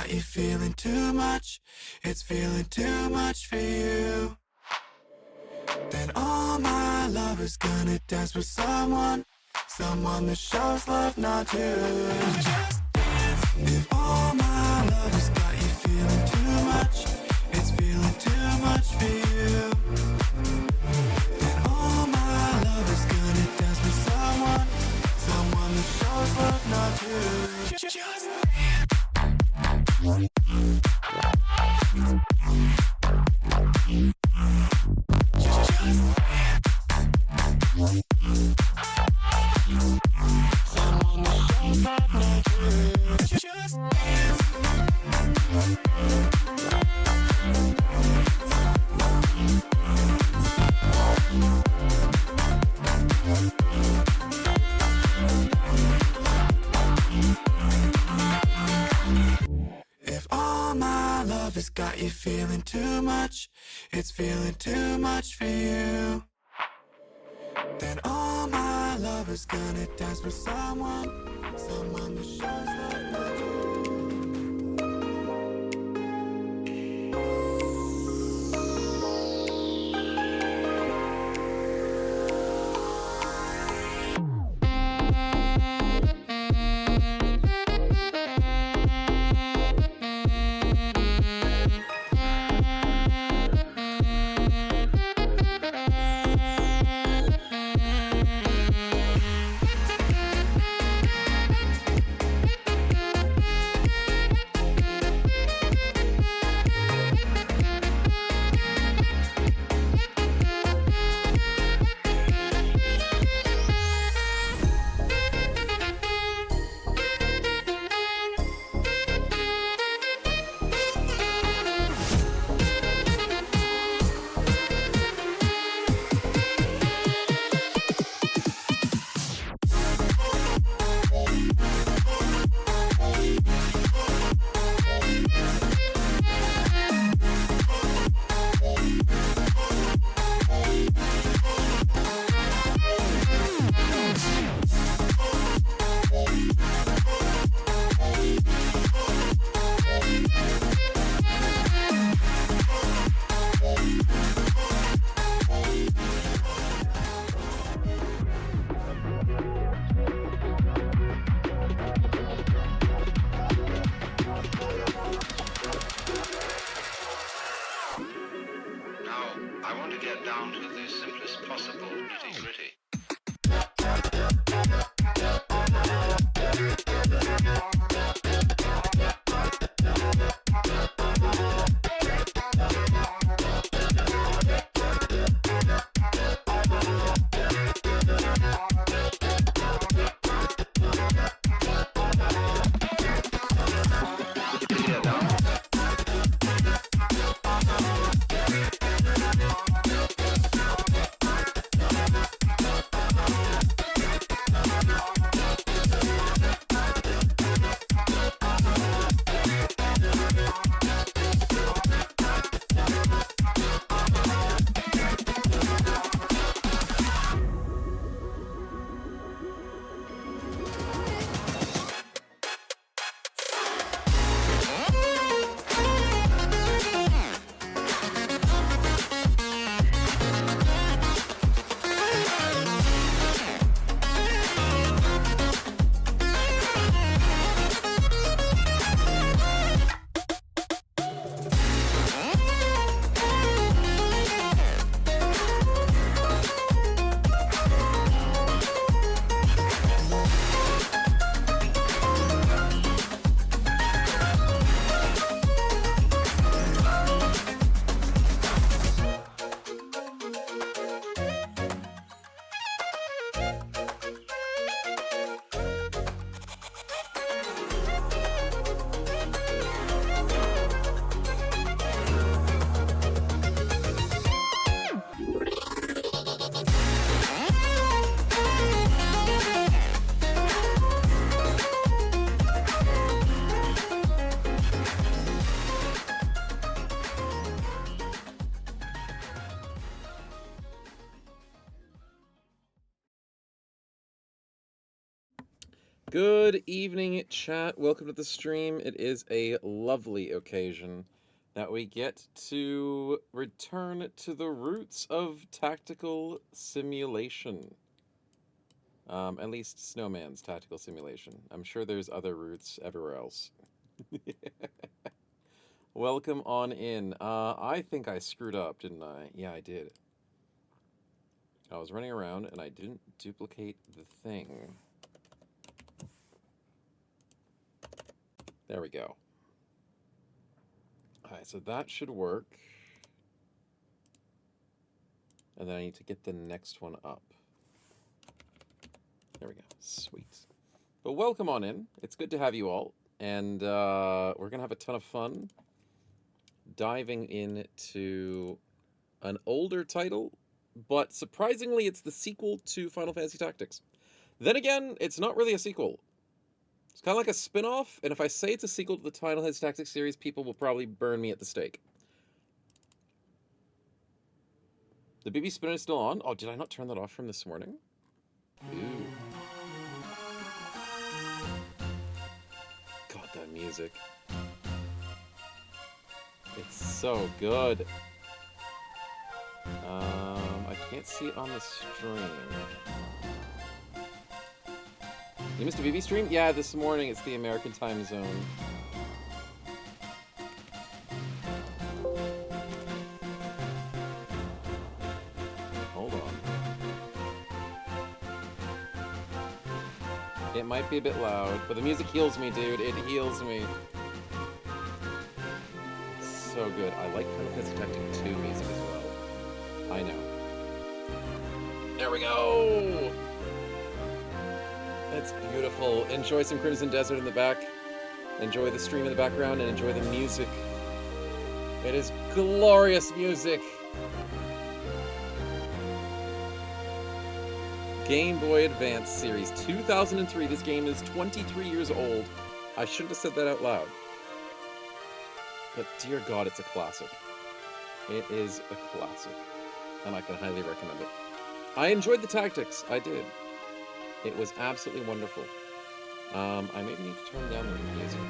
got you feeling too much. It's feeling too much for you. Then all my lovers gonna dance with someone that shows love, not you. If all my lovers got you feeling too much, it's feeling too much for you. Then all my lovers gonna dance with someone that shows love, not you. Just It's got you feeling too much. It's feeling too much for you. Then all my lovers gonna dance with someone that shows love, not you. I want to get down to the simplest possible nitty-gritty. Good evening, chat. Welcome to the stream. It is a lovely occasion that we get to return to the roots of tactical simulation. At least Snowman's tactical simulation. I'm sure there's other roots everywhere else. Welcome on in. I think I screwed up, didn't I? Yeah, I did. I was running around and I didn't duplicate the thing. There we go. Alright, so that should work. And then I need to get the next one up. There we go. Sweet. But welcome on in. It's good to have you all. And we're going to have a ton of fun diving into an older title, but surprisingly it's the sequel to Final Fantasy Tactics. Then again, it's not really a sequel. It's kind of like a spin-off, and if I say it's a sequel to the Final Fantasy Tactics series, people will probably burn me at the stake. The BB spinner is still on? Oh, did I not turn that off from this morning? Ooh. God, that music. It's so good. I can't see it on the stream. You missed a BB stream? Yeah, this morning. It's the American time zone. Hold on. It might be a bit loud, but the music heals me, dude. It heals me. It's so good. I like Final Fantasy Tactics 2 music as well. I know. There we go! It's beautiful. Enjoy some Crimson Desert in the back. Enjoy the stream in the background and enjoy the music. It is glorious music. Game Boy Advance series, 2003. This game is 23 years old. I shouldn't have said that out loud. But dear God, it's a classic. It is a classic. And I can highly recommend it. I enjoyed the tactics. I did. It was absolutely wonderful. I maybe need to turn down the music.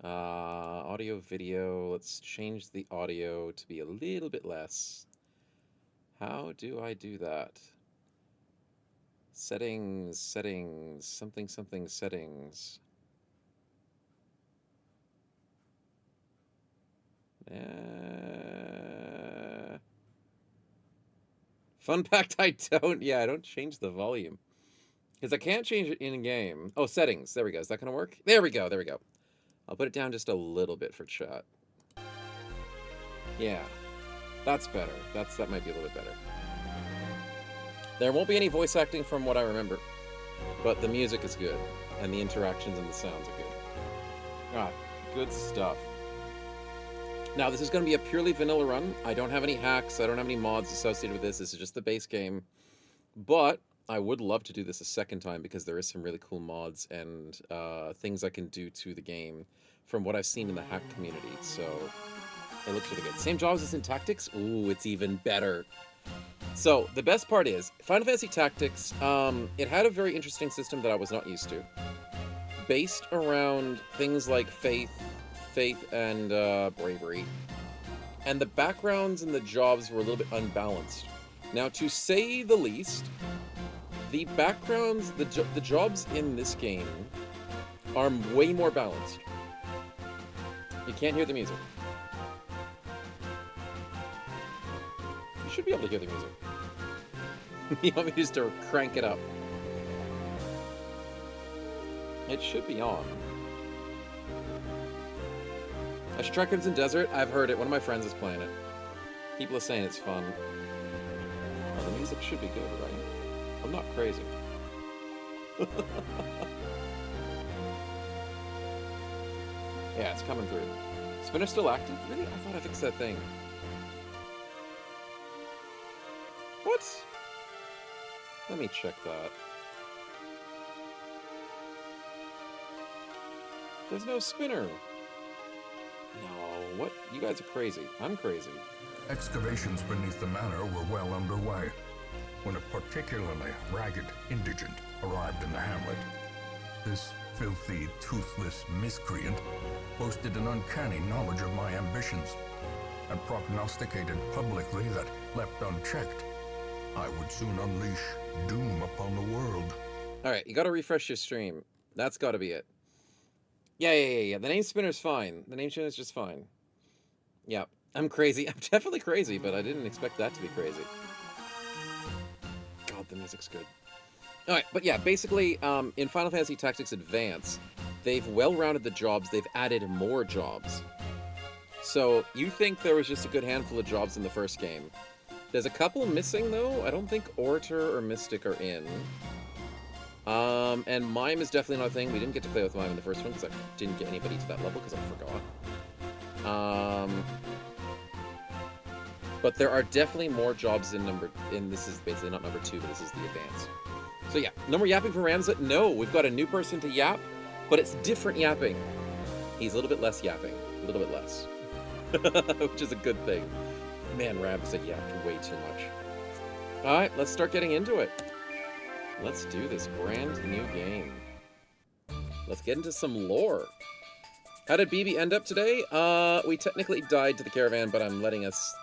Audio, video. Let's change the audio to be a little bit less. How do I do that? Settings, settings, something, something, settings. Fun fact, I don't change the volume. Because I can't change it in-game. Oh, settings. There we go. Is that going to work? There we go. There we go. I'll put it down just a little bit for chat. Yeah. That's better. That might be a little bit better. There won't be any voice acting from what I remember. But the music is good. And the interactions and the sounds are good. Ah, good stuff. Now, this is going to be a purely vanilla run. I don't have any hacks. I don't have any mods associated with this. This is just the base game. But I would love to do this a second time because there is some really cool mods and things I can do to the game from what I've seen in the hack community. So it looks really good. Same jobs as in Tactics? Ooh, it's even better. So the best part is, Final Fantasy Tactics, it had a very interesting system that I was not used to. Based around things like faith and bravery. And the backgrounds and the jobs were a little bit unbalanced. Now, to say the least, the backgrounds, the jobs in this game are way more balanced. You can't hear the music. You should be able to hear the music. You want me just to crank it up? It should be on. I should try Crimson Desert. I've heard it. One of my friends is playing it. People are saying it's fun. Oh, the music should be good, right? I'm not crazy. Yeah, it's coming through. Spinner's still active? Really? I thought I fixed that thing. What? Let me check that. There's no spinner. No, what? You guys are crazy. I'm crazy. Excavations beneath the manor were well underway when a particularly ragged indigent arrived in the hamlet. This filthy, toothless miscreant boasted an uncanny knowledge of my ambitions and prognosticated publicly that, left unchecked, I would soon unleash doom upon the world. Alright, you gotta refresh your stream. That's gotta be it. Yeah. The name spinner's fine. The name spinner's just fine. Yeah, I'm crazy. I'm definitely crazy, but I didn't expect that to be crazy. God, the music's good. Alright, but yeah, basically, in Final Fantasy Tactics Advance, they've well-rounded the jobs, they've added more jobs. So, you think there was just a good handful of jobs in the first game. There's a couple missing, though. I don't think Orator or Mystic are in. And Mime is definitely not a thing. We didn't get to play with Mime in the first one, because I didn't get anybody to that level, because I forgot. But there are definitely more jobs in this is basically not number 2, but this is the Advance. So yeah, no more yapping for Ramza. No, we've got a new person to yap, but it's different yapping. He's a little bit less yapping. A little bit less. Which is a good thing. Man, Ramza yapped way too much. Alright, let's start getting into it. Let's do this brand new game. Let's get into some lore. How did BB end up today? We technically died to the caravan, but I'm letting us...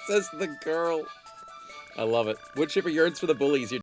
Says the girl. I love it. Wood chipper yearns for the bullies. You're...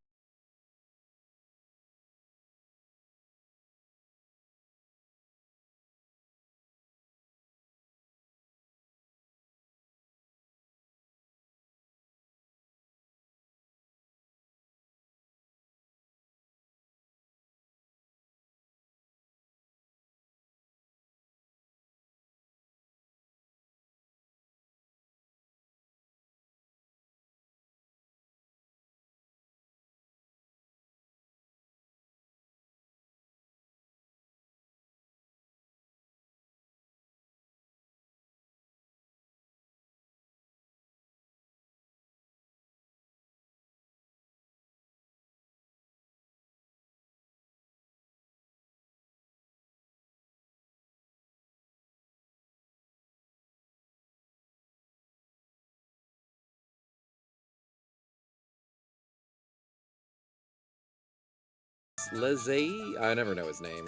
Lezay? I never know his name.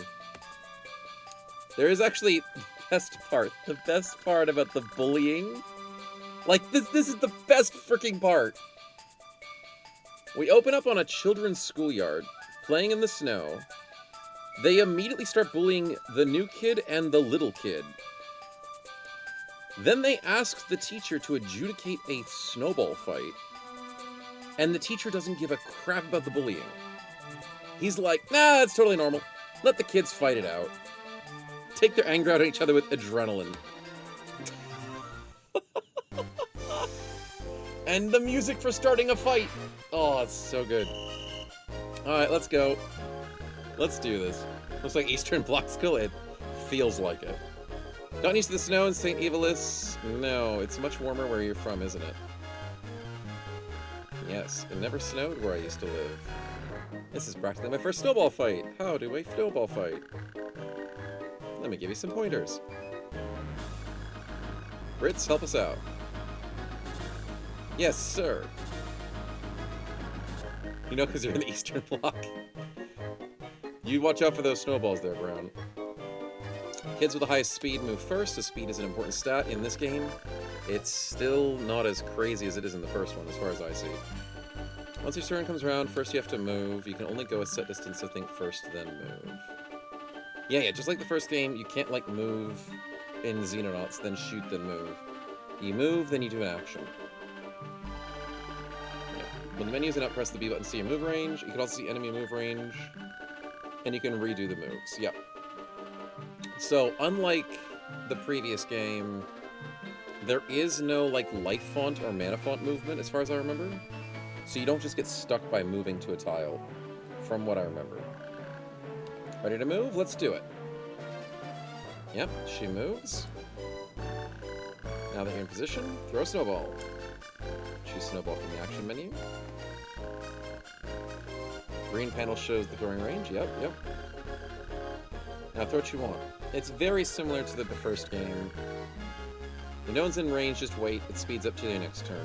There is actually the best part. The best part about the bullying. Like, this is the best freaking part. We open up on a children's schoolyard, playing in the snow. They immediately start bullying the new kid and the little kid. Then they ask the teacher to adjudicate a snowball fight. And the teacher doesn't give a crap about the bullying. He's like, nah, that's totally normal. Let the kids fight it out. Take their anger out on each other with adrenaline. And the music for starting a fight. Oh, it's so good. Alright, let's go. Let's do this. Looks like Eastern Bloc School. It feels like it. Gotten used to the snow in St. Evelis? No, it's much warmer where you're from, isn't it? Yes, it never snowed where I used to live. This is practically my first snowball fight. How do I snowball fight? Let me give you some pointers. Brits, help us out. Yes, sir. You know, because you're in the Eastern Bloc. You watch out for those snowballs there, Brown. Kids with the highest speed move first, so speed is an important stat in this game. It's still not as crazy as it is in the first one, as far as I see. Once your turn comes around, first you have to move. You can only go a set distance, so think first, then move. Yeah, just like the first game, you can't, like, move in Xenonauts, then shoot, then move. You move, then you do an action. Yeah. When the menu's in up, press the B button to see your move range. You can also see enemy move range. And you can redo the moves. Yep. So, unlike the previous game, there is no, like, life font or mana font movement, as far as I remember. So you don't just get stuck by moving to a tile, from what I remember. Ready to move? Let's do it. Yep, she moves. Now that you're in position, throw a snowball. Choose snowball from the action menu. Green panel shows the throwing range. Yep. Now throw what you want. It's very similar to the first game. If no one's in range, just wait. It speeds up to your next turn.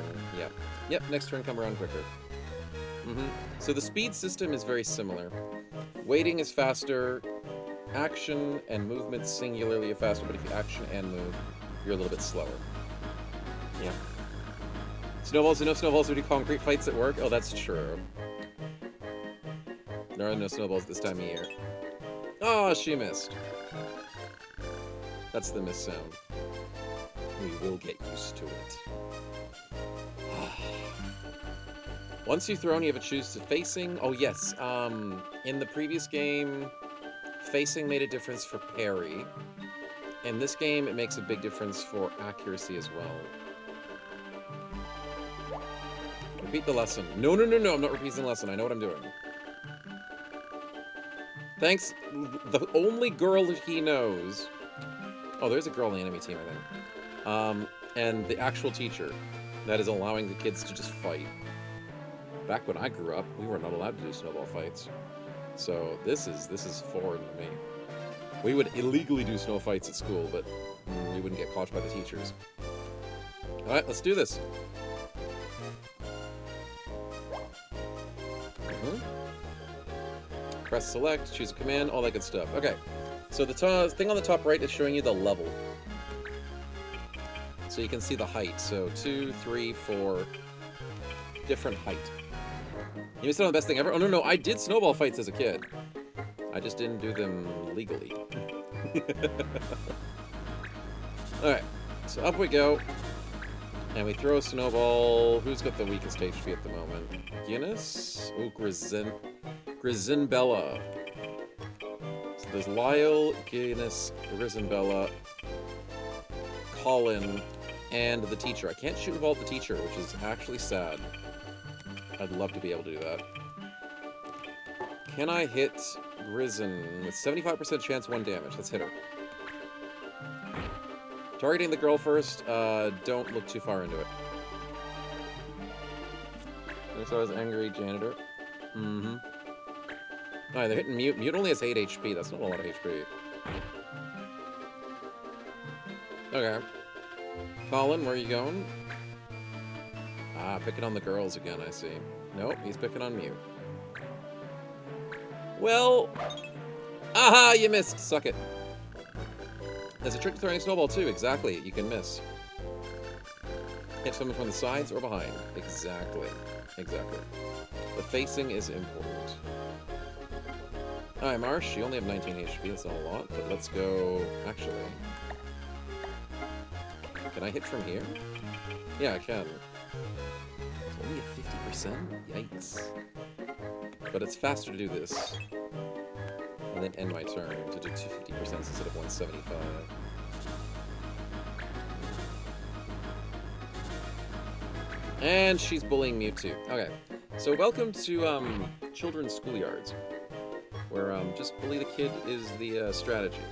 Yep, next turn come around quicker. So the speed system is very similar. Waiting is faster. Action and movement singularly are faster, but if you action and move, you're a little bit slower. Yeah. Snowballs and no snowballs, we do concrete fights at work? Oh, that's true. There are no snowballs this time of year. Oh, she missed. That's the miss sound. We will get used to it. Once you've thrown, you have to choose to facing. Oh, yes. In the previous game, facing made a difference for parry. In this game, it makes a big difference for accuracy as well. Repeat the lesson. No, I'm not repeating the lesson. I know what I'm doing. Thanks. The only girl he knows... Oh, there's a girl on the enemy team, I think. And the actual teacher that is allowing the kids to just fight. Back when I grew up, we were not allowed to do snowball fights. So this is foreign to me. We would illegally do snow fights at school, but we wouldn't get caught by the teachers. Alright, let's do this. Press select, choose a command, all that good stuff. Okay, so the thing on the top right is showing you the level. So you can see the height. So 2, 3, 4 different height. You missed out on the best thing ever? Oh, no, I did snowball fights as a kid. I just didn't do them legally. Alright, so up we go. And we throw a snowball. Who's got the weakest HP at the moment? Guinness? Ooh, Grisinbella. So there's Lyle, Guinness, Grisinbella, Colin, and the teacher. I can't shoot vault the teacher, which is actually sad. I'd love to be able to do that. Can I hit Grisin with 75% chance 1 damage? Let's hit her. Targeting the girl first. Don't look too far into it. So I was angry janitor. Alright, they're hitting Mute. Mute only has 8 HP. That's not a lot of HP. Okay. Colin, where are you going? Ah, picking on the girls again, I see. Nope, he's picking on Mute. Well... Aha, you missed! Suck it. There's a trick to throwing a snowball, too. Exactly, you can miss. Hit someone from the sides or behind. Exactly. The facing is important. Alright, Marche, you only have 19 HP, that's not a lot, but let's go... Actually... Can I hit from here? Yeah, I can. It's only at 50%? Yikes. But it's faster to do this. And then end my turn to do 250% instead of 175. And she's bullying Mewtwo. Okay. So welcome to children's schoolyards. Where just bully the kid is the strategy.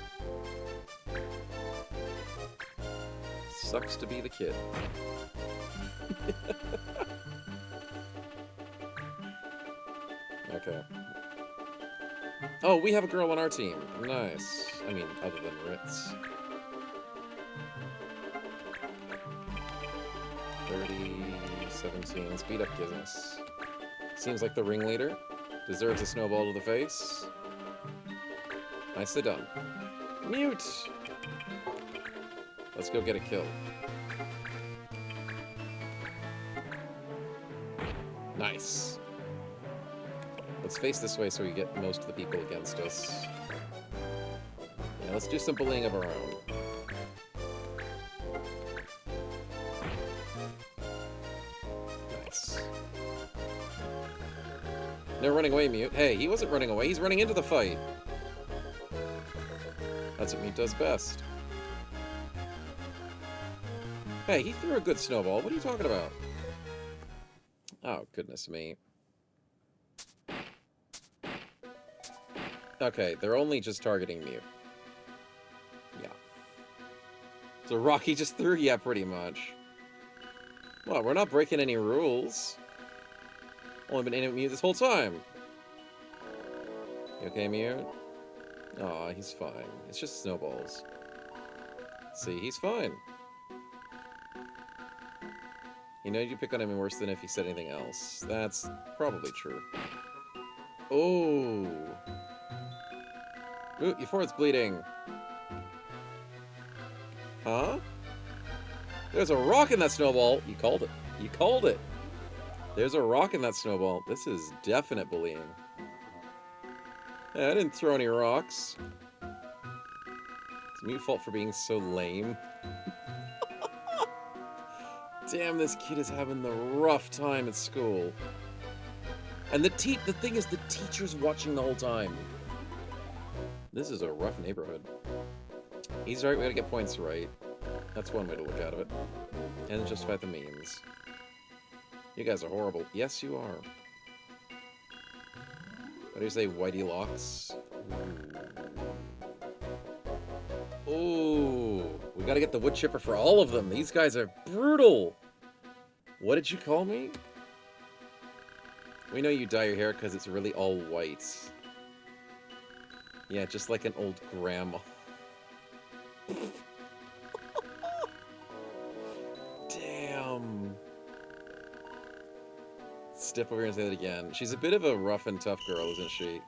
Sucks to be the kid. Okay. Oh, we have a girl on our team. Nice. I mean, other than Ritz. 30, 17. Speed up business. Seems like the ringleader. Deserves a snowball to the face. Nicely done. Mute! Let's go get a kill. Nice. Let's face this way so we get most of the people against us. Yeah, let's do some bullying of our own. Nice. No running away, Mute. Hey, he wasn't running away. He's running into the fight. That's what Mute does best. Hey, he threw a good snowball. What are you talking about? Oh, goodness me. Okay, they're only just targeting Mute. Yeah. So Rocky just threw? Yeah, pretty much. Well, we're not breaking any rules. Only been aiming at Mute this whole time. You okay, Mute? Aw, he's fine. It's just snowballs. See, he's fine. You know you pick on him worse than if he said anything else. That's probably true. Oh! Ooh, your forehead's bleeding. Huh? There's a rock in that snowball. You called it. You called it. There's a rock in that snowball. This is definite bullying. Hey, I didn't throw any rocks. It's Mute's fault for being so lame. Damn, this kid is having the rough time at school. And the thing is, the teacher's watching the whole time. This is a rough neighborhood. He's right, we gotta get points right. That's one way to look at it. And justify the means. You guys are horrible. Yes, you are. What do you say, whitey locks? Ooh, we gotta get the wood chipper for all of them. These guys are brutal. What did you call me? We know you dye your hair because it's really all white. Yeah, just like an old grandma. Damn. Step over here and say that again. She's a bit of a rough and tough girl, isn't she?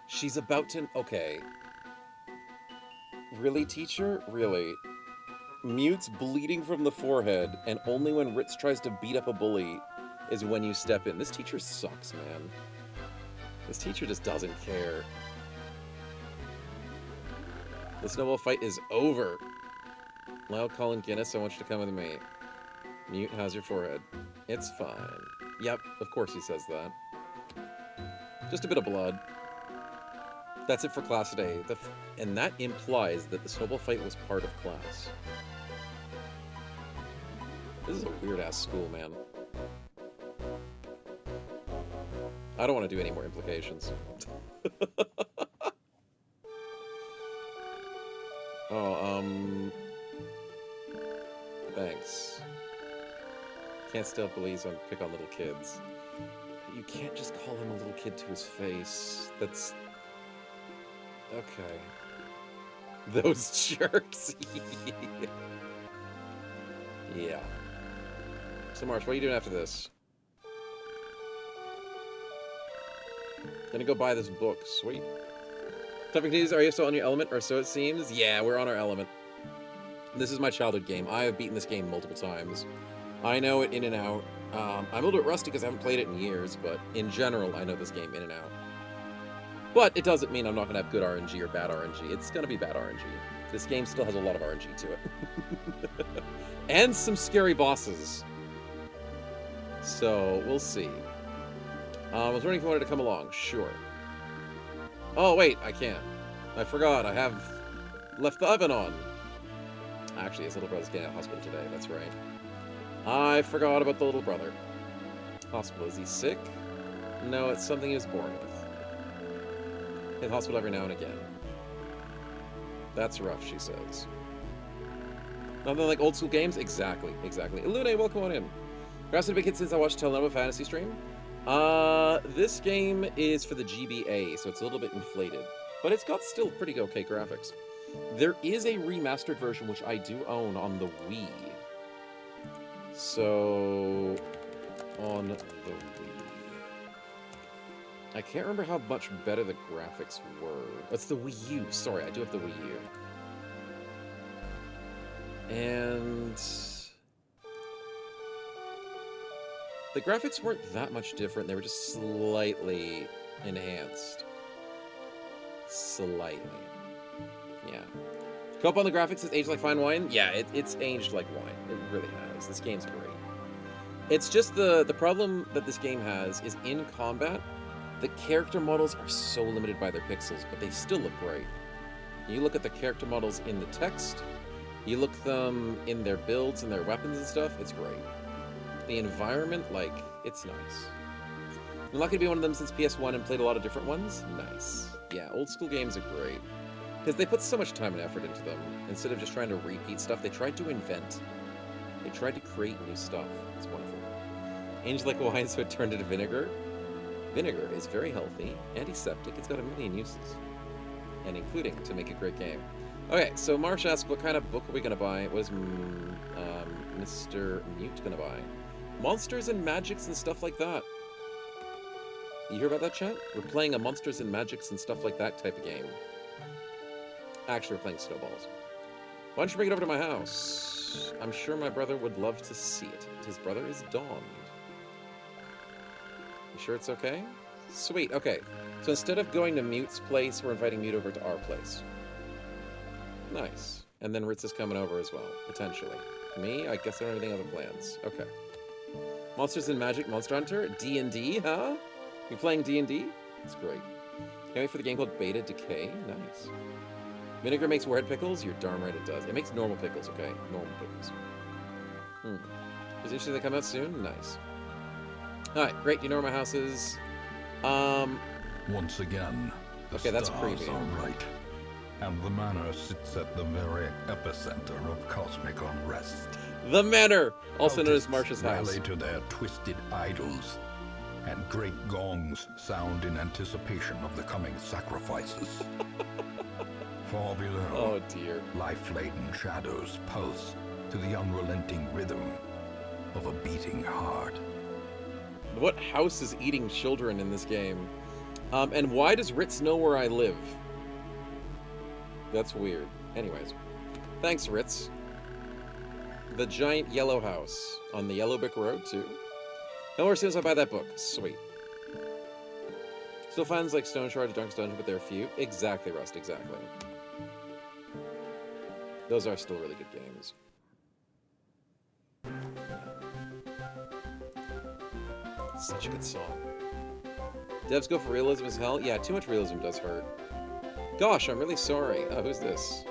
She's about to... Okay. Really, teacher? Really? Mute's bleeding from the forehead, and only when Ritz tries to beat up a bully is when you step in. This teacher sucks, man. This teacher just doesn't care. The snowball fight is over. Lyle, Colin, Guinness, I want you to come with me. Mute, how's your forehead? It's fine. Yep, of course he says that. Just a bit of blood. That's it for class today. And that implies that the snowball fight was part of class. This is a weird-ass school, man. I don't want to do any more implications. Thanks. Can't still believe on pick on little kids. You can't just call him a little kid to his face. That's... Okay. Those jerks. Yeah. So, Marche, what are you doing after this? Gonna go buy this book. Sweet. Topic news, are you still on your element, or so it seems? Yeah, we're on our element. This is my childhood game. I have beaten this game multiple times. I know it in and out. I'm a little bit rusty because I haven't played it in years, but in general, I know this game in and out. But it doesn't mean I'm not going to have good RNG or bad RNG. It's going to be bad RNG. This game still has a lot of RNG to it. And some scary bosses. So, we'll see. I was wondering if you wanted to come along. Sure. Oh, wait, I can't. I forgot. I have left the oven on. Actually, his little brother's getting out of hospital today. That's right. I forgot about the little brother. Hospital. Is he sick? No, it's something he was born with. In hospital every now and again. That's rough, she says. Nothing like old school games? Exactly, exactly. Illuminae, welcome on in. Perhaps a big hit since I watched Telenova Fantasy stream. This game is for the GBA, so it's a little bit inflated. But it's got still pretty okay graphics. There is a remastered version, which I do own on the Wii. So, on the Wii. I can't remember how much better the graphics were. It's the Wii U. Sorry, I do have the Wii U. And the graphics weren't that much different. They were just slightly enhanced. Slightly. Yeah. Co-op on the graphics has aged like fine wine. Yeah, it's aged like wine. It really has. This game's great. It's just the problem that this game has is in combat, the character models are so limited by their pixels, but they still look great. You look at the character models in the text, you look them in their builds and their weapons and stuff, it's great. The environment, like, it's nice. I'm lucky to be one of them since PS1 and played a lot of different ones. Nice. Yeah, old school games are great. Because they put so much time and effort into them. Instead of just trying to repeat stuff, they tried to invent. They tried to create new stuff. It's wonderful. Aged like wine, so it turned into vinegar. Vinegar is very healthy, antiseptic, it's got a million uses. And including to make a great game. Okay, so Marche asks, what kind of book are we going to buy? What is Mr. Mute going to buy? Monsters and Magics and stuff like that. You hear about that, chat? We're playing a Monsters and Magics and stuff like that type of game. Actually, we're playing Snowballs. Why don't you bring it over to my house? I'm sure my brother would love to see it. His brother is Dawned. You sure it's okay? Sweet, okay. So instead of going to Mute's place, we're inviting Mute over to our place. Nice. And then Ritz is coming over as well, potentially. Me? I guess I don't have any other plans. Okay. Monsters and Magic, Monster Hunter, D&D, huh? You playing D&D? That's great. Can't wait for the game called Beta Decay. Nice. Vinegar makes warhead pickles? You're darn right it does. It makes normal pickles, okay? Normal pickles. Is it interesting they come out soon? Nice. Alright, great. You know where my house is? Once again, the okay, that's stars creepy. are right, and the manor sits at the very epicenter of cosmic unrest. The Manor, also known as Cultists Marche's house. rally to their twisted idols, and great gongs sound in anticipation of the coming sacrifices. Far below, Oh dear. life-laden shadows pulse to the unrelenting rhythm of a beating heart. What house is eating children in this game? And why does Ritz know where I live? That's weird. Anyways. Thanks, Ritz. The giant yellow house on the Yellow Brick Road, too. Tell me as soon as I buy that book. Sweet. Still fans like Stone Shard, Darkest Dungeon, but there are few. Exactly, Rust, exactly. Those are still really good games. Such a good song. Devs go for realism as hell? Yeah, too much realism does hurt. Gosh, I'm really sorry. Oh, who's this?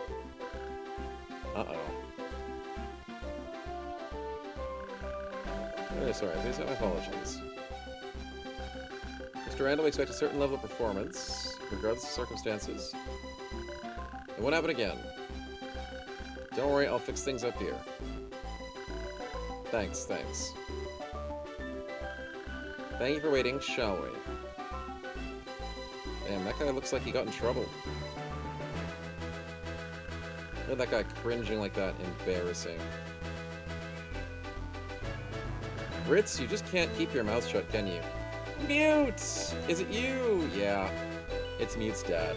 Uh-oh. Really sorry. Please have my apologies. Mr. Randall, we expect a certain level of performance, regardless of circumstances. It won't happen again. Don't worry, I'll fix things up here. Thanks, thanks. Thank you for waiting, shall we? Damn, that guy looks like he got in trouble. Look at that guy cringing like that. Embarrassing. Ritz, you just can't keep your mouth shut, can you? Mute! Is it you? Yeah. It's Mute's dad.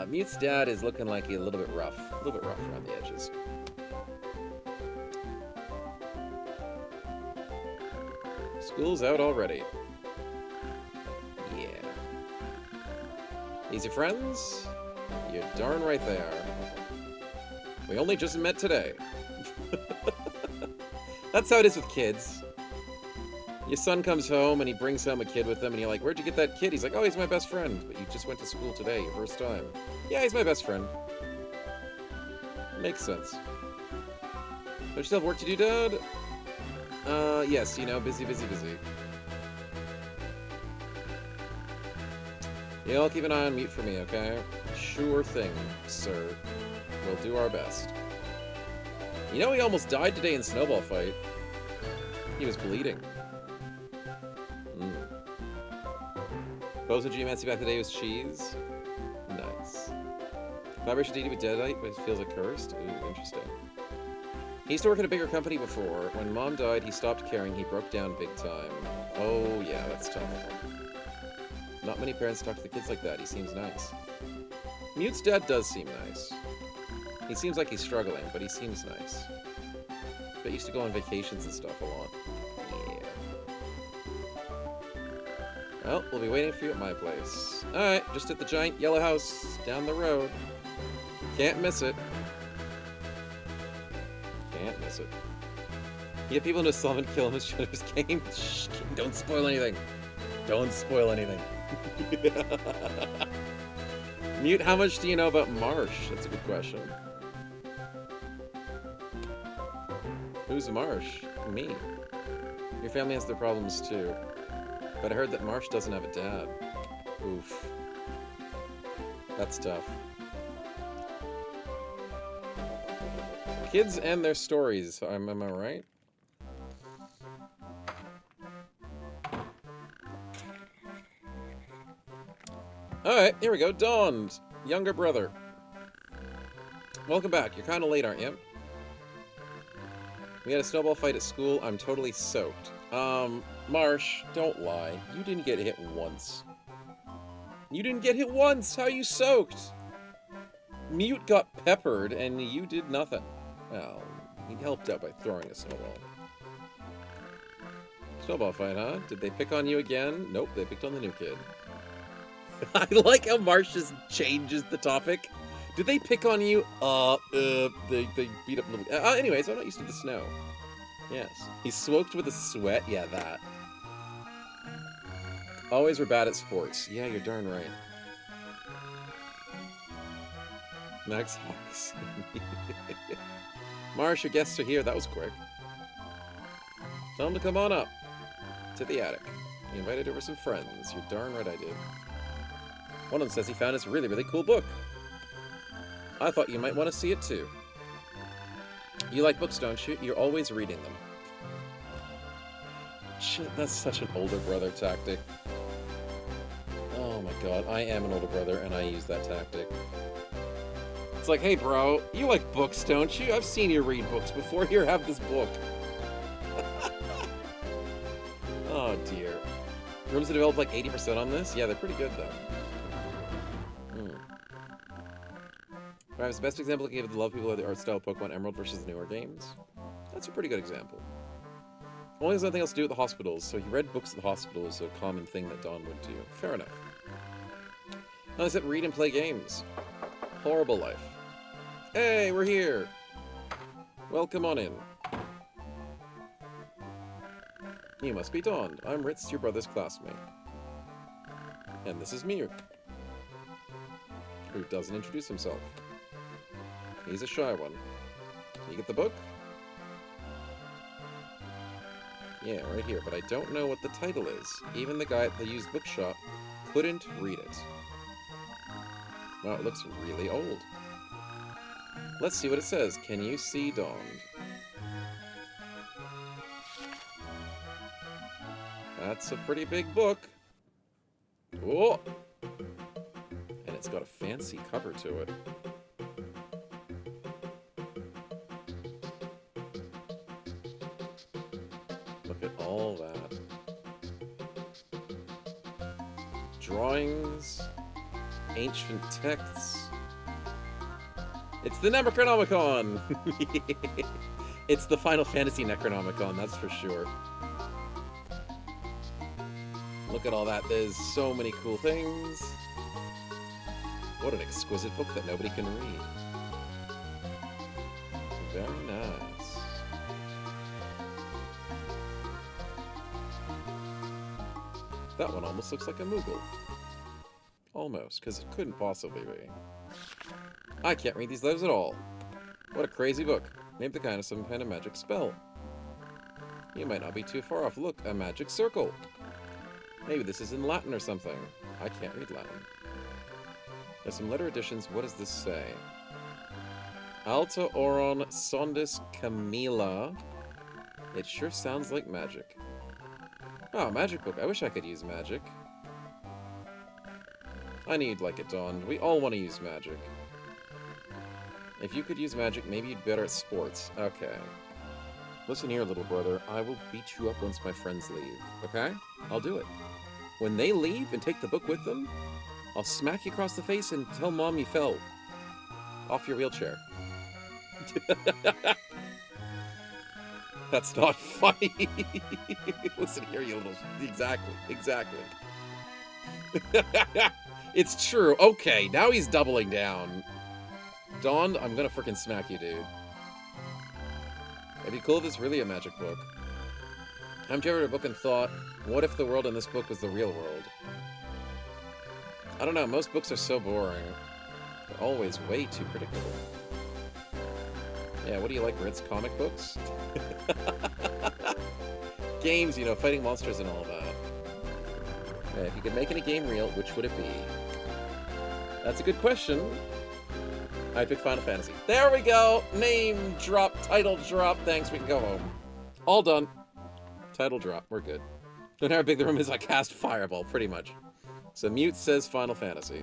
Mute's dad is looking like he's a little bit rough. A little bit rough around the edges. School's out already. Yeah. These your friends? You're darn right they are. We only just met today. That's how it is with kids. Your son comes home and he brings home a kid with him and you're like, where'd you get that kid? He's like, oh, he's my best friend. But you just went to school today, your first time. Yeah, he's my best friend. Makes sense. Don't you still have work to do, Dad? Yes, you know, busy. Yeah, I'll keep an eye on Mute for me, okay? Sure thing, sir. We'll do our best. You know he almost died today in Snowball Fight. He was bleeding. Bozo Geomancy back today was cheese. Nice. Vibration DD with Deadite, but it feels like cursed. Ooh, interesting. He used to work at a bigger company before. When Mom died, he stopped caring. He broke down big time. Oh, yeah, that's tough. Not many parents talk to the kids like that. He seems nice. Mute's dad does seem nice. He seems like he's struggling, but he seems nice. But he used to go on vacations and stuff a lot. Yeah. Well, we'll be waiting for you at my place. Alright, just at the giant yellow house down the road. Can't miss it. Can't miss it. You get people into Slum and kill him with Shutter's game. Shh, don't spoil anything. Don't spoil anything. Mute, how much do you know about Marche? That's a good question. Who's Marche? Me. Your family has their problems too. But I heard that Marche doesn't have a dad. Oof. That's tough. Kids and their stories, am I right? Alright, here we go. Dawned. Younger brother. Welcome back. You're kind of late, aren't you? We had a snowball fight at school. I'm totally soaked. Marche, don't lie. You didn't get hit once. You didn't get hit once! How are you soaked? Mute got peppered, and you did nothing. Well, he helped out by throwing a snowball. Snowball fight, huh? Did they pick on you again? Nope, they picked on the new kid. I like how Marche just changes the topic. Did they pick on you? They beat up little... anyways, I'm not used to the snow. Yes. He's soaked with a sweat? Yeah, that. Always we're bad at sports. Yeah, you're darn right. Max Hawks. Marche, your guests are here. That was quick. Tell them to come on up. To the attic. He invited over some friends. You're darn right I did. One of them says he found this really, really cool book. I thought you might want to see it too. You like books, don't you? You're always reading them. Shit, that's such an older brother tactic. Oh my god, I am an older brother and I use that tactic. It's like, hey bro, you like books, don't you? I've seen you read books before. Here, have this book. Oh dear. Rooms that developed like 80% on this? Yeah, they're pretty good though. Perhaps the best example I gave of the love people of the art style of Pokemon Emerald versus the newer games. That's a pretty good example. Only there's nothing else to do at the hospitals, so he read books at the hospitals, a common thing that Dawn would do. Fair enough. Now they said read and play games. Horrible life. Hey, we're here! Welcome on in. You must be Dawn. I'm Ritz, your brother's classmate. And this is Mute, who doesn't introduce himself. He's a shy one. You get the book? Yeah, right here, but I don't know what the title is. Even the guy at the used bookshop couldn't read it. Wow, it looks really old. Let's see what it says. Can you see Dawned? That's a pretty big book. Oh! And it's got a fancy cover to it. Look at all that. Drawings, ancient texts. It's the Necronomicon! It's the Final Fantasy Necronomicon, that's for sure. Look at all that. There's so many cool things. What an exquisite book that nobody can read. Very nice. That one almost looks like a Moogle. Almost, because it couldn't possibly be. I can't read these letters at all. What a crazy book. Maybe the kind of some kind of magic spell. You might not be too far off. Look, a magic circle. Maybe this is in Latin or something. I can't read Latin. There's some letter editions. What does this say? Alta Oron Sondis Camila. It sure sounds like magic. Oh, magic book. I wish I could use magic. I need like it, Dawn. We all want to use magic. If you could use magic, maybe you'd be better at sports. Okay. Listen here, little brother. I will beat you up once my friends leave. Okay? I'll do it. When they leave and take the book with them, I'll smack you across the face and tell Mom you fell off your wheelchair. That's not funny. Listen here, you little... Exactly. It's true. Okay, now he's doubling down. Dawn, I'm gonna freaking smack you, dude. It'd be cool if it's really a magic book. I've read a book and thought, what if the world in this book was the real world? I don't know, most books are so boring. They're always way too predictable. Yeah, what do you like, Ritz? Comic books? Games, you know, fighting monsters and all that. Yeah, if you could make any game real, which would it be? That's a good question. I'd pick Final Fantasy. There we go! Name drop, title drop. Thanks, we can go home. All done. Title drop, we're good. No matter how big the room is, I cast Fireball, pretty much. So Mute says Final Fantasy.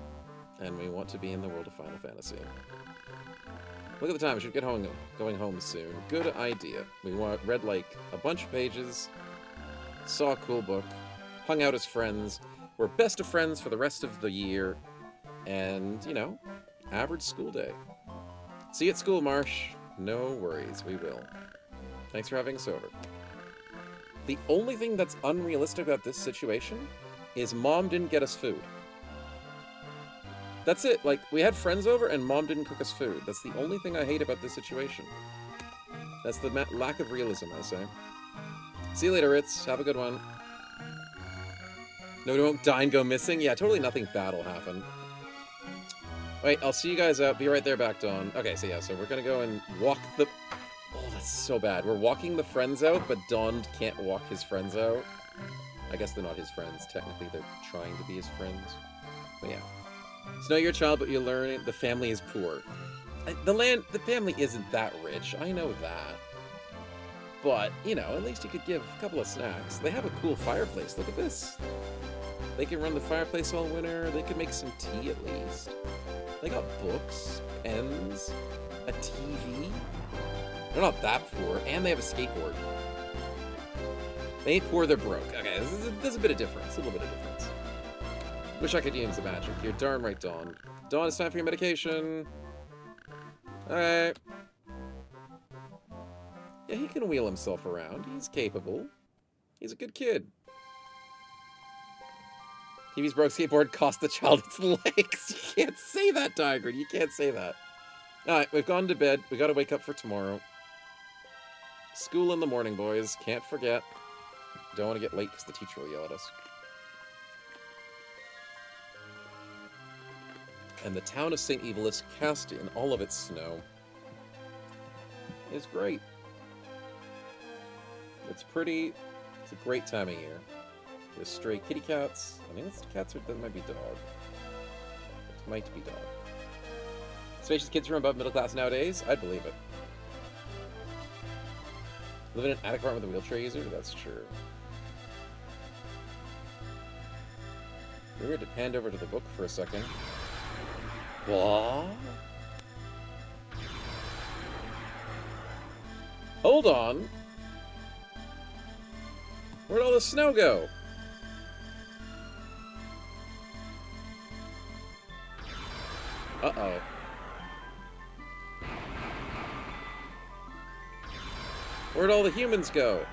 And we want to be in the world of Final Fantasy. Look at the time, we should get going home soon. Good idea. We read like a bunch of pages, saw a cool book, hung out as friends, we're best of friends for the rest of the year, and, you know, average school day. See you at school, Marche. No worries, we will. Thanks for having us over. The only thing that's unrealistic about this situation is Mom didn't get us food. That's it. Like, we had friends over and Mom didn't cook us food. That's the only thing I hate about this situation. That's the lack of realism, I say. See you later, Ritz. Have a good one. No, we won't die and go missing? Yeah, totally nothing bad will happen. Wait, I'll see you guys out. Be right there back, Dawn. Okay, so yeah, so we're gonna go and walk the... Oh, that's so bad. We're walking the friends out, but Dawn can't walk his friends out. I guess they're not his friends. Technically, they're trying to be his friends. But yeah. So now you're a child, but you learn the family is poor. The family isn't that rich. I know that. But, you know, at least you could give a couple of snacks. They have a cool fireplace. Look at this. They can run the fireplace all winter. They could make some tea at least. They got books, pens, a TV. They're not that poor, and they have a skateboard. They ain't poor, they're broke. Okay, there's a bit of difference. A little bit of difference. Wish I could use the magic. You're darn right, Dawn. Dawn, it's time for your medication. Alright. Yeah, he can wheel himself around. He's capable. He's a good kid. TV's broke, skateboard cost the child its legs. You can't say that, Tiger. You can't say that. Alright, we've gone to bed. We gotta wake up for tomorrow. School in the morning, boys. Can't forget. Don't want to get late because the teacher will yell at us. And the town of St. Evelus, cast in all of its snow, is great. It's pretty. It's a great time of year. There's stray kitty cats. I mean, it's cats, or that might be dog. It might be dog. Spacious kids room above middle class nowadays? I'd believe it. Live in an attic apartment with a wheelchair user? That's true. We were to hand over to the book for a second. What? Hold on. Where'd all the snow go? Uh-oh. Where'd all the humans go?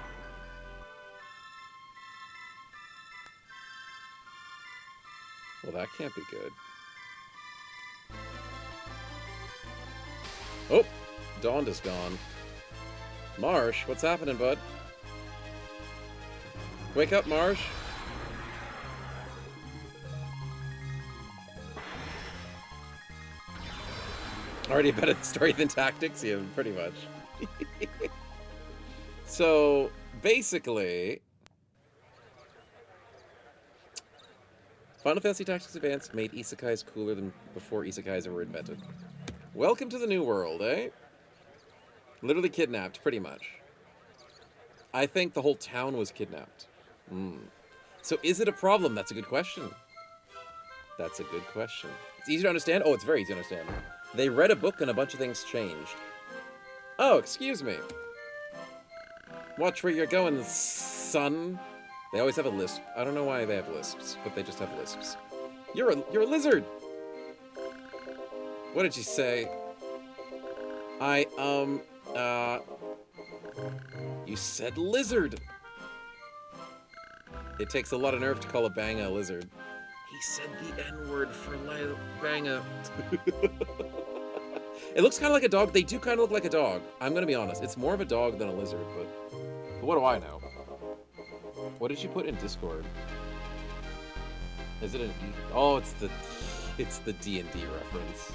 Well, that can't be good. Oh, Dawn is gone. Marche, what's happening, bud? Wake up, Marche. Already better at the story than tactics? Yeah, pretty much. So, basically, Final Fantasy Tactics Advance made isekais cooler than before isekais were invented. Welcome to the new world, eh? Literally kidnapped, pretty much. I think the whole town was kidnapped. So is it a problem? That's a good question. That's a good question. It's easy to understand? Oh, it's very easy to understand. They read a book and a bunch of things changed. Oh, excuse me. Watch where you're going, son. They always have a lisp. I don't know why they have lisps, but they just have lisps. You're a lizard. What did you say? You said lizard. It takes a lot of nerve to call a bang a lizard. He said the N-word for Banga. It looks kind of like a dog. They do kind of look like a dog. I'm going to be honest. It's more of a dog than a lizard, but what do I know? What did you put in Discord? Is it an E? Oh, it's the D&D reference.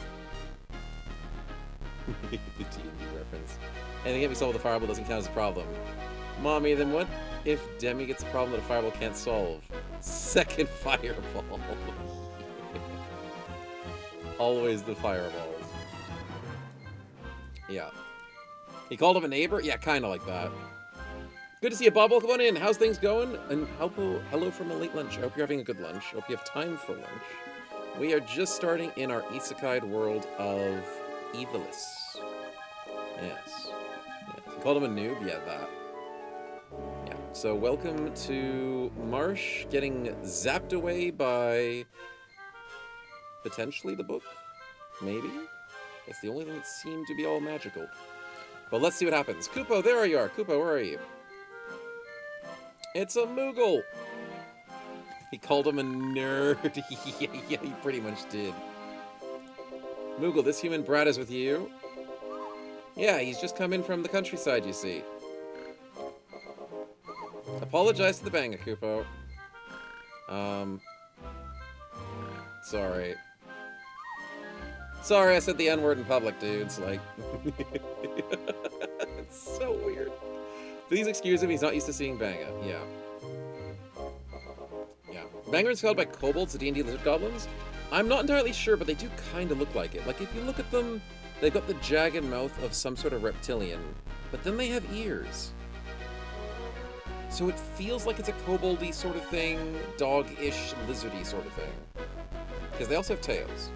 The D&D reference. Anything can't be solved with a fireball doesn't count as a problem. Mommy, then what if Demi gets a problem that a fireball can't solve? Second fireball. Always the fireballs. Yeah. He called him a neighbor? Yeah, kind of like that. Good to see you, Bubble. Come on in. How's things going? And hello from a late lunch. I hope you're having a good lunch. I hope you have time for lunch. We are just starting in our isekai world of Evilis. Yes. He called him a noob? Yeah, that. Yeah. So welcome to Marche getting zapped away by potentially the book? Maybe? That's the only thing that seemed to be all magical. But let's see what happens. Kupo, there you are. Kupo, where are you? It's a Moogle! He called him a nerd. Yeah, he pretty much did. Moogle, this human brat is with you? Yeah, he's just come in from the countryside, you see. Apologize to the Banga, Kupo. Sorry. Sorry I said the N-word in public, dudes. Like, it's so weird. Please excuse him, he's not used to seeing Banga. Yeah. Yeah. Banga is called by kobolds, the D&D lizard goblins? I'm not entirely sure, but they do kind of look like it. Like, if you look at them, they've got the jagged mouth of some sort of reptilian, but then they have ears. So it feels like it's a koboldy sort of thing, dog-ish, lizardy sort of thing. Because they also have tails.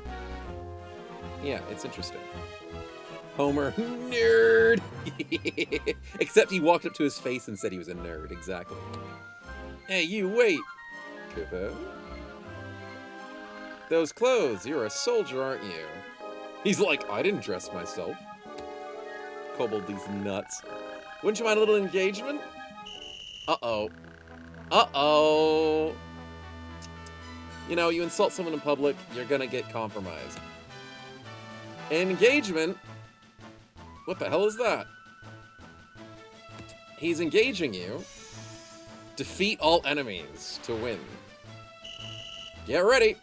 Yeah, it's interesting. Homer, nerd! Except he walked up to his face and said he was a nerd, exactly. Hey, you, wait! Kupo? Those clothes, you're a soldier, aren't you? He's like, I didn't dress myself. Kobold these nuts. Wouldn't you mind a little engagement? Uh-oh. Uh-oh! You know, you insult someone in public, you're gonna get compromised. Engagement? What the hell is that? He's engaging you. Defeat all enemies to win. Get ready.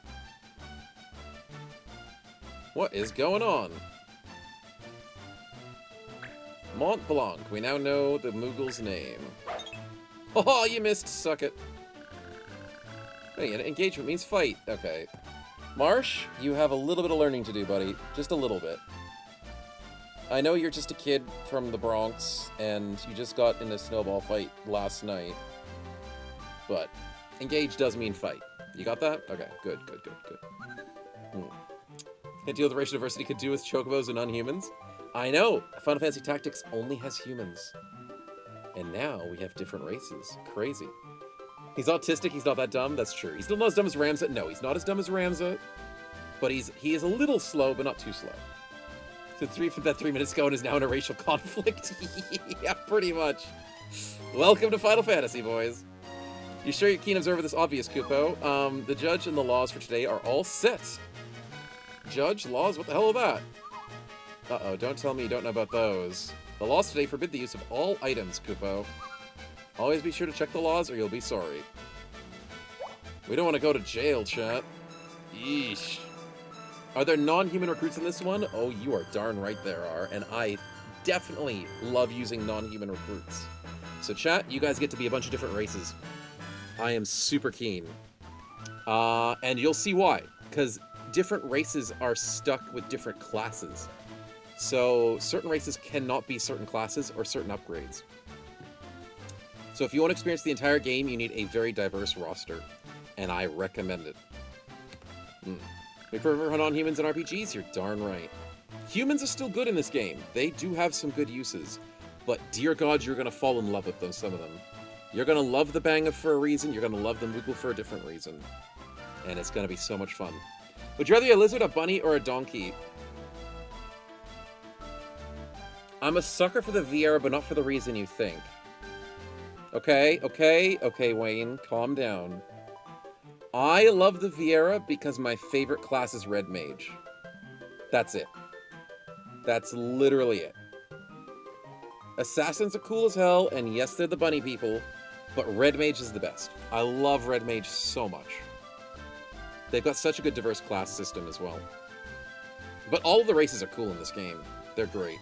What is going on? Mont Blanc. We now know the Moogle's name. Oh, you missed. Suck it. Wait, engagement means fight. Okay. Marche, you have a little bit of learning to do, buddy. Just a little bit. I know you're just a kid from the Bronx, and you just got in a snowball fight last night. But engage does mean fight. You got that? Okay, good. Can't deal with racial diversity could do with chocobos and non-humans. I know! Final Fantasy Tactics only has humans. And now we have different races. Crazy. He's autistic, he's not that dumb, that's true. He's still not as dumb as Ramza. No, he's not as dumb as Ramza. But he is a little slow, but not too slow. So 3 minutes ago and is now in a racial conflict? Yeah, pretty much. Welcome to Final Fantasy, boys. You sure you're keen observer of this obvious, Kupo? The judge and the laws for today are all set. Judge, laws, what the hell are that? Uh-oh, don't tell me you don't know about those. The laws today forbid the use of all items, Kupo. Always be sure to check the laws or you'll be sorry. We don't want to go to jail, chat. Yeesh. Are there non-human recruits in this one? Oh, you are darn right there are, and I definitely love using non-human recruits. So chat, you guys get to be a bunch of different races. I am super keen. And you'll see why, because different races are stuck with different classes. So certain races cannot be certain classes or certain upgrades. So if you want to experience the entire game, you need a very diverse roster, and I recommend it. We prefer non-humans in RPGs? You're darn right. Humans are still good in this game. They do have some good uses, but dear God, you're going to fall in love with them, some of them. You're going to love the Banga for a reason, you're going to love the Moogle for a different reason, and it's going to be so much fun. Would you rather be a lizard, a bunny, or a donkey? I'm a sucker for the VR, but not for the reason you think. Okay, Wayne, calm down. I love the Viera because my favorite class is Red Mage. That's it. That's literally it. Assassins are cool as hell, and yes, they're the bunny people, but Red Mage is the best. I love Red Mage so much. They've got such a good diverse class system as well. But all of the races are cool in this game. They're great.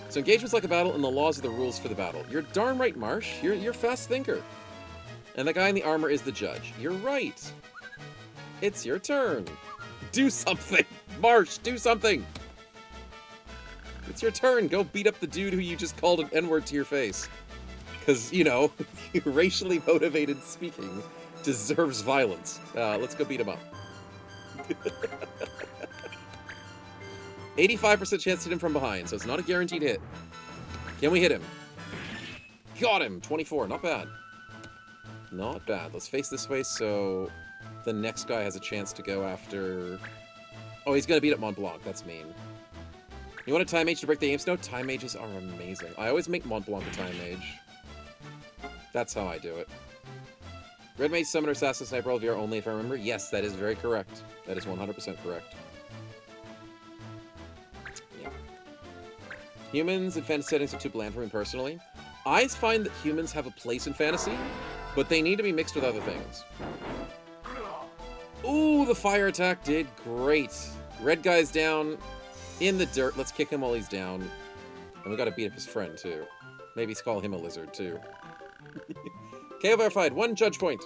So engagement's like a battle, and the laws are the rules for the battle. You're darn right, Marche. You're a fast thinker. And the guy in the armor is the judge. You're right. It's your turn. Do something. Marche, do something. It's your turn. Go beat up the dude who you just called an N-word to your face. Because, you know, racially motivated speaking deserves violence. Let's go beat him up. 85% chance to hit him from behind, so it's not a guaranteed hit. Can we hit him? Got him! 24, not bad. Not bad. Let's face this way so the next guy has a chance to go after... Oh, he's gonna beat up Mont Blanc. That's mean. You want a Time Mage to break the aim snow? Time Mages are amazing. I always make Mont Blanc a Time Mage. That's how I do it. Red Mage, Summoner, Assassin, Sniper, LVR only, if I remember. Yes, that is very correct. That is 100% correct. Yeah. Humans in fantasy settings are too bland for me personally. I find that humans have a place in fantasy, but they need to be mixed with other things. Ooh, the fire attack did great. Red guy's down in the dirt. Let's kick him while he's down. And we gotta beat up his friend, too. Maybe call him a lizard, too. KO verified. 1 judge point.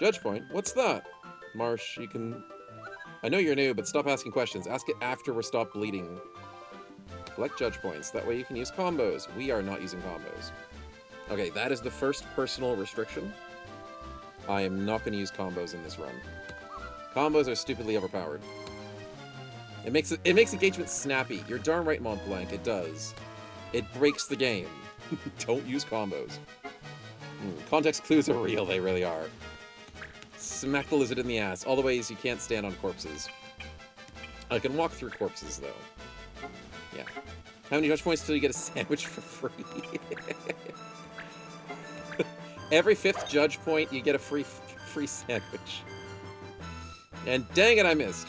Judge point? What's that? Marche, you can... I know you're new, but stop asking questions. Ask it after we're stopped bleeding. Collect judge points. That way you can use combos. We are not using combos. Okay, that is the first personal restriction. I am not going to use combos in this run. Combos are stupidly overpowered. It makes engagement snappy. You're darn right, Mont Blanc. It does. It breaks the game. Don't use combos. Context clues are real. They really are. Smack the lizard in the ass. All the ways you can't stand on corpses. I can walk through corpses, though. Yeah. How many judge points till you get a sandwich for free? Every 5th judge point, you get a free sandwich. And dang it, I missed.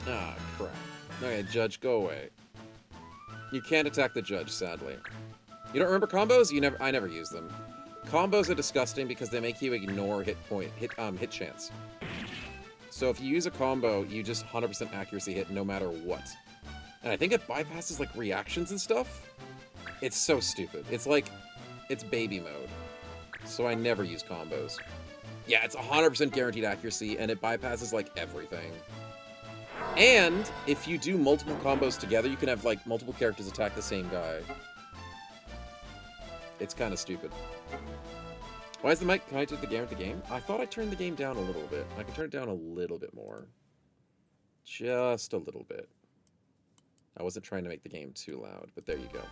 Ah, crap. Okay, judge, go away. You can't attack the judge, sadly. You don't remember combos? I never use them. Combos are disgusting because they make you ignore hit chance. So if you use a combo, you just 100% accuracy hit no matter what. And I think it bypasses like reactions and stuff. It's so stupid. It's like, it's baby mode. So I never use combos. Yeah, it's 100% guaranteed accuracy, and it bypasses like everything. And if you do multiple combos together, you can have like multiple characters attack the same guy. It's kind of stupid. Why is the mic connected to the game at the game? I thought I turned the game down a little bit. I can turn it down a little bit more. Just a little bit. I wasn't trying to make the game too loud, but there you go.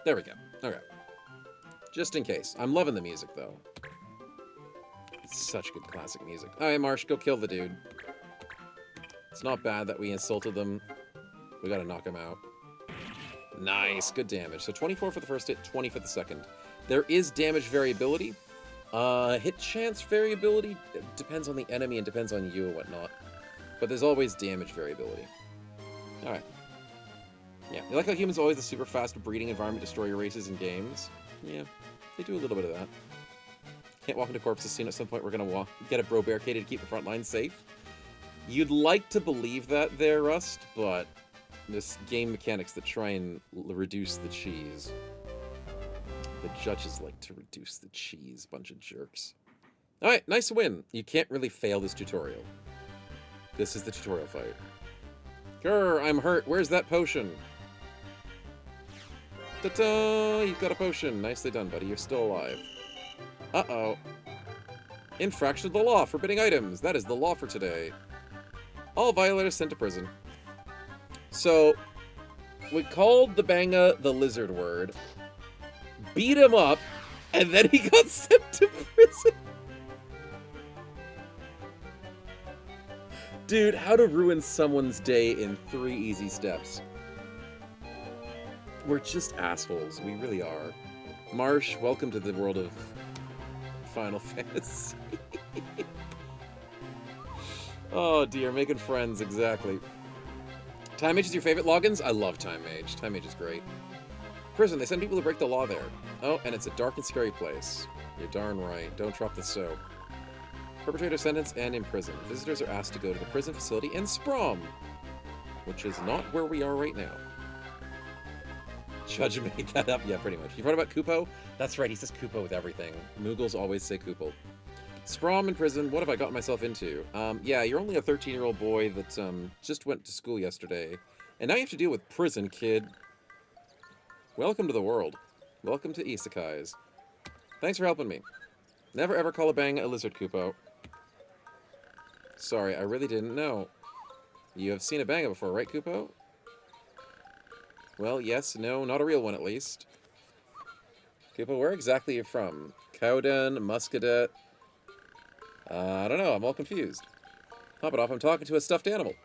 There we go. Okay. Just in case. I'm loving the music, though. It's such good classic music. Alright, Marche, go kill the dude. It's not bad that we insulted them. We gotta knock him out. Nice, good damage. So 24 for the first hit, 20 for the second. There is damage variability. Hit chance variability depends on the enemy and depends on you and whatnot. But there's always damage variability. Alright. Yeah, you like how humans always the super fast breeding environment destroy your races and games? Yeah, they do a little bit of that. Can't walk into corpses soon. At some point we're gonna get a bro barricaded to keep the front line safe. You'd like to believe that there, Rust, but this game mechanics that try and reduce the cheese. The judges like to reduce the cheese, bunch of jerks. Alright, nice win. You can't really fail this tutorial. This is the tutorial fight. Grr, I'm hurt. Where's that potion? Ta-ta! You've got a potion. Nicely done, buddy. You're still alive. Uh-oh. Infraction of the law. Forbidding items. That is the law for today. All violators sent to prison. So, we called the banga the lizard word, beat him up, and then he got sent to prison. Dude, how to ruin someone's day in 3 easy steps. We're just assholes. We really are. Marche, welcome to the world of Final Fantasy. Oh dear, making friends, exactly. Time Mage is your favorite logins? I love Time Mage. Time Mage is great. Prison, they send people to break the law there. Oh, and it's a dark and scary place. You're darn right. Don't drop the soap. Perpetrator sentenced and imprisoned. Visitors are asked to go to the prison facility in Sprom, which is not where we are right now. Judge made that up. Yeah, pretty much. You've heard about Kupo? That's right, he says Kupo with everything. Moogles always say Kupo. Sprom in prison, what have I gotten myself into? Yeah, you're only a 13-year-old boy that just went to school yesterday. And now you have to deal with prison, kid. Welcome to the world. Welcome to isekais. Thanks for helping me. Never ever call a bang a lizard, Kupo. Sorry, I really didn't know. You have seen a banga before, right, Kupo? Well, yes, no, not a real one at least. Kupo, where exactly are you from? Cowden, Muscadet? I don't know, I'm all confused. Hop it off, I'm talking to a stuffed animal.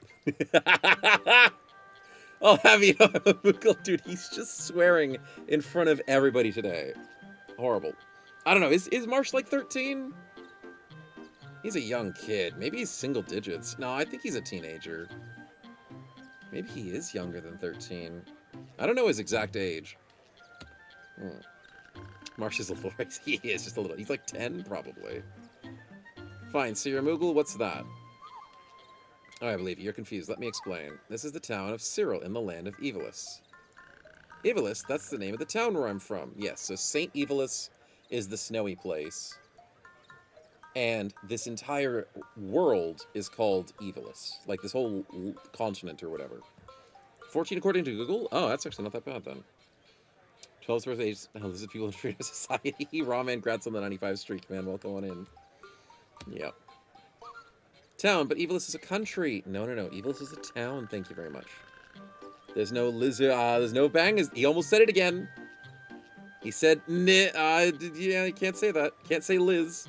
I'll have you know, dude, he's just swearing in front of everybody today. Horrible. I don't know, is Marche like 13? He's a young kid. Maybe he's single digits. No, I think he's a teenager. Maybe he is younger than 13. I don't know his exact age. Marche is a little... He is just a little... He's like 10, probably. Fine, so you're a Moogle? What's that? Oh, I believe you. You're confused. Let me explain. This is the town of Cyril in the land of Evilus. Evilus? That's the name of the town where I'm from. Yes, so St. Evilus is the snowy place. And this entire world is called Evilus. Like, this whole continent or whatever. 14 according to Google? Oh, that's actually not that bad, then. 12's birth age. Oh, this is people in Freedom Society. Rawman, grats on the 95 streak, man. Welcome on in. Yep. Town, but Evilus is a country. No. Evilus is a town. Thank you very much. There's no lizard. There's no bang. He almost said it again. He said, yeah, you can't say that. Can't say Liz.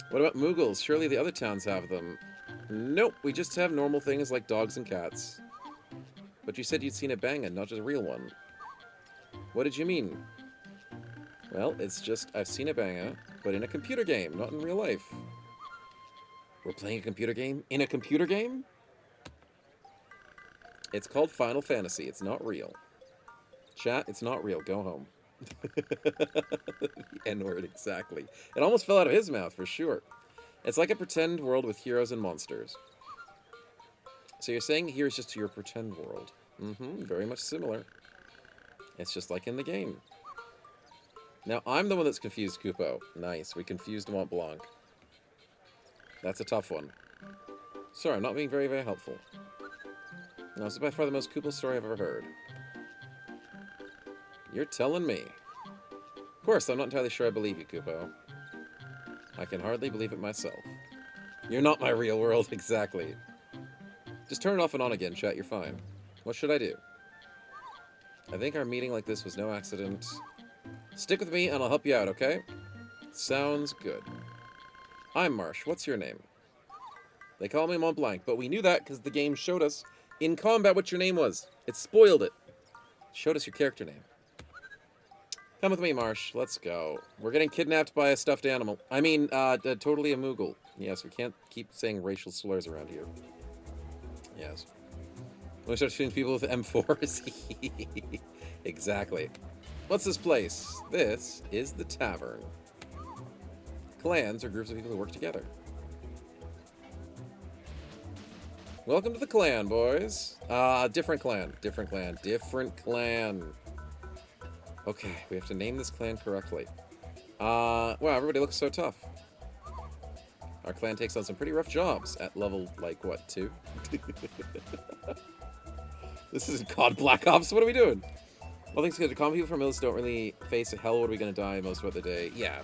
What about Moogles? Surely the other towns have them. Nope, we just have normal things like dogs and cats. But you said you'd seen a banga, not just a real one. What did you mean? Well, it's just I've seen a banga, but in a computer game, not in real life. We're playing a computer game? In a computer game? It's called Final Fantasy. It's not real. Chat, it's not real. Go home. The N-word, exactly. It almost fell out of his mouth, for sure. It's like a pretend world with heroes and monsters. So you're saying here's just your pretend world. Very much similar. It's just like in the game. Now, I'm the one that's confused Kupo. Nice, we confused Mont Blanc. That's a tough one. Sorry, I'm not being very, very helpful. No, this is by far the most Kupo story I've ever heard. You're telling me. Of course, I'm not entirely sure I believe you, Kupo. I can hardly believe it myself. You're not my real world, exactly. Just turn it off and on again, chat, you're fine. What should I do? I think our meeting like this was no accident. Stick with me and I'll help you out, okay? Sounds good. I'm Marche. What's your name? They call me Mont Blanc, but we knew that because the game showed us in combat what your name was. It spoiled it. Showed us your character name. Come with me, Marche. Let's go. We're getting kidnapped by a stuffed animal. I mean, totally a Moogle. Yes, we can't keep saying racial slurs around here. Yes. When we start shooting people with M4s. Exactly. What's this place? This is the tavern. Clans are groups of people who work together. Welcome to the clan, boys. Different clan. Different clan. Different clan. Okay, we have to name this clan correctly. Wow, everybody looks so tough. Our clan takes on some pretty rough jobs at level, like, what, 2? This isn't COD Black Ops, what are we doing? Well, things good. Common people from Mills don't really face a hell, what are we gonna die most of the day? Yeah,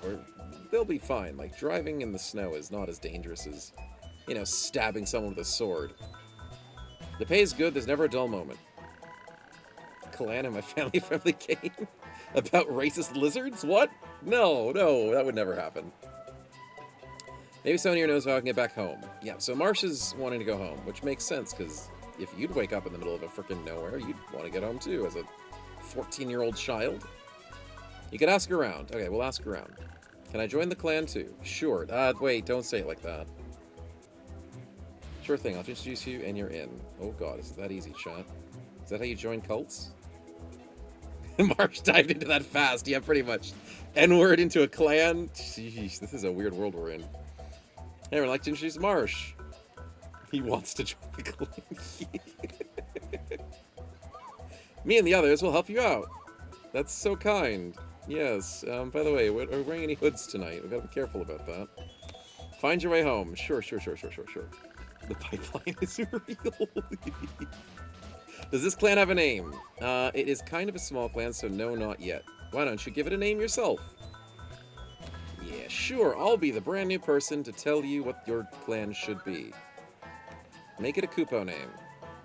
they'll be fine. Like, driving in the snow is not as dangerous as, you know, stabbing someone with a sword. The pay is good, there's never a dull moment. Clan and my family-friendly game? About racist lizards? What? No, that would never happen. Maybe someone here knows how I can get back home. Yeah, so Marche is wanting to go home, which makes sense, because if you'd wake up in the middle of a frickin' nowhere, you'd want to get home too, as a 14-year-old child. You could ask around. Okay, we'll ask around. Can I join the clan too? Sure. Wait, don't say it like that. Sure thing, I'll introduce you and you're in. Oh god, is it that easy, chat? Is that how you join cults? March dived into that fast, yeah, pretty much. N-word into a clan? Jeez, this is a weird world we're in. Hey, I'd like to introduce Marche. He wants to join the clan. Me and the others will help you out. That's so kind. Yes, by the way, are we wearing any hoods tonight? We've got to be careful about that. Find your way home. Sure. The pipeline is real. Does this clan have a name? It is kind of a small clan, so no, not yet. Why don't you give it a name yourself? Yeah, sure, I'll be the brand new person to tell you what your clan should be. Make it a Kupo name.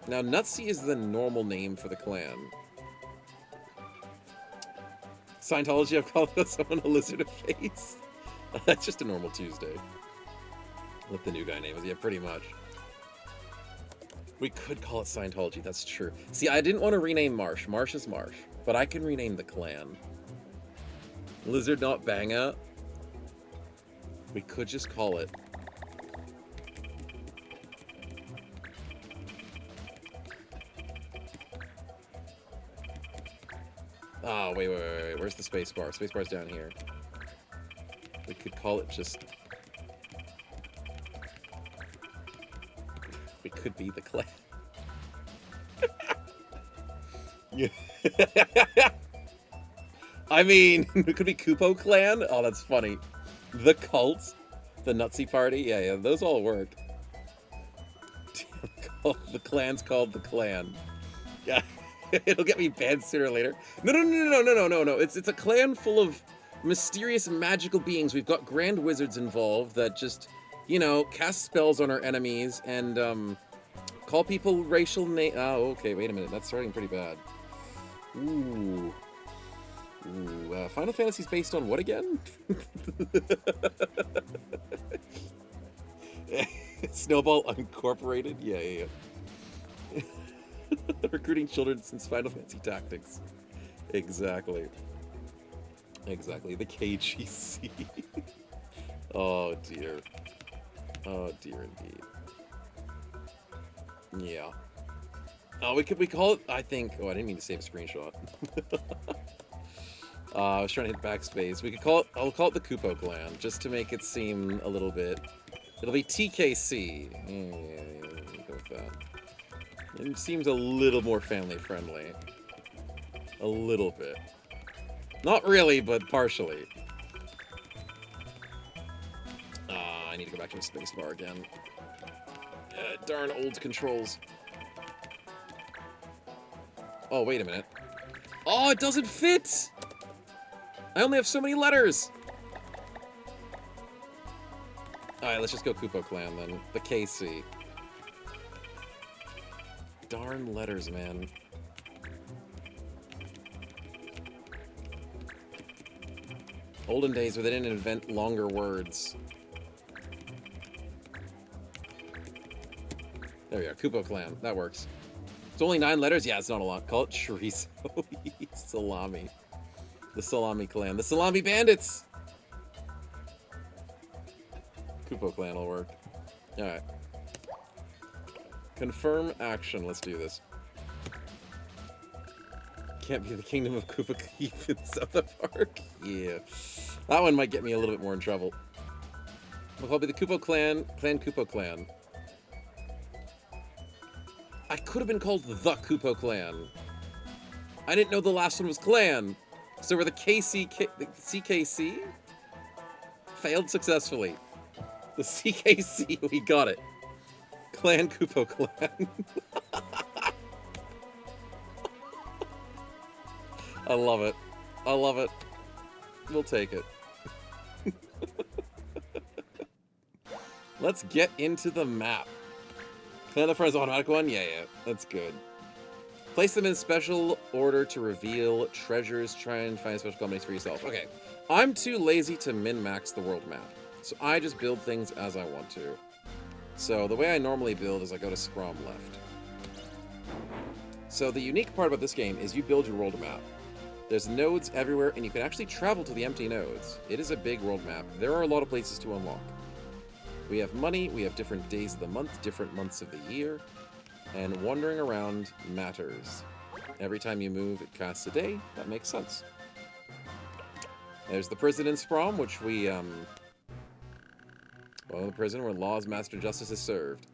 Now, Nutsy is the normal name for the clan. Scientology, I've called someone a lizard of face. That's just a normal Tuesday. What the new guy name is, yeah, pretty much. We could call it Scientology, that's true. See, I didn't want to rename Marche. Marche is Marche. But I can rename the clan. Lizard not Banga. We could just call it. Oh, wait. Where's the spacebar? Spacebar's down here. We could call it just... We could be the clan. Yeah. I mean, it could be Kupo Clan. Oh, that's funny. The cult. The Nutsy Party. Yeah, those all work. The clan's called the clan. Yeah. It'll get me banned sooner or later. No. It's a clan full of mysterious magical beings. We've got grand wizards involved that just, you know, cast spells on our enemies and call people racial name. Oh, okay. Wait a minute. That's starting pretty bad. Ooh. Final Fantasy's based on what again? Snowball Uncorporated? Yeah. Recruiting children since Final Fantasy Tactics. Exactly. The KGC. Oh dear. Oh dear indeed. Yeah. Oh, we call it, I think... Oh, I didn't mean to save a screenshot. I was trying to hit backspace. We could call it... I'll call it the Kupo Clan, just to make it seem a little bit... It'll be TKC. Yeah, go with that. It seems a little more family-friendly. A little bit. Not really, but partially. I need to go back to the spacebar again. Darn old controls. Oh, wait a minute. Oh, it doesn't fit! I only have so many letters! Alright, let's just go Kupo Clan then. The KC. Darn letters, man. Olden days where they didn't invent longer words. There we are, Kupo Clan. That works. It's only 9 letters? Yeah, it's not a lot. Call it chorizo. Salami. The Salami Clan. The Salami Bandits! Kupo Clan will work. Alright. Confirm action. Let's do this. Can't be the Kingdom of Koopa Keep in South Park. Yeah. That one might get me a little bit more in trouble. We'll call it the Kupo Clan. Clan Kupo Clan. I could have been called the Kupo Clan. I didn't know the last one was clan. So we're the CKC? Failed successfully. The CKC, we got it. Clan Kupo Clan. I love it. I love it. We'll take it. Let's get into the map. Clan of the Friends automatic one? Yeah, that's good. Place them in special order to reveal treasures. Try and find special combinations for yourself. Okay, I'm too lazy to min-max the world map, so I just build things as I want to. So the way I normally build is I go to Scrom left. So the unique part about this game is you build your world map. There's nodes everywhere, and you can actually travel to the empty nodes. It is a big world map. There are a lot of places to unlock. We have money, we have different days of the month, different months of the year, and wandering around matters. Every time you move, it casts a day. That makes sense. There's the prison in Sprom, which we, well, the prison where law's master justice is served.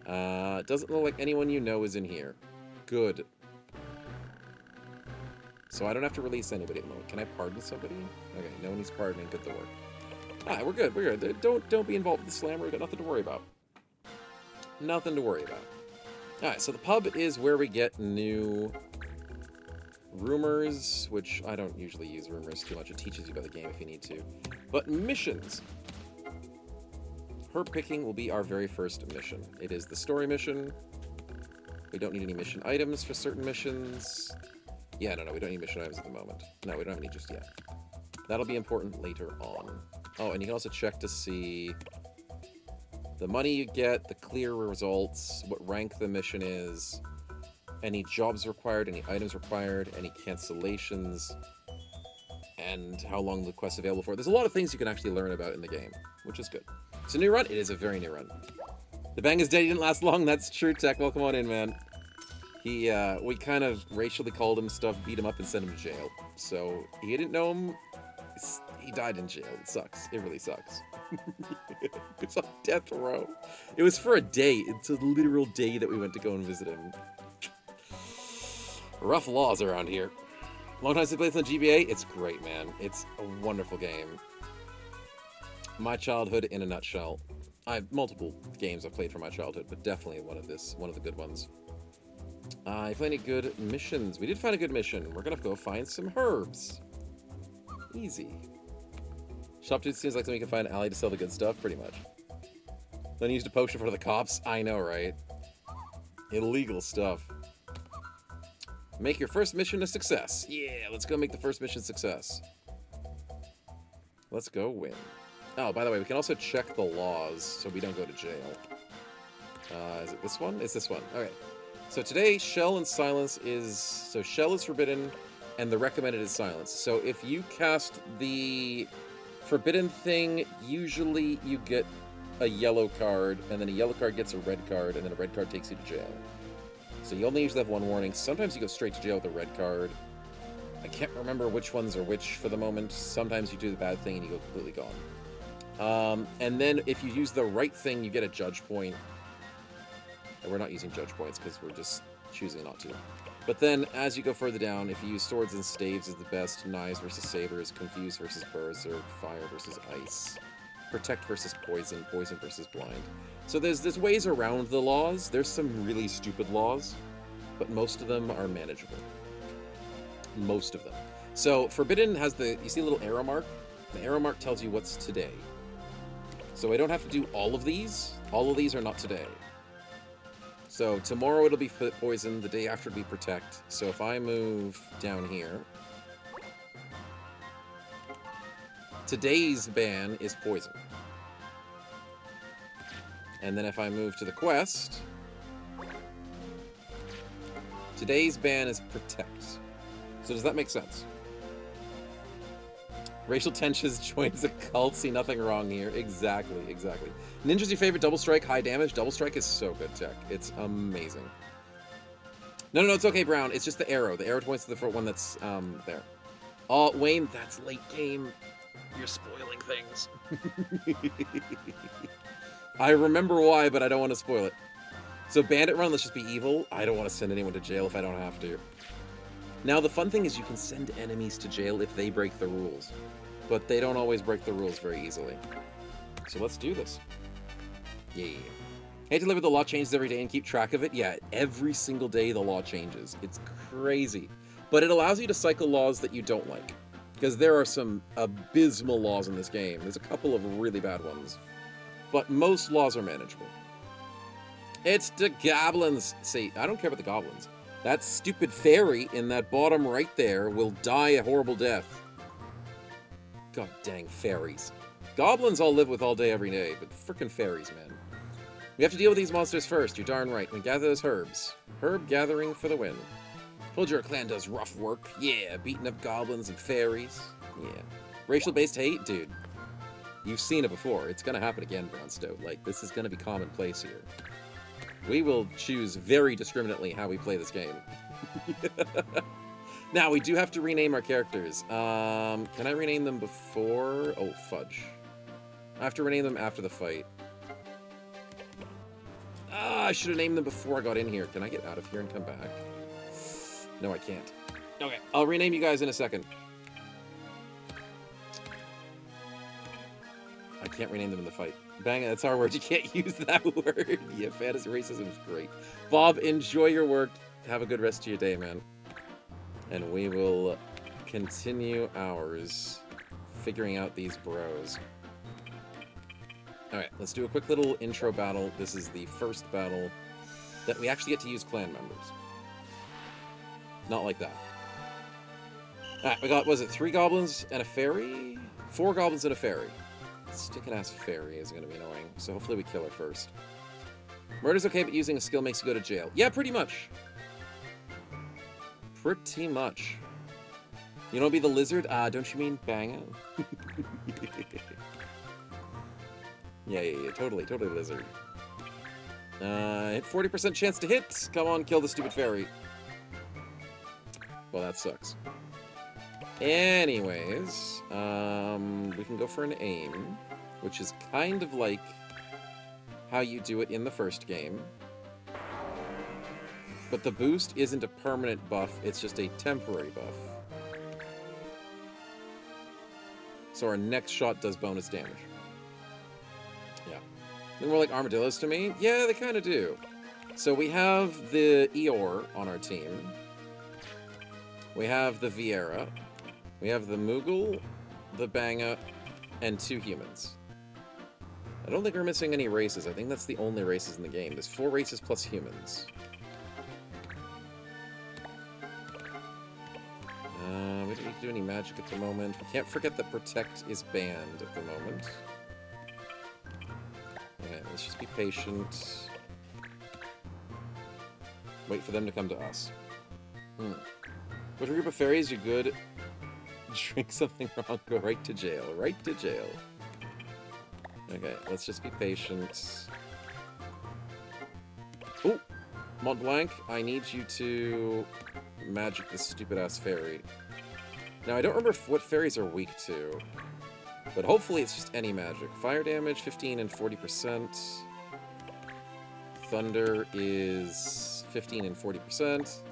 It doesn't look like anyone you know is in here. Good. So I don't have to release anybody at the moment. Can I pardon somebody? Okay, no one needs pardoning. Good to work. Alright, we're good. We're good. Don't be involved with the slammer. We've got nothing to worry about. Nothing to worry about. Alright, so the pub is where we get new rumors, which I don't usually use rumors too much. It teaches you about the game if you need to. But missions. Herb picking will be our very first mission. It is the story mission. We don't need any mission items for certain missions. Yeah, no, we don't need mission items at the moment. No, we don't have any just yet. That'll be important later on. Oh, and you can also check to see the money you get, the clear results, what rank the mission is, any jobs required, any items required, any cancellations, and how long the quest's available for. There's a lot of things you can actually learn about in the game, which is good. It's a new run. It is a very new run. The bang is dead. He didn't last long. That's true, Tech. Welcome on in, man. We kind of racially called him stuff, beat him up, and sent him to jail. So, he didn't know him. He died in jail. It sucks. It really sucks. It's on death row. It was for a day. It's a literal day that we went to go and visit him. Rough laws around here. Long time since I played on GBA. It's great, man. It's a wonderful game. My childhood in a nutshell. I have multiple games I've played from my childhood, but definitely one of the good ones. I played any good missions. We did find a good mission. We're gonna go find some herbs. Easy. Shop dude seems like something you can find an alley to sell the good stuff, pretty much. Then used a potion for the cops. I know, right? Illegal stuff. Make your first mission a success. Yeah, let's go make the first mission success. Let's go win. Oh, by the way, we can also check the laws so we don't go to jail. Is it this one? It's this one. Okay. So today, Shell and Silence is... So Shell is forbidden, and the recommended is Silence. So if you cast the forbidden thing, usually you get a yellow card, and then a yellow card gets a red card, and then a red card takes you to jail. So you only usually have one warning. Sometimes you go straight to jail with a red card. I can't remember which ones are which for the moment. Sometimes you do the bad thing and you go completely gone. And then if you use the right thing, you get a judge point. And we're not using judge points because we're just choosing not to. But then, as you go further down, if you use swords and staves is the best, knives versus sabers, confuse versus berserk, fire versus ice, protect versus poison, poison versus blind. So there's ways around the laws. There's some really stupid laws, but most of them are manageable. Most of them. So forbidden has you see a little arrow mark? The arrow mark tells you what's today. So I don't have to do all of these. All of these are not today. So tomorrow it'll be poison, the day after it'll be protect. So if I move down here, today's ban is poison. And then if I move to the quest, today's ban is protect. So does that make sense? Racial tensions joins a cult, see nothing wrong here. Exactly, exactly. Ninja's your favorite double strike, high damage. Double strike is so good, Tech. It's amazing. No, it's okay, Brown. It's just the arrow. The arrow points to the front one that's there. Oh, Wayne, that's late game. You're spoiling things. I remember why, but I don't want to spoil it. So Bandit Run, let's just be evil. I don't want to send anyone to jail if I don't have to. Now, the fun thing is you can send enemies to jail if they break the rules. But they don't always break the rules very easily. So let's do this. Yeah. Hate to live with the law changes every day and keep track of it. Yeah, every single day the law changes. It's crazy. But it allows you to cycle laws that you don't like. Because there are some abysmal laws in this game. There's a couple of really bad ones. But most laws are manageable. It's the goblins. See, I don't care about the goblins. That stupid fairy in that bottom right there will die a horrible death. God dang fairies. Goblins I'll live with all day, every day, but frickin' fairies, man. We have to deal with these monsters first, you're darn right. We gather those herbs. Herb gathering for the win. Told you our clan does rough work. Yeah, beating up goblins and fairies. Yeah. Racial-based hate? Dude, you've seen it before. It's gonna happen again, Brownstow. Like, this is gonna be commonplace here. We will choose very discriminately how we play this game. Now, we do have to rename our characters. Can I rename them before? Oh, fudge. I have to rename them after the fight. Ah, I should have named them before I got in here. Can I get out of here and come back? No, I can't. Okay, I'll rename you guys in a second. I can't rename them in the fight. Bang, that's our word. You can't use that word. Yeah, fantasy racism is great. Bob, enjoy your work. Have a good rest of your day, man. And we will continue ours figuring out these bros. Alright, let's do a quick little intro battle. This is the first battle that we actually get to use clan members. Not like that. Alright, we got, was it 3 goblins and a fairy? 4 goblins and a fairy. Stickin' ass fairy is gonna be annoying, so hopefully we kill her first. Murder's okay, but using a skill makes you go to jail. Yeah, pretty much. Pretty much. You don't be the lizard? Don't you mean Banga? Yeah, totally lizard. Hit 40% chance to hit. Come on, kill the stupid fairy. Well, that sucks. Anyways, we can go for an aim, which is kind of like how you do it in the first game. But the boost isn't a permanent buff, it's just a temporary buff. So our next shot does bonus damage. Yeah. They're more like armadillos to me? Yeah, they kind of do. So we have the Eeyore on our team. We have the Vieira. We have the Moogle, the Banga, and 2 humans. I don't think we're missing any races. I think that's the only races in the game. There's 4 races plus humans. We don't need to do any magic at the moment. We can't forget that Protect is banned at the moment. Okay, let's just be patient. Wait for them to come to us. With a group of fairies, you're good. Drink something wrong, go right to jail. Right to jail. Okay, let's just be patient. Oh! Mont Blanc, I need you to magic this stupid-ass fairy. Now, I don't remember what fairies are weak to, but hopefully it's just any magic. Fire damage, 15 and 40%. Thunder is 15 and 40%.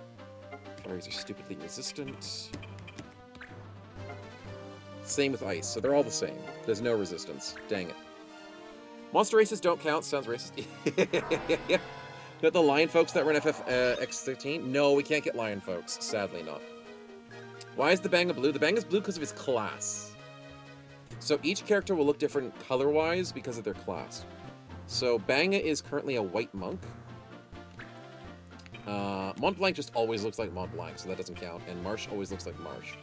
Fairies are stupidly resistant. Same with ice, so they're all the same. There's no resistance. Dang it. Monster races don't count. Sounds racist. You got the lion folks that run FFX13? No, we can't get lion folks. Sadly not. Why is the Banga blue? The Banga's blue because of his class. So each character will look different color-wise because of their class. So Banga is currently a white monk. Mont Blanc just always looks like Mont Blanc, so that doesn't count. And Marche always looks like Marche.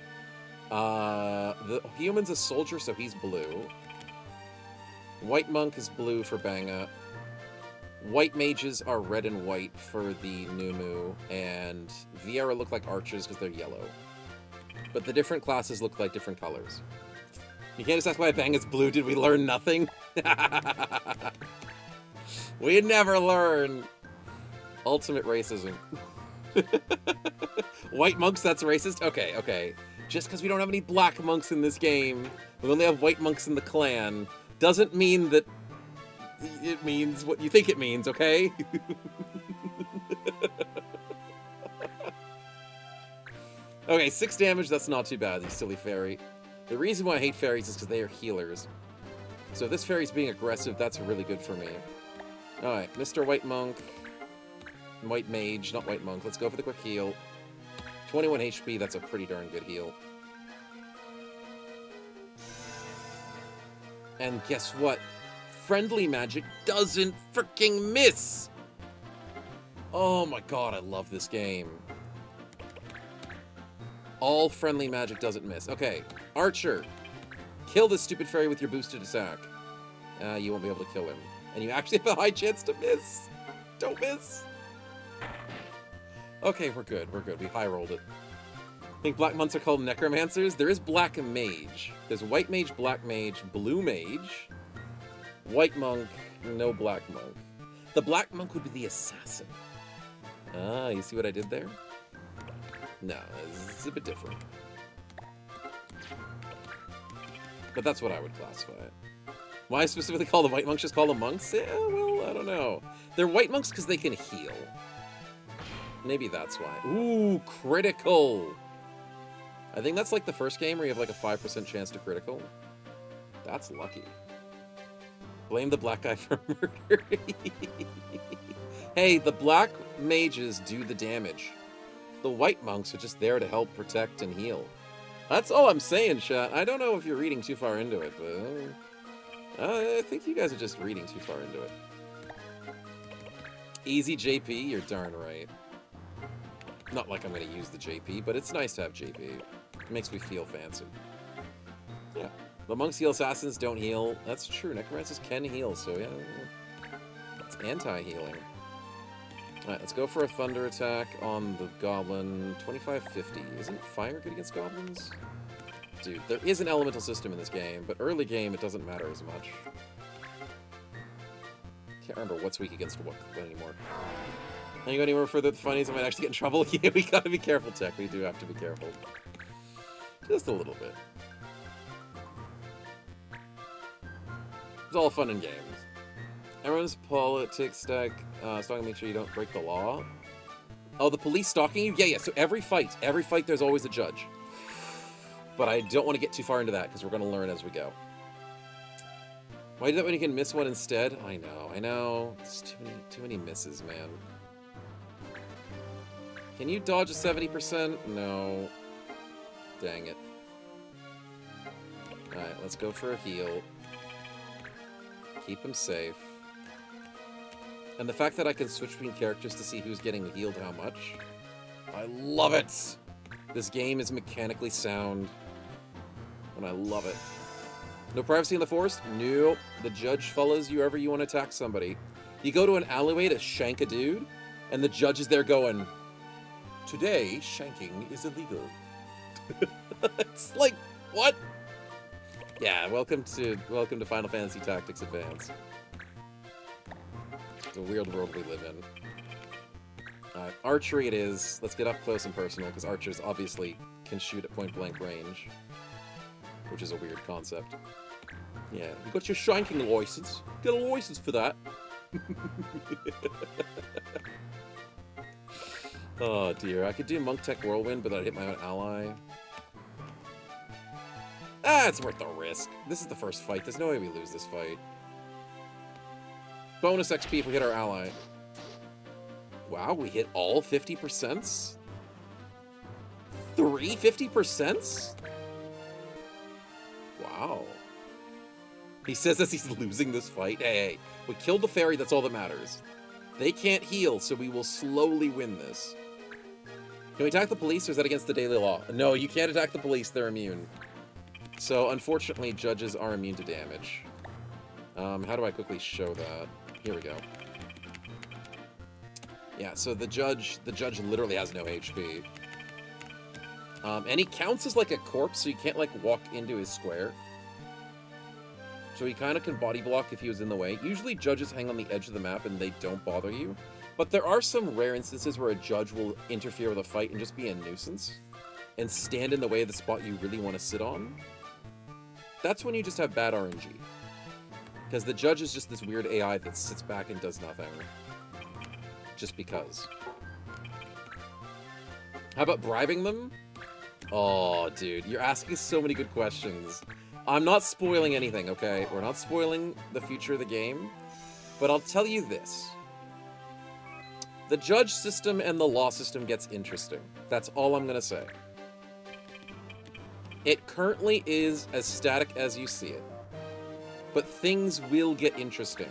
The human's a soldier, so he's blue. White monk is blue for Banga. White mages are red and white for the Numu, and Vieira look like archers because they're yellow. But the different classes look like different colors. You can't just ask why Banga's blue. Did we learn nothing? We never learn. Ultimate racism. White monks, that's racist? Okay. Just because we don't have any black monks in this game, we only have white monks in the clan, doesn't mean that it means what you think it means, okay? Okay, 6 damage, that's not too bad, you silly fairy. The reason why I hate fairies is because they are healers. So if this fairy's being aggressive, that's really good for me. Alright, Mr. White Monk. White Mage, not White Monk. Let's go for the quick heal. 21 HP, that's a pretty darn good heal. And guess what? Friendly magic doesn't freaking miss! Oh my god, I love this game. All friendly magic doesn't miss. Okay, Archer. Kill this stupid fairy with your boosted attack. You won't be able to kill him. And you actually have a high chance to miss. Don't miss. Okay, we're good. We're good. We high rolled it. I think black monks are called necromancers. There is black mage. There's white mage, black mage, blue mage, white monk, no black monk. The black monk would be the assassin. Ah, you see what I did there? No, it's a bit different. But that's what I would classify it. Why specifically call the white monks? Just call them monks? Yeah, well, I don't know. They're white monks because they can heal. Maybe that's why. Ooh, critical! I think that's like the first game where you have like a 5% chance to critical. That's lucky. Blame the black guy for murder. Hey, the black mages do the damage. The white monks are just there to help protect and heal. That's all I'm saying, chat. I don't know if you're reading too far into it, but I think you guys are just reading too far into it. Easy JP, you're darn right. Not like I'm going to use the JP, but it's nice to have JP. It makes me feel fancy. Yeah. The monks heal, assassins don't heal. That's true. Necromancers can heal, so yeah. It's anti-healing. Alright, let's go for a thunder attack on the goblin. 2550. Isn't fire good against goblins? Dude, there is an elemental system in this game, but early game it doesn't matter as much. Can't remember what's weak against what anymore. Can you go anywhere further with the funnies? I might actually get in trouble. Yeah, we gotta be careful, Tech. We do have to be careful. Just a little bit. It's all fun and games. Everyone's politics stack, stalking, make sure you don't break the law. Oh, the police stalking you? Yeah. So every fight, there's always a judge. But I don't want to get too far into that because we're going to learn as we go. Why do that when you can miss one instead? I know. It's too many misses, man. Can you dodge a 70%? No. Dang it. Alright, let's go for a heal. Keep him safe. And the fact that I can switch between characters to see who's getting healed how much. I love it! This game is mechanically sound. And I love it. No privacy in the forest? Nope. The judge follows you wherever you want to attack somebody. You go to an alleyway to shank a dude, and the judge is there going, "Today, shanking is illegal." It's like, what? Yeah, welcome to Final Fantasy Tactics Advance. It's a weird world we live in. Archery it is. Let's get up close and personal, because archers obviously can shoot at point-blank range. Which is a weird concept. Yeah, you got your shanking license. Get a license for that. Oh dear, I could do Monk Tech Whirlwind, but I'd hit my own ally. Ah, it's worth the risk. This is the first fight. There's no way we lose this fight. Bonus XP if we hit our ally. Wow, we hit all 50%? 3 50%? Wow. He says as he's losing this fight. Hey, we killed the fairy, that's all that matters. They can't heal, so we will slowly win this. Can we attack the police, or is that against the daily law? No, you can't attack the police, they're immune. So, unfortunately, judges are immune to damage. How do I quickly show that? Here we go. Yeah, so the judge literally has no HP. And he counts as like a corpse, so you can't like walk into his square. So he kind of can body block if he was in the way. Usually judges hang on the edge of the map and they don't bother you. But there are some rare instances where a judge will interfere with a fight and just be a nuisance. And stand in the way of the spot you really want to sit on. That's when you just have bad RNG. Because the judge is just this weird AI that sits back and does nothing. Just because. How about bribing them? Oh, dude, you're asking so many good questions. I'm not spoiling anything, okay? We're not spoiling the future of the game. But I'll tell you this. The judge system and the law system gets interesting. That's all I'm gonna say. It currently is as static as you see it. But things will get interesting.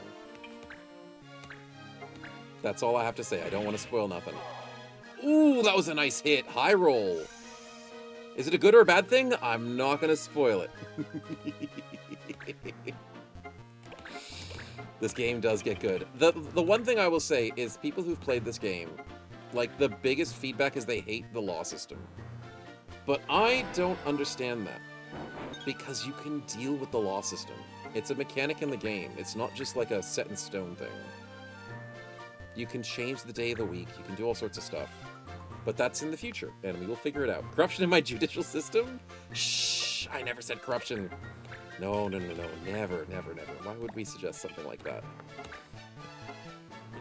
That's all I have to say. I don't want to spoil nothing. Ooh, that was a nice hit. High roll. Is it a good or a bad thing? I'm not going to spoil it. This game does get good. The one thing I will say is people who've played this game, Like, the biggest feedback is they hate the law system. But I don't understand that. Because you can deal with the law system. It's a mechanic in the game. It's not just like a set in stone thing. You can change the day of the week. You can do all sorts of stuff. But that's in the future, and we will figure it out. Corruption in my judicial system? Shh! I never said corruption. No, no, no, no. Never, never, never. Why would we suggest something like that?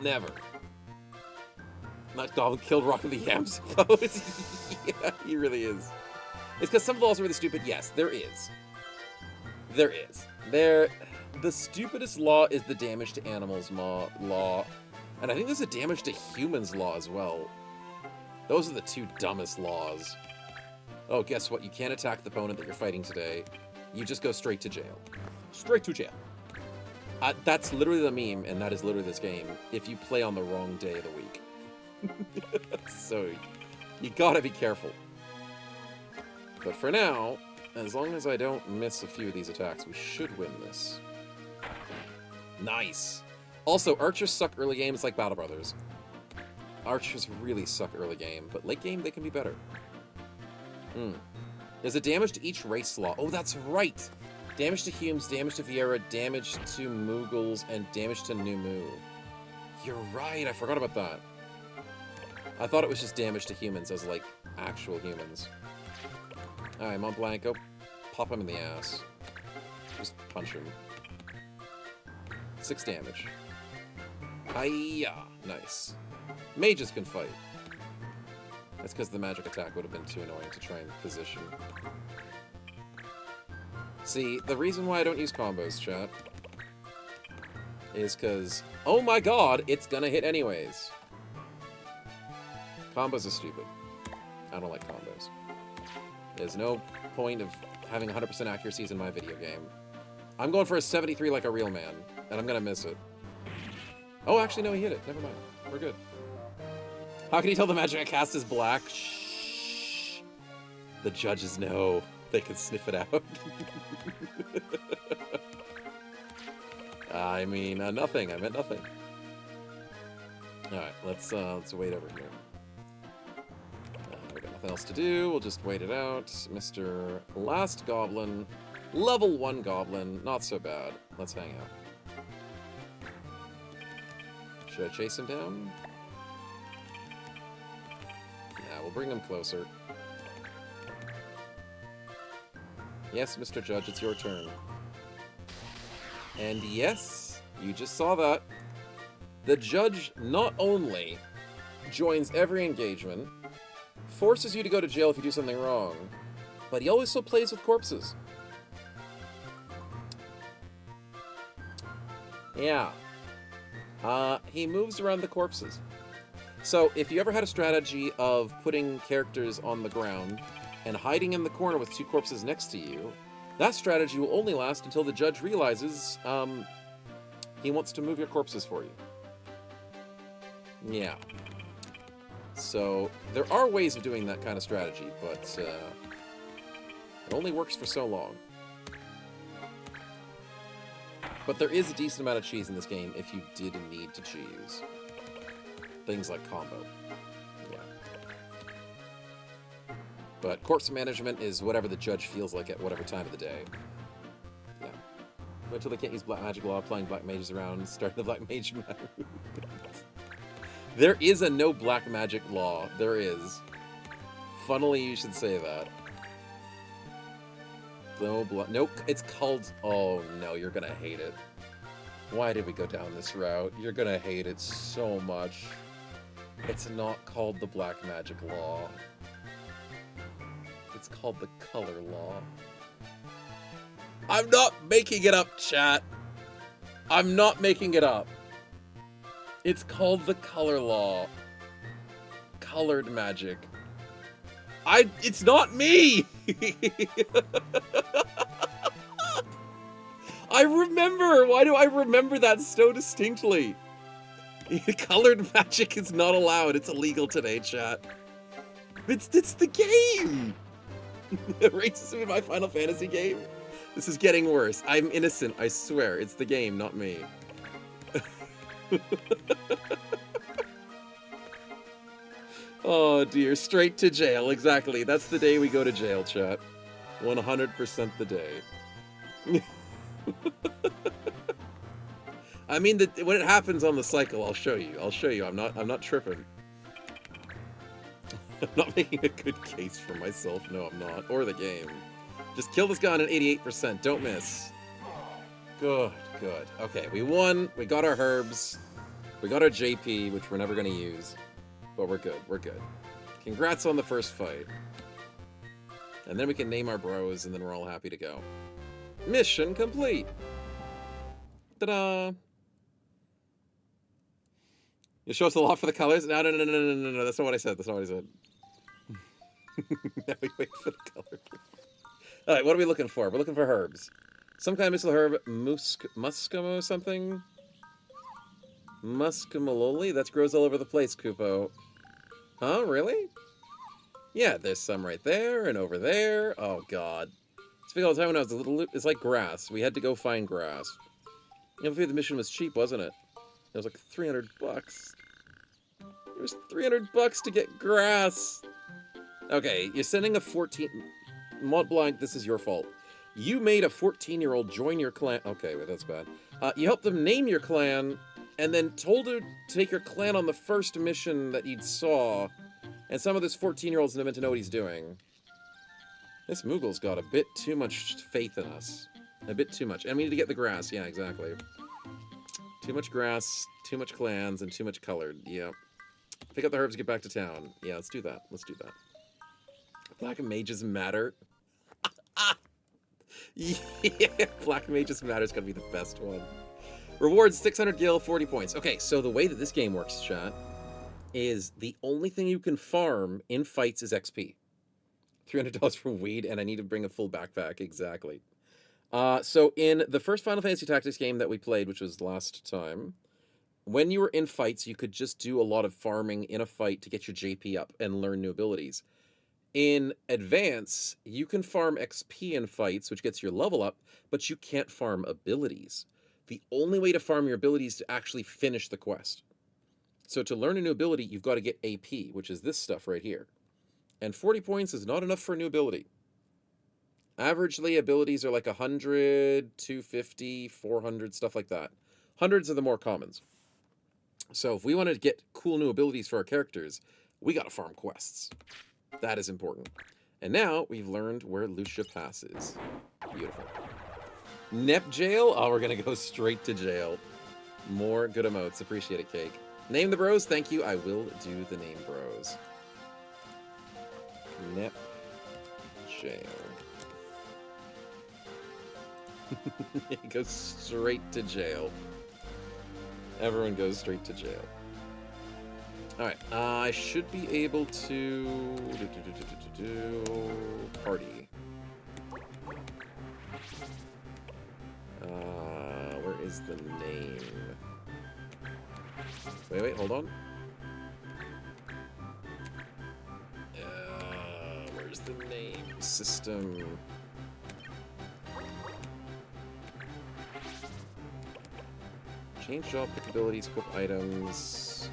Never. That goblin killed Rock of the Yams. Yeah, he really is. It's because some laws are really stupid. Yes, there is. There is. The stupidest law is the damage to animals law. And I think there's a damage to humans law as well. Those are the two dumbest laws. Oh, guess what? You can't attack the opponent that you're fighting today. You just go straight to jail. Straight to jail. That's literally the meme, and that is literally this game. If you play on the wrong day of the week. So, you gotta be careful. But for now, as long as I don't miss a few of these attacks, we should win this. Nice! Also, archers suck early game. It's like Battle Brothers. Archers really suck early game, but late game they can be better. There's a damage to each race law. Oh, that's right! Damage to Humes, damage to Viera, damage to Mughals, and damage to Numu. You're right, I forgot about that. I thought it was just damage to humans as, like, actual humans. Alright, Mont Blanco. Pop him in the ass. Just punch him. 6 damage. Hiya! Nice. Mages can fight. That's because the magic attack would have been too annoying to try and position. See, the reason why I don't use combos, chat, is because, oh my god, it's gonna hit anyways. Combos are stupid. I don't like combos. There's no point of having 100% accuracies in my video game. I'm going for a 73 like a real man, and I'm gonna miss it. Oh, actually, no, he hit it. Never mind. We're good. How can you tell the magic I cast is black? Shh. The judges know. They can sniff it out. I mean, nothing. I meant nothing. Alright, let's wait over here. We got nothing else to do. We'll just wait it out. Mr. Last Goblin. Level 1 Goblin. Not so bad. Let's hang out. Should I chase him down? Yeah, we'll bring him closer. Yes, Mr. Judge, it's your turn. And yes, you just saw that. The judge not only joins every engagement, forces you to go to jail if you do something wrong, but he also plays with corpses. Yeah. He moves around the corpses. So, if you ever had a strategy of putting characters on the ground and hiding in the corner with 2 corpses next to you, that strategy will only last until the judge realizes he wants to move your corpses for you. Yeah. So, there are ways of doing that kind of strategy, but it only works for so long. But there is a decent amount of cheese in this game if you did need to cheese. Things like combo. Yeah. But corpse management is whatever the judge feels like at whatever time of the day. Yeah. Wait till they can't use Black Magic Law, playing Black Mages around, starting the Black Mage Map. There is a no Black Magic Law. There is. Funnily, you should say that. No blood. Nope. It's called. Oh no, you're gonna hate it. Why did we go down this route? You're gonna hate it so much. It's not called the Black Magic Law. It's called the Color Law. I'm not making it up, chat. I'm not making it up. It's called the Color Law. Colored magic. It's not me! I remember! Why do I remember that so distinctly? Colored magic is not allowed. It's illegal today, chat. It's the game! Racism in my Final Fantasy game? This is getting worse. I'm innocent, I swear. It's the game, not me. Oh dear, straight to jail. Exactly. That's the day we go to jail, chat. 100% the day. I mean, when it happens on the cycle, I'll show you. I'll show you. I'm not tripping. I'm not making a good case for myself. No, I'm not. Or the game. Just kill this guy on an 88%. Don't miss. Good, good. Okay, we won. We got our herbs. We got our JP, which we're never going to use. But we're good. We're good. Congrats on the first fight. And then we can name our bros, and then we're all happy to go. Mission complete. Ta-da! You show us a lot for the colors? No, that's not what I said. That's not what I said. Now we wait for the color. Alright, what are we looking for? We're looking for herbs. Some kind of mystical herb, muskamo something? Muscamaloli? That grows all over the place, Kupo. Huh, really? Yeah, there's some right there and over there. Oh, God. It's all the time when I was a little... It's like grass. We had to go find grass. You know, the mission was cheap, wasn't it? It was like $300. It was $300 to get grass. Okay, you're sending a 14... Mont Blanc, this is your fault. You made a 14-year-old join your clan... Okay, wait, that's bad. You helped them name your clan, and then told her to take your clan on the first mission that you saw, and some of this 14-year-old's not meant to know what he's doing. This Moogle's got a bit too much faith in us. A bit too much. And we need to get the grass. Yeah, exactly. Too much grass, too much clans, and too much colored. Yeah. Pick up the herbs, get back to town. Yeah, let's do that. Let's do that. Black Mages Matter. Yeah, Black Mages Matter is going to be the best one. Rewards 600 gil, 40 points. Okay, so the way that this game works, chat, is the only thing you can farm in fights is XP. $300 for weed, and I need to bring a full backpack. Exactly. So in the first Final Fantasy Tactics game that we played, which was last time, when you were in fights, you could just do a lot of farming in a fight to get your JP up and learn new abilities. In Advance, you can farm XP in fights, which gets your level up, but you can't farm abilities. The only way to farm your abilities is to actually finish the quest. So to learn a new ability, you've got to get AP, which is this stuff right here. And 40 points is not enough for a new ability. Averagely, abilities are like 100, 250, 400, stuff like that. Hundreds are the more commons. So if we wanted to get cool new abilities for our characters, we got to farm quests. That is important. And now we've learned where Lucia Pass is. Beautiful. Nep Jail? Oh, we're going to go straight to jail. More good emotes. Appreciate it, Cake. Name the bros? Thank you. I will do the name bros. Nep Jail. It goes straight to jail. Everyone goes straight to jail. Alright, I should be able to... Party. Where is the name? Wait, hold on. Where's the name? System... Change job, pick abilities, equip items.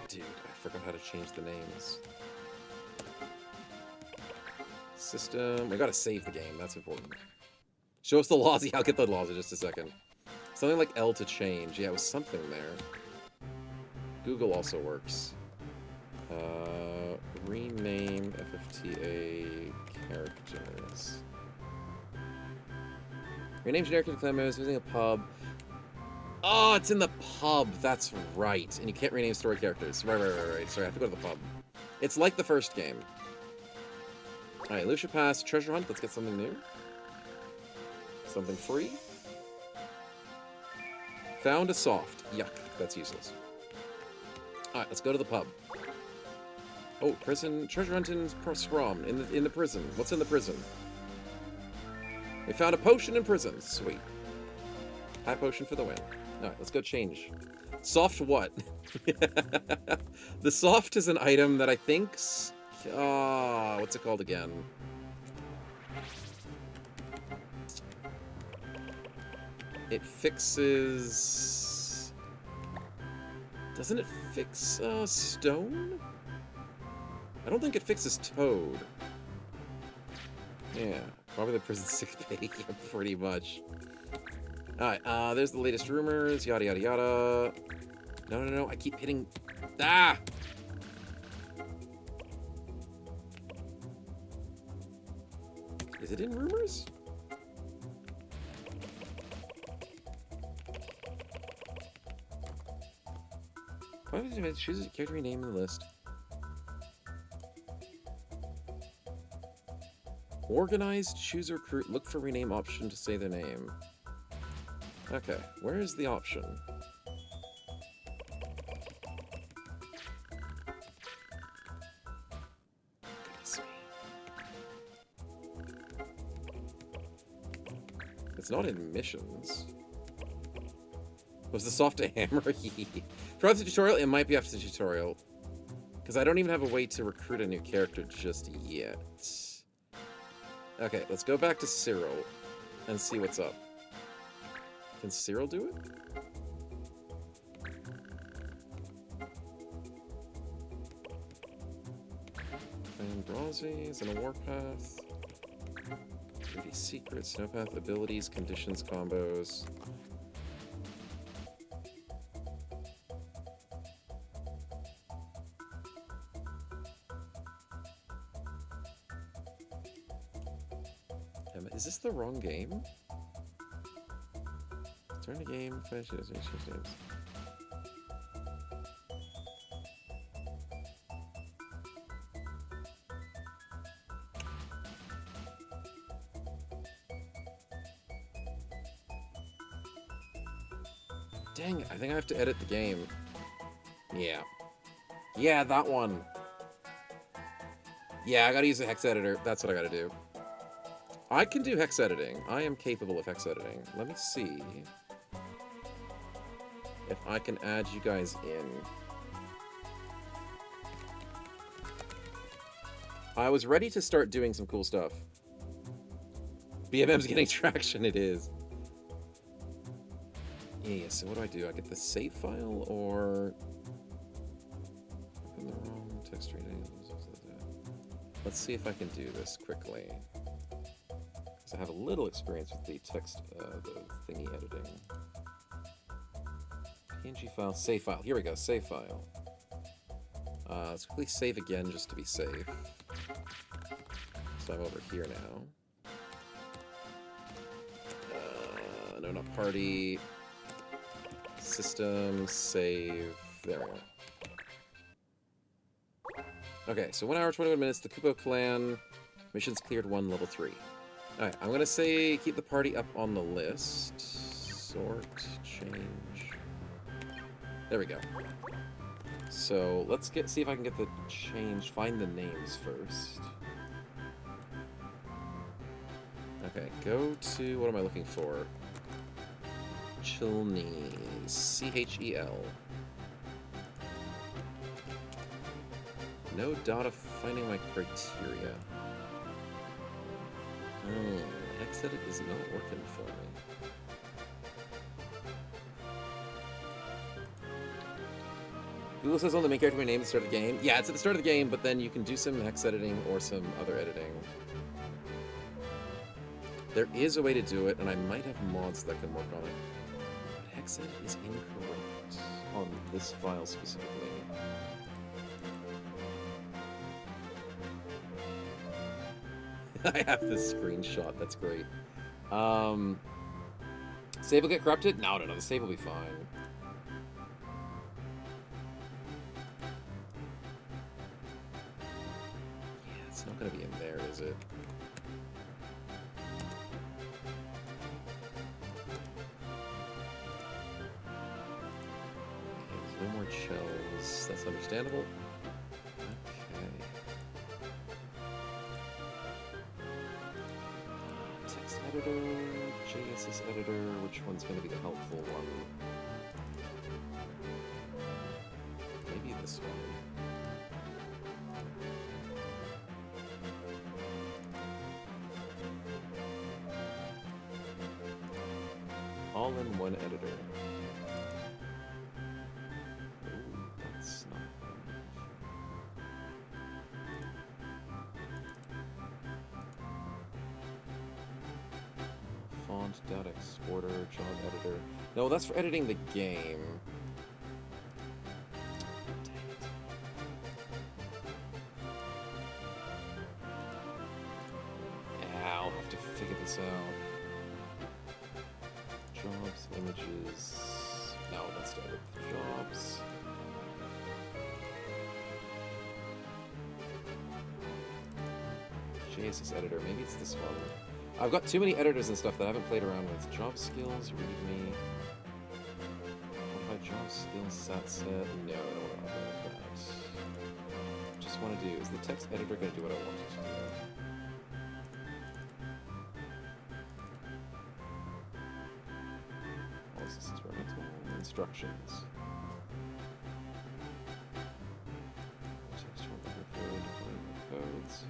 Dude, I forgot how to change the names. System. We gotta save the game, that's important. Show us the laws. Yeah, I'll get the laws in just a second. Something like L to change. Yeah, it was something there. Google also works. Rename FFTA characters. Rename generic clan members using a pub. Oh, it's in the pub. That's right. And you can't rename story characters. Right. Sorry, I have to go to the pub. It's like the first game. Alright, Lucia Pass, treasure hunt. Let's get something new. Something free. Found a soft. Yuck, that's useless. Alright, let's go to the pub. Oh, prison. Treasure hunt in Sprom. In the prison. What's in the prison? We found a potion in prison. Sweet. High potion for the win. Alright, let's go change. Soft what? The soft is an item that I think's... what's it called again? It fixes... Doesn't it fix stone? I don't think it fixes toad. Yeah, probably the prison sick bay. Yeah, pretty much. Alright, there's the latest rumors, yada yada yada. No, I keep hitting... Ah! Is it in rumors? Why would you choose a character name in the list? Organized, choose or recruit, look for rename option to say the name. Okay, where is the option? Goodness me. It's not in missions. Was the soft a hammer? Throughout the tutorial, it might be after the tutorial. Because I don't even have a way to recruit a new character just yet. Okay, let's go back to Cyril and see what's up. Can Cyril do it? Ambrosy is in a warpath. 3D secrets, snowpath, abilities, conditions, combos. Is this the wrong game? Turn the game, finish it, games. Dang it, I think I have to edit the game. Yeah. Yeah, that one. Yeah, I gotta use a hex editor. That's what I gotta do. I can do hex editing. I am capable of hex editing. Let me see if I can add you guys in. I was ready to start doing some cool stuff. BMM's getting traction, it is. Yeah, so what do? I get the save file or... Open the wrong text reading. Let's see if I can do this quickly. Because I have a little experience with the text, the thingy editing. PNG file, save file. Here we go, save file. Let's quickly save again just to be safe. So I'm over here now. No, not party. System, save. There we go. Okay, so 1 hour, 21 minutes. The Kupo clan. Missions cleared 1, level 3. Alright, I'm gonna say keep the party up on the list. Sort, change. There we go. So let's see if I can get the change. Find the names first. Okay, go to, what am I looking for? Chilney. C-H-E-L. No data finding my criteria. Oh, hex edit is not working for me. Google says only the main character name at the start of the game. Yeah, it's at the start of the game, but then you can do some hex editing or some other editing. There is a way to do it, and I might have mods that can work on it. But hex edit is incorrect on this file specifically. I have this screenshot. That's great. Save will get corrupted? No. The save will be fine. Yeah, it's not going to be in there, is it? Okay, there's no more shells. That's understandable. Editor, JSS editor, which one's going to be the helpful one? Maybe this one. All-in-one editor. Ooh. font, data exporter, job editor. No, that's for editing the game. I'll have to figure this out. Jobs, images. No, let's start with jobs. JSS editor. Maybe it's this one. I've got too many editors and stuff that I haven't played around with. Job skills, readme. Modify job skills, sat set. No, I don't want to modify that. Just want to do, is the text editor going to do what I want it to do? Oh, this is experimental. Instructions. Textual code, codes.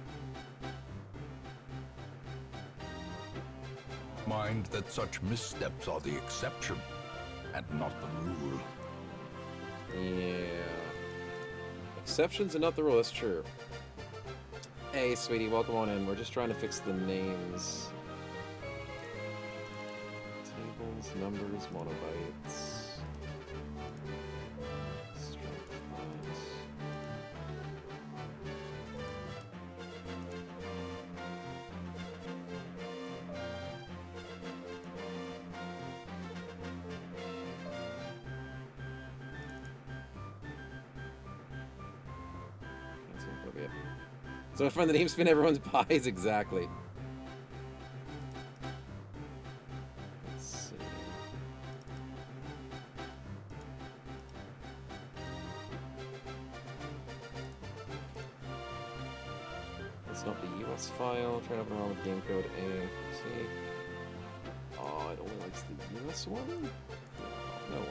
Mind that such missteps are the exception and not the rule. Yeah. Exceptions and not the rule, that's true. Hey, sweetie, welcome on in. We're just trying to fix the names. Tables, numbers, monobytes. Strength class. So I find the name spin everyone's buys exactly. Let's see. That's not the US file. Try to open around with game code A. See. Oh, it only likes the US one? No way.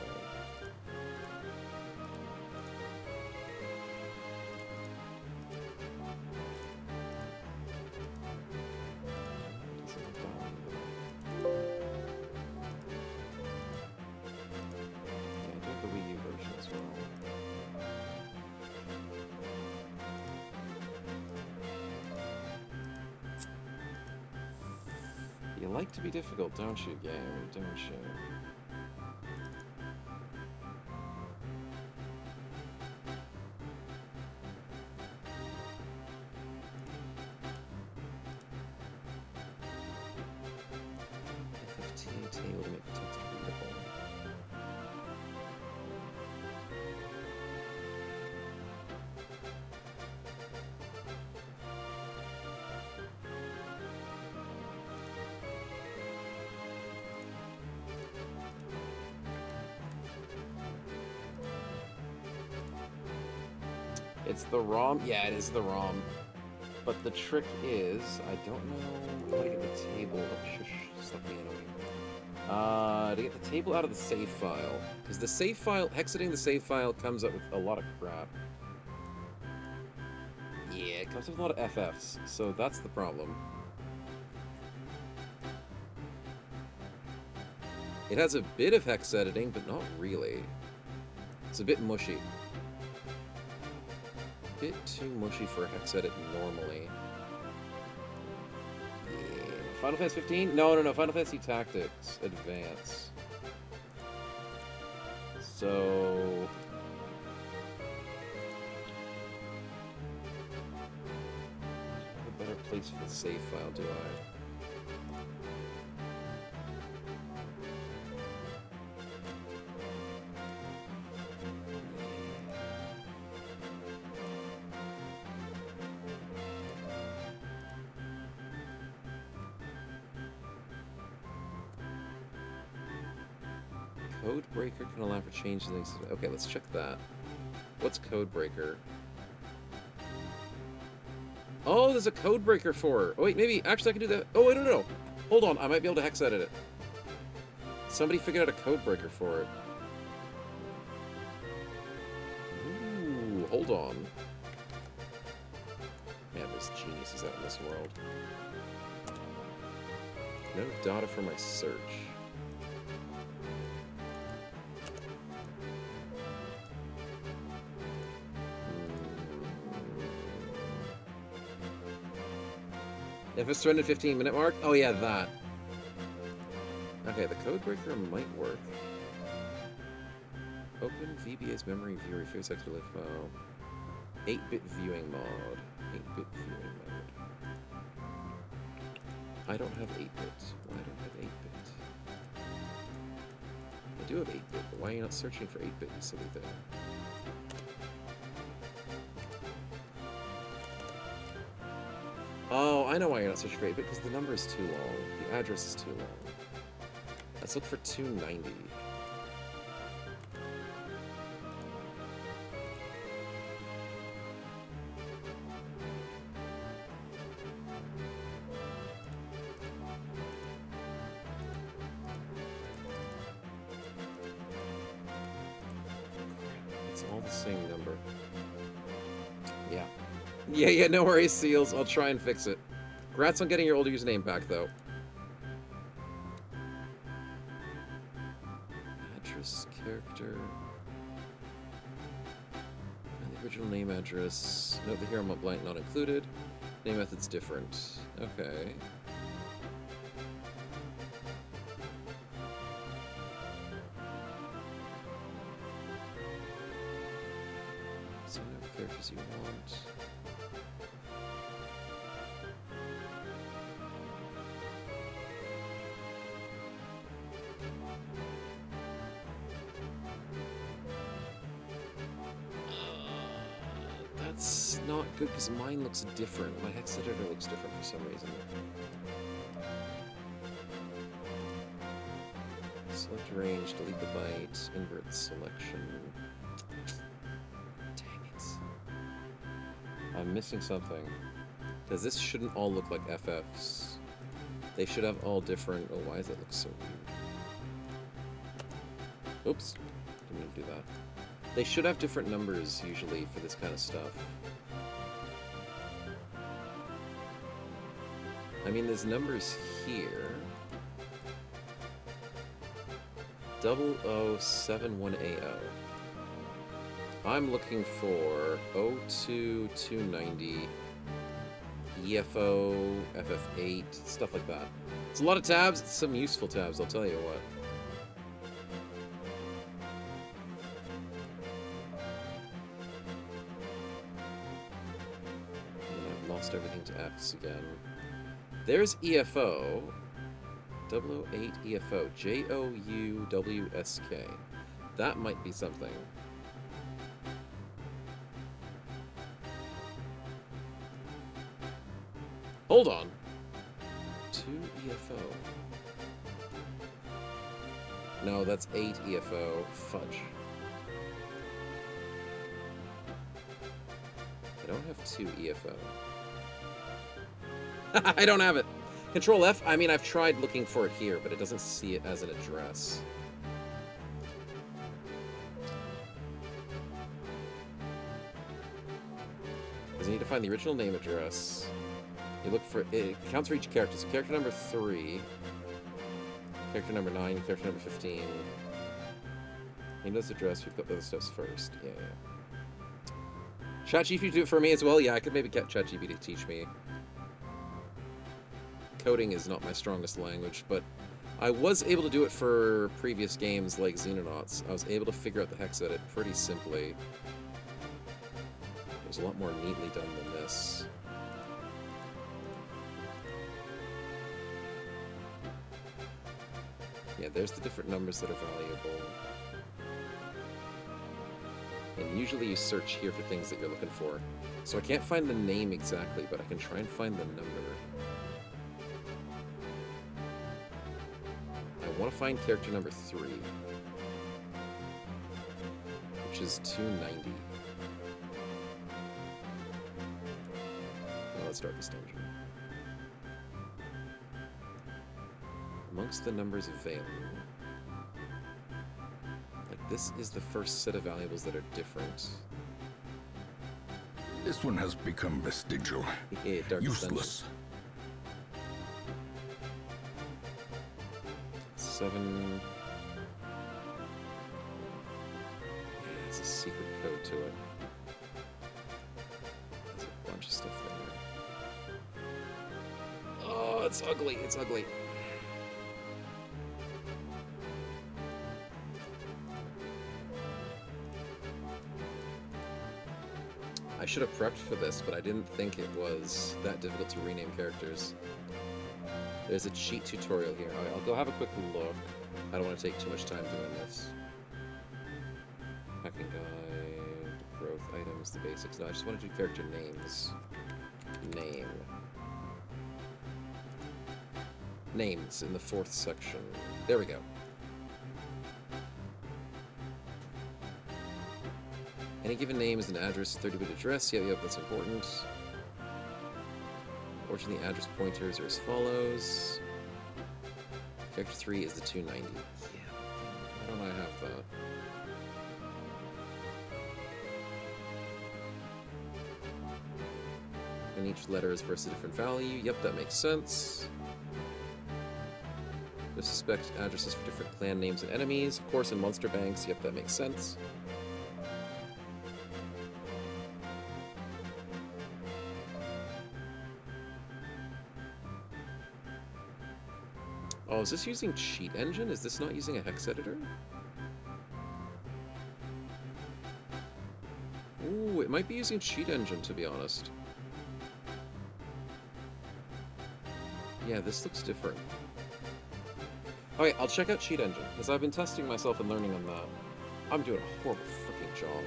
You like to be difficult, don't you, game? Don't you? FFT table to make the text readable. It's the ROM? Yeah, it is the ROM. But the trick is, I don't know how to get the table. Oh, shush, stuck me in over here. To get the table out of the save file. Because the save file, exiting the save file comes up with a lot of crap. Yeah, it comes up with a lot of FFs, so that's the problem. It has a bit of hex editing, but not really. It's a bit mushy. Bit too mushy for a hex edit normally. Yeah. Final Fantasy 15? No. Final Fantasy Tactics Advance. So... I have a better place for the save file, do I? Codebreaker can allow for changes. Okay, let's check that. What's Codebreaker? Oh, there's a Codebreaker for her. Oh, wait, maybe. Actually, I can do that. Oh, wait, no. Hold on. I might be able to hex edit it. Somebody figured out a Codebreaker for it. Ooh, hold on. Man, there's geniuses out in this world. No data for my search. If it's surrendered 15-minute mark? Oh yeah, that. Okay, the code breaker might work. Open VBA's memory viewer if you're to file. 8-bit viewing mode. 8-bit viewing mode. I don't have 8-bit. Well, I don't have 8-bit. I do have 8-bit, but why are you not searching for 8-bit, you silly thing? Oh, I know why you're not searching for 8-bit, because the number is too long. The address is too long. Let's look for 290. It's all the same number. Yeah. Yeah, no worries, Seals. I'll try and fix it. Congrats on getting your old username back, though. Address, character... And the original name address. Note the hero mode blank not included. Name method's different. Okay. So no characters you want. That's not good because mine looks different. My hex editor looks different for some reason. Select range, delete the byte, invert selection. Dang it. I'm missing something. Because this shouldn't all look like FFs. They should have all different... Oh, why does that look so weird? Oops. Didn't mean to do that. They should have different numbers, usually, for this kind of stuff. I mean, there's numbers here. 00718. I'm looking for 02290, EFO, FF8, stuff like that. It's a lot of tabs. It's some useful tabs, I'll tell you what. Everything to F's again. There's EFO. 008 EFO. JOUWSK. That might be something. Hold on. 2 EFO. No, that's 8 EFO. Fudge. I don't have 2 EFO. I don't have it. Control F, I mean, I've tried looking for it here, but it doesn't see it as an address. Because you need to find the original name address. You look for, it counts for each character. So character number 3, character number 9, character number 15. Name this address, we've got those steps first. Yeah. ChatGPT do it for me as well? Yeah, I could maybe get ChatGPT to teach me. Coding is not my strongest language, but I was able to do it for previous games like Xenonauts. I was able to figure out the hex edit pretty simply. It was a lot more neatly done than this. Yeah, there's the different numbers that are valuable. And usually you search here for things that you're looking for. So I can't find the name exactly, but I can try and find the number. I want to find character number 3, which is 290. Well, let's start this dungeon. Amongst the numbers available, like this is the first set of valuables that are different. This one has become vestigial, Yeah, darkest useless. dungeon. 7. Yeah, there's a secret code to it. There's a bunch of stuff there. Oh, it's ugly. It's ugly. I should have prepped for this, but I didn't think it was that difficult to rename characters. There's a cheat tutorial here. Alright, I'll go have a quick look. I don't want to take too much time doing this. Hacking guide, growth items, the basics. No, I just want to do character names. Name. Names in the 4th section. There we go. Any given name is an address, 30-bit address. Yep, that's important. Fortunately, address pointers are as follows. Character 3 is the 290. Yeah, why don't I have that? And each letter is versus a different value. Yep, that makes sense. The suspect addresses for different clan names and enemies. Of course, in monster banks. Yep, that makes sense. Oh, is this using Cheat Engine? Is this not using a hex editor? Ooh, it might be using Cheat Engine, to be honest. Yeah, this looks different. Okay, I'll check out Cheat Engine, because I've been testing myself and learning on that. I'm doing a horrible freaking job.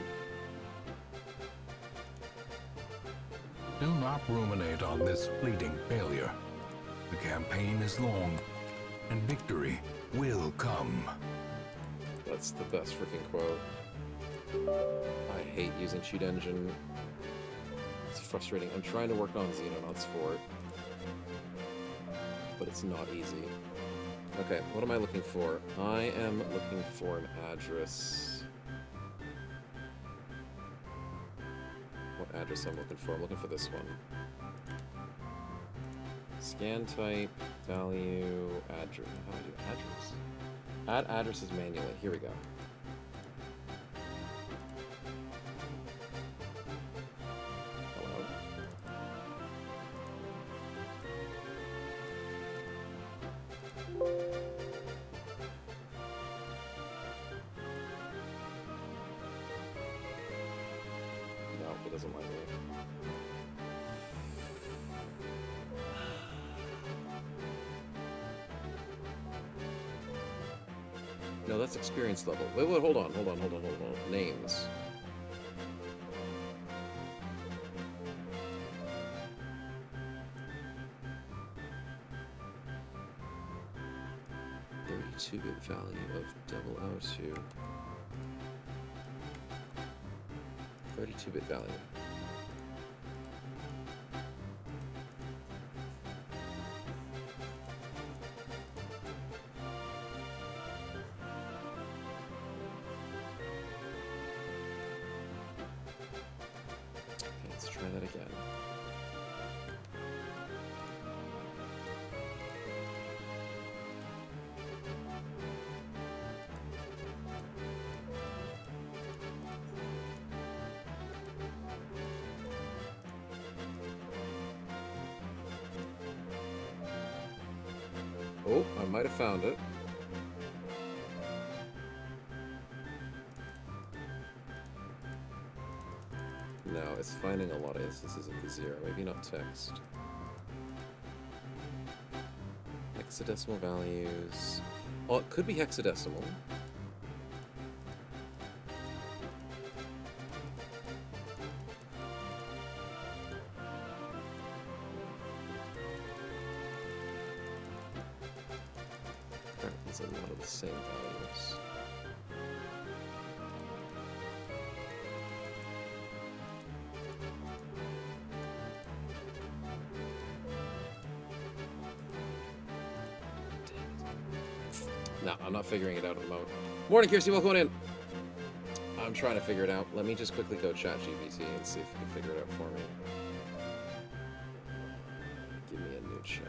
Do not ruminate on this fleeting failure. The campaign is long, and victory will come. That's the best freaking quote. I hate using Cheat Engine. It's frustrating. I'm trying to work on Xenonauts for it, but it's not easy. Okay, what am I looking for? I am looking for an address. What address I'm looking for? I'm looking for this one. Scan type, value, address. How do I do address? Add addresses manually. Here we go. Hello? No, it doesn't like me. No, that's experience level. Wait, hold on. Names. (32-bit value of 002). 32-bit value. Let's try that again. Oh, I might have found it. No, it's finding a lot of instances of the 0. Maybe not text. Hexadecimal values. Oh, it could be hexadecimal. These are a lot of the same values. No, I'm not figuring it out at the moment. Morning, Kirsty. Welcome on in. I'm trying to figure it out. Let me just quickly go chat GPT and see if you can figure it out for me. Give me a new chat.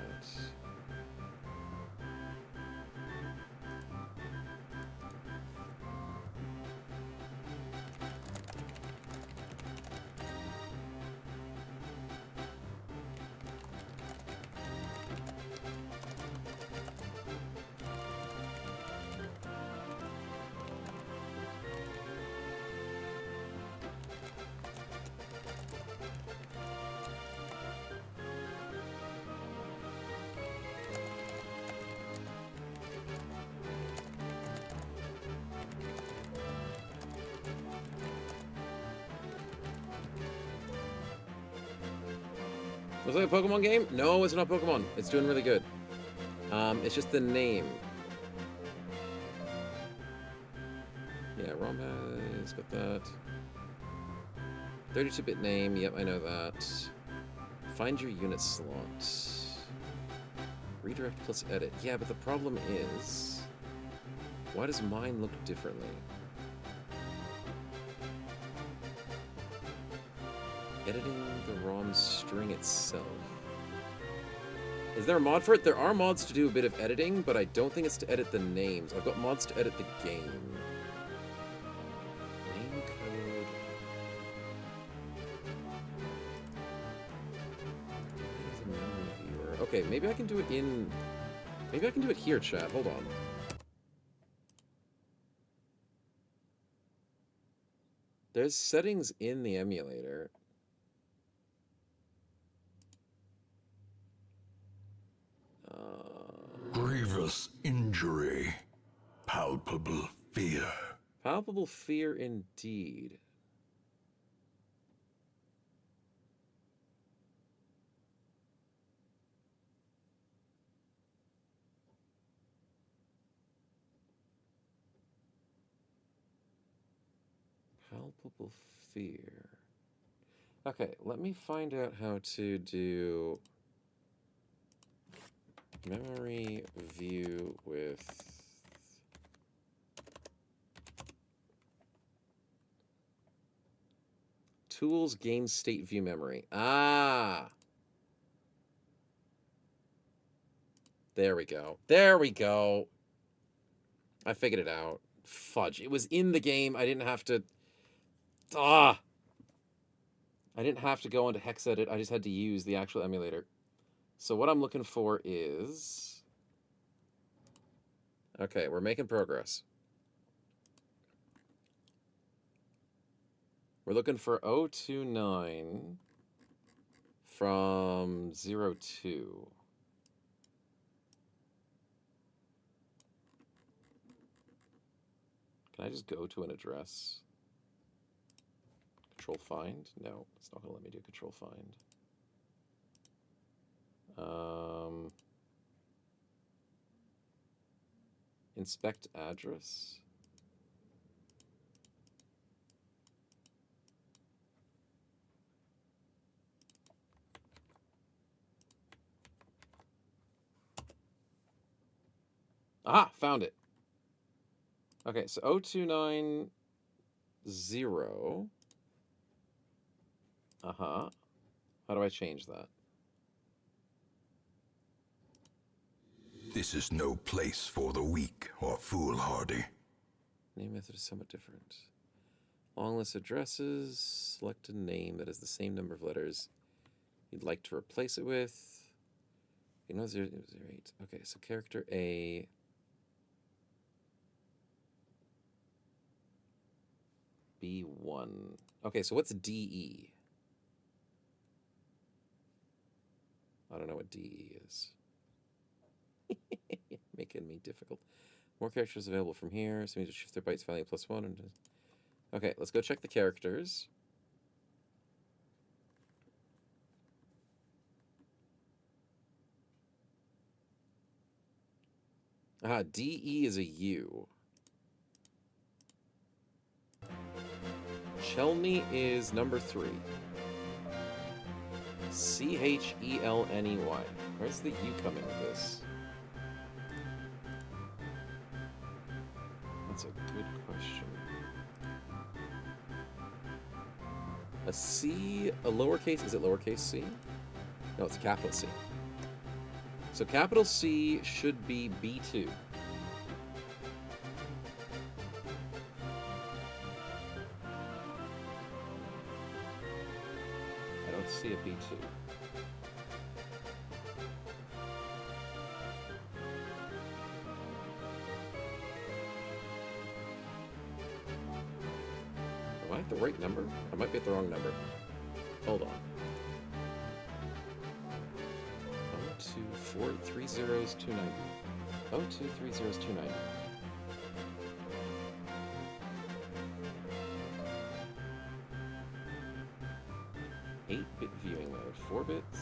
Was that a Pokemon game? No, it's not Pokemon. It's doing really good. It's just the name. Yeah, ROM has got that. 32-bit name. Yep, I know that. Find your unit slot. Redirect plus edit. Yeah, but the problem is... Why does mine look differently? Editing the ROM string itself. Is there a mod for it? There are mods to do a bit of editing, but I don't think it's to edit the names. I've got mods to edit the game. Name code. There's a memory viewer. Okay, maybe I can do it in... Maybe I can do it here, chat. Hold on. There's settings in the emulator. Grievous injury. Palpable fear. Palpable fear indeed. Palpable fear. Okay, let me find out how to do memory view with tools gain state view memory. Ah! There we go. There we go. I figured it out. Fudge. It was in the game. I didn't have to... Ah! I didn't have to go into hex edit. I just had to use the actual emulator. So what I'm looking for is... Okay, we're making progress. We're looking for 029 from 02. Can I just go to an address? Control find? No, it's not going to let me do control find. Inspect address. Ah, found it. Okay, so 0290. Uh-huh. How do I change that? This is no place for the weak or foolhardy. Name method is somewhat different. Long list addresses. Select a name that has the same number of letters you'd like to replace it with. 008. Okay, so character A. B1. Okay, so what's DE? I don't know what DE is. Making me difficult. More characters available from here. So we need to shift their bytes value +1. And okay, let's go check the characters. Ah, DE is a U. Chelney is number 3. CHELNEY. Where's the U coming with this? That's a good question. A C, a lowercase, is it lowercase c? No, it's a capital C. So capital C should be B2. I don't see a B2. Am I at the right number? I might be at the wrong number. Hold on. 2, 4, 3 zeros, 290. 0, 2, 3 zeros, 290. 8-bit viewing mode. 4 bits.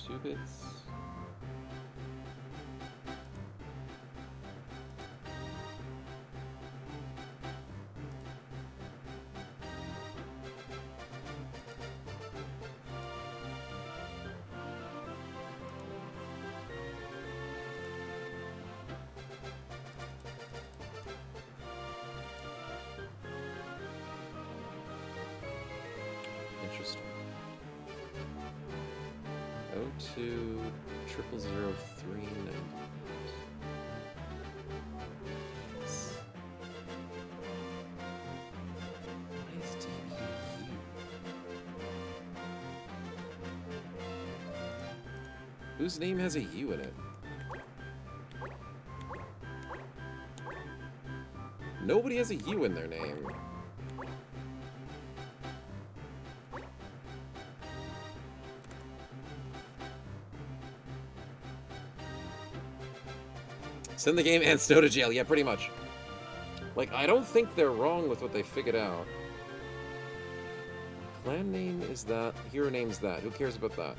2 bits. Interesting. 02 000398. Why is DBU? Whose name has a U in it? Nobody has a U in their name. Send the game and Snow to jail. Yeah, pretty much. Like, I don't think they're wrong with what they figured out. Clan name is that. Hero name's that. Who cares about that?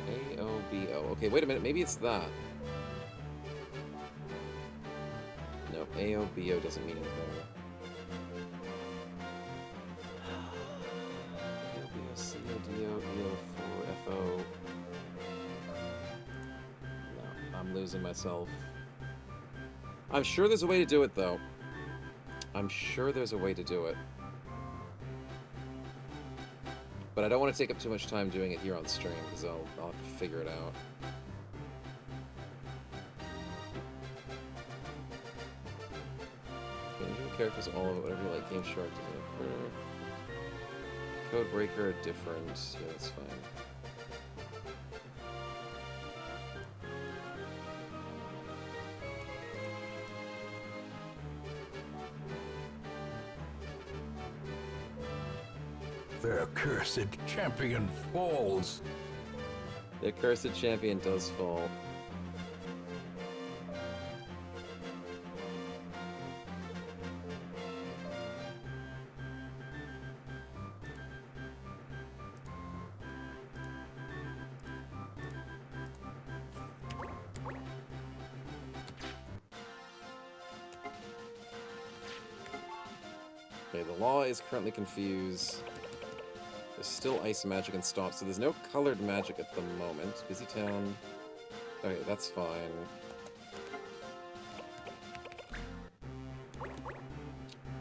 AOBO. Okay, wait a minute. Maybe it's that. No, AOBO doesn't mean anything. AOBO, CODO, EO4, FO. No, I'm losing myself. I'm sure there's a way to do it, though. I'm sure there's a way to do it. But I don't want to take up too much time doing it here on stream, because I'll have to figure it out. Individual characters, all of it, whatever you like. Game Shark doesn't occur. Code Breaker, different. Yeah, that's fine. Their cursed champion falls. The cursed champion does fall. Okay, the law is currently confused. There's still ice magic and stop, so there's no colored magic at the moment. Busy town. Okay, that's fine.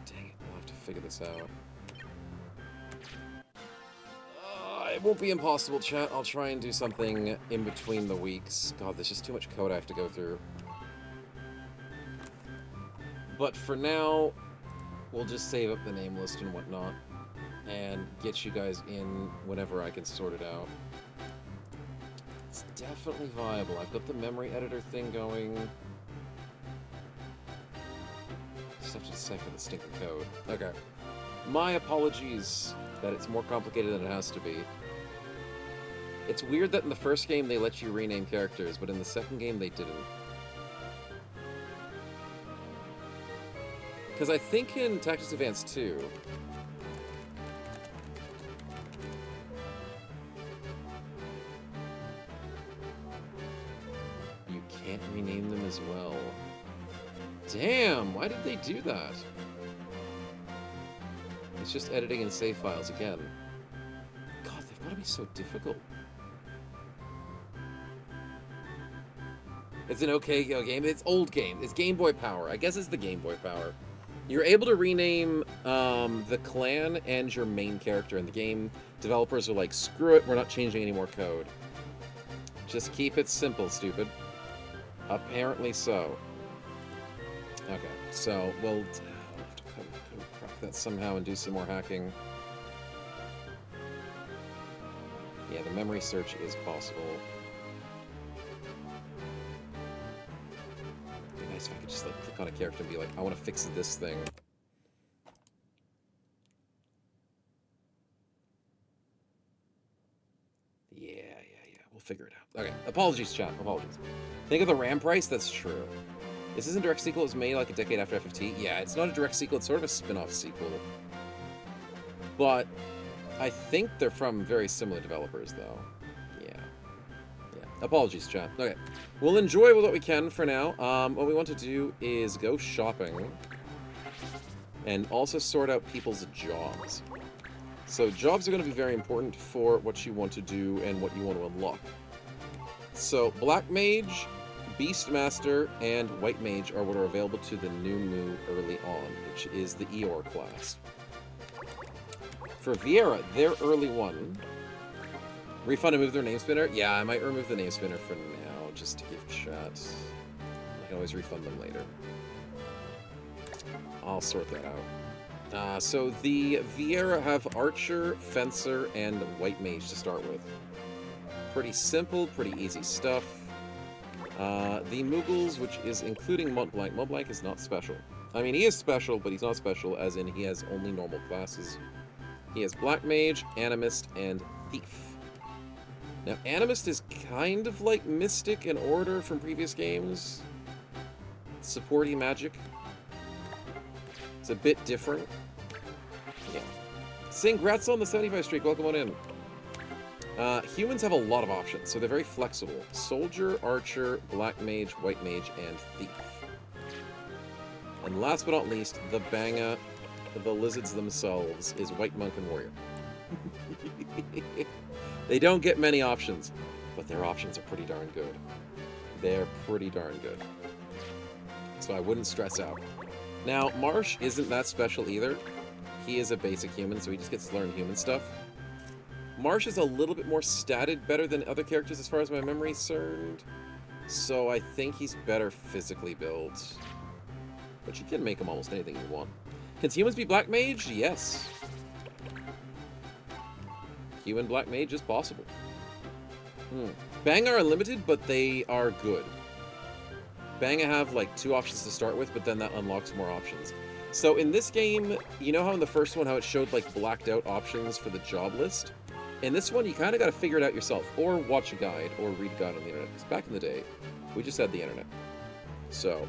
Dang it, we'll have to figure this out. It won't be impossible, chat. I'll try and do something in between the weeks. God, there's just too much code I have to go through. But for now, we'll just save up the name list and whatnot, and get you guys in whenever I can sort it out. It's definitely viable. I've got the memory editor thing going. Just have to decipher the stinking code. Okay. My apologies that it's more complicated than it has to be. It's weird that in the first game they let you rename characters, but in the second game they didn't. Because I think in Tactics Advance 2, you can't rename them as well. Damn, why did they do that? It's just editing in save files again. be so difficult. It's an okay game. It's old game. It's Game Boy Power. I guess it's the Game Boy Power. You're able to rename the clan and your main character in the game. Developers are like, screw it, we're not changing any more code. Just keep it simple, stupid. Apparently so. Okay, so we'll have to crack that somehow and do some more hacking. Yeah, the memory search is possible. It'd be nice if I could just like click on a character and be like, I want to fix this thing. Yeah. We'll figure it out. Okay, apologies, chat. Apologies. Think of the RAM price? That's true. This isn't a direct sequel. It was made like a decade after FFT. Yeah, it's not a direct sequel. It's sort of a spin-off sequel. But I think they're from very similar developers, though. Yeah. Apologies, chat. Okay. We'll enjoy what we can for now. What we want to do is go shopping and also sort out people's jobs. So jobs are going to be very important for what you want to do and what you want to unlock. So Black Mage, Beastmaster, and White Mage are what are available to the new Mu early on, which is the Eeyore class. For Vieira, their early one. Refund and move their name spinner? Yeah, I might remove the name spinner for now, just to give chat. I can always refund them later. I'll sort that out. So the Vieira have Archer, Fencer, and White Mage to start with. Pretty simple, pretty easy stuff. The Mughals, which is including Montblanc. Montblanc is not special. I mean, he is special, but he's not special, as in he has only normal classes. He has Black Mage, Animist, and Thief. Now, Animist is kind of like Mystic and Order from previous games. Supporty magic. It's a bit different. Yeah. Sing, congrats on the 75 streak. Welcome on in. Humans have a lot of options, so they're very flexible. Soldier, Archer, Black Mage, White Mage, and Thief. And last but not least, the Banga, the lizards themselves, is White Monk and Warrior. They don't get many options, but their options are pretty darn good. They're pretty darn good. So I wouldn't stress out. Now, Marche isn't that special either. He is a basic human, so he just gets to learn human stuff. Marche is a little bit more statted better than other characters as far as my memory is concerned. So I think he's better physically built. But you can make him almost anything you want. Can humans be Black Mage? Yes. Human Black Mage is possible. Bang are unlimited, but they are good. Bang have like 2 options to start with, but then that unlocks more options. So in this game, you know how in the first one how it showed like blacked out options for the job list? In this one, you kind of got to figure it out yourself, or watch a guide, or read a guide on the internet. Because back in the day, we just had the internet. So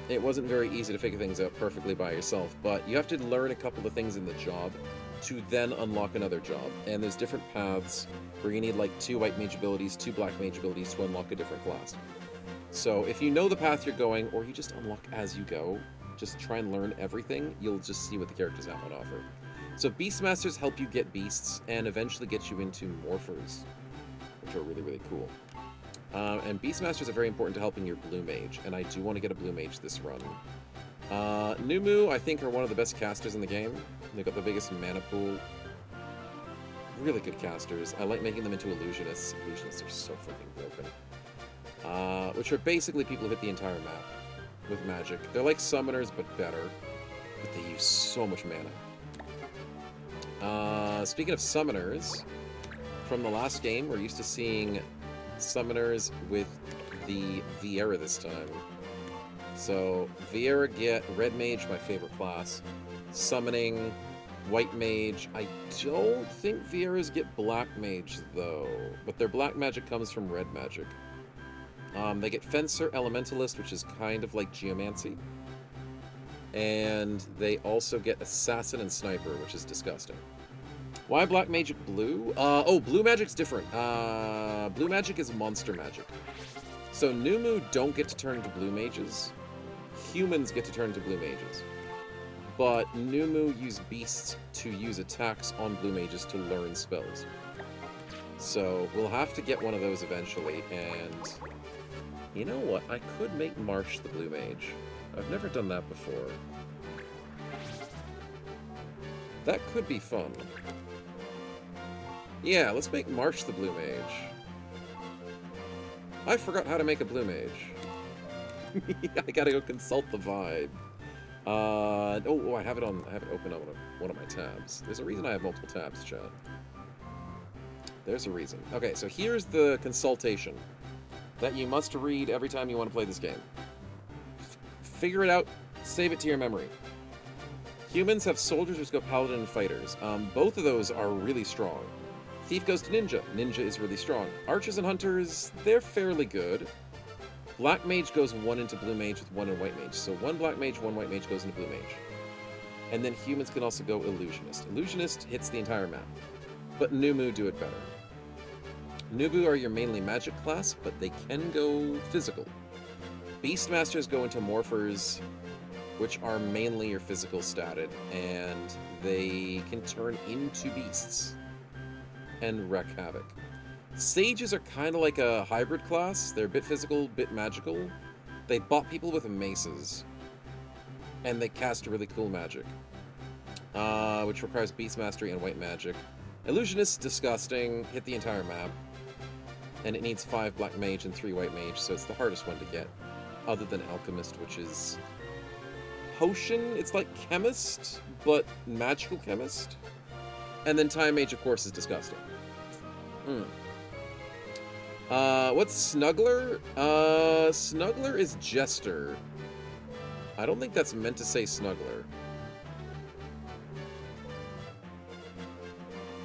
it wasn't very easy to figure things out perfectly by yourself, but you have to learn a couple of things in the job to then unlock another job. And there's different paths where you need like 2 White Mage abilities, 2 Black Mage abilities to unlock a different class. So if you know the path you're going, or you just unlock as you go, just try and learn everything, you'll just see what the characters have on offer. So Beastmasters help you get beasts and eventually get you into Morphers, which are really, really cool. And Beastmasters are very important to helping your Blue Mage, and I do want to get a Blue Mage this run. Numu, I think, are one of the best casters in the game. They've got the biggest mana pool. Really good casters. I like making them into Illusionists. Illusionists are so fucking broken. Which are basically people who hit the entire map with magic. They're like summoners, but better. But they use so much mana. Speaking of summoners, from the last game, we're used to seeing summoners with the Vieira this time. So, Vieira get Red Mage, my favorite class. Summoning, White Mage. I don't think Vieiras get Black Mage, though. But their Black Magic comes from Red Magic. They get Fencer, Elementalist, which is kind of like Geomancy. And they also get Assassin and Sniper, which is disgusting. Why Black Magic Blue? Blue Magic's different. Blue Magic is Monster Magic. So Numu don't get to turn into Blue Mages. Humans get to turn into Blue Mages. But Numu use Beasts to use attacks on Blue Mages to learn spells. So we'll have to get one of those eventually, and you know what? I could make Marche the Blue Mage. I've never done that before. That could be fun. Yeah, let's make Marche the Blue Mage. I forgot how to make a Blue Mage. I gotta go consult the vibe. Oh, I have it open on one of my tabs. There's a reason I have multiple tabs, chat. There's a reason. Okay, so here's the consultation that you must read every time you want to play this game. Figure it out, save it to your memory. Humans have soldiers which go paladin and fighters. Both of those are really strong. Thief goes to ninja. Ninja is really strong. Archers and hunters, they're fairly good. Black mage goes 1 into blue mage with 1 in white mage. So 1 black mage, 1 white mage goes into blue mage. And then humans can also go illusionist. Illusionist hits the entire map. But Numu do it better. Nubu are your mainly magic class, but they can go physical. Beastmasters go into morphers, which are mainly your physical statted, and they can turn into beasts and wreak havoc. Sages are kind of like a hybrid class. They're a bit physical, bit magical. They bot people with maces, and they cast really cool magic, which requires beast mastery and white magic. Illusionist, disgusting, hit the entire map, and it needs 5 black mage and 3 white mage, so it's the hardest one to get, other than alchemist, which is potion. It's like chemist, but magical chemist. And then time mage, of course, is disgusting. What's Snuggler? Snuggler is Jester. I don't think that's meant to say Snuggler.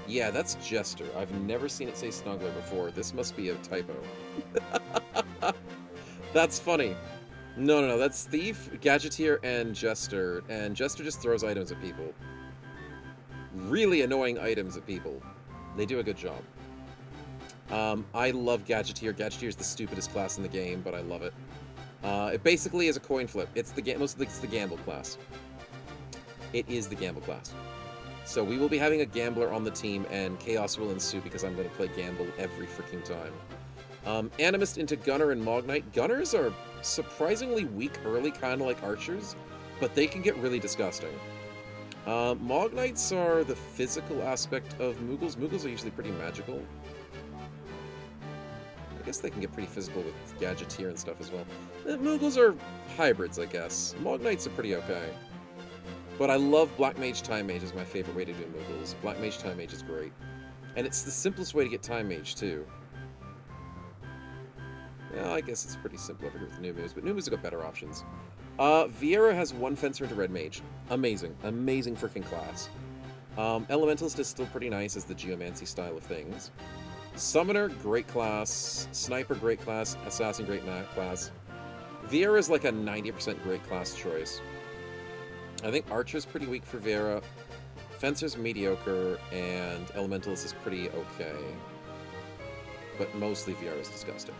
Yeah, that's Jester. I've never seen it say Snuggler before. This must be a typo. That's funny. No, that's Thief, Gadgeteer, and Jester. And Jester just throws items at people. Really annoying items at people. They do a good job. I love Gadgeteer. Gadgeteer is the stupidest class in the game, but I love it. It basically is a coin flip. It's the gamble class. It is the gamble class. So we will be having a gambler on the team, and chaos will ensue because I'm going to play gamble every freaking time. Animist into Gunner and Mognite. Gunners are surprisingly weak early, kind of like archers, but they can get really disgusting. Mognites are the physical aspect of Moogles. Moogles are usually pretty magical. I guess they can get pretty physical with Gadgeteer and stuff as well. Moogles are hybrids, I guess. Mognites are pretty okay. But I love Black Mage Time Mage is my favorite way to do Moogles. Black Mage Time Mage is great. And it's the simplest way to get Time Mage, too. Yeah, I guess it's pretty simple over here with Numus, but Numus have got better options. Vieira has 1 Fencer into Red Mage. Amazing. Amazing freaking class. Elementalist is still pretty nice as the Geomancy style of things. Summoner, great class. Sniper, great class. Assassin, great class. Vieira is like a 90% great class choice. I think Archer's pretty weak for Vieira. Fencer's mediocre, and Elementalist is pretty okay. But mostly Vieira's disgusting.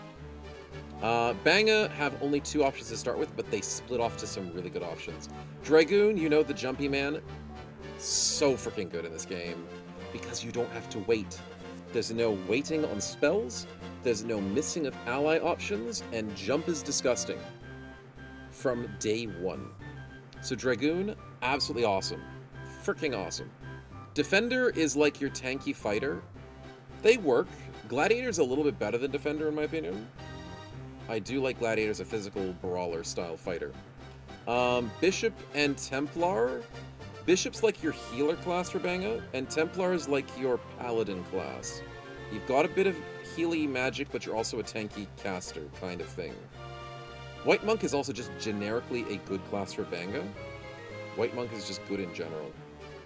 Banga have only 2 options to start with, but they split off to some really good options. Dragoon, you know, the jumpy man, so freaking good in this game because you don't have to wait. There's no waiting on spells, there's no missing of ally options, and jump is disgusting from day 1. So Dragoon, absolutely awesome. Freaking awesome. Defender is like your tanky fighter. They work. Gladiator's a little bit better than Defender in my opinion. I do like Gladiator as a physical brawler style fighter. Bishop and Templar. Bishop's like your healer class for Banga, and Templar is like your paladin class. You've got a bit of healy magic, but you're also a tanky caster kind of thing. White Monk is also just generically a good class for Banga. White Monk is just good in general.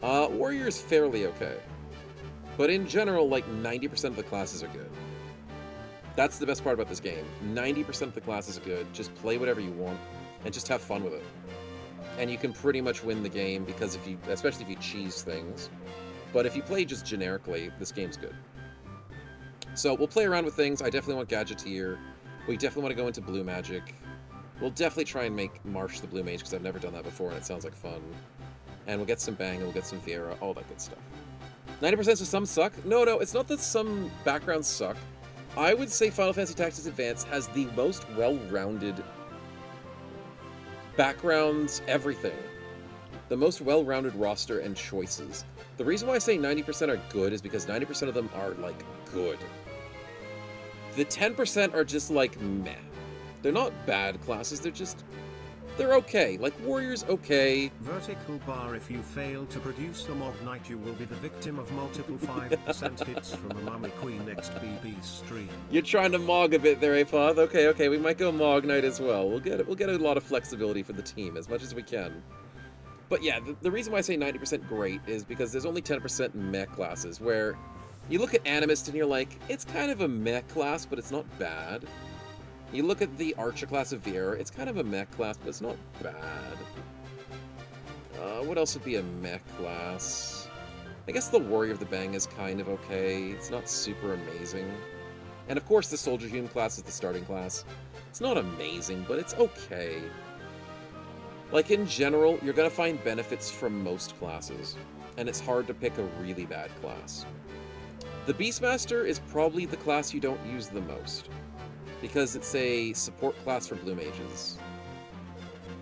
Warrior is fairly okay. But in general, like 90% of the classes are good. That's the best part about this game. 90% of the classes are good. Just play whatever you want and just have fun with it. And you can pretty much win the game because especially if you cheese things. But if you play just generically, this game's good. So we'll play around with things. I definitely want Gadgeteer. We definitely want to go into blue magic. We'll definitely try and make Marche the blue mage because I've never done that before and it sounds like fun. And we'll get some Bang and we'll get some Vieira, all that good stuff. 90% so some suck? No, it's not that some backgrounds suck. I would say Final Fantasy Tactics Advance has the most well-rounded backgrounds, everything. The most well-rounded roster and choices. The reason why I say 90% are good is because 90% of them are, like, good. The 10% are just, like, meh. They're not bad classes, they're okay. Like, Warrior's okay. Vertical bar: if you fail to produce a Mog Knight, you will be the victim of multiple 5% hits from a Mummy Queen next BB stream. You're trying to Mog a bit there, Apoth. Okay, we might go Mog Knight as well. We'll get a lot of flexibility for the team, as much as we can. But yeah, the reason why I say 90% great is because there's only 10% meh classes, where you look at Animist and you're like, it's kind of a meh class, but it's not bad. You look at the Archer class of Viera, it's kind of a meh class, but it's not bad. What else would be a meh class? I guess the Warrior of the Bang is kind of okay. It's not super amazing. And of course the Soldier Hume class is the starting class. It's not amazing, but it's okay. Like, in general, you're gonna find benefits from most classes, and it's hard to pick a really bad class. The Beastmaster is probably the class you don't use the most, because it's a support class for Blue Mages.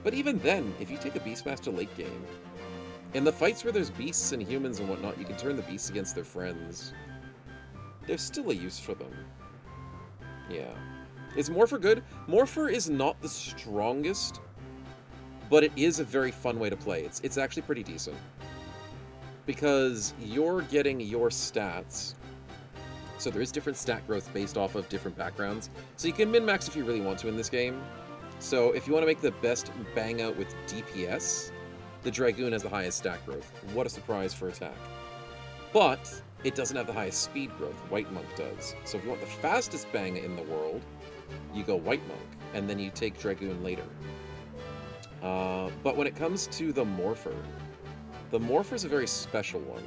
But even then, if you take a Beastmaster late game, in the fights where there's beasts and humans and whatnot, you can turn the beasts against their friends. There's still a use for them. Yeah. Is Morpher good? Morpher is not the strongest, but it is a very fun way to play. It's actually pretty decent. Because you're getting your stats. So there is different stat growth based off of different backgrounds. So you can min-max if you really want to in this game. So if you want to make the best bang out with DPS, the Dragoon has the highest stat growth. What a surprise for attack. But it doesn't have the highest speed growth. White Monk does. So if you want the fastest bang in the world, you go White Monk, and then you take Dragoon later. But when it comes to the Morpher is a very special one.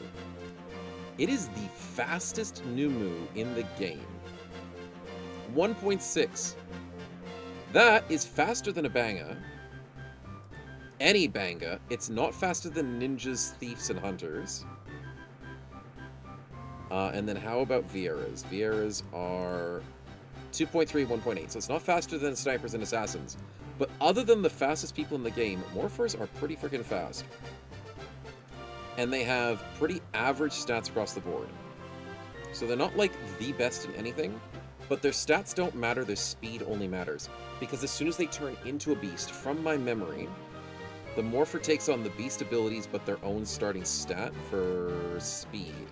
It is the fastest Numu in the game. 1.6. That is faster than a Banga. Any Banga. It's not faster than Ninjas, Thieves, and Hunters. And then how about Viera's? Viera's are 2.3, 1.8. So it's not faster than Snipers and Assassins. But other than the fastest people in the game, Morphers are pretty freaking fast. And they have pretty average stats across the board. So they're not like the best in anything, but their stats don't matter, their speed only matters. Because as soon as they turn into a beast, from my memory, the Morpher takes on the beast abilities but their own starting stat for speed.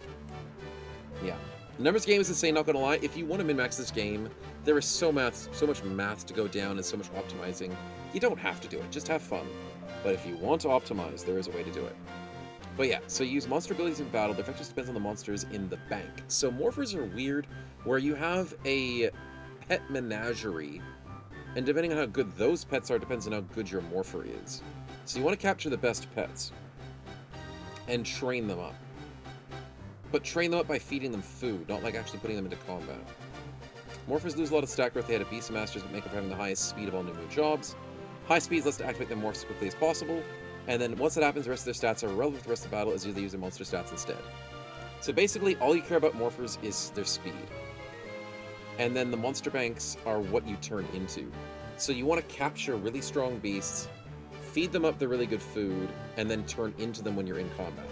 Yeah. Numbers game is insane, not gonna lie. If you want to min-max this game, there is so much math to go down and so much optimizing. You don't have to do it, just have fun. But if you want to optimize, there is a way to do it. But yeah, so you use monster abilities in battle. The effect just depends on the monsters in the bank. So Morphers are weird, where you have a pet menagerie, and depending on how good those pets are, depends on how good your Morpher is. So you want to capture the best pets, and train them up. But train them up by feeding them food, not like actually putting them into combat. Morphers lose a lot of stat growth. They had a Beastmasters, but make up for having the highest speed of all new jobs. High speed lets to activate them morphs as quickly as possible. And then once that happens, the rest of their stats are irrelevant to the rest of the battle as they use their monster stats instead. So basically, all you care about Morphers is their speed. And then the monster banks are what you turn into. So you want to capture really strong beasts, feed them up the really good food, and then turn into them when you're in combat.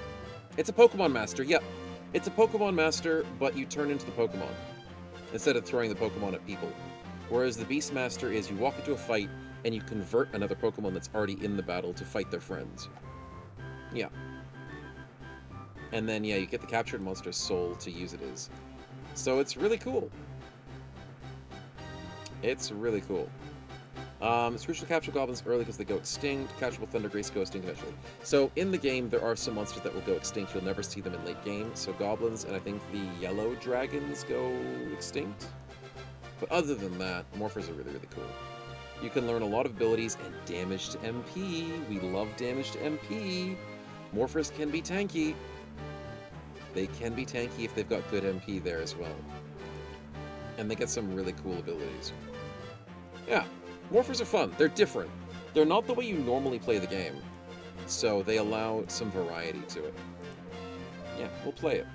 It's a Pokemon Master, yep. It's a Pokemon Master, but you turn into the Pokemon, instead of throwing the Pokemon at people. Whereas the Beastmaster is you walk into a fight, and you convert another Pokemon that's already in the battle to fight their friends. Yeah. And then, yeah, you get the captured monster's soul to use it as. So it's really cool. It's really cool. It's crucial to capture goblins early because they go extinct. Catchable Thunder Grace go extinct eventually. So in the game, there are some monsters that will go extinct. You'll never see them in late game. So goblins and I think the yellow dragons go extinct. But other than that, Morphers are really, really cool. You can learn a lot of abilities and damage to MP. We love damage to MP. Morphers can be tanky. They can be tanky if they've got good MP there as well. And they get some really cool abilities. Yeah, Morphers are fun. They're different. They're not the way you normally play the game. So they allow some variety to it. Yeah, we'll play it.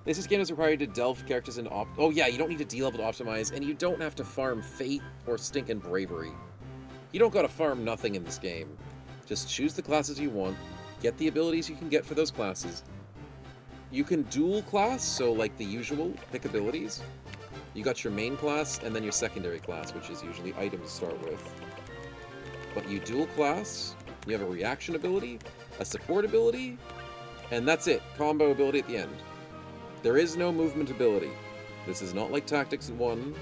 This game is required to delve characters into oh yeah, you don't need to D-level to optimize, and you don't have to farm faith or stinking bravery. You don't gotta farm nothing in this game. Just choose the classes you want, get the abilities you can get for those classes. You can dual class, so like the usual, pick abilities. You got your main class and then your secondary class, which is usually item to start with. But you dual class, you have a reaction ability, a support ability, and that's it. Combo ability at the end. There is no movement ability. This is not like Tactics 1,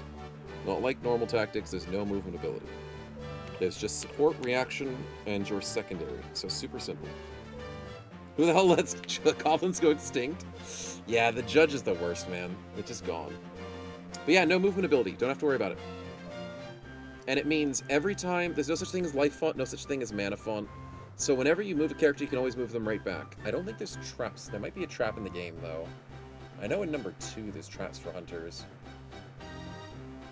not like normal Tactics, there's no movement ability. There's just support, reaction, and your secondary. So super simple. Who the hell lets goblins go extinct? Yeah, the judge is the worst, man. It's just gone. But yeah, no movement ability. Don't have to worry about it. And it means every time, there's no such thing as life font, no such thing as mana font. So whenever you move a character, you can always move them right back. I don't think there's traps. There might be a trap in the game, though. I know in number 2 there's traps for hunters.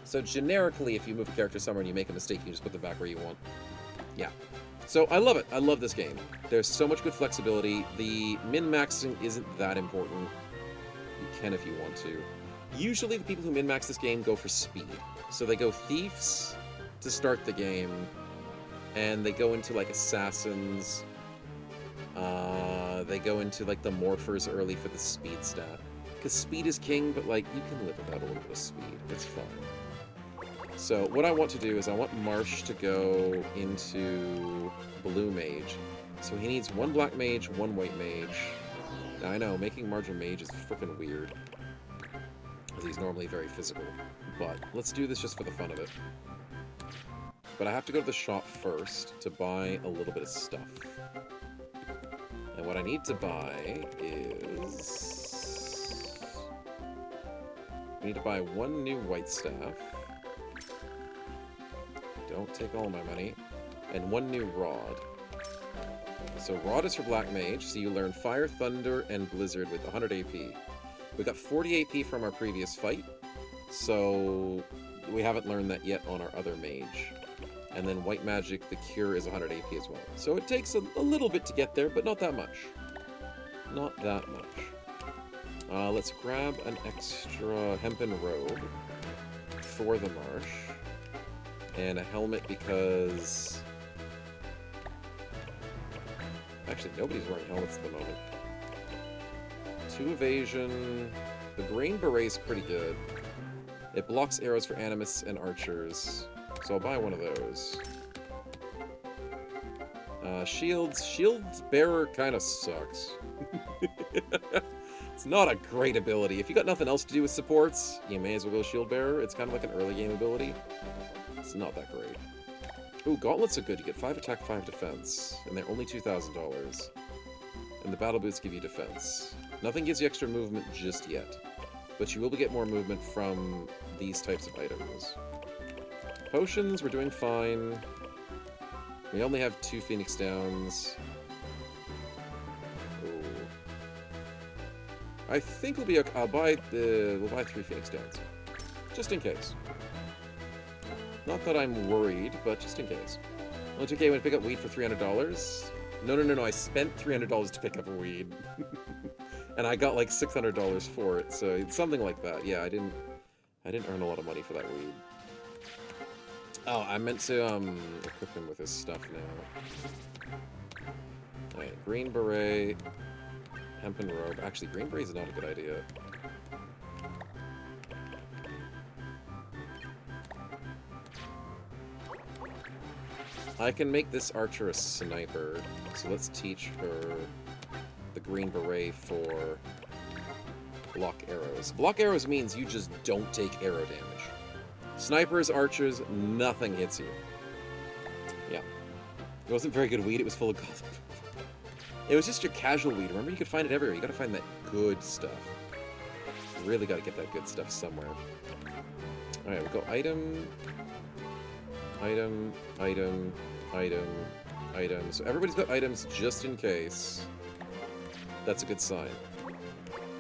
So generically, if you move a character somewhere and you make a mistake, you can just put them back where you want. Yeah. So I love it. I love this game. There's so much good flexibility. The min-maxing isn't that important. You can if you want to. Usually the people who min-max this game go for speed. So they go Thieves to start the game, and they go into like Assassins. They go into like the Morphers early for the speed stat. Because speed is king, but like you can live without a little bit of speed. It's fine. So what I want to do is I want Marche to go into Blue Mage. So he needs 1 Black Mage, 1 White Mage. Now I know, making Marche a mage is freaking weird, because he's normally very physical. But let's do this just for the fun of it. But I have to go to the shop first to buy a little bit of stuff. And what I need to buy is... I need to buy 1 new White Staff. Don't take all my money. And 1 new Rod. So Rod is for Black Mage, so you learn Fire, Thunder, and Blizzard with 100 AP. We got 40 AP from our previous fight, so we haven't learned that yet on our other mage. And then White Magic, the Cure is 100 AP as well. So it takes a little bit to get there, but not that much. Not that much. Let's grab an extra hempen robe for the Marche. And a helmet because... Actually, nobody's wearing helmets at the moment. 2 evasion. The green beret's pretty good. It blocks arrows for animists and archers. So I'll buy 1 of those. Shields. Shield bearer kind of sucks. It's not a great ability. If you got nothing else to do with supports, you may as well go shield bearer. It's kind of like an early game ability. It's not that great. Ooh, gauntlets are good. You get 5 attack, 5 defense, and they're only $2,000. And the battle boots give you defense. Nothing gives you extra movement just yet, but you will get more movement from these types of items. Potions, we're doing fine. We only have 2 Phoenix Downs. Ooh. I think we'll be okay. We'll buy 3 Phoenix Downs, just in case. Not that I'm worried, but just in case. Only 2K when I pick up weed for $300. No, I spent $300 to pick up a weed. And I got like $600 for it, so it's something like that. Yeah, I didn't earn a lot of money for that weed. Oh, I meant to equip him with his stuff now. Alright, green beret, hempen robe. Actually, green beret is not a good idea. I can make this archer a sniper, so let's teach her the green beret for block arrows. Block arrows means you just don't take arrow damage. Snipers, archers, nothing hits you. Yeah. It wasn't very good weed, it was full of gold. It was just your casual weed. Remember, you could find it everywhere. You gotta find that good stuff. You really gotta get that good stuff somewhere. Alright, we'll go item... Item, item, item, item. So everybody's got items just in case. That's a good sign.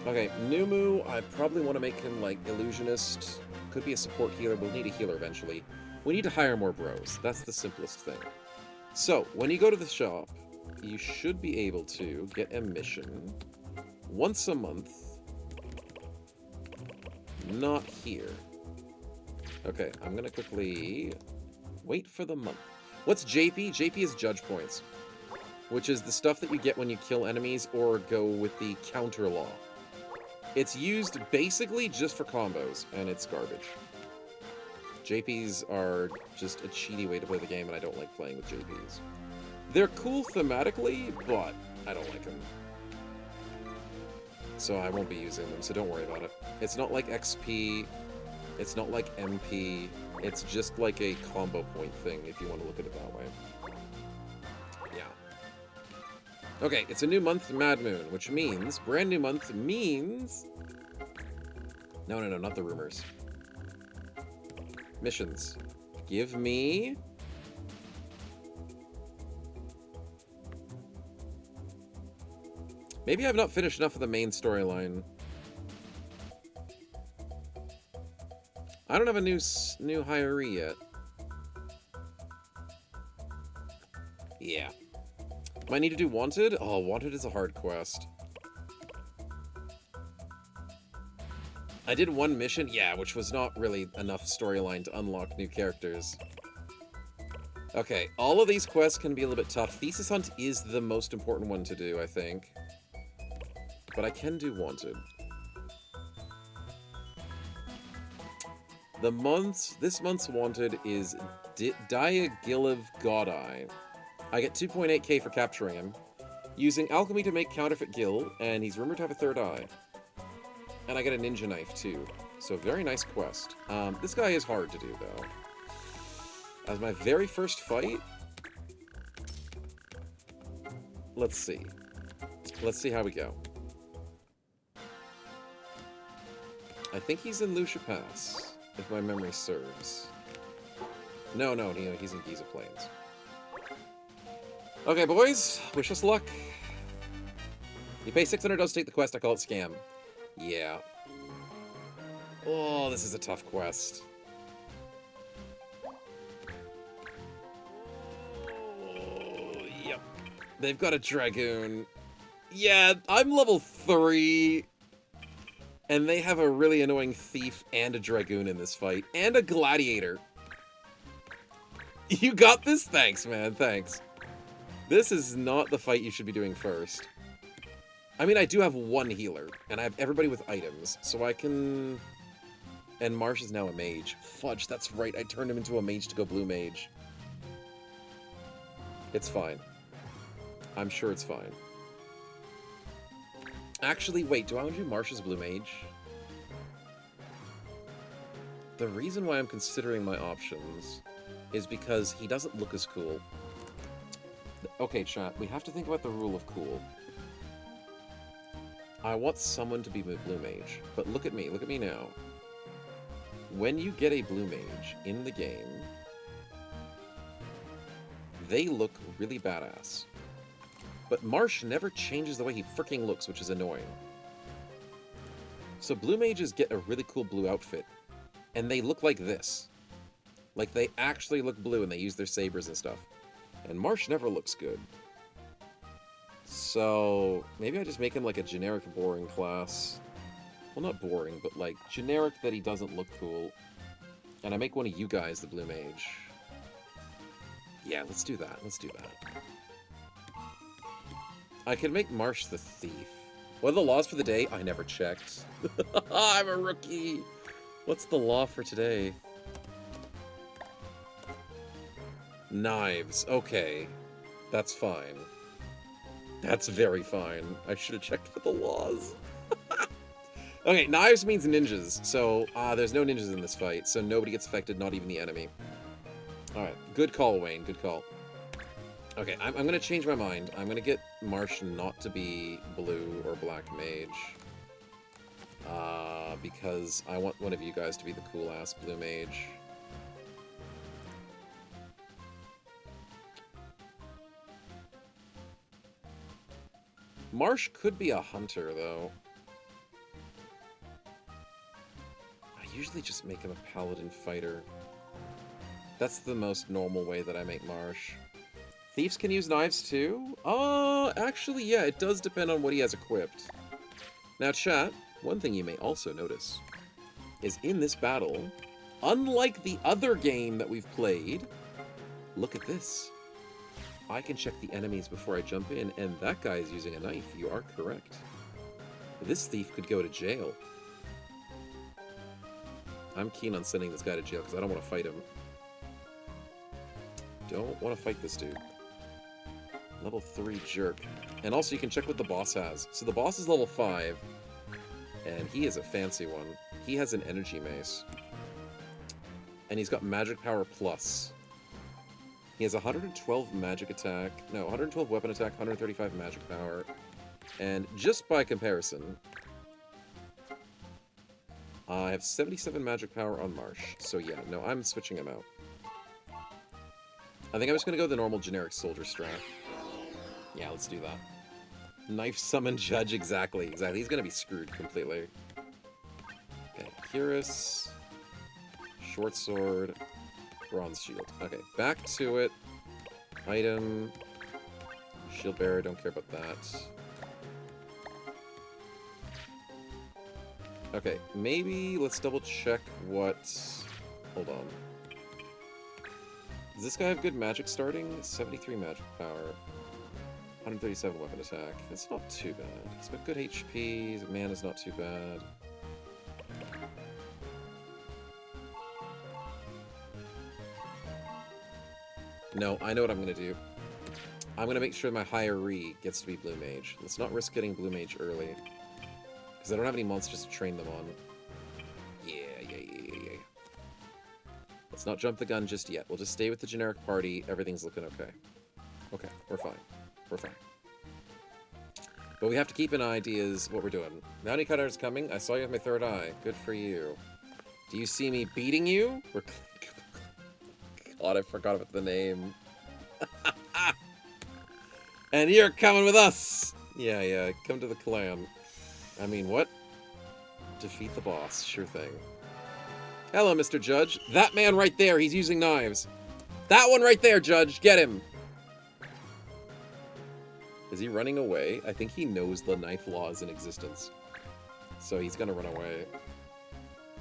Okay, Numu, I probably want to make him, like, illusionist. Could be a support healer, we'll need a healer eventually. We need to hire more bros. That's the simplest thing. So, when you go to the shop, you should be able to get a mission once a month Not here. Okay, I'm gonna quickly wait for the month. What's JP? JP is judge points, which is the stuff that you get when you kill enemies or go with the counter law. It's used basically just for combos, and it's garbage. JPs are just a cheaty way to play the game, and I don't like playing with JPs. They're cool thematically, but I don't like them. So I won't be using them, so don't worry about it. It's not like XP, it's not like MP, it's just like a combo point thing, if you want to look at it that way. Yeah. Okay, it's a new month, Mad Moon, which means, brand new month means... No, not the rumors. Missions. Give me... Maybe I've not finished enough of the main storyline. I don't have a new hiree yet. Yeah. Might need to do Wanted? Oh, Wanted is a hard quest. I did one mission, yeah, which was not really enough storyline to unlock new characters. Okay, all of these quests can be a little bit tough. Thesis Hunt is the most important one to do, I think. But I can do Wanted. This month's Wanted is Diaghilev Godeye. I get 2.8k for capturing him, using alchemy to make counterfeit Gil, and he's rumored to have a third eye. And I get a ninja knife too. So very nice quest. This guy is hard to do though. As my very first fight, let's see. Let's see how we go. I think he's in Lucia Pass, if my memory serves. No, he's in Giza Plains. Okay, boys, wish us luck. You pay $600 to take the quest, I call it scam. Yeah. Oh, this is a tough quest. Oh, yep. They've got a Dragoon. Yeah, I'm level 3. And they have a really annoying thief and a Dragoon in this fight. And a Gladiator. You got this? Thanks, man. Thanks. This is not the fight you should be doing first. I mean, I do have one healer. And I have everybody with items. So I can... And Marche is now a mage. Fudge, that's right. I turned him into a mage to go blue mage. It's fine. I'm sure it's fine. Actually, wait, do I want to do Marche's blue mage? The reason why I'm considering my options is because he doesn't look as cool. Okay, chat, we have to think about the rule of cool. I want someone to be blue mage, but look at me now. When you get a blue mage in the game, they look really badass. But Marche never changes the way he freaking looks, which is annoying. So blue mages get a really cool blue outfit, and they look like this. Like, they actually look blue, and they use their sabers and stuff. And Marche never looks good. So, maybe I just make him like a generic boring class. Well, not boring, but like, generic that he doesn't look cool. And I make one of you guys the blue mage. Yeah, let's do that. Let's do that. I could make Marche the thief. What are the laws for the day? I never checked. I'm a rookie. What's the law for today? Knives. Okay. That's fine. That's very fine. I should have checked for the laws. Okay, knives means ninjas. So, there's no ninjas in this fight, so nobody gets affected, not even the enemy. Alright, good call, Wayne. Good call. Okay, I'm going to change my mind. I'm going to get Marche not to be blue or black mage. Because I want one of you guys to be the cool-ass blue mage. Marche could be a hunter, though. I usually just make him a paladin fighter. That's the most normal way that I make Marche. Thieves can use knives too? Actually, yeah, it does depend on what he has equipped. Now, chat, one thing you may also notice is in this battle. Unlike the other game that we've played, look at this. I can check the enemies before I jump in, and that guy is using a knife. You are correct. This thief could go to jail. I'm keen on sending this guy to jail because I don't want to fight him. Don't want to fight this dude. Level 3 jerk. And also you can check what the boss has. So the boss is level 5, and he is a fancy one. He has an energy mace. And he's got magic power plus. He has 112 magic attack, no, 112 weapon attack, 135 magic power. And just by comparison, I have 77 magic power on Marche. So yeah, no, I'm switching him out. I think I'm just going to go the normal generic soldier strat. Yeah, let's do that. Knife summon judge, exactly. He's going to be screwed completely. Okay, Cuirass, short sword, bronze shield. Okay, back to it. Item, shield bearer, don't care about that. Okay, maybe let's double check what... Hold on. Does this guy have good magic starting? 73 magic power. 137 weapon attack. It's not too bad. He's got good HP. His mana's not too bad. No, I know what I'm going to do. I'm going to make sure my hiree gets to be Blue Mage. Let's not risk getting Blue Mage early. Because I don't have any monsters to train them on. Yeah. Let's not jump the gun just yet. We'll just stay with the generic party. Everything's looking okay. Okay, we're fine. We're fine. But we have to keep an eye is what we're doing. Bounty Cutter is coming. I saw you with my third eye. Good for you. Do you see me beating you? God, I forgot about the name. And you're coming with us! Yeah, come to the clan. I mean, what? Defeat the boss. Sure thing. Hello, Mr. Judge. That man right there, he's using knives. That one right there, Judge. Get him. Is he running away? I think he knows the knife law is in existence. So he's gonna run away.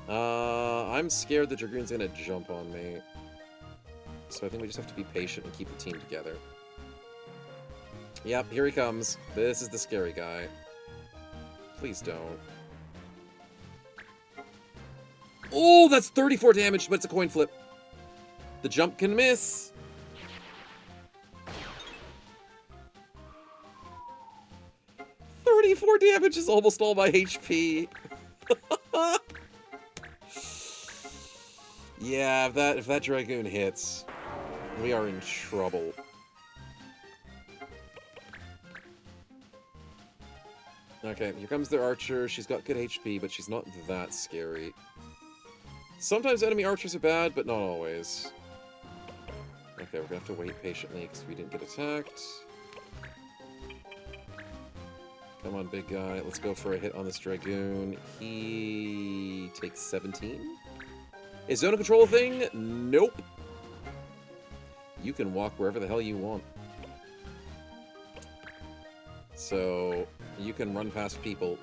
I'm scared the Dragoon's gonna jump on me. So I think we just have to be patient and keep the team together. Yep, here he comes. This is the scary guy. Please don't. Oh, that's 34 damage, but it's a coin flip. The jump can miss. .34 damage is almost all my HP. Yeah, if that Dragoon hits, we are in trouble. Okay, here comes their archer. She's got good HP, but she's not that scary. Sometimes enemy archers are bad, but not always. Okay, we're gonna have to wait patiently because we didn't get attacked. Come on, big guy. Let's go for a hit on this Dragoon. He takes 17. Is zone of control a thing? Nope. You can walk wherever the hell you want. So, you can run past people.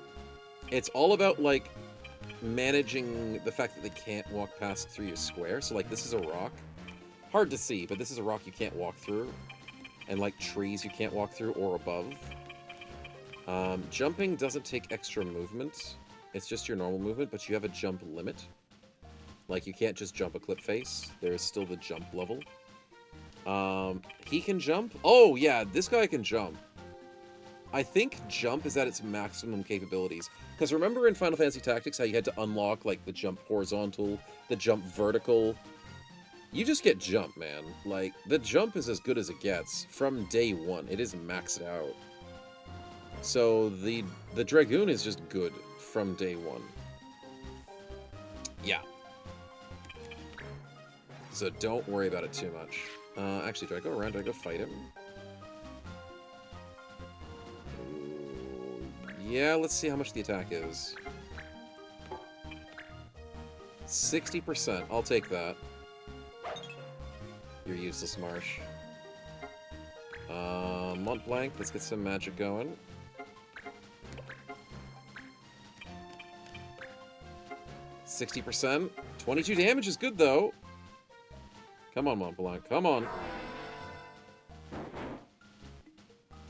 It's all about, like, managing the fact that they can't walk past through your square. So, like, this is a rock. Hard to see, but this is a rock you can't walk through. And, like, trees you can't walk through or above. Jumping doesn't take extra movement. It's just your normal movement, but you have a jump limit. Like, you can't just jump a clip face. There is still the jump level. He can jump? Oh, yeah, this guy can jump. I think jump is at its maximum capabilities. Because remember in Final Fantasy Tactics how you had to unlock, like, the jump horizontal, the jump vertical? You just get jump, man. Like, the jump is as good as it gets from day one. It is maxed out. So, the Dragoon is just good from day one. Yeah. So don't worry about it too much. Actually, do I go around? Do I go fight him? Ooh, yeah, let's see how much the attack is. 60%. I'll take that. You're useless, Marche. Mont Blanc, let's get some magic going. 60%. 22 damage is good, though. Come on, Mont Blanc. Come on.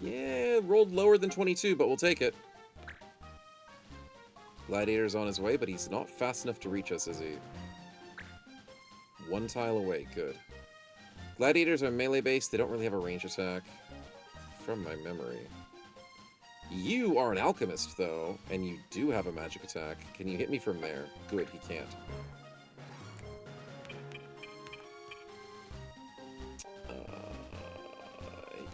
Yeah, rolled lower than 22, but we'll take it. Gladiator's on his way, but he's not fast enough to reach us, is he? One tile away. Good. Gladiators are melee-based. They don't really have a range attack. From my memory. You are an alchemist, though, and you do have a magic attack. Can you hit me from there? Good, he can't. I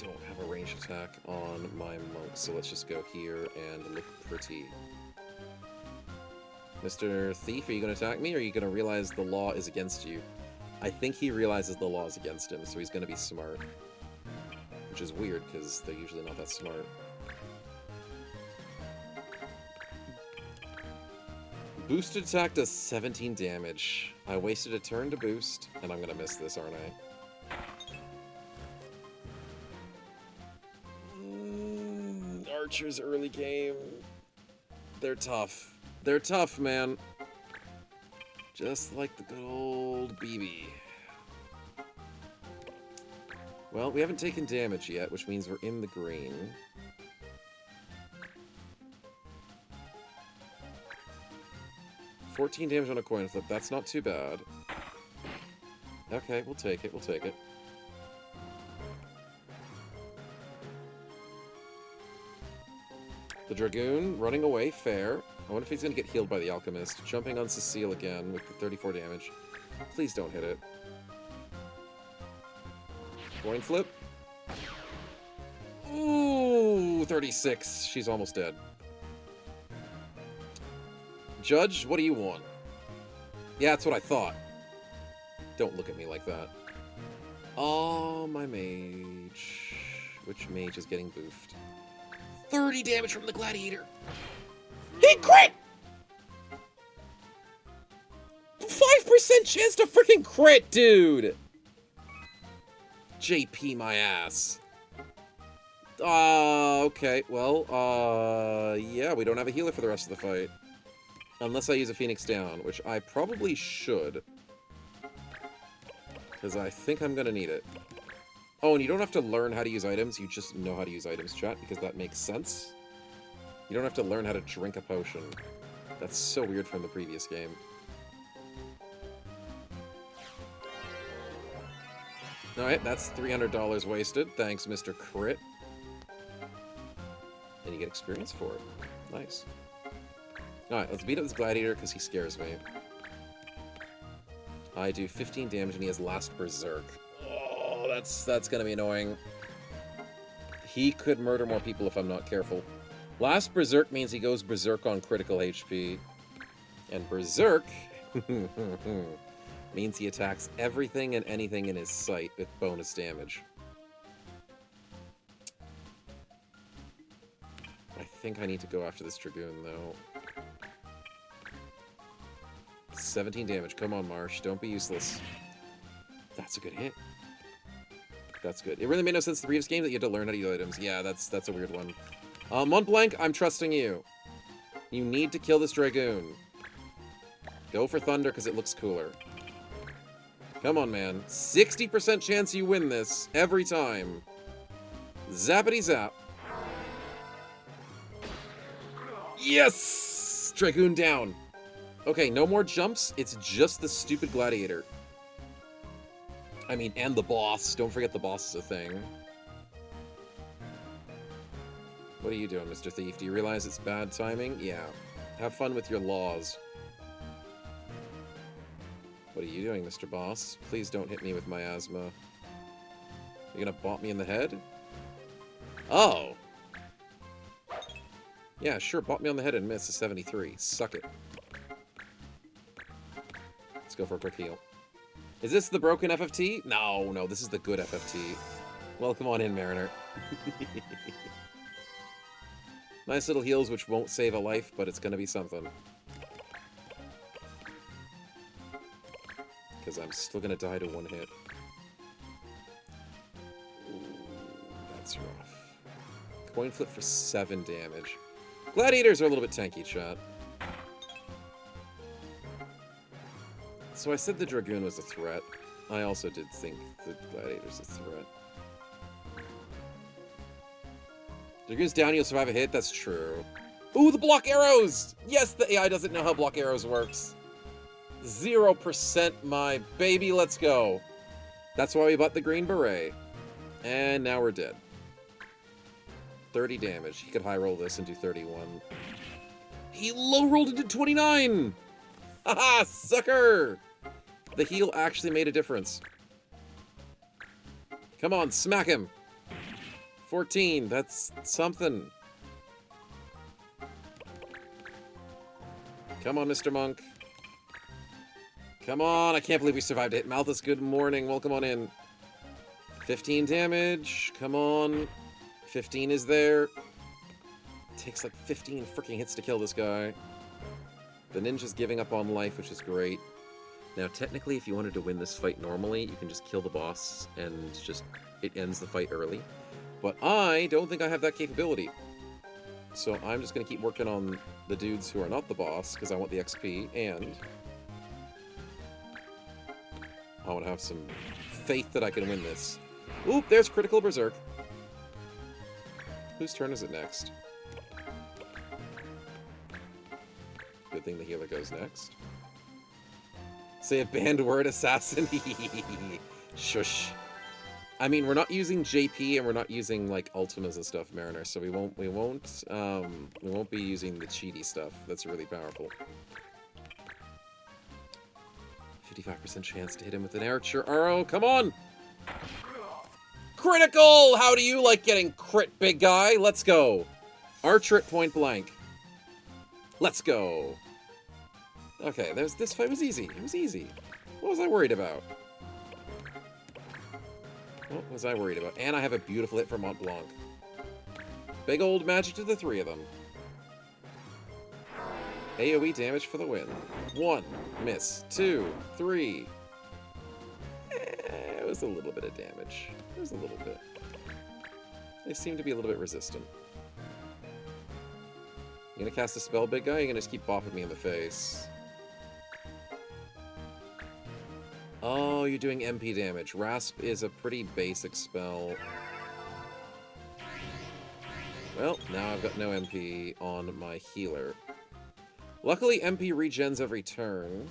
don't have a ranged attack on my monk, so let's just go here and look pretty. Mr. Thief, are you going to attack me, or are you going to realize the law is against you? I think he realizes the law is against him, so he's going to be smart. Which is weird, because they're usually not that smart. Boosted attack does 17 damage. I wasted a turn to boost, and I'm gonna miss this, aren't I? Archers early game. They're tough. They're tough, man. Just like the good old BB. Well, we haven't taken damage yet, which means we're in the green. $14 damage on a coin flip. That's not too bad. Okay, we'll take it. We'll take it. The Dragoon running away. Fair. I wonder if he's going to get healed by the Alchemist. Jumping on Cecile again with the 34 damage. Please don't hit it. Coin flip. Ooh, 36. She's almost dead. Judge, what do you want? Yeah, that's what I thought. Don't look at me like that. Oh, my mage. Which mage is getting boofed? 30 damage from the Gladiator. He crit! 5% chance to freaking crit, dude! JP my ass. Okay. Well, yeah, we don't have a healer for the rest of the fight. Unless I use a Phoenix Down, which I probably should. Because I think I'm going to need it. Oh, and you don't have to learn how to use items, you just know how to use items, chat, because that makes sense. You don't have to learn how to drink a potion. That's so weird from the previous game. Alright, that's $300 wasted. Thanks, Mr. Crit. And you get experience for it. Nice. Alright, let's beat up this Gladiator because he scares me. I do 15 damage and he has Last Berserk. Oh, that's gonna be annoying. He could murder more people if I'm not careful. Last Berserk means he goes Berserk on critical HP. And Berserk means he attacks everything and anything in his sight with bonus damage. I think I need to go after this Dragoon, though. 17 damage. Come on, Marche. Don't be useless. That's a good hit. That's good. It really made no sense in the previous game that you had to learn how to use items. Yeah, that's a weird one. Mont Blanc, I'm trusting you. You need to kill this Dragoon. Go for Thunder because it looks cooler. Come on, man. 60% chance you win this every time. Zappity zap. Yes! Dragoon down. Okay, no more jumps. It's just the stupid Gladiator. I mean, and the boss. Don't forget the boss is a thing. What are you doing, Mr. Thief? Do you realize it's bad timing? Yeah. Have fun with your laws. What are you doing, Mr. Boss? Please don't hit me with miasma. You're gonna bop me in the head? Oh! Yeah, sure, bop me on the head and miss a 73. Suck it. Let's go for a quick heal. Is this the broken FFT? No, no, this is the good FFT. Welcome on in, Mariner. Nice little heals which won't save a life, but it's gonna be something. Because I'm still gonna die to one hit. Ooh, that's rough. Coin flip for 7 damage. Gladiators are a little bit tanky, chat. So I said the Dragoon was a threat. I also did think the Gladiator's a threat. Dragoon's down, you'll survive a hit. That's true. Ooh, the block arrows! Yes, the AI doesn't know how block arrows works. 0% my baby, let's go. That's why we bought the green beret. And now we're dead. 30 damage. He could high roll this and do 31. He low rolled it to 29! Haha, sucker! The heal actually made a difference. Come on, smack him! 14, that's something. Come on, Mr. Monk. Come on, I can't believe we survived it. Malthus, good morning, welcome on in. 15 damage, come on. 15 is there. Takes like 15 freaking hits to kill this guy. The ninja's giving up on life, which is great. Now, technically, if you wanted to win this fight normally, you can just kill the boss and just it ends the fight early. But I don't think I have that capability. So I'm just going to keep working on the dudes who are not the boss, because I want the XP, and I want to have some faith that I can win this. Oop, there's Critical Berserk. Whose turn is it next? Good thing the healer goes next. Say a banned word, assassin. Shush. I mean, we're not using JP and we're not using like ultimas and stuff, Mariner. So we won't be using the cheaty stuff. That's really powerful. 55% chance to hit him with an archer arrow. Come on! Critical! How do you like getting crit, big guy? Let's go. Archer at point blank. Let's go. Okay, this fight was easy. It was easy. What was I worried about? What was I worried about? And I have a beautiful hit from Mont Blanc. Big old magic to the three of them. AoE damage for the win. 1, miss. 2, 3. It was a little bit of damage. It was a little bit. They seem to be a little bit resistant. You gonna cast a spell, big guy? Or you gonna just keep bopping me in the face? Oh, you're doing MP damage. Rasp is a pretty basic spell. Well, now I've got no MP on my healer. Luckily, MP regens every turn.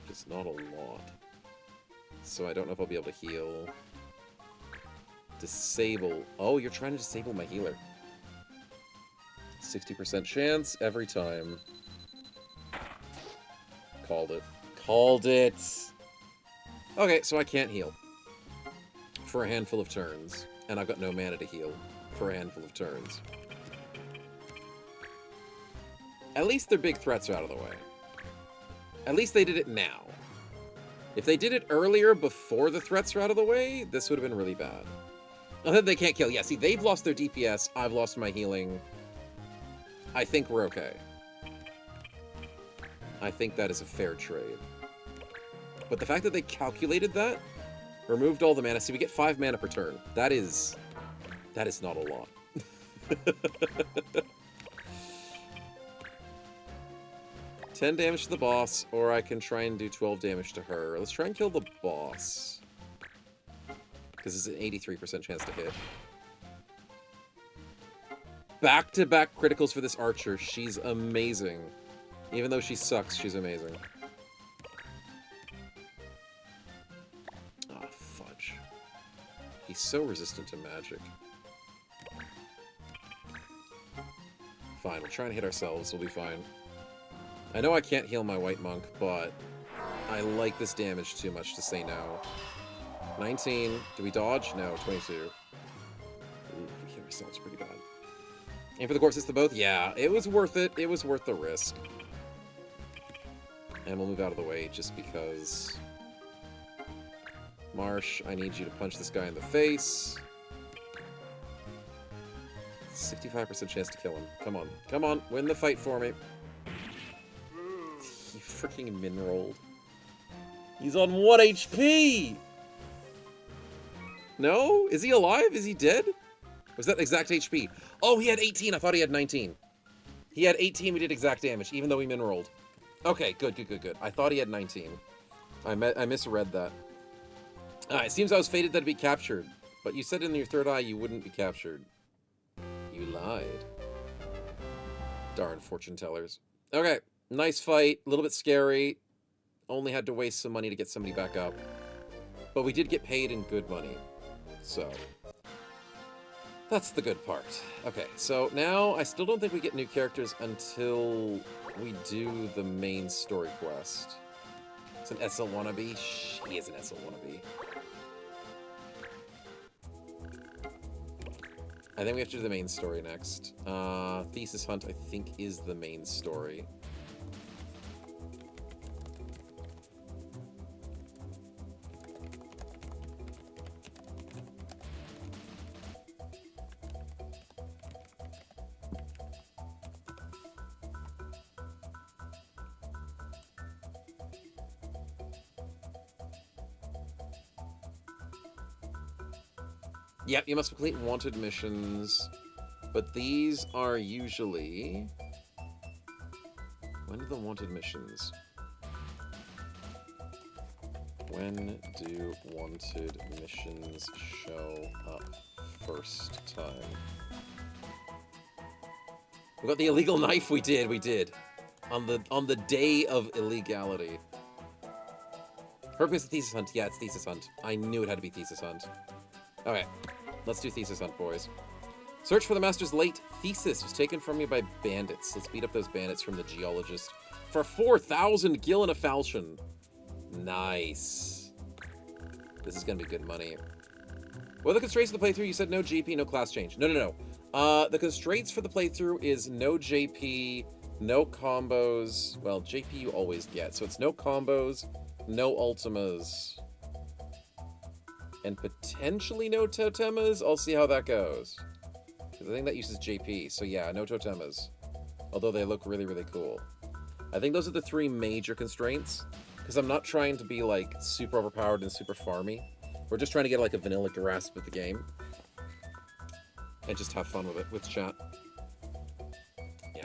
Just not a lot. So I don't know if I'll be able to heal. Disable. Oh, you're trying to disable my healer. 60% chance every time. Called it. Called it! Okay, so I can't heal. For a handful of turns. And I've got no mana to heal. For a handful of turns. At least their big threats are out of the way. At least they did it now. If they did it earlier, before the threats are out of the way, this would have been really bad. Oh, then they can't kill. Yeah, see, they've lost their DPS. I've lost my healing. I think we're okay. I think that is a fair trade. But the fact that they calculated that, removed all the mana. See, we get 5 mana per turn. That is not a lot. 10 damage to the boss, or I can try and do 12 damage to her. Let's try and kill the boss. Because it's an 83% chance to hit. Back-to-back criticals for this archer. She's amazing. Even though she sucks, she's amazing. Ah, fudge. He's so resistant to magic. Fine, we'll try and hit ourselves. We'll be fine. I know I can't heal my white monk, but I like this damage too much to say no. 19. Do we dodge? No, 22. Ooh, we hit ourselves pretty bad. Aim for the corpse, hits the both? Yeah, it was worth it. It was worth the risk. And we'll move out of the way just because... Marche, I need you to punch this guy in the face. 65% chance to kill him. Come on. Come on. Win the fight for me. He freaking min-rolled. He's on 1 HP! No? Is he alive? Is he dead? Was that exact HP? Oh, he had 18. I thought he had 19. He had 18. We did exact damage, even though we min-rolled. Okay, good, good, good, good. I thought he had 19. I misread that. It seems I was fated that to be captured. But you said in your third eye you wouldn't be captured. You lied. Darn fortune tellers. Okay, nice fight. A little bit scary. Only had to waste some money to get somebody back up. But we did get paid in good money. So, that's the good part. Okay, so now I still don't think we get new characters until we do the main story quest. It's an SL wannabe. She is an SL wannabe. I think we have to do the main story next. Thesis Hunt, I think, is the main story. Yep, you must complete wanted missions, but these are usually... When are the wanted missions? When do wanted missions show up first time? We got the illegal knife, we did. On the day of illegality. Purpose of Thesis Hunt, yeah, it's Thesis Hunt. I knew it had to be Thesis Hunt. Okay, let's do Thesis Hunt, boys. Search for the Master's late thesis was taken from me by bandits. Let's beat up those bandits from the geologist for 4,000 gil and a falchion. Nice. This is gonna be good money. What are the constraints of the playthrough? You said no GP, no class change. No. The constraints for the playthrough is no JP, no combos. Well, JP you always get, so it's no combos, no ultimas. And potentially no totemas. I'll see how that goes. Because I think that uses JP. So yeah, no totemas. Although they look really, really cool. I think those are the three major constraints. Because I'm not trying to be like super overpowered and super farmy. We're just trying to get like a vanilla grasp of the game. And just have fun with it, with chat. Yeah.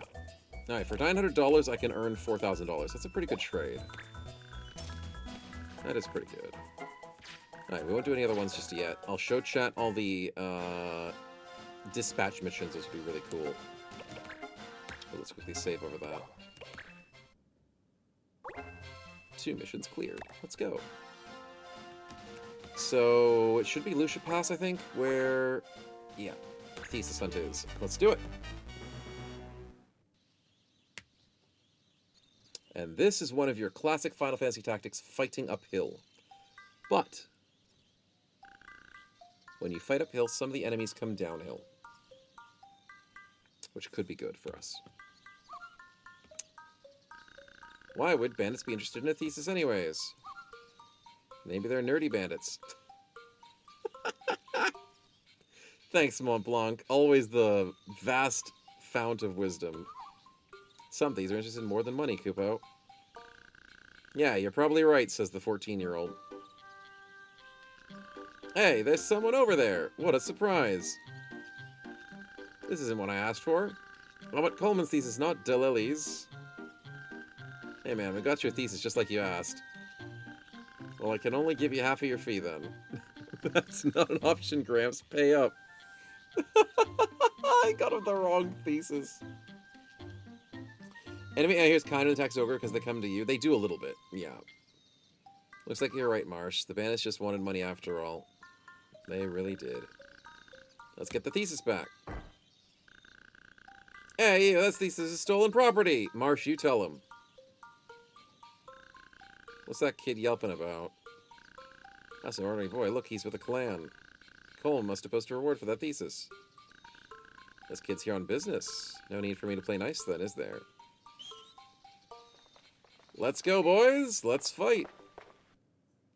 Alright, for $900 I can earn $4,000. That's a pretty good trade. That is pretty good. Alright, we won't do any other ones just yet. I'll show chat all the dispatch missions. Those would be really cool. But let's quickly save over that. 2 missions cleared. Let's go. So, it should be Lucia Pass, I think, where... Yeah, Thesis Hunt is. Let's do it! And this is one of your classic Final Fantasy tactics, fighting uphill. But... when you fight uphill, some of the enemies come downhill. Which could be good for us. Why would bandits be interested in a thesis anyways? Maybe they're nerdy bandits. Thanks, Mont Blanc. Always the vast fount of wisdom. Some thieves are interested in more than money, Kupo. Yeah, you're probably right, says the 14-year-old. Hey, there's someone over there! What a surprise! This isn't what I asked for. I'm at Coleman's thesis, not Delili's. Hey man, we got your thesis just like you asked. Well, I can only give you half of your fee then. That's not an option, Gramps. Pay up. I got him the wrong thesis. Enemy here's kind of attacks ogre because they come to you. They do a little bit, yeah. Looks like you're right, Marche. The bandits just wanted money after all. They really did. Let's get the thesis back. Hey, that thesis is stolen property! Marche, you tell him. What's that kid yelping about? That's an ordinary boy. Look, he's with a clan. Cole must have posted a reward for that thesis. This kid's here on business. No need for me to play nice then, is there? Let's go, boys! Let's fight!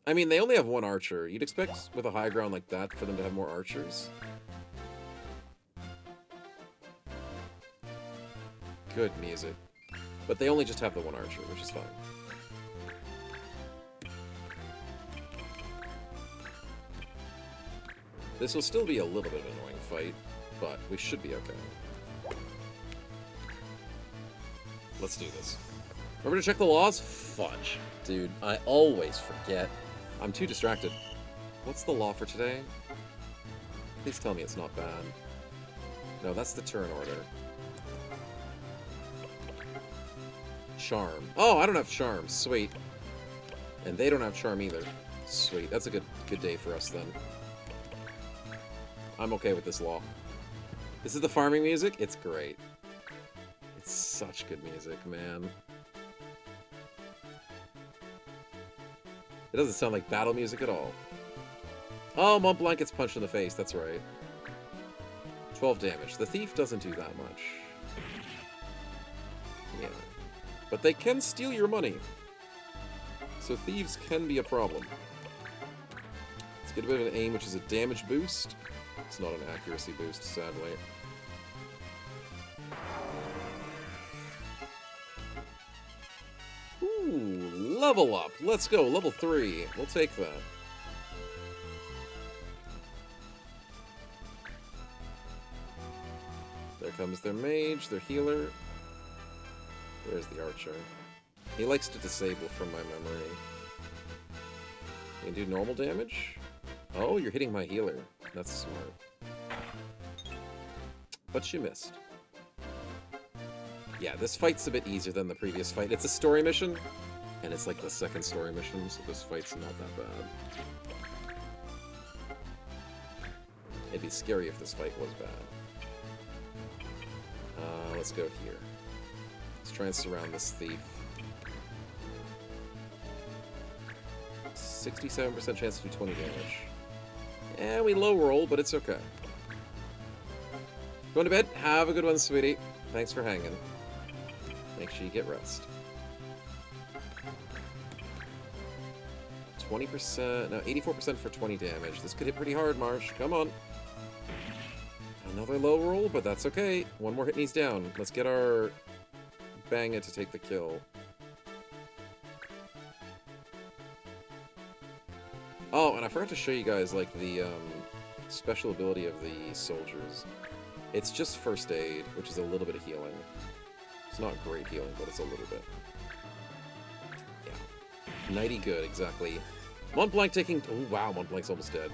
I mean, they only have one archer. You'd expect, with a high ground like that, for them to have more archers. Good music. But they only just have the one archer, which is fine. This will still be a little bit of an annoying fight, but we should be okay. Let's do this. Remember to check the laws? Fudge. Dude, I always forget. I'm too distracted. What's the law for today? Please tell me it's not bad. No, that's the turn order. Charm. Oh, I don't have charm. Sweet. And they don't have charm either. Sweet. That's a good day for us then. I'm okay with this law. This is the farming music? It's great. It's such good music, man. It doesn't sound like battle music at all. Oh, Mont Blanc gets punched in the face. That's right. 12 damage. The thief doesn't do that much. Yeah. But they can steal your money. So thieves can be a problem. Let's get a bit of an aim, which is a damage boost. It's not an accuracy boost, sadly. Ooh, level up. Let's go. Level 3. We'll take that. There comes their mage, their healer. There's the archer. He likes to disable from my memory. You can do normal damage? Oh, you're hitting my healer. That's smart. But she missed. Yeah, this fight's a bit easier than the previous fight. It's a story mission, and it's like the second story mission, so this fight's not that bad. It'd be scary if this fight was bad. Let's go here. Let's try and surround this thief. 67% chance to do 20 damage. Yeah, we low roll, but it's okay. Going to bed? Have a good one, sweetie. Thanks for hanging. Make sure you get rest. 20%, no, 84% for 20 damage. This could hit pretty hard, Marche. Come on. Another low roll, but that's okay. One more hit and he's down. Let's get our Banga to take the kill. Oh, and I forgot to show you guys, like, the special ability of the soldiers. It's just first aid, which is a little bit of healing. It's not great healing, but it's a little bit. Yeah. Nighty good, exactly. Mont Blanc taking... Oh, wow, Mont Blanc's almost dead.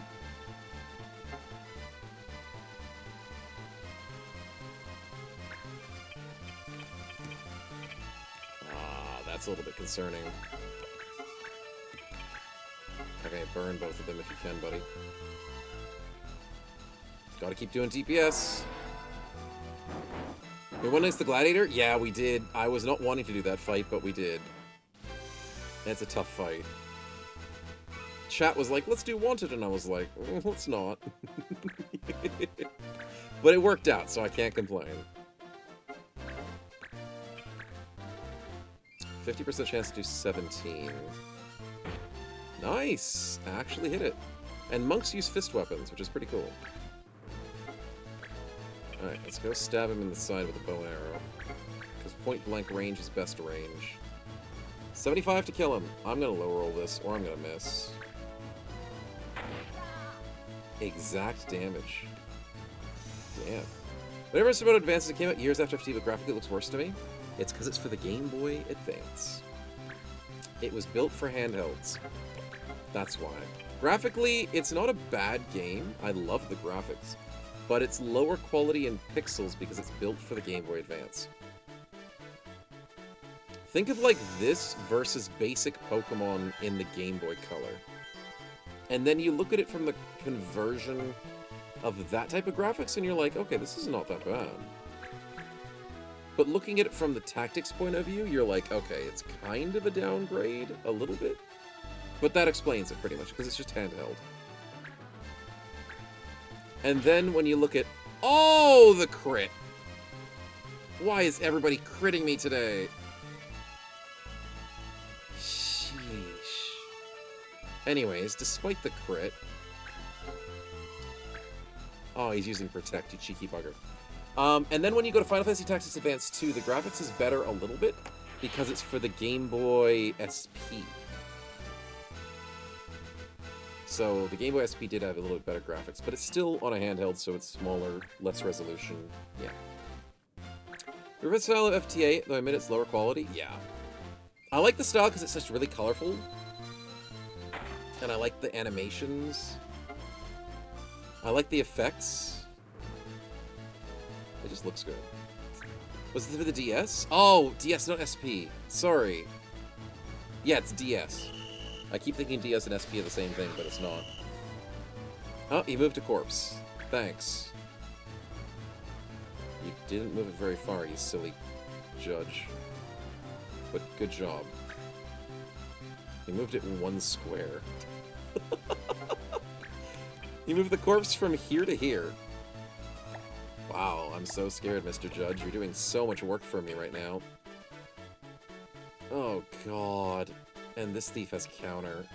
That's a little bit concerning. Okay, burn both of them if you can, buddy. Gotta keep doing DPS. We won against the Gladiator? Yeah, we did. I was not wanting to do that fight, but we did. It's a tough fight. Chat was like, let's do Wanted, and I was like, let's not. But it worked out, so I can't complain. 50% chance to do 17. Nice! I actually hit it. And monks use fist weapons, which is pretty cool. Alright, let's go stab him in the side with a bow and arrow. Because point blank range is best range. 75 to kill him. I'm gonna low roll this, or I'm gonna miss. Exact damage. Damn. Whenever it's about advances that came out years after FT, but graphically it looks worse to me. It's because it's for the Game Boy Advance. It was built for handhelds. That's why. Graphically, it's not a bad game. I love the graphics. But it's lower quality in pixels because it's built for the Game Boy Advance. Think of like this versus basic Pokemon in the Game Boy Color. And then you look at it from the conversion of that type of graphics and you're like, okay, this is not that bad. But looking at it from the tactics point of view, you're like, okay, it's kind of a downgrade, a little bit. But that explains it pretty much, because it's just handheld. And then when you look at... Oh, the crit! Why is everybody critting me today? Sheesh. Anyways, despite the crit... Oh, he's using Protect, you cheeky bugger. And then when you go to Final Fantasy Tactics Advance 2, the graphics is better a little bit because it's for the Game Boy SP. So the Game Boy SP did have a little bit better graphics, but it's still on a handheld, so it's smaller, less resolution. Yeah. Reverse style of FTA, though I admit it's lower quality. Yeah. I like the style because it's just really colorful. And I like the animations. I like the effects. It just looks good. Was it for the DS? Oh, DS, not SP. Sorry. Yeah, it's DS. I keep thinking DS and SP are the same thing, but it's not. Oh, he moved a corpse. Thanks. You didn't move it very far, you silly judge. But good job. He moved it in 1 square. He moved the corpse from here to here. Wow, I'm so scared, Mr. Judge. You're doing so much work for me right now. Oh, God. And this thief has counter.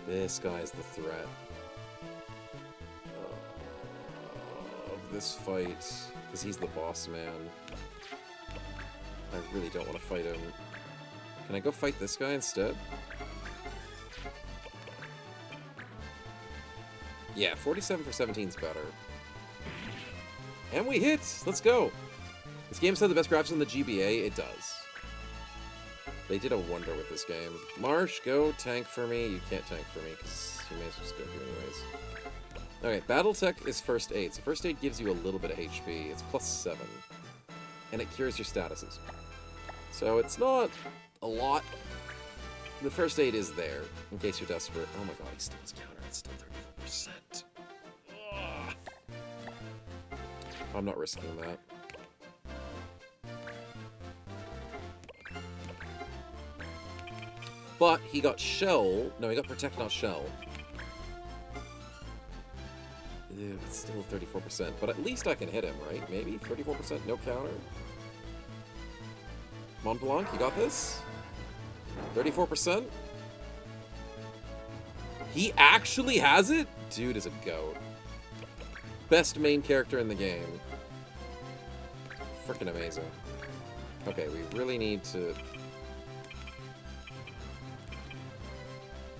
This guy's the threat. Of this fight. Because he's the boss man. I really don't want to fight him. Can I go fight this guy instead? Yeah, 47 for 17 is better. And we hit! Let's go! This game's had the best graphics in the GBA. It does. They did a wonder with this game. Marche, go tank for me. You can't tank for me, because you may as well just go through anyways. Okay, Battletech is first aid. So first aid gives you a little bit of HP. It's +7. And it cures your statuses. So it's not a lot. The first aid is there, in case you're desperate. Oh my god, he still has counter. It's still 34%. Ugh. I'm not risking that. But he got shell. No, he got protect, not shell. Ew, it's still 34%. But at least I can hit him, right? Maybe? 34%? No counter? Mont Blanc, you got this? 34%? He actually has it? Dude is a goat. Best main character in the game. Freaking amazing. Okay, we really need to...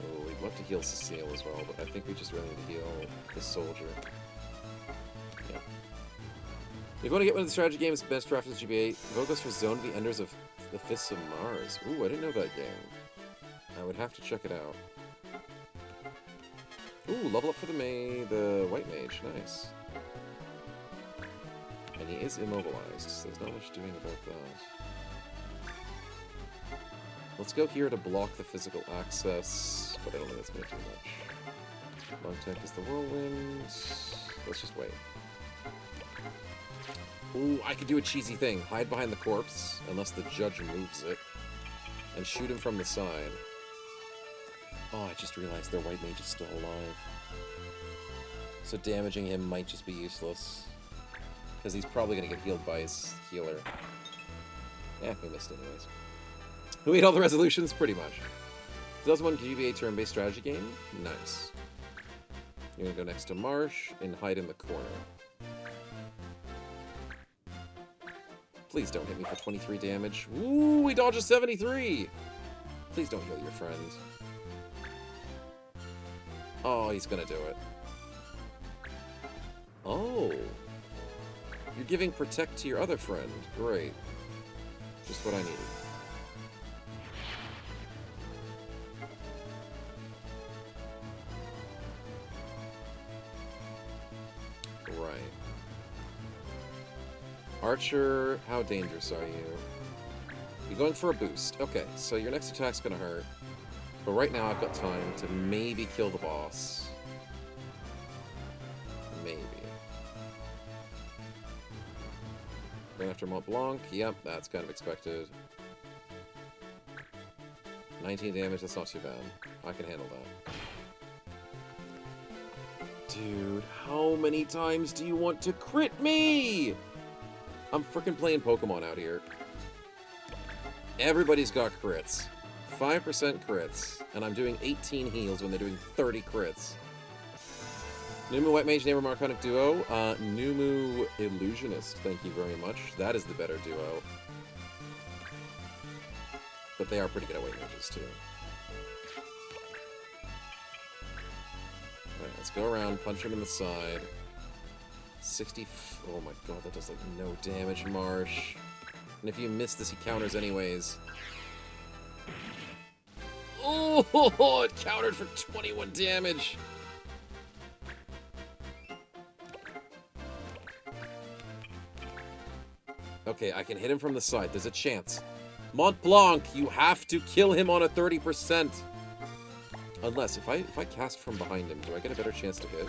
Oh, we'd love to heal Cecile as well, but I think we just really need to heal this soldier. Yeah. If you want to get one of the strategy games, best draft of the GBA, vote goes for Zone of the Enders of the Fists of Mars. Ooh, I didn't know that game. I would have to check it out. Ooh, level up for the White Mage. Nice. And he is immobilized, so there's not much doing about that. Let's go here to block the physical access, but I don't think that's going to do much. Long tech is the Whirlwind. Let's just wait. Ooh, I could do a cheesy thing. Hide behind the corpse, unless the judge moves it, and shoot him from the side. Oh, I just realized their White Mage is still alive. So damaging him might just be useless. Because he's probably going to get healed by his healer. Yeah, we missed anyways. We ate all the resolutions? Pretty much. 2001 GBA turn-based strategy game? Nice. You're going to go next to Marche and hide in the corner. Please don't hit me for 23 damage. Ooh, we dodged a 73! Please don't heal your friend. Oh, he's gonna do it. Oh. You're giving protect to your other friend. Great. Just what I needed. Right. Archer, how dangerous are you? You're going for a boost. Okay, so your next attack's gonna hurt. But right now I've got time to maybe kill the boss. Maybe. Going after Mont Blanc. Yep, that's kind of expected. 19 damage, that's not too bad. I can handle that. Dude, how many times do you want to crit me? I'm freaking playing Pokemon out here. Everybody's got crits. 5% crits, and I'm doing 18 heals when they're doing 30 crits. Numu White Mage, Neighbor Marconic Duo. Numu Illusionist, thank you very much. That is the better duo. But they are pretty good at White Mages, too. Alright, let's go around, punch him in the side. 60... Oh my god, that does like no damage, Marche. And if you miss this, he counters anyways. Oh, it countered for 21 damage. Okay, I can hit him from the side. There's a chance. Mont Blanc, you have to kill him on a 30%. Unless, if I cast from behind him, do I get a better chance to hit?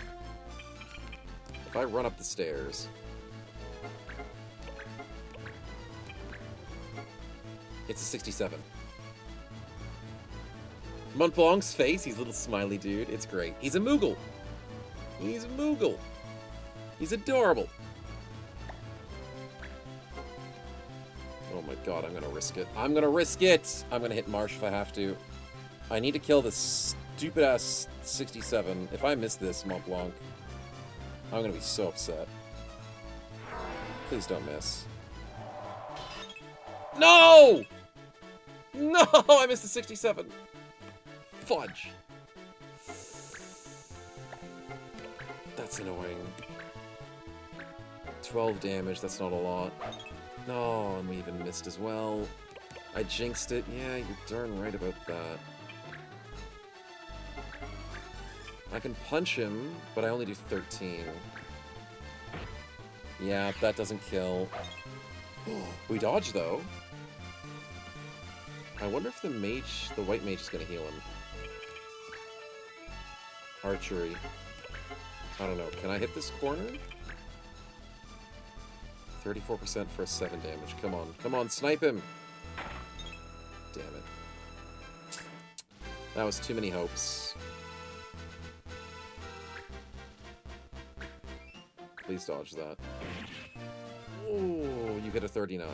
If I run up the stairs... It's a 67. Mont Blanc's face, he's a little smiley dude. It's great. He's a Moogle. He's a Moogle. He's adorable. Oh my god, I'm gonna risk it. I'm gonna risk it! I'm gonna hit Marche if I have to. I need to kill this stupid-ass 67. If I miss this, Mont Blanc, I'm gonna be so upset. Please don't miss. No! No! I missed the 67. Fudge. That's annoying. 12 damage, that's not a lot. No, and we even missed as well. I jinxed it. Yeah, you're darn right about that. I can punch him, but I only do 13. Yeah, that doesn't kill. We dodge, though. I wonder if the white mage is going to heal him. Archery. I don't know. Can I hit this corner? 34% for a 7 damage. Come on. Come on, snipe him! Damn it. That was too many hopes. Please dodge that. Oh, you hit a 39.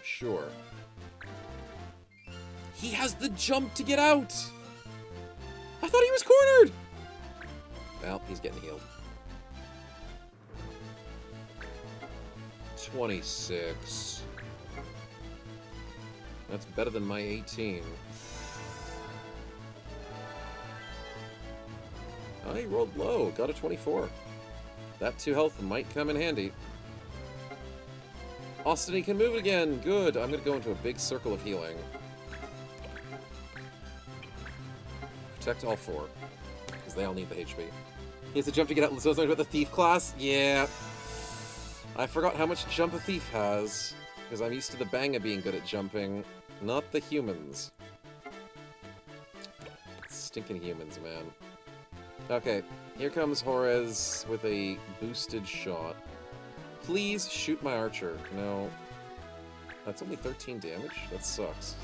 Sure. He has the jump to get out! I thought he was cornered! Well, he's getting healed. 26. That's better than my 18. I rolled low, got a 24. That 2 health might come in handy. Austin, he can move again. Good. I'm going to go into a big circle of healing. Protect all 4. Because they all need the HP. He has to jump to get out. So about the thief class? Yeah. I forgot how much jump a thief has. Because I'm used to the Banga being good at jumping. Not the humans. Stinking humans, man. Okay, here comes Jorez with a boosted shot. Please shoot my archer. No. That's only 13 damage? That sucks.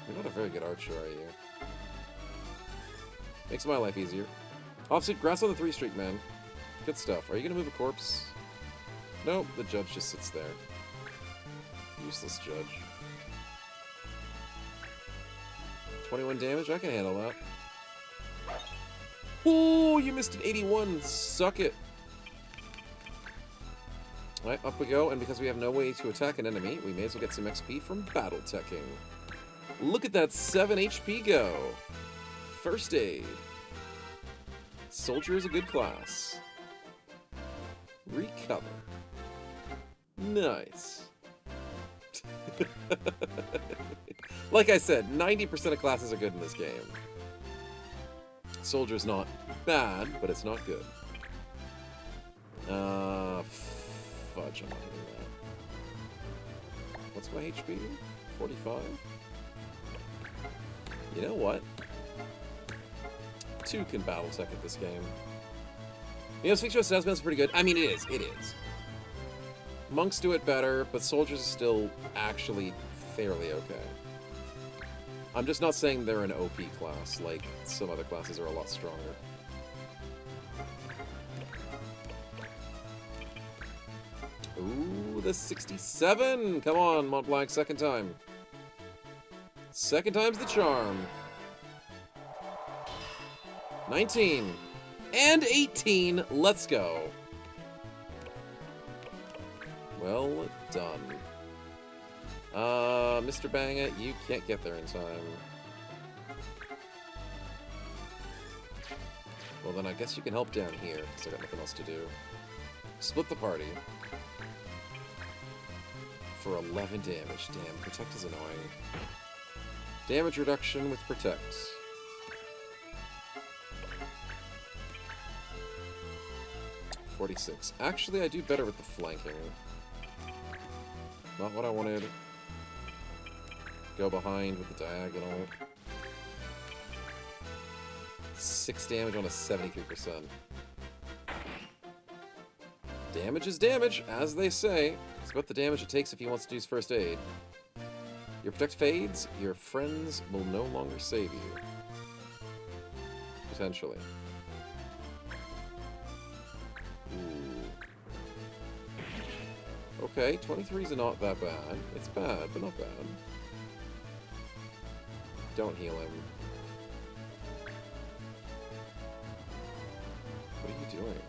You're not a very good archer, are you? Makes my life easier. Offsuit, grass on the 3 streak, man. Good stuff. Are you gonna move a corpse? Nope, the judge just sits there. Useless judge. 21 damage? I can handle that. Oh, you missed an 81. Suck it. Alright, up we go, and because we have no way to attack an enemy, we may as well get some XP from battle teching. Look at that 7 HP go. First aid. Soldier is a good class. Recover. Nice. Like I said, 90% of classes are good in this game. Soldier's not bad, but it's not good. Fudge, I'm not doing that. What's my HP? 45? You know what? 2 can battle tech at this game. You know, Sphinx Assessment's pretty good. I mean, it is. It is. Monks do it better, but soldiers are still actually fairly okay. I'm just not saying they're an OP class, like some other classes are a lot stronger. Ooh, the 67! Come on, Mont Blanc, second time. Second time's the charm. 19. And 18. Let's go. Well done. Mr. Banga, you can't get there in time. Well, then I guess you can help down here, because I got nothing else to do. Split the party. for 11 damage. Damn, Protect is annoying. Damage reduction with Protect. $46. Actually, I do better with the flanking. Not what I wanted. Go behind with the diagonal. 6 damage on a 73%. Damage is damage, as they say. It's about the damage it takes if he wants to use first aid. Your Protect fades, your friends will no longer save you. Potentially. Ooh. Okay, 23's not that bad. It's bad, but not bad. Don't heal him. What are you doing?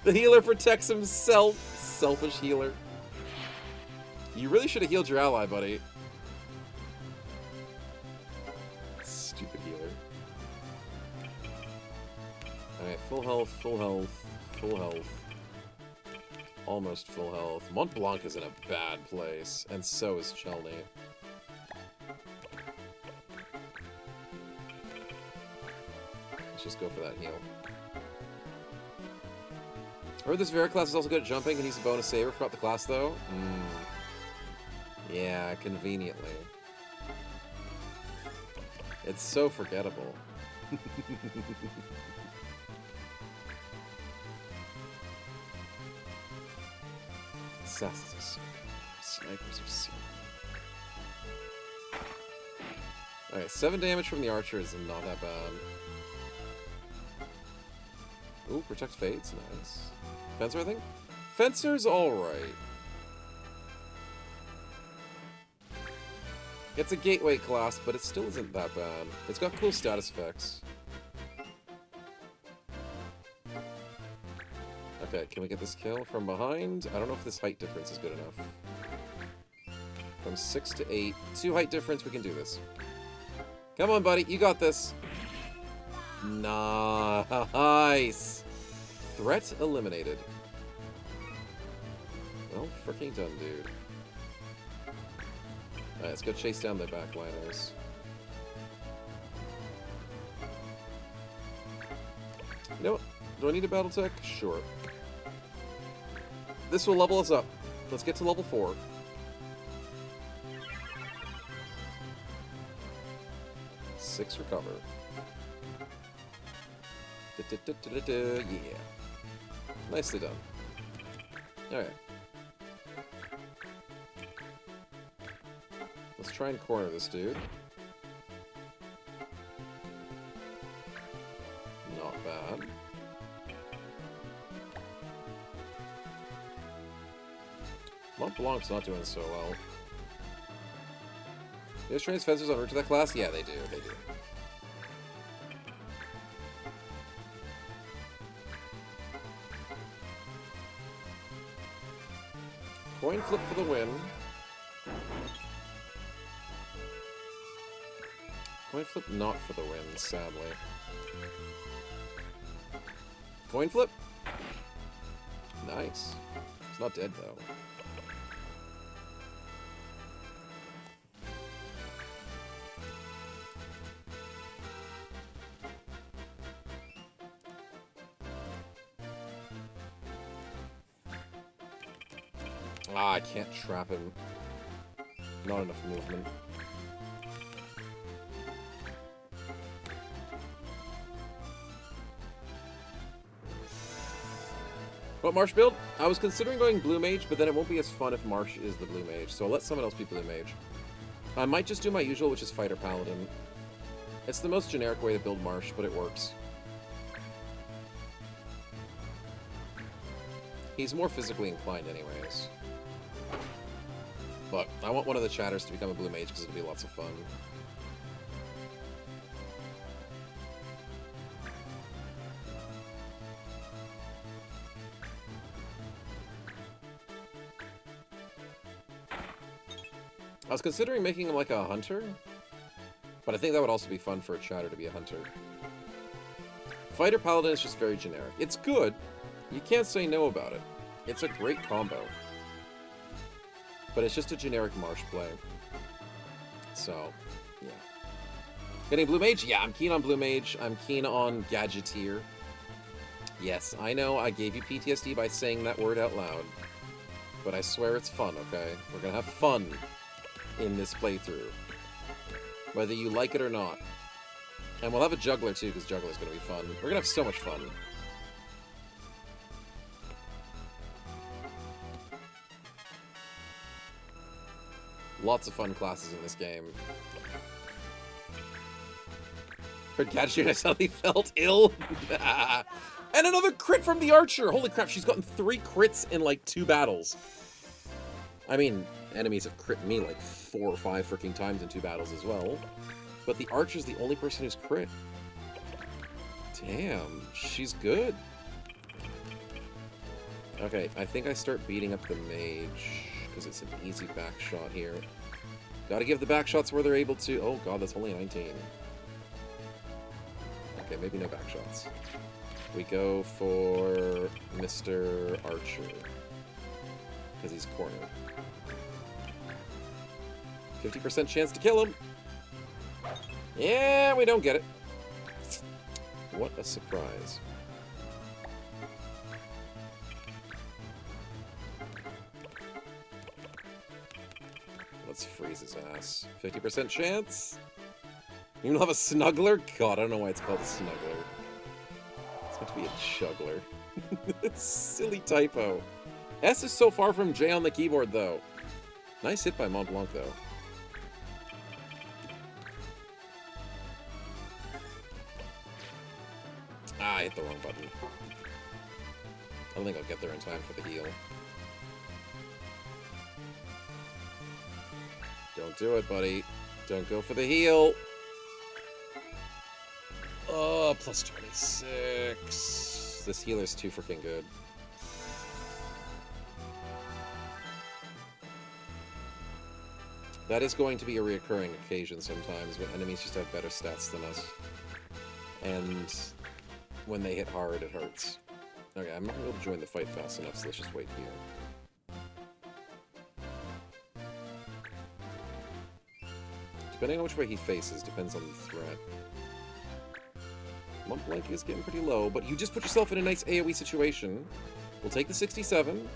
The healer protects himself. Selfish healer. You really should have healed your ally, buddy. Stupid healer. Alright, full health, full health, full health. Almost full health. Mont Blanc is in a bad place, and so is Chelney. Let's just go for that heal. I heard this Vera class is also good at jumping and he's a bonus saver. Forgot the class though. Yeah, conveniently. It's so forgettable. Assassins are so snipers are so. Alright, 7 damage from the archer is not that bad. Ooh, Protect fades, nice. Fencer, I think? Fencer's alright. It's a gateway class, but it still isn't that bad. It's got cool status effects. Okay, can we get this kill from behind? I don't know if this height difference is good enough. From 6 to 8. 2 height difference, we can do this. Come on, buddy, you got this. Nice. Threat eliminated. Well, freaking done, dude. Alright, let's go chase down the backliners. You know what? Do I need a battle tech? Sure. This will level us up. Let's get to level 4. Six recover. Yeah. Nicely done. Alright. Let's try and corner this dude. Not bad. Mont Blanc's not doing so well. Those trains fencers on route to that class? Yeah, they do. They do. Coin flip for the win. Coin flip not for the win, sadly. Coin flip? Nice. It's not dead, though. Ah, I can't trap him. Not enough movement. What Marche build? I was considering going Blue Mage, but then it won't be as fun if Marche is the Blue Mage, so I'll let someone else be Blue Mage. I might just do my usual, which is Fighter Paladin. It's the most generic way to build Marche, but it works. He's more physically inclined anyways. But I want one of the chatters to become a Blue Mage because it'll be lots of fun. I was considering making him like a hunter, but I think that would also be fun for a chatter to be a hunter. Fighter Paladin is just very generic. It's good, You can't say no about it. It's a great combo. But it's just a generic Marche play. So, yeah. Getting Blue Mage? Yeah, I'm keen on Blue Mage. I'm keen on Gadgeteer. Yes, I know I gave you PTSD by saying that word out loud. But I swear it's fun, okay? We're gonna have fun in this playthrough. Whether you like it or not. And we'll have a Juggler too, because Juggler's gonna be fun. We're gonna have so much fun. Lots of fun classes in this game. Heard Gadgeteer and I suddenly felt ill. And another crit from the Archer! Holy crap, she's gotten 3 crits in like 2 battles. I mean, enemies have crit me like 4 or 5 freaking times in 2 battles as well. But the Archer's the only person who's crit. Damn, she's good. Okay, I think I start beating up the Mage, because it's an easy back shot here. Gotta give the back shots where they're able to. Oh god, that's only 19. Okay, maybe no back shots. We go for Mr. Archer, because he's cornered. 50% chance to kill him. Yeah, we don't get it. What a surprise. Let's freeze his ass. 50% chance? You don't have a snuggler? God, I don't know why it's called a snuggler. It's meant to be a juggler. Silly typo. S is so far from J on the keyboard, though. Nice hit by Mont Blanc, though. Ah, I hit the wrong button. I don't think I'll get there in time for the heal. Don't do it, buddy. Don't go for the heal. Oh, plus 26. This healer's too freaking good. That is going to be a reoccurring occasion sometimes when enemies just have better stats than us. And when they hit hard, it hurts. Okay, I'm not going to be able to join the fight fast enough, so let's just wait here. Depending on which way he faces, depends on the threat. Mont Blanc is getting pretty low, but you just put yourself in a nice AoE situation. We'll take the 67.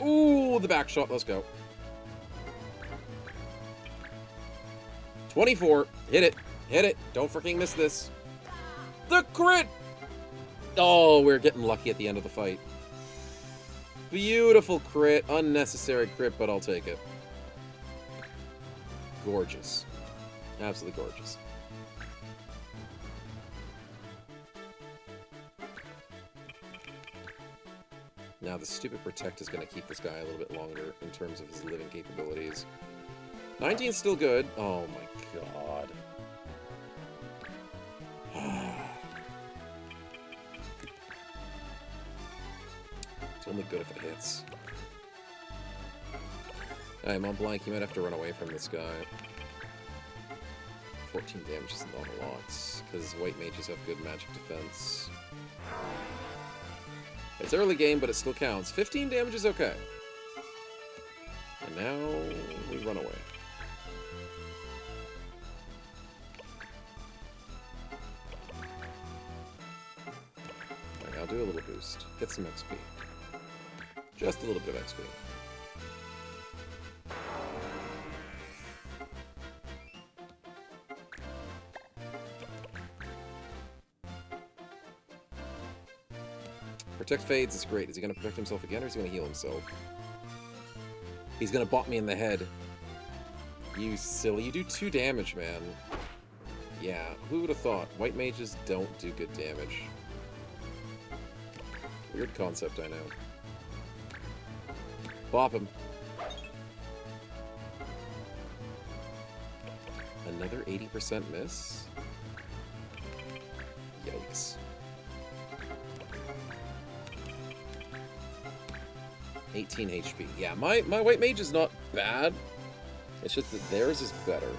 Ooh, the back shot. Let's go. 24. Hit it. Hit it. Don't freaking miss this. The crit! Oh, we're getting lucky at the end of the fight. Beautiful crit. Unnecessary crit, but I'll take it. Gorgeous. Absolutely gorgeous. Now the stupid Protect is going to keep this guy a little bit longer in terms of his living capabilities. 19 is still good. Oh my god. It's only good if it hits. Alright, Mont Blanc, you might have to run away from this guy. 14 damage is not a lot, because white mages have good magic defense. It's early game, but it still counts. 15 damage is okay. And now we run away. Alright, I'll do a little boost. Get some XP. Just a little bit of XP. Protect fades is great. Is he going to protect himself again, or is he going to heal himself? He's going to bop me in the head. You silly. You do 2 damage, man. Yeah, who would have thought? White mages don't do good damage. Weird concept, I know. Bop him. Another 80% miss? Yikes. 18 HP. Yeah, my white mage is not bad. It's just that theirs is better.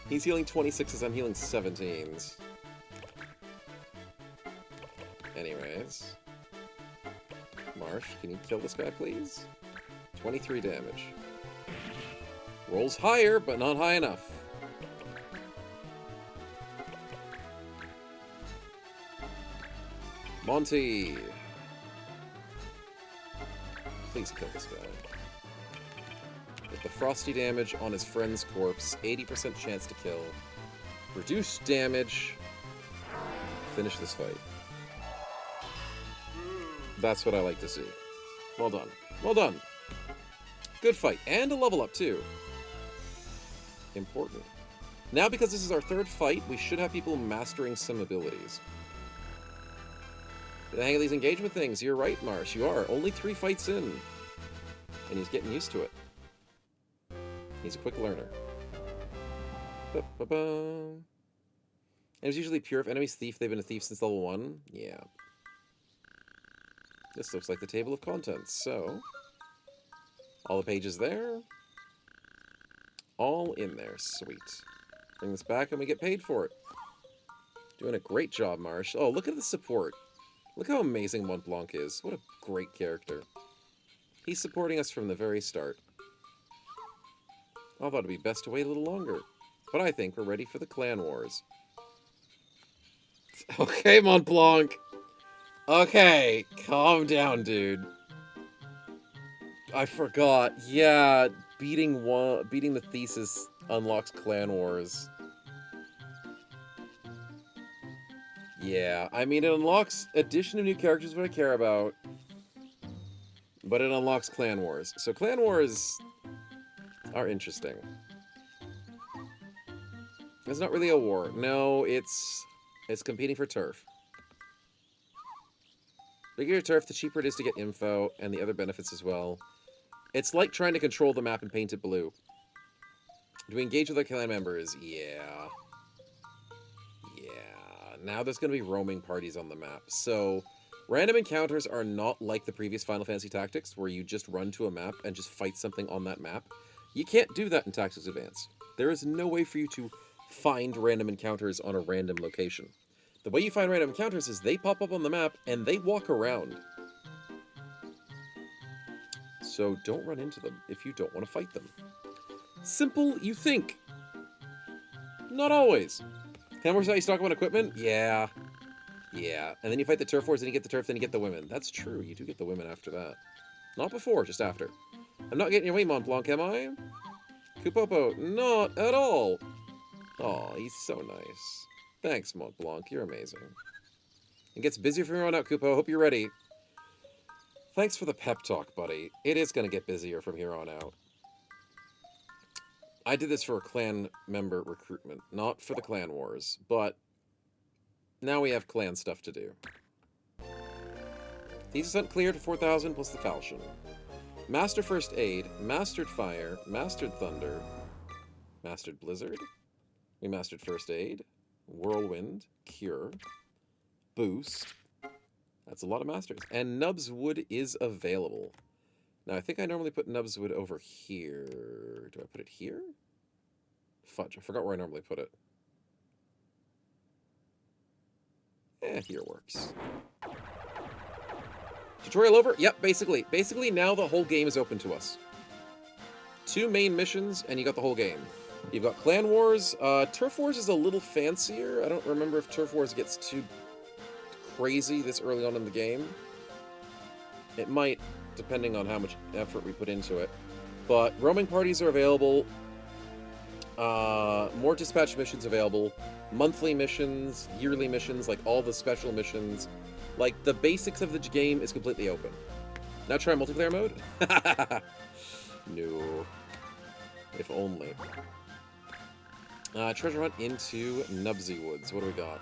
He's healing 26s, I'm healing 17s. Anyways. Marche, can you kill this guy, please? 23 damage. Rolls higher, but not high enough. Monty! Please kill this guy. With the frosty damage on his friend's corpse, 80% chance to kill. Reduce damage. Finish this fight. That's what I like to see. Well done. Well done. Good fight. And a level up, too. Important. Now, because this is our third fight, we should have people mastering some abilities. The hang of these engagement things. You're right, Marche. You are. Only 3 fights in. And he's getting used to it. He's a quick learner. Ba-ba-ba. And it's usually pure if enemy's thief. They've been a thief since level 1. Yeah. This looks like the table of contents. So, all the pages there. All in there. Sweet. Bring this back and we get paid for it. Doing a great job, Marche. Oh, look at the support. Look how amazing Mont Blanc is. What a great character. He's supporting us from the very start. I thought it'd be best to wait a little longer. But I think we're ready for the clan wars. Okay, Mont Blanc. Okay, calm down, dude. I forgot. Yeah, beating the thesis unlocks clan wars. Yeah, I mean, it unlocks addition of new characters what I care about, but it unlocks clan wars. So clan wars are interesting. It's not really a war. No, it's competing for turf. The bigger your turf, the cheaper it is to get info, and the other benefits as well. It's like trying to control the map and paint it blue. Do we engage with our clan members? Yeah. Yeah. Now there's going to be roaming parties on the map. So, random encounters are not like the previous Final Fantasy Tactics, where you just run to a map and just fight something on that map. You can't do that in Tactics Advance. There is no way for you to find random encounters on a random location. The way you find random encounters is they pop up on the map and they walk around. So don't run into them if you don't want to fight them. Simple, you think. Not always. Can we say you stock up on equipment? Yeah. Yeah. And then you fight the turf wars, then you get the turf, then you get the women. That's true, you do get the women after that. Not before, just after. I'm not getting your way, Mont Blanc, am I? Kupopo, not at all. Aw, he's so nice. Thanks, Mont Blanc. You're amazing. It gets busier from here on out, Kupo. Hope you're ready. Thanks for the pep talk, buddy. It is going to get busier from here on out. I did this for clan member recruitment, not for the clan wars, but now we have clan stuff to do. Thesis hunt cleared to 4,000 plus the falchion. Master First Aid, Mastered Fire, Mastered Thunder, Mastered Blizzard. We mastered First Aid. Whirlwind, Cure, Boost. That's a lot of masters. And Nub's Wood is available. Now, I think I normally put Nub's Wood over here. Do I put it here? Fudge, I forgot where I normally put it. Here works. Tutorial over? Yep, basically. Basically, now the whole game is open to us. 2 main missions, and you got the whole game. You've got Clan Wars. Turf Wars is a little fancier. I don't remember if Turf Wars gets too crazy this early on in the game. It might, depending on how much effort we put into it. But roaming parties are available. More dispatch missions available. Monthly missions, yearly missions, like all the special missions. Like, the basics of the game is completely open. Now try multiplayer mode? No. If only. Treasure hunt into Nubsy Woods. What do we got?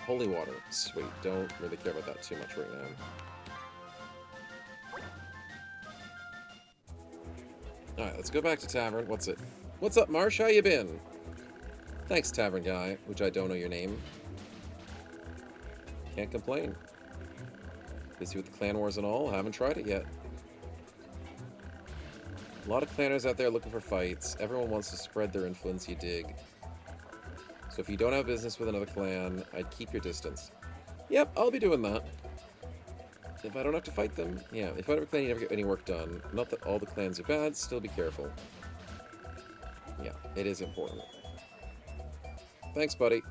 Holy water. Sweet. Don't really care about that too much right now. Alright, let's go back to Tavern. What's it? What's up, Marche? How you been? Thanks, Tavern Guy, which I don't know your name. Can't complain. Busy with the clan wars and all. Haven't tried it yet. A lot of clanners out there looking for fights. Everyone wants to spread their influence, you dig. So if you don't have business with another clan, I'd keep your distance. Yep, I'll be doing that. If I don't have to fight them, yeah. If I have a clan, you never get any work done. Not that all the clans are bad, still be careful. Yeah, it is important. Thanks, buddy.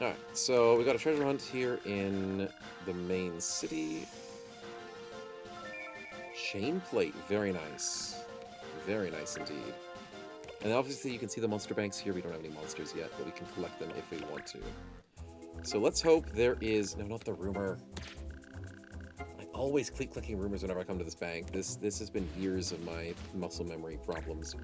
Alright, so we got a treasure hunt here in the main city. Chain plate, very nice. Very nice indeed. And obviously you can see the monster banks here. We don't have any monsters yet, but we can collect them if we want to. So let's hope there is... No, not the rumor. I always keep clicking rumors whenever I come to this bank. This has been years of my muscle memory problems.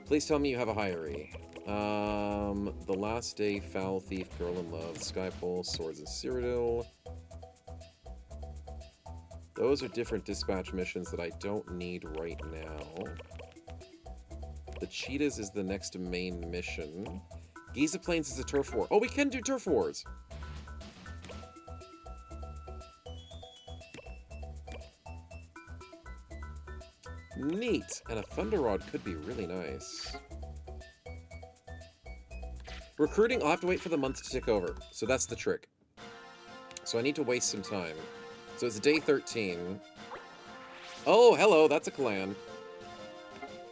Please tell me you have a hiree. The Last Day, Foul Thief, Girl in Love, Skypole, Swords and Cyrodiil. Those are different dispatch missions that I don't need right now. The Cheetahs is the next main mission. Giza Plains is a turf war. Oh, we can do turf wars! Neat! And a Thunder Rod could be really nice. Recruiting, I'll have to wait for the month to tick over. So that's the trick. So I need to waste some time. So it's day 13. Oh, hello, that's a clan.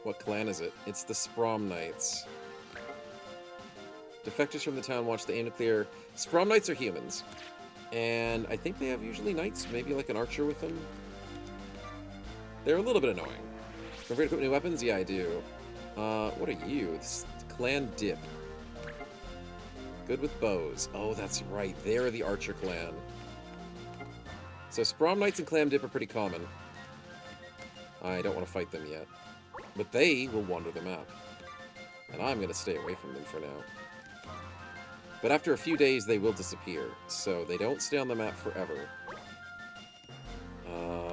What clan is it? It's the Sprom Knights. Defectors from the town watch the aim to clear. Sprom Knights are humans. And I think they have usually knights, maybe like an archer with them. They're a little bit annoying. Remember to equip new weapons? Yeah, I do. What are you? It's Clan Dip. Good with bows. Oh, that's right. They're the archer clan. So Sprom Knights and Clan Dip are pretty common. I don't want to fight them yet. But they will wander the map. And I'm going to stay away from them for now. But after a few days, they will disappear. So they don't stay on the map forever.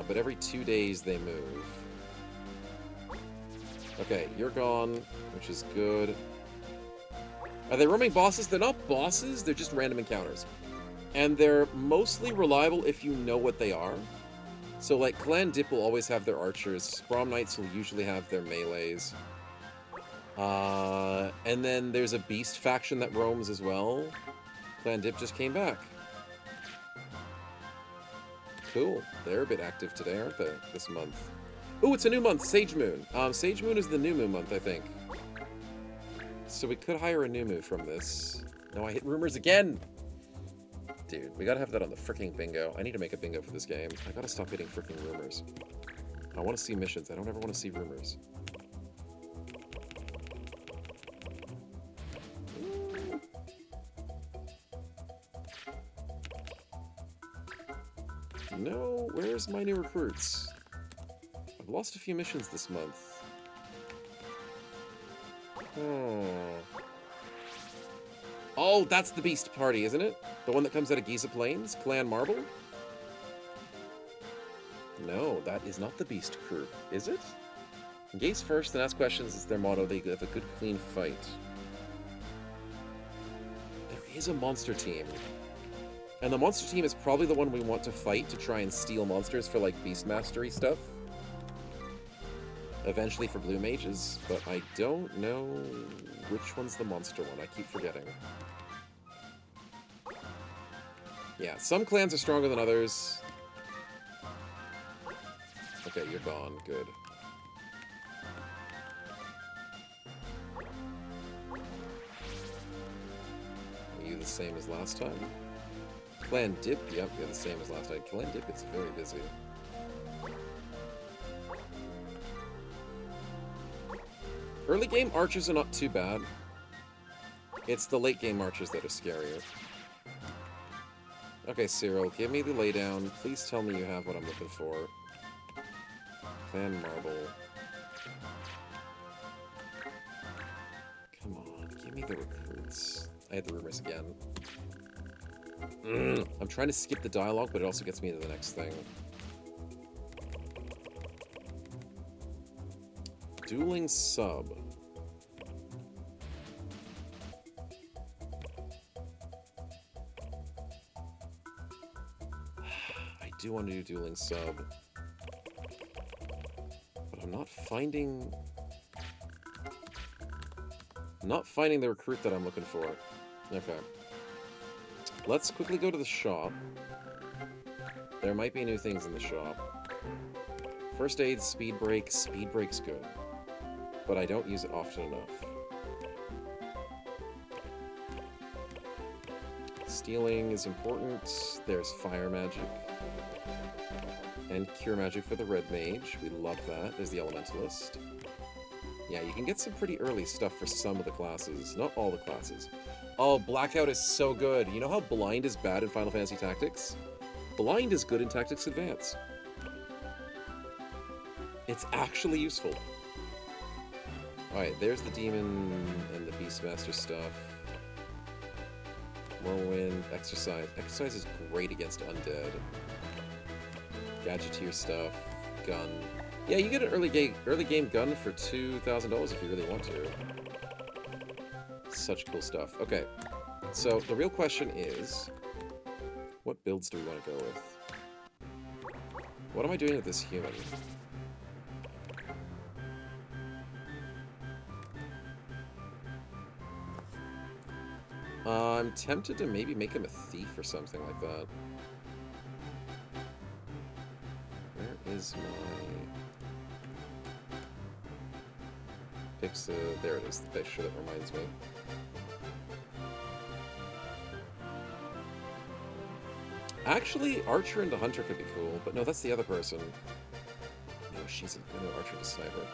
But every 2 days, they move. Okay, you're gone, which is good. Are they roaming bosses? They're not bosses, they're just random encounters. And they're mostly reliable if you know what they are. So, like, Clan Dip will always have their archers. Sprom Knights will usually have their melees. And then there's a beast faction that roams as well. Clan Dip just came back. Cool. They're a bit active today, aren't they? This month. Ooh, it's a new month. Sage Moon. Sage Moon is the new moon month, I think. So we could hire a new moon from this. No, I hit rumors again! Dude, we gotta have that on the freaking bingo. I need to make a bingo for this game. I gotta stop hitting freaking rumors. I want to see missions. I don't ever want to see rumors. No, where's my new recruits? I've lost a few missions this month. Oh, that's the Beast Party, isn't it? The one that comes out of Giza Plains? Clan Marble? No, that is not the Beast Crew, is it? Engage first and ask questions is their motto. They have a good, clean fight. There is a monster team. And the monster team is probably the one we want to fight to try and steal monsters for, like, Beast Mastery stuff. Eventually for Blue Mages, but I don't know which one's the monster one. I keep forgetting. Yeah, some clans are stronger than others. Okay, you're gone. Good. Are you the same as last time? Clan Dip, yep, you're the same as last time. Clan Dip is very busy. Early game archers are not too bad. It's the late game archers that are scarier. Okay, Cyril, give me the laydown. Please tell me you have what I'm looking for. Clan Marble. Come on, give me the recruits. I had the rumors again. I'm trying to skip the dialogue, but it also gets me to the next thing. Dueling sub. I do want to do dueling sub. I'm not finding... Not finding the recruit that I'm looking for. Okay. Let's quickly go to the shop. There might be new things in the shop. First aid, speed break. Speed break's good. But I don't use it often enough. Stealing is important. There's fire magic. And cure magic for the red mage. We love that. There's the elementalist. Yeah, you can get some pretty early stuff for some of the classes. Not all the classes. Oh, Blackout is so good. You know how Blind is bad in Final Fantasy Tactics? Blind is good in Tactics Advance. It's actually useful. Alright, there's the Demon and the Beastmaster stuff. Whirlwind, Exercise. Exercise is great against Undead. Gadgeteer stuff. Gun. Yeah, you get an early game gun for $2,000 if you really want to. Such cool stuff. Okay, so the real question is, what builds do we want to go with? What am I doing with this human? I'm tempted to maybe make him a thief or something like that. Where is my... there it is, the picture that reminds me. Actually, Archer into Hunter could be cool, but no, that's the other person. No, she's a no, Archer to Sniper.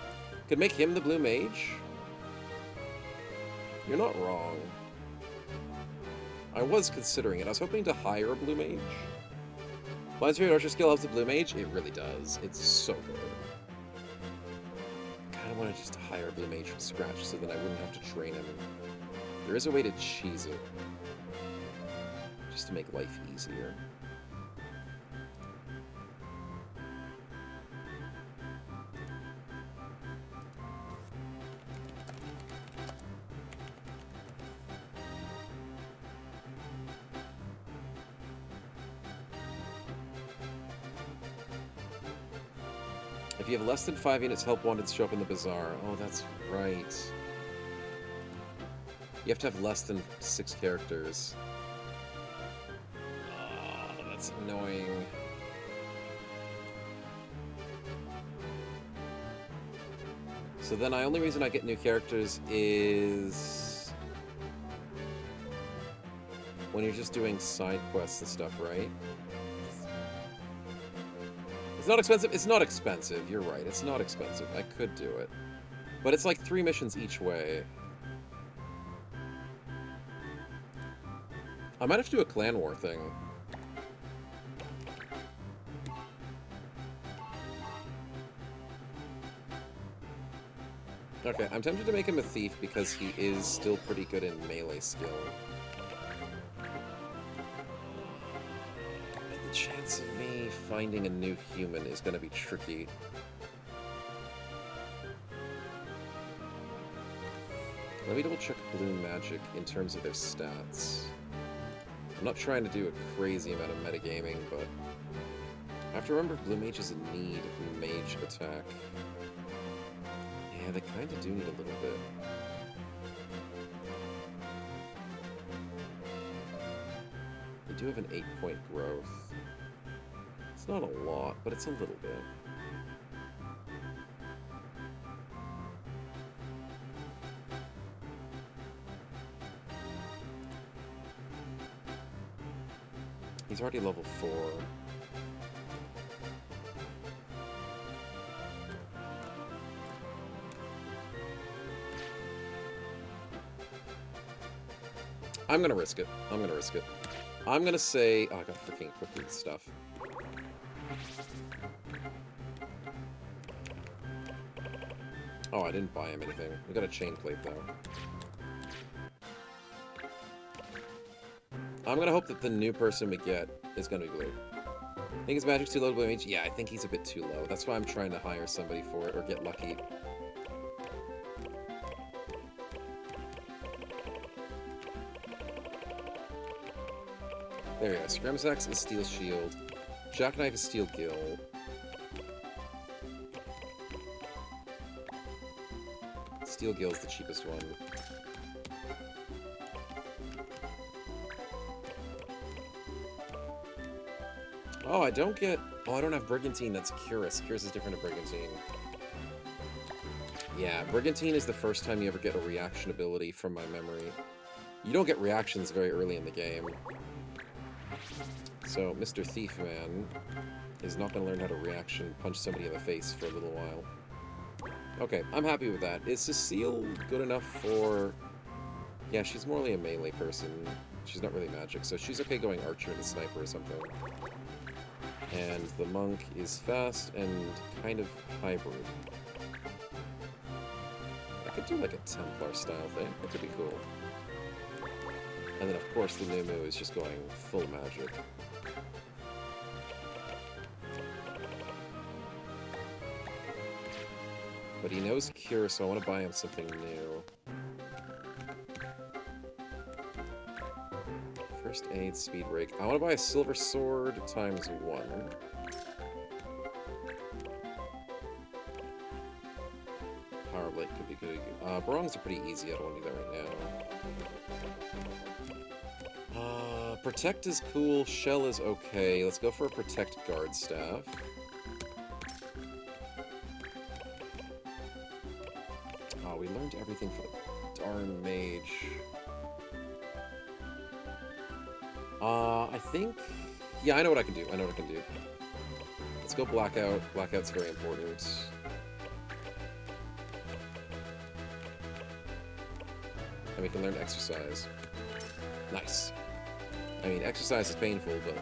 Could make him the Blue Mage? You're not wrong. I was considering it. I was hoping to hire a Blue Mage. Blind's favorite Archer skill helps the Blue Mage? It really does. It's so good. I kind of wanted just to hire a Blue Mage from scratch so that I wouldn't have to train him. There is a way to cheese it. Just to make life easier. If you have less than 5 units, help wanted show up in the bazaar. Oh, that's right. You have to have less than 6 characters. Oh, that's annoying. So then the only reason I get new characters is when you're just doing side quests and stuff, right? It's not expensive. It's not expensive. You're right. It's not expensive. I could do it. But it's like 3 missions each way. I might have to do a clan war thing. Okay, I'm tempted to make him a thief because he is still pretty good in melee skill. The chance of me finding a new human is going to be tricky. Let me double check Blue Magic in terms of their stats. I'm not trying to do a crazy amount of metagaming, but I have to remember if Blue Mages need mage attack. Yeah, they kind of do need a little bit. They do have an 8-point growth. It's not a lot, but it's a little bit. He's already level 4. I'm gonna risk it. I'm gonna risk it. I'm gonna say... Oh, I gotta freaking equip these stuff. Oh, I didn't buy him anything. We got a chain plate, though. I'm gonna hope that the new person we get is gonna be blue. Think his magic's too low to Blue Mage? Yeah, I think he's a bit too low. That's why I'm trying to hire somebody for it, or get lucky. There you go. Scremsax is Steel Shield. Jackknife is Steel Gill. Steel Gill's the cheapest one. Oh, I don't get... Oh, I don't have Brigantine. That's Curus. Curus is different to Brigantine. Yeah, Brigantine is the first time you ever get a reaction ability from my memory. You don't get reactions very early in the game. So, Mr. Thief Man is not going to learn how to reaction punch somebody in the face for a little while. Okay, I'm happy with that. Is Cecile good enough for... Yeah, she's more like a melee person. She's not really magic, so she's okay going archer and a sniper or something. And the monk is fast and kind of hybrid. I could do like a Templar style thing. That could be cool. And then of course the Numu is just going full magic. But he knows Cure, so I want to buy him something new. First aid, speed break. I want to buy a silver sword ×1. Power blade could be good. Barongs are pretty easy. I don't want to do that right now. Protect is cool. Shell is okay. Let's go for a protect guard staff. Oh, we learned everything for the darn mage. I think... Yeah, I know what I can do. Let's go Blackout. Blackout's very important. And we can learn Exercise. Nice. I mean, Exercise is painful, but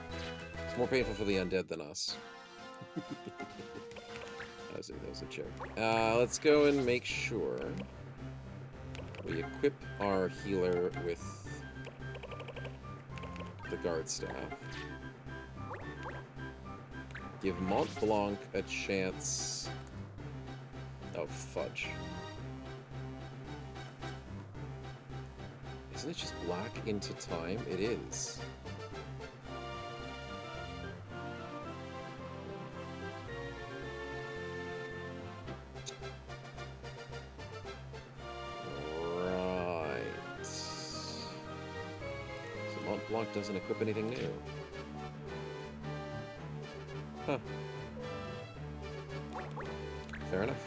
it's more painful for the undead than us. that was a joke. Let's go and make sure we equip our healer with the guard staff. Give Mont Blanc a chance. Oh, fudge. Isn't it just black into time? It is. Blanc doesn't equip anything new. Huh. Fair enough.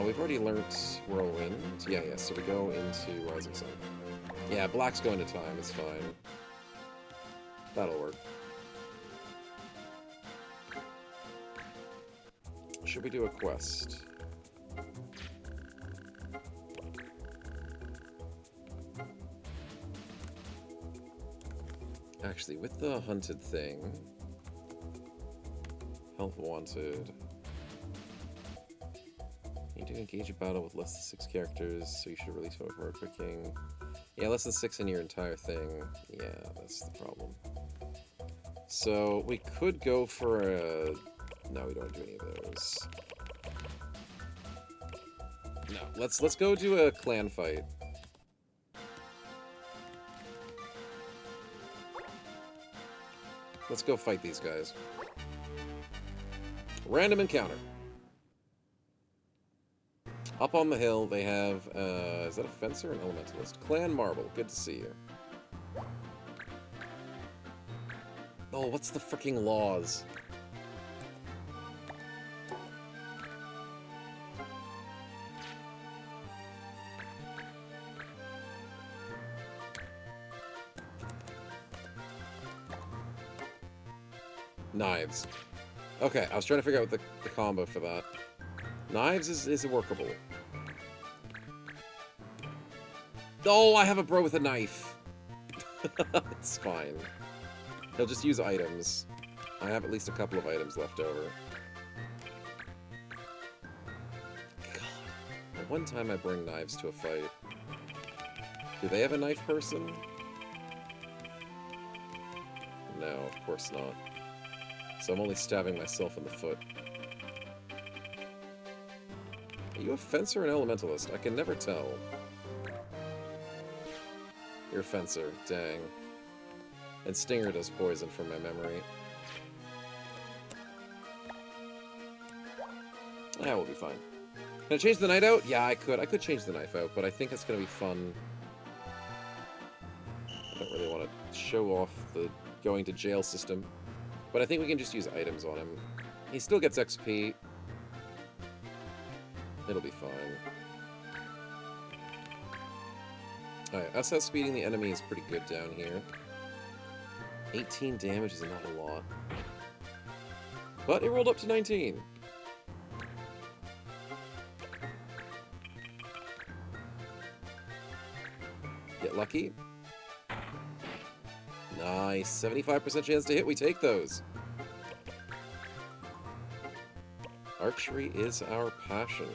We've already learnt Whirlwind. Yeah, so we go into Rising Sun. Yeah, Black's going to time, it's fine. That'll work. Should we do a quest? Actually, with the hunted thing, health wanted, you do engage a battle with less than 6 characters, so you should release one for clicking. Yeah, less than 6 in your entire thing. Yeah, that's the problem. So we could go for a... No, we don't do any of those. No, let's go do a clan fight. Let's go fight these guys. Random encounter. Up on the hill, they have, is that a fencer or an elementalist? Clan Marble, good to see you. Oh, what's the freaking laws? Knives. Okay, I was trying to figure out the combo for that. Knives is workable. Oh, I have a bro with a knife. It's fine. He'll just use items. I have at least a couple of items left over. God. The one time I bring knives to a fight. Do they have a knife person? No, of course not. So I'm only stabbing myself in the foot. Are you a fencer or an elementalist? I can never tell. You're a fencer, dang. And Stinger does poison from my memory. That will be fine. Can I change the knight out? Yeah, I could. I could change the knife out, but I think it's going to be fun. I don't really want to show off the going to jail system. But I think we can just use items on him. He still gets XP. It'll be fine. Alright, SS speeding the enemy is pretty good down here. 18 damage is not a lot. But it rolled up to 19. Get lucky. Nice. 75% chance to hit. We take those. Archery is our passion.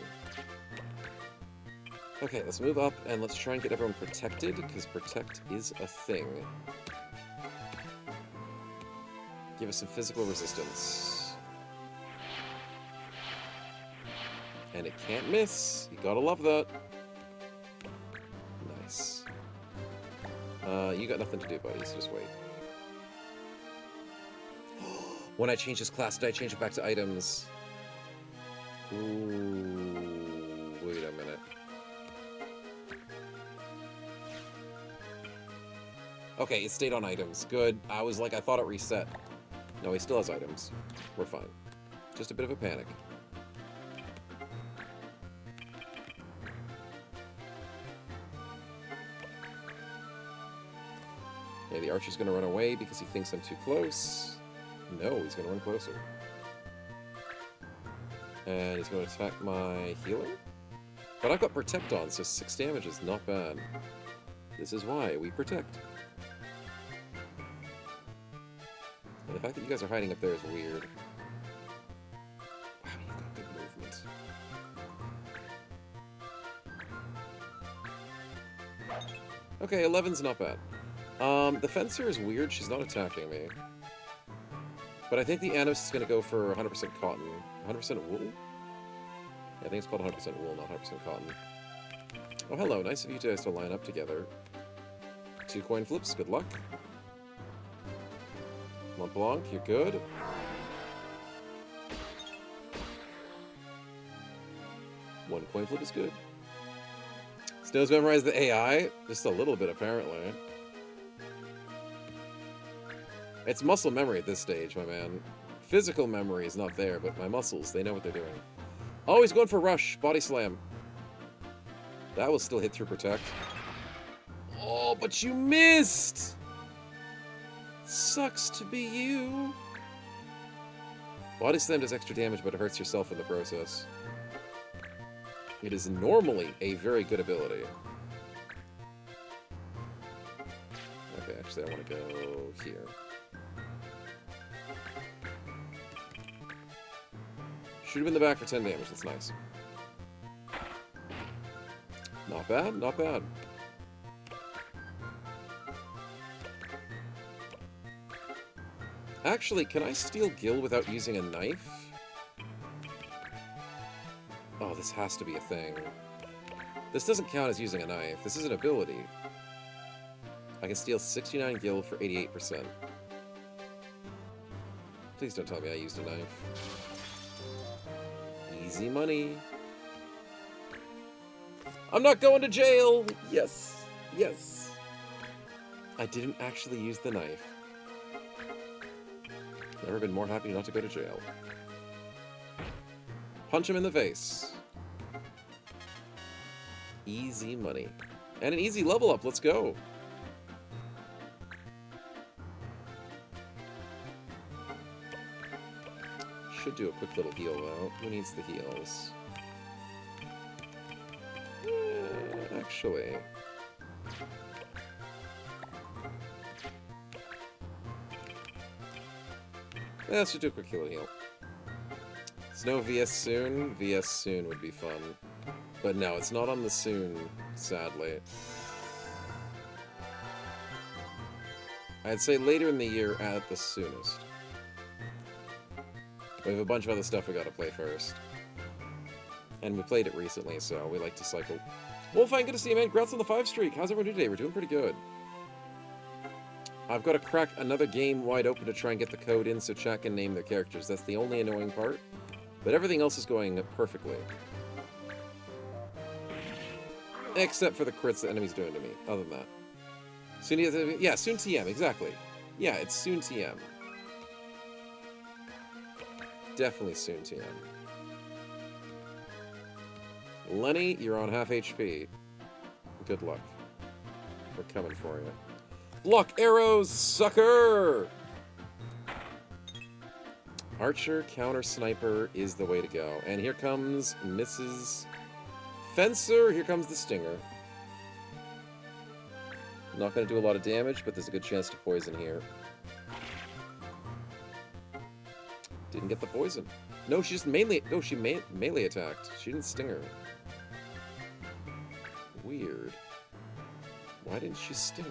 Okay, let's move up and let's try and get everyone protected, because protect is a thing. Give us some physical resistance. And it can't miss. You gotta love that. Nice. You got nothing to do, buddy, so just wait. When I change this class, did I change it back to items? Ooh, wait a minute. Okay, it stayed on items. Good. I was like, I thought it reset. No, he still has items. We're fine. Just a bit of a panic. Okay, the archer's gonna run away because he thinks I'm too close. No, he's gonna run closer. And he's gonna attack my healer? But I've got protect on, so 6 damage is not bad. This is why we protect. And the fact that you guys are hiding up there is weird. Wow, you've got good movement. Okay, 11's not bad. The fencer is weird. She's not attacking me. But I think the Anos is going to go for 100% cotton. 100% wool? Yeah, I think it's called 100% wool, not 100% cotton. Oh, hello. Nice of you guys to line up together. 2 coin flips. Good luck. Mont Blanc, you're good. One coin flip is good. Snow's memorized the AI? Just a little bit, apparently. It's muscle memory at this stage, my man. Physical memory is not there, but my muscles, they know what they're doing. Oh, he's going for rush. Body slam. That will still hit through protect. Oh, but you missed! Sucks to be you. Body slam does extra damage, but it hurts yourself in the process. It is normally a very good ability. Okay, actually I want to go here. Shoot him in the back for 10 damage, that's nice. Not bad, not bad. Actually, can I steal Gil without using a knife? Oh, this has to be a thing. This doesn't count as using a knife. This is an ability. I can steal 69 Gil for 88%. Please don't tell me I used a knife. Easy money. I'm not going to jail! Yes. Yes. I didn't actually use the knife. Never been more happy not to go to jail. Punch him in the face. Easy money. And an easy level up, let's go. Should do a quick little heal though. Who needs the heals? Actually... yeah, let's just do a quick heal. Snow VS soon? VS soon would be fun. But no, it's not on the soon, sadly. I'd say later in the year at the soonest. We have a bunch of other stuff we gotta play first. And we played it recently, so we like to cycle. Wolfine, good to see you, man. Congrats on the 5 streak. How's everyone doing today? We're doing pretty good. I've got to crack another game wide open to try and get the code in so chat can name their characters. That's the only annoying part. But everything else is going perfectly. Except for the crits the enemy's doing to me, other than that. Soon, yeah, soon TM, exactly. Yeah, it's soon TM. Definitely soon TM. Lenny, you're on half HP. Good luck. We're coming for you. Block arrows, sucker! Archer, counter sniper is the way to go. And here comes Mrs. Fencer. Here comes the stinger. Not going to do a lot of damage, but there's a good chance to poison here. Didn't get the poison. No, she just mainly... No, she melee attacked. She didn't sting her. Weird. Why didn't she sting her?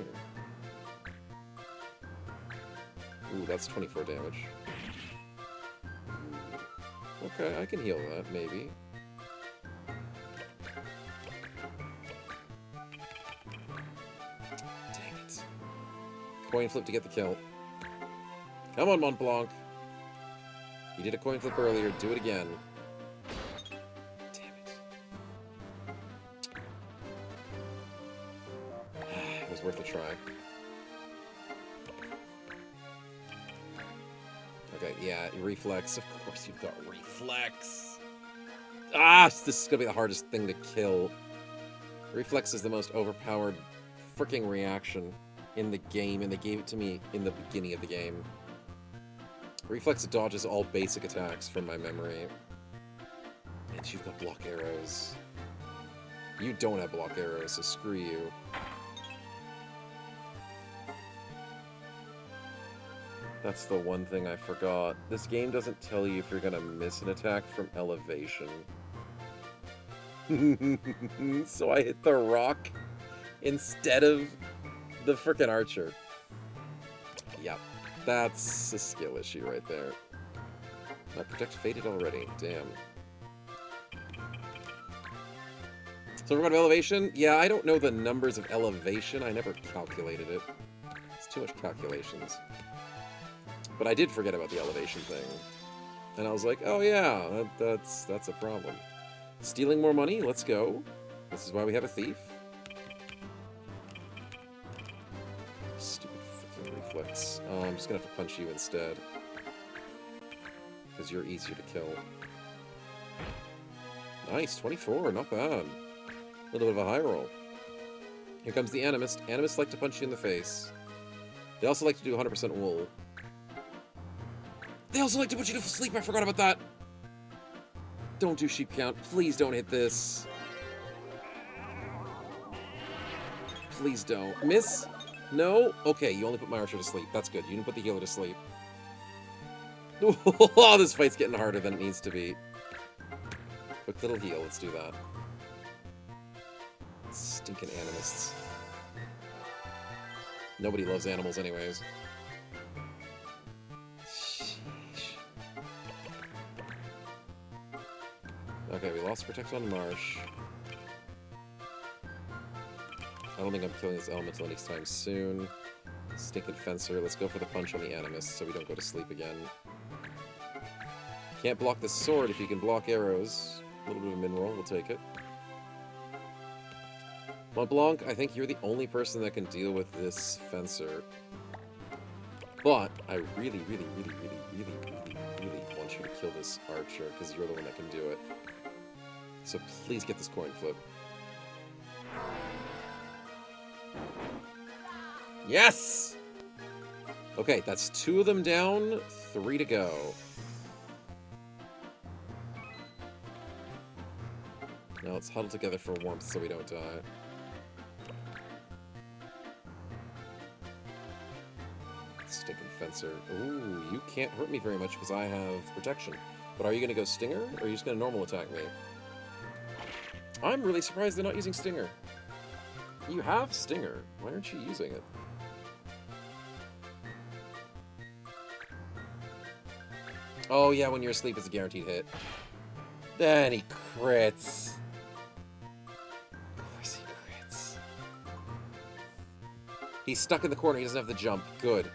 Ooh, that's 24 damage. Okay, I can heal that, maybe. Dang it. Coin flip to get the kill. Come on, Mont Blanc. You did a coin flip earlier, do it again. Damn it. It was worth a try. Okay, yeah, reflex. Of course you've got reflex. Ah, this is gonna be the hardest thing to kill. Reflex is the most overpowered freaking reaction in the game, and they gave it to me in the beginning of the game. Reflex dodges all basic attacks from my memory. And you've got block arrows. You don't have block arrows, so screw you. That's the one thing I forgot. This game doesn't tell you if you're gonna miss an attack from elevation. So I hit the rock instead of the frickin' archer. Yep, that's a skill issue right there. My protect faded already, damn. So we're going to elevation? Yeah, I don't know the numbers of elevation. I never calculated it. It's too much calculations. But I did forget about the elevation thing. And I was like, oh yeah, that's a problem. Stealing more money? Let's go. This is why we have a thief. Stupid fucking reflex. Oh, I'm just gonna have to punch you instead. Because you're easier to kill. Nice, 24, not bad. A little bit of a high roll. Here comes the Animist. Animists like to punch you in the face. They also like to do 100% wool. They also like to put you to sleep, I forgot about that! Don't do sheep count. Please don't hit this. Please don't. Miss? No? Okay, you only put my archer to sleep. That's good. You didn't put the healer to sleep. Oh, this fight's getting harder than it needs to be. Quick little heal. Let's do that. Stinking animists. Nobody loves animals anyways. Okay, we lost Protect on Marche. I don't think I'm killing this elemental anytime soon. Stinking Fencer. Let's go for the punch on the Animist so we don't go to sleep again. Can't block the sword if you can block arrows. A little bit of a min roll, we'll take it. Mont Blanc, I think you're the only person that can deal with this Fencer. But I really, really, really, really, really, really, really want you to kill this archer because you're the one that can do it. So please get this coin flip. Yes! Okay, that's 2 of them down, 3 to go. Now let's huddle together for warmth so we don't die. Stinking Fencer. Ooh, you can't hurt me very much because I have protection. But are you going to go Stinger, or are you just going to normal attack me? I'm really surprised they're not using Stinger. You have Stinger. Why aren't you using it? Oh yeah, when you're asleep it's a guaranteed hit. Then he crits. Of course he crits. He's stuck in the corner, he doesn't have the jump. Good.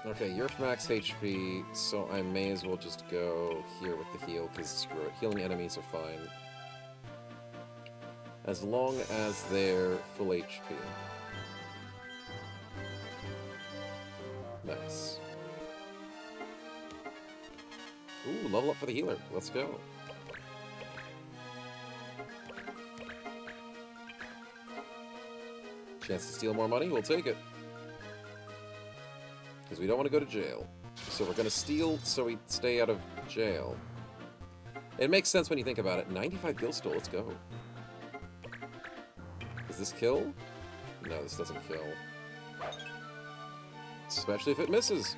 Okay, you're max HP, so I may as well just go here with the heal, because screw it. Healing enemies are fine. As long as they're full HP. Nice. Ooh, level up for the healer. Let's go. Chance to steal more money? We'll take it. Because we don't want to go to jail. So we're going to steal so we stay out of jail. It makes sense when you think about it. 95 gil stole. Let's go. Does this kill? No, this doesn't kill. Especially if it misses.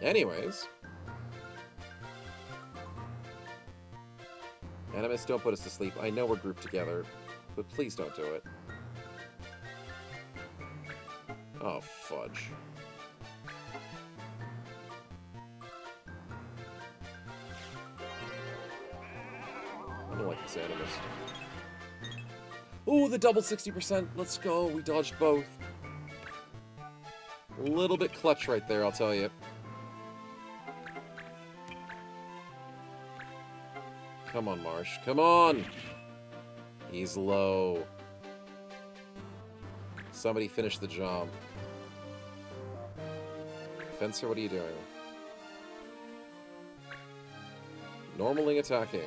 Anyways. Animus, don't put us to sleep. I know we're grouped together, but please don't do it. Oh, fudge. I don't like this Animus. Ooh, the double 60%. Let's go. We dodged both. A little bit clutch right there, I'll tell you. Come on, Marche. Come on! He's low. Somebody finish the job. Fencer, what are you doing? Normaling attacking.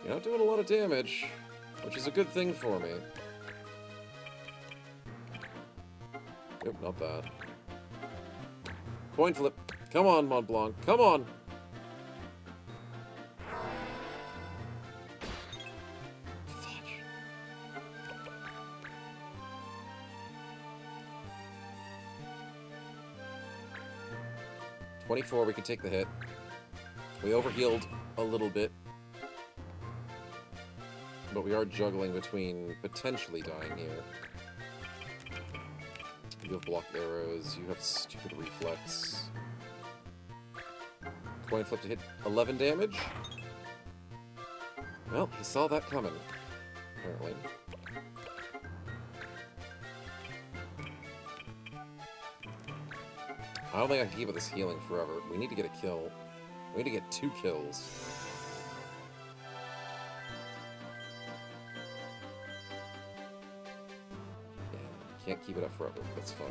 You're not doing a lot of damage, which is a good thing for me. Nope, not bad. Coin flip. Come on, Mont Blanc. Come on! Fudge. $24, we can take the hit. We overhealed a little bit. But we are juggling between potentially dying here. You have blocked arrows, you have stupid reflex. Coin flip to hit 11 damage. Well, he saw that coming, apparently. I don't think I can keep with this healing forever. We need to get a kill. We need to get 2 kills. Yeah, can't keep it up forever. That's fine.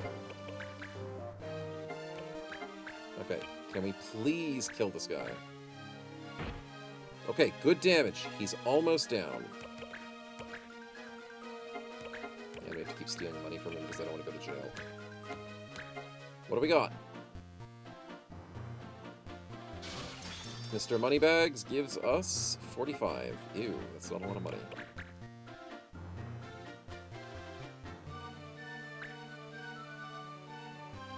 Okay, can we please kill this guy? Okay, good damage. He's almost down. And we have to keep stealing money from him because I don't want to go to jail. What do we got? Mr. Moneybags gives us 45. Ew, that's not a lot of money.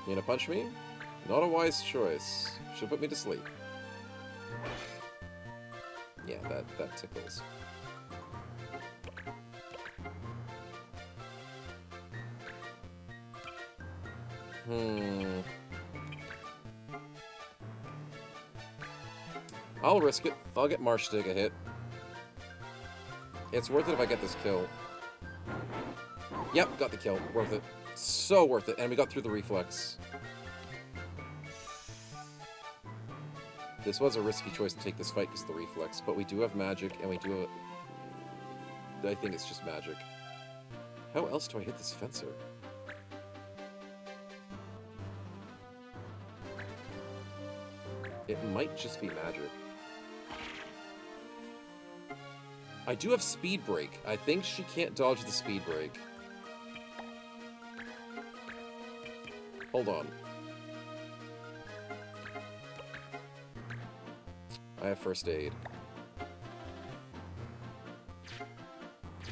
You gonna punch me? Not a wise choice. Should put me to sleep. Yeah, that tickles. I'll risk it. I'll get Marche to take a hit. It's worth it if I get this kill. Yep, got the kill. Worth it. So worth it. And we got through the reflex. This was a risky choice to take this fight because of the reflex, but we do have magic, and we do have... I think it's just magic. How else do I hit this fencer? It might just be magic. I do have speed break. I think she can't dodge the speed break. Hold on. I have first aid.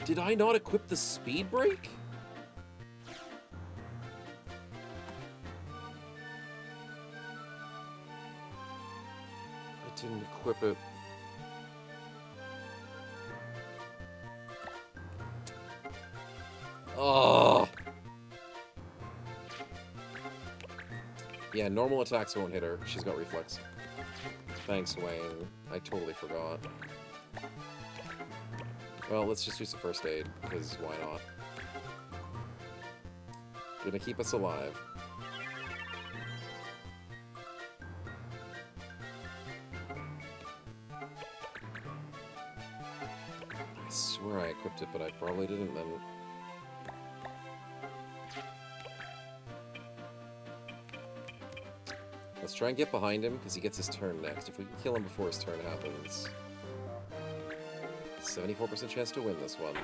Did I not equip the speed break? I didn't equip it. Oh. Yeah, normal attacks won't hit her. She's got reflex. Thanks, Wayne. I totally forgot. Well, let's just use the first aid, because why not? Gonna keep us alive. I swear I equipped it, but I probably didn't then. Let's try and get behind him, because he gets his turn next. If we can kill him before his turn happens... 74% chance to win this one.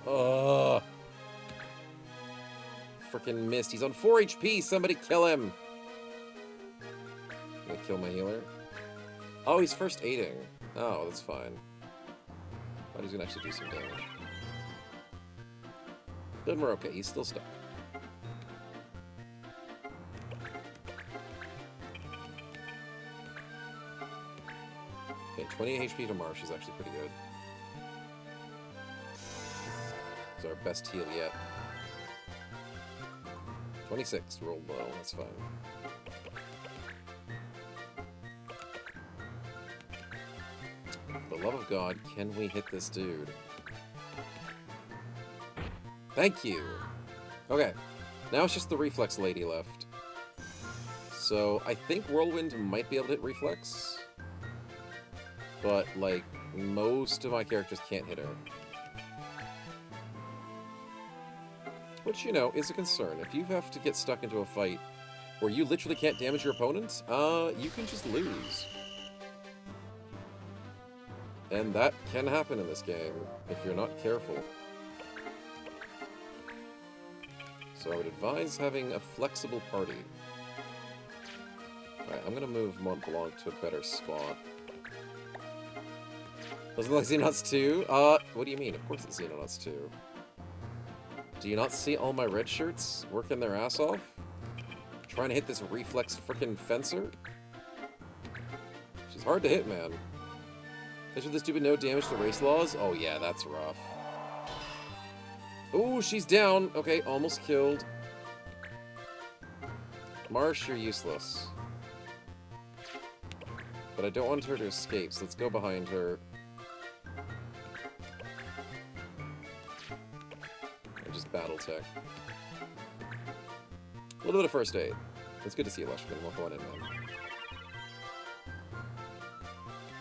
Ugh! Frickin' missed. He's on 4 HP! Somebody kill him! I'm gonna kill my healer. Oh, he's first aiding. Oh, that's fine. Thought he's gonna actually do some damage. Then we're okay. He's still stuck. Okay, 28 HP to Marche is actually pretty good. It's our best heal yet. 26, rolled low, that's fine. For the love of God, can we hit this dude? Thank you! Okay, now it's just the Reflex lady left. So, I think Whirlwind might be able to hit Reflex. But, like, most of my characters can't hit her. Which, you know, is a concern. If you have to get stuck into a fight where you literally can't damage your opponent, you can just lose. And that can happen in this game, if you're not careful. So I would advise having a flexible party. Alright, I'm gonna move Mont Blanc to a better spot. Doesn't look like Xenonauts 2? What do you mean? Of course it's Xenonauts 2. Do you not see all my red shirts working their ass off? Trying to hit this Reflex frickin' fencer? She's hard to hit, man. Especially with this stupid no damage to race laws? Oh yeah, that's rough. Ooh, she's down! Okay, almost killed. Marche, you're useless. But I don't want her to escape, so let's go behind her. Just battle tech. A little bit of first aid. It's good to see you, Lushkin. We'll go on in, man.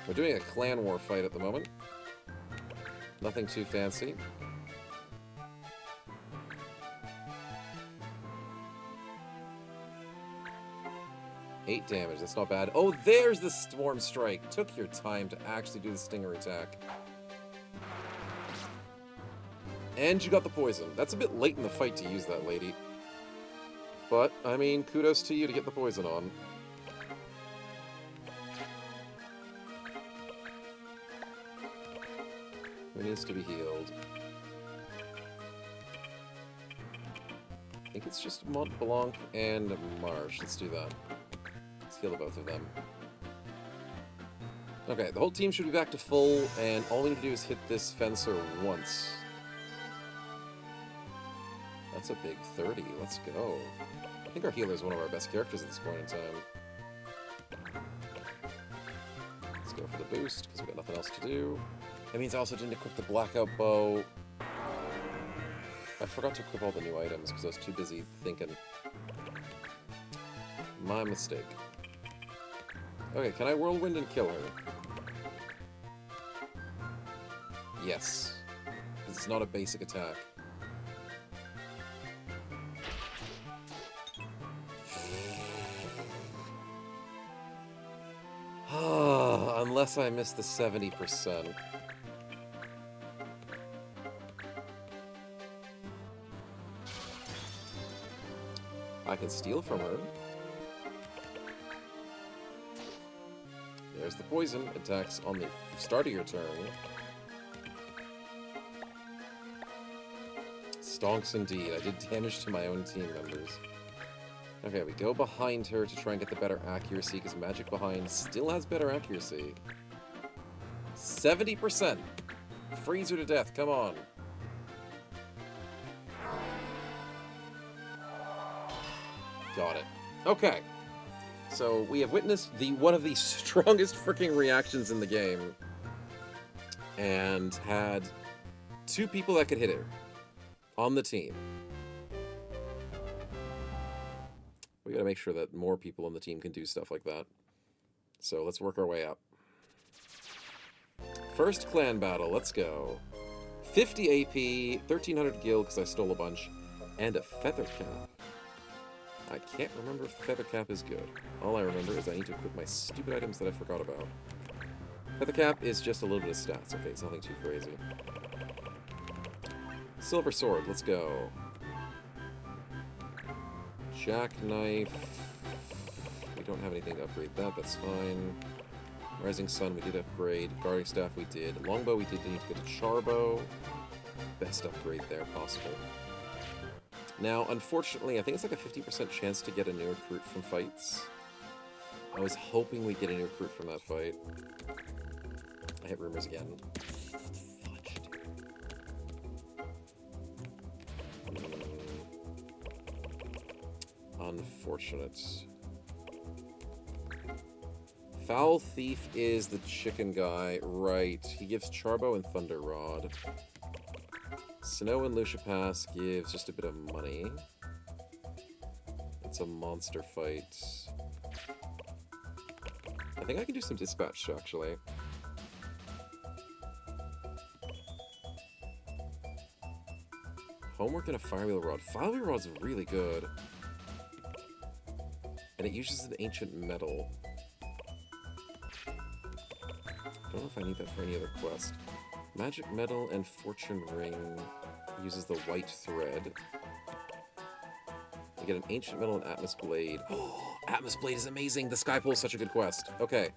We're doing a clan war fight at the moment. Nothing too fancy. Eight damage, that's not bad. Oh, there's the Storm Strike. Took your time to actually do the Stinger attack. And you got the poison. That's a bit late in the fight to use that, lady. But, I mean, kudos to you to get the poison on. Who needs to be healed? I think it's just Mont Blanc and Marche. Let's do that. Let's heal both of them. Okay, the whole team should be back to full, and all we need to do is hit this fencer once. That's a big 30. Let's go. I think our healer is one of our best characters at this point in time. Let's go for the boost, because we've got nothing else to do. That means I also didn't equip the blackout bow. I forgot to equip all the new items, because I was too busy thinking. My mistake. Okay, can I whirlwind and kill her? Yes. Because it's not a basic attack. Unless I miss the 70%. I can steal from her. There's the poison. Attacks on the start of your turn. Stonks indeed. I did damage to my own team members. Okay, we go behind her to try and get the better accuracy, because Magic Behind still has better accuracy. 70%! Freeze her to death, come on. Got it. Okay. So, we have witnessed one of the strongest freaking reactions in the game. and had 2 people that could hit her on the team. We gotta make sure that more people on the team can do stuff like that. So let's work our way up. First clan battle, let's go. 50 AP, 1300 gil because I stole a bunch, and a feather cap. I can't remember if the feather cap is good. All I remember is I need to equip my stupid items that I forgot about. Feather cap is just a little bit of stats. Okay, it's nothing too crazy. Silver sword, let's go. Jackknife. We don't have anything to upgrade that, that's fine. Rising Sun, we did upgrade. Guarding Staff, we did. Longbow, we did need to get a Charbow. Best upgrade there possible. Now, unfortunately, I think it's like a 50% chance to get a new recruit from fights. I was hoping we'd get a new recruit from that fight. I hit rumors again. Fudge, dude. Unfortunate. Foul Thief is the chicken guy, right. He gives Charbow and Thunder Rod. Snow and Lucia Pass gives just a bit of money. It's a monster fight. I think I can do some dispatch, actually. Homework and a Firewheel Rod. Firewheel Rod's really good. And it uses an ancient metal. I don't know if I need that for any other quest. Magic Metal and Fortune Ring uses the white thread. I get an Ancient Metal and Atmos Blade. Oh, Atmos Blade is amazing! The Sky Pole is such a good quest. Okay.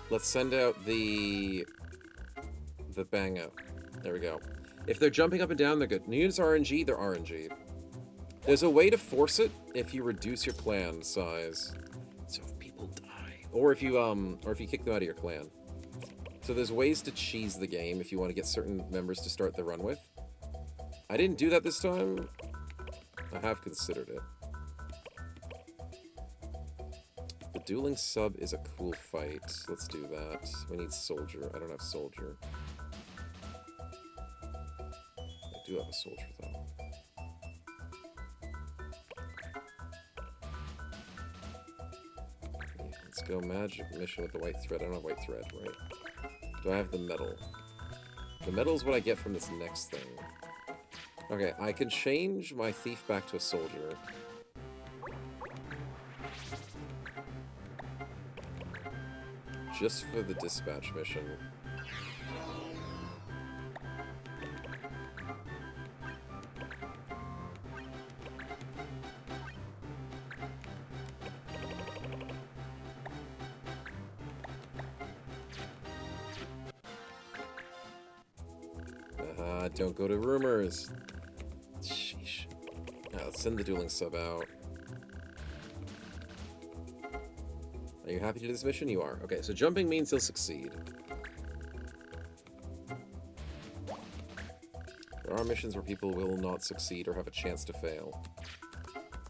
Let's send out the bang out. There we go. If they're jumping up and down, they're good. New units are RNG, they're RNG. There's a way to force it if you reduce your clan size. So if people die. Or if you kick them out of your clan. So there's ways to cheese the game if you want to get certain members to start the run with. I didn't do that this time. I have considered it. The dueling sub is a cool fight. Let's do that. We need soldier. I don't have soldier. I do have a soldier though. Let's go magic mission with the white thread. I don't have white thread, right? Do I have the metal? The metal is what I get from this next thing. Okay, I can change my thief back to a soldier. Just for the dispatch mission. Don't go to rumors. Sheesh. Now let's send the dueling sub out. Are you happy to do this mission? You are. Okay, so jumping means he'll succeed. There are missions where people will not succeed or have a chance to fail.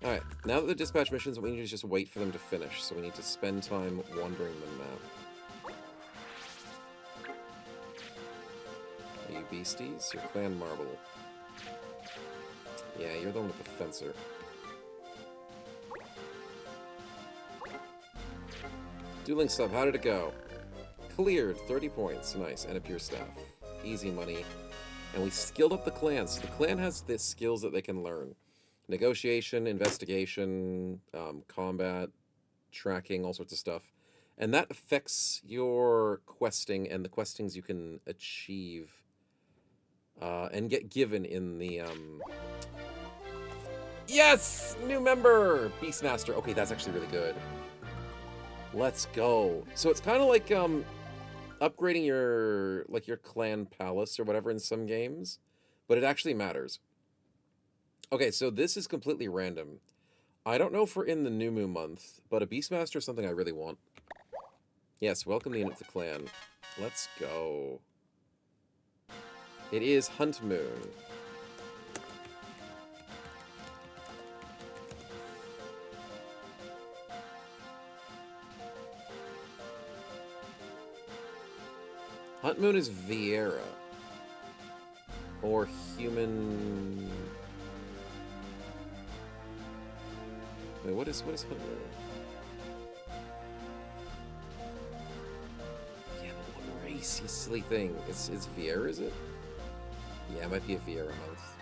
Alright, now that the dispatch missions, we need to just wait for them to finish, so we need to spend time wandering the map. Are you beasties? You're Clan Marble. Yeah, you're the one with the fencer. Dueling sub, how did it go? Cleared, 30 points. Nice, and a pure staff. Easy money. And we skilled up the clan, so the clan has the skills that they can learn. Negotiation, investigation, combat, tracking, all sorts of stuff. And that affects your questing and the questings you can achieve and get given in the... Yes! New member! Beastmaster. Okay, that's actually really good. Let's go. So it's kind of like upgrading your clan palace or whatever in some games, but it actually matters. Okay, so this is completely random. I don't know if we're in the New Moon month, but a Beastmaster is something I really want. Yes, welcome the unit to clan. Let's go. It is Hunt Moon. Untmoon is Viera. Or human... Wait, what is Untmoon? Yeah, but what race, you silly thing? It's Viera, is it? Yeah, it might be a Viera month.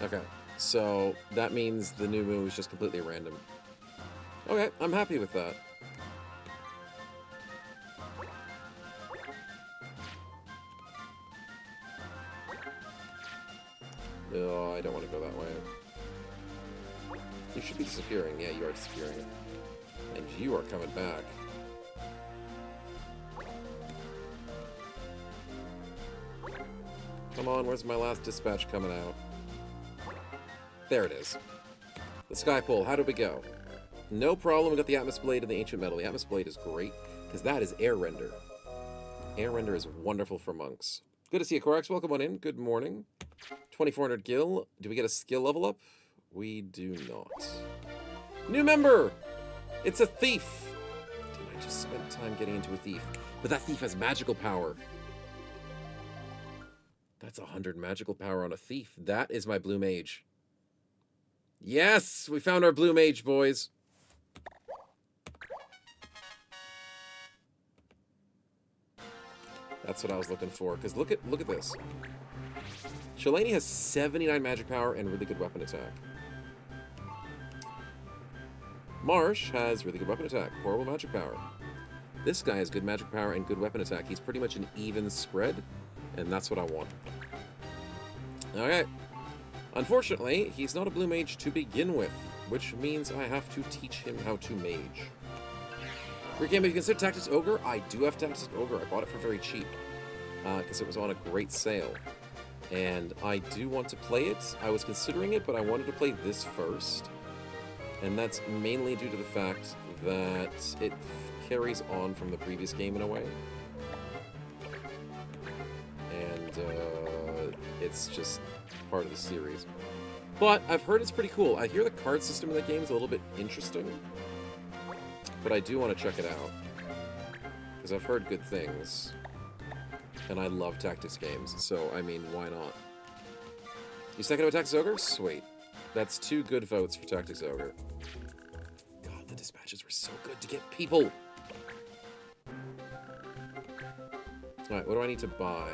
Okay, so that means the new moon was just completely random. Okay, I'm happy with that. No, I don't want to go that way. You should be disappearing. Yeah, you are disappearing. And you are coming back. Come on, where's my last dispatch coming out? There it is. The Sky Pole, how did we go? No problem, we got the Atmos Blade and the Ancient Metal. The Atmos Blade is great, because that is Air Render. Air Render is wonderful for monks. Good to see you, Corax. Welcome on in. Good morning. 2400 gil. Do we get a skill level up? We do not. New member! It's a thief! Dude, I just spent time getting into a thief. But that thief has magical power. That's 100 magical power on a thief. That is my blue mage. Yes! We found our blue mage, boys. That's what I was looking for. Because look at this. Shalani has 79 magic power and really good weapon attack. Marche has really good weapon attack, horrible magic power. This guy has good magic power and good weapon attack. He's pretty much an even spread, and that's what I want. Okay. Unfortunately, he's not a blue mage to begin with, which means I have to teach him how to mage. Great game, if you consider Tactics Ogre, I do have Tactics Ogre. I bought it for very cheap, because it was on a great sale. And I do want to play it. I was considering it, but I wanted to play this first. And that's mainly due to the fact that it carries on from the previous game in a way. And it's just part of the series. But I've heard it's pretty cool. I hear the card system in that game is a little bit interesting. But I do want to check it out. Because I've heard good things. And I love tactics games, so, I mean, why not? You second with Tactics Ogre? Sweet. That's 2 good votes for Tactics Ogre. God, the dispatches were so good to get people! Alright, what do I need to buy?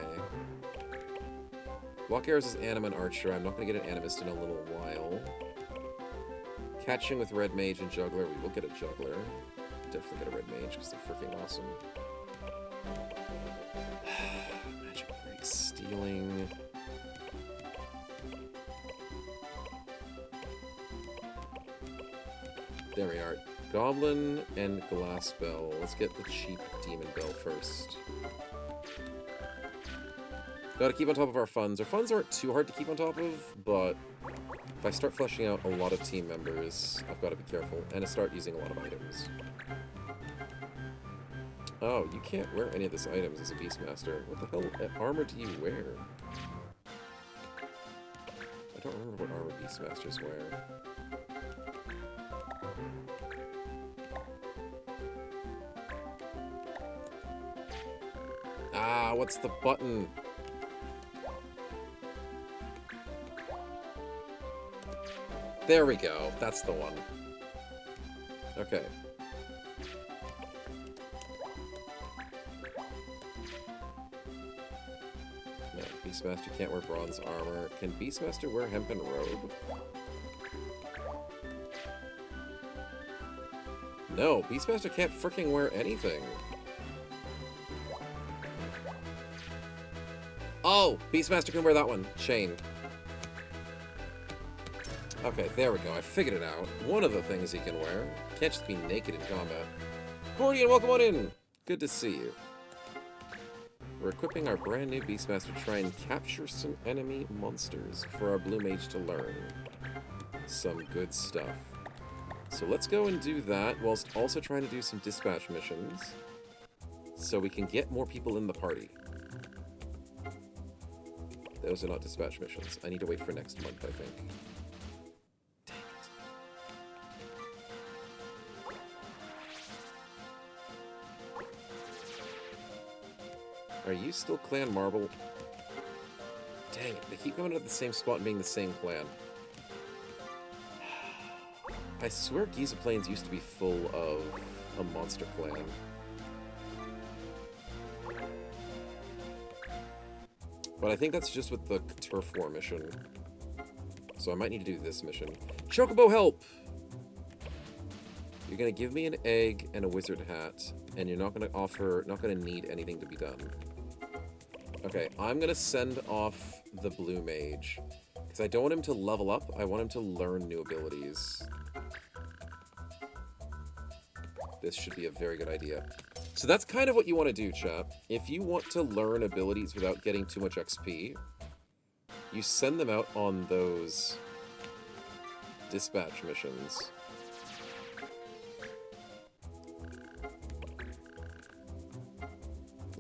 Block arrows is Anima and Archer. I'm not going to get an Animist in a little while. Catching with Red Mage and Juggler. We will get a Juggler. Definitely get a Red Mage, because they're freaking awesome. Magic Break, Stealing. There we are. Goblin and Glass Bell. Let's get the cheap Demon Bell first. Gotta keep on top of our funds. Our funds aren't too hard to keep on top of, but if I start fleshing out a lot of team members, I've got to be careful, and I start using a lot of items. Oh, you can't wear any of these items as a Beastmaster. What the hell armor do you wear? I don't remember what armor Beastmasters wear. Ah, what's the button? There we go. That's the one. Okay. No, Beastmaster can't wear bronze armor. Can Beastmaster wear hempen robe? No, Beastmaster can't freaking wear anything. Oh, Beastmaster can wear that one. Chain. Okay, there we go. I figured it out. One of the things he can wear. Can't just be naked in combat. Gordian, welcome on in! Good to see you. We're equipping our brand new Beastmaster to try and capture some enemy monsters for our Blue Mage to learn. Some good stuff. So let's go and do that, whilst also trying to do some dispatch missions, so we can get more people in the party. Those are not dispatch missions. I need to wait for next month, I think. Dang it. Are you still Clan Marble? Dang it, they keep coming to the same spot and being the same clan. I swear Giza Plains used to be full of a monster clan. But I think that's just with the Turf War mission. So I might need to do this mission. Chocobo help! You're gonna give me an egg and a wizard hat, and you're not gonna need anything to be done. Okay, I'm gonna send off the blue mage. Because I don't want him to level up, I want him to learn new abilities. This should be a very good idea. So that's kind of what you want to do, chap. If you want to learn abilities without getting too much XP, you send them out on those dispatch missions.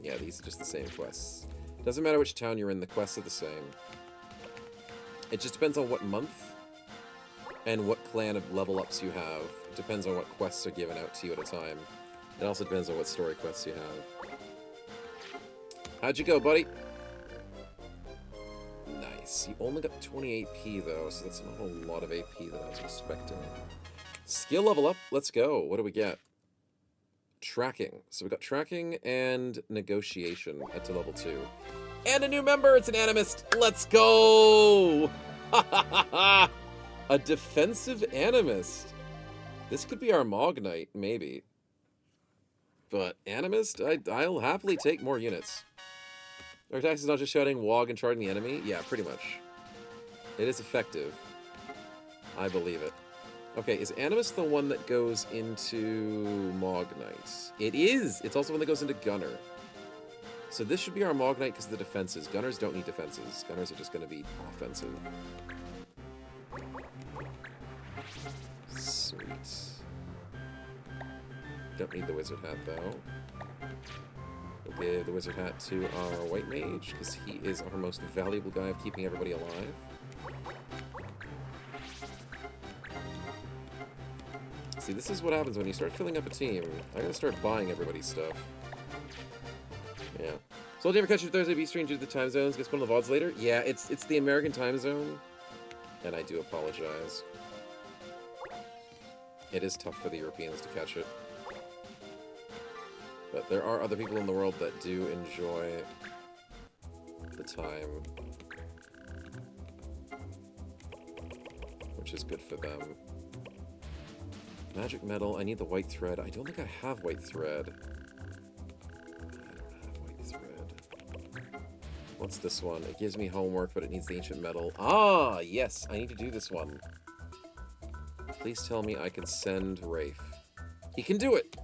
Yeah, these are just the same quests. Doesn't matter which town you're in, the quests are the same. It just depends on what month and what clan of level ups you have. It depends on what quests are given out to you at a time. It also depends on what story quests you have. How'd you go, buddy? Nice. You only got 20 AP, though, so that's not a lot of AP that I was expecting. Skill level up. Let's go. What do we get? Tracking. So we got tracking and negotiation at to level 2. And a new member! It's an animist! Let's go! A defensive animist. This could be our Mog Knight, maybe. But animist, I'll happily take more units. Artax is not just shouting WOG and charging the enemy? Yeah, pretty much. It is effective. I believe it. Okay, is Animus the one that goes into Mog Knight? It is! It's also one that goes into Gunner. So this should be our Mog Knight because of the defenses. Gunners don't need defenses. Gunners are just going to be offensive. Sweet. Don't need the wizard hat, though. We'll give the wizard hat to our white mage because he is our most valuable guy of keeping everybody alive. See, this is what happens when you start filling up a team. I'm gonna start buying everybody's stuff. Yeah. So did you ever catch your Thursday beat stream due to the time zones? Gets one of the VODs later? Yeah, it's the American time zone. And I do apologize. It is tough for the Europeans to catch it. But there are other people in the world that do enjoy the time. Which is good for them. Magic metal, I need the white thread. I don't think I have white thread. What's this one? It gives me homework, but it needs the ancient metal. Ah, yes, I need to do this one. Please tell me I can send Rafe. He can do it!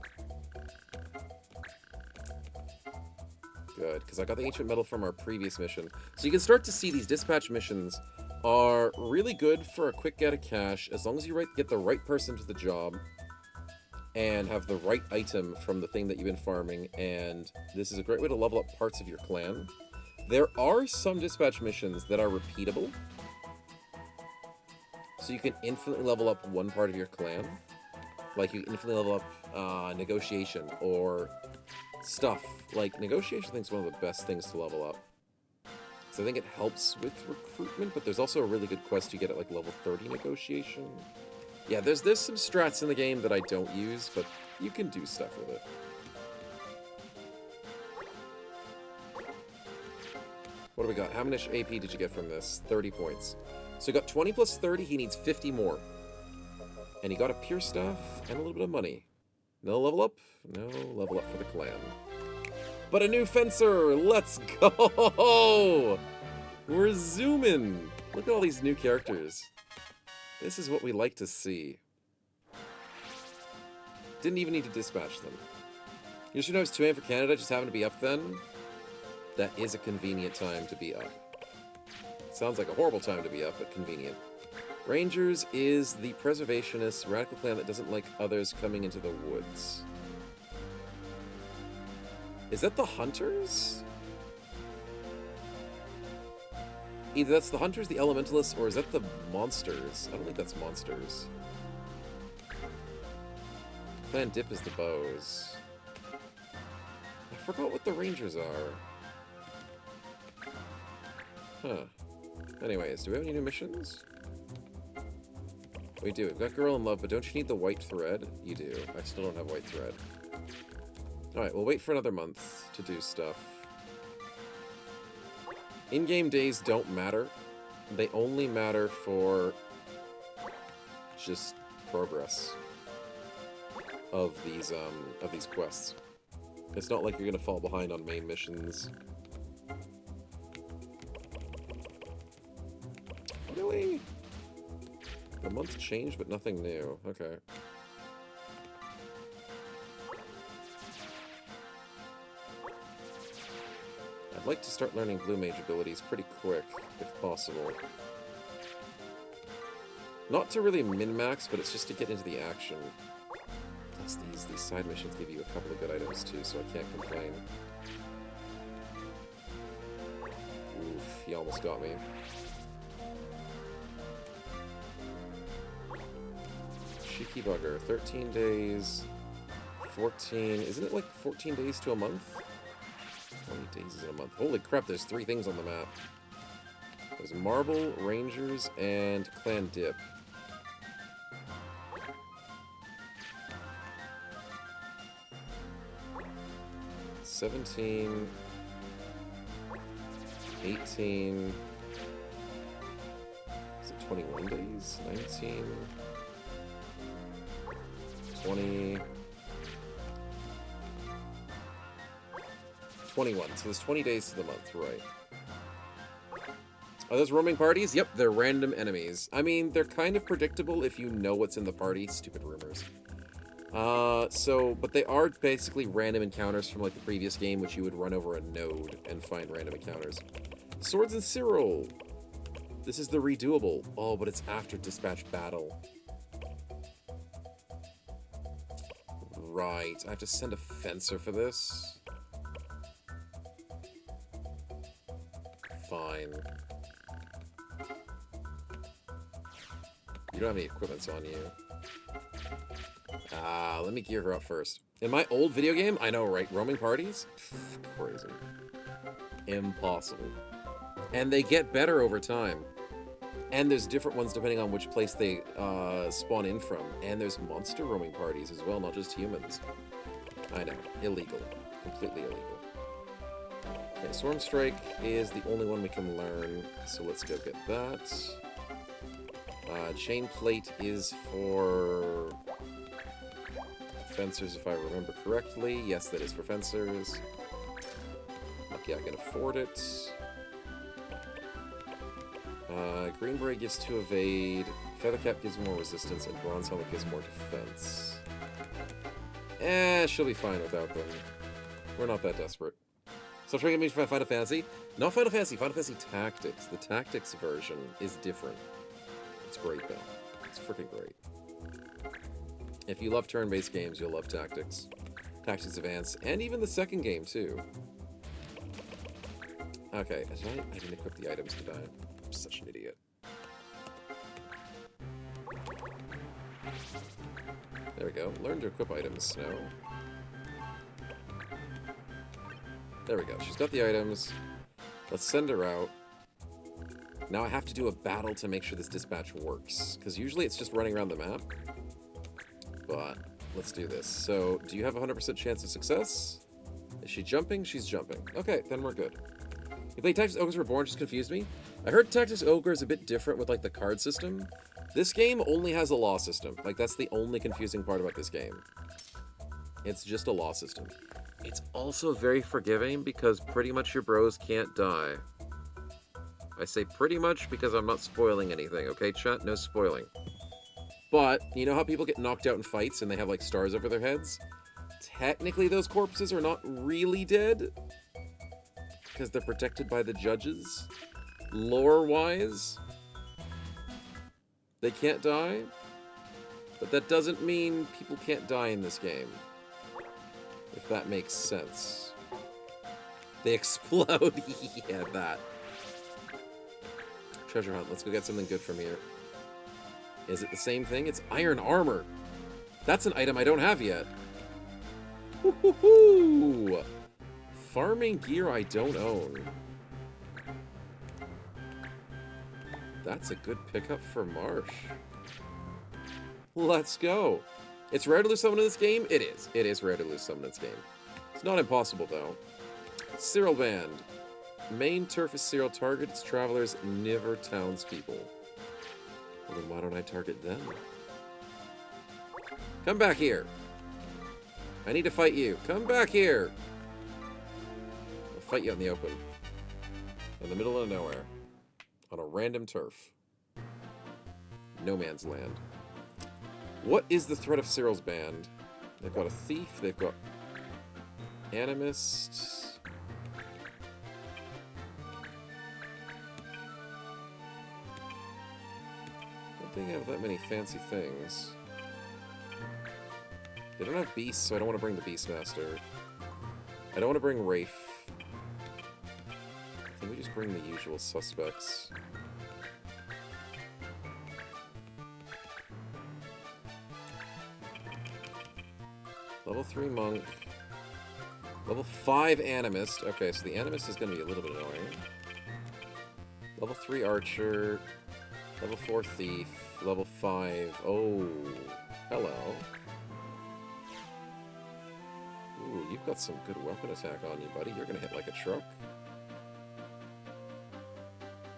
Good, because I got the ancient metal from our previous mission. So you can start to see these dispatch missions are really good for a quick get of cash as long as you get the right person to the job and have the right item from the thing that you've been farming, and this is a great way to level up parts of your clan. There are some dispatch missions that are repeatable, so you can infinitely level up one part of your clan. Like you can infinitely level up negotiation or stuff. Like negotiation I think is one of the best things to level up. So I think it helps with recruitment, but there's also a really good quest you get at like level 30 negotiation. Yeah, there's some strats in the game that I don't use, but you can do stuff with it. What do we got? How much AP did you get from this? 30 points. So he got 20 plus 30, he needs 50 more. And he got a pure stuff and a little bit of money. No level up? No level up for the clan. But a new fencer! Let's go! We're zooming! Look at all these new characters. This is what we like to see. Didn't even need to dispatch them. You should know it's 2 AM for Canada, just happened to be up then. That is a convenient time to be up. Sounds like a horrible time to be up, but convenient. Rangers is the preservationist radical clan that doesn't like others coming into the woods. Is that the hunters? Either that's the hunters, the elementalists, or is that the monsters? I don't think that's monsters. Clan Dip is the bows. I forgot what the rangers are. Huh. Anyways, do we have any new missions? We do. We've got Girl in Love, but don't you need the white thread? You do. I still don't have white thread. Alright, we'll wait for another month to do stuff. In-game days don't matter. They only matter for just progress of these quests. It's not like you're gonna fall behind on main missions. Really? The months changed, but nothing new. Okay. I'd like to start learning Blue Mage abilities pretty quick, if possible. Not to really min-max, but it's just to get into the action. Plus, these side missions give you a couple of good items, too, so I can't complain. Oof, he almost got me. Cheeky bugger. 13 days. 14... Isn't it like 14 days to a month? How many days is in a month? Holy crap, there's 3 things on the map. There's Marble, Rangers, and Clan Dip. $17... 18... Is it 21 days? 19... 20... 21. So there's 20 days to the month, right. Are those roaming parties? Yep, they're random enemies. I mean, they're kind of predictable if you know what's in the party. Stupid rumors. But they are basically random encounters from, like, the previous game, which you would run over a node and find random encounters. Swords and Cyril! This is the redoable. Oh, but it's after Dispatch Battle. Right, I have to send a fencer for this? Fine. You don't have any equipments on you. Let me gear her up first. In my old video game, I know, right? Roaming parties? Crazy. Impossible. And they get better over time. And there's different ones depending on which place they spawn in from. And there's monster roaming parties as well, not just humans. I know. Illegal. Completely illegal. Okay, Storm Strike is the only one we can learn, so let's go get that. Chain Plate is for fencers, if I remember correctly. Yes, that is for fencers. Lucky I can afford it. Green Beret gives 2 evade, Feathercap gives more resistance, and Bronze Helmet gives more defense. She'll be fine without them. We're not that desperate. So trying to get me for Final Fantasy? Not Final Fantasy, Final Fantasy Tactics. The Tactics version is different. It's great, though. It's freaking great. If you love turn-based games, you'll love Tactics. Tactics Advance, and even the second game, too. Okay, I didn't equip the items, did I? I'm such an idiot. There we go. Learn to equip items, Snow. There we go. She's got the items. Let's send her out. Now I have to do a battle to make sure this dispatch works, because usually it's just running around the map. But let's do this. So, do you have a 100% chance of success? Is she jumping? She's jumping. Okay, then we're good. You played Tactics Ogres Reborn, just confused me. I heard Tactics Ogre is a bit different with, like, the card system. This game only has a law system. Like, that's the only confusing part about this game. It's just a law system. It's also very forgiving because pretty much your bros can't die. I say pretty much because I'm not spoiling anything, okay, chat? No spoiling. But, you know how people get knocked out in fights and they have, like, stars over their heads? Technically, those corpses are not really dead. Because they're protected by the judges. Lore-wise, they can't die. But that doesn't mean people can't die in this game. If that makes sense. They explode. Yeah, that. Treasure hunt. Let's go get something good from here. Is it the same thing? It's iron armor. That's an item I don't have yet. Woohoo! Farming gear I don't own. That's a good pickup for Marche. Let's go. It's rare to lose someone in this game? It is. It is rare to lose someone in this game. It's not impossible, though. Cyril Band. Main turf is Cyril. Targets travelers, never townspeople. Well, then why don't I target them? Come back here. I need to fight you. Come back here. I'll fight you out in the open. In the middle of nowhere. On a random turf. No man's land. What is the threat of Cyril's band? They've got a thief. They've got animist. I don't think they have that many fancy things. They don't have beasts, so I don't want to bring the Beastmaster. I don't want to bring Wraith. I think we just bring the usual suspects. Level 3 Monk. Level 5 Animist. Okay, so the Animist is going to be a little bit annoying. Level 3 Archer. Level 4 Thief. Level 5... Oh, hello. Ooh, you've got some good weapon attack on you, buddy. You're going to hit like a truck.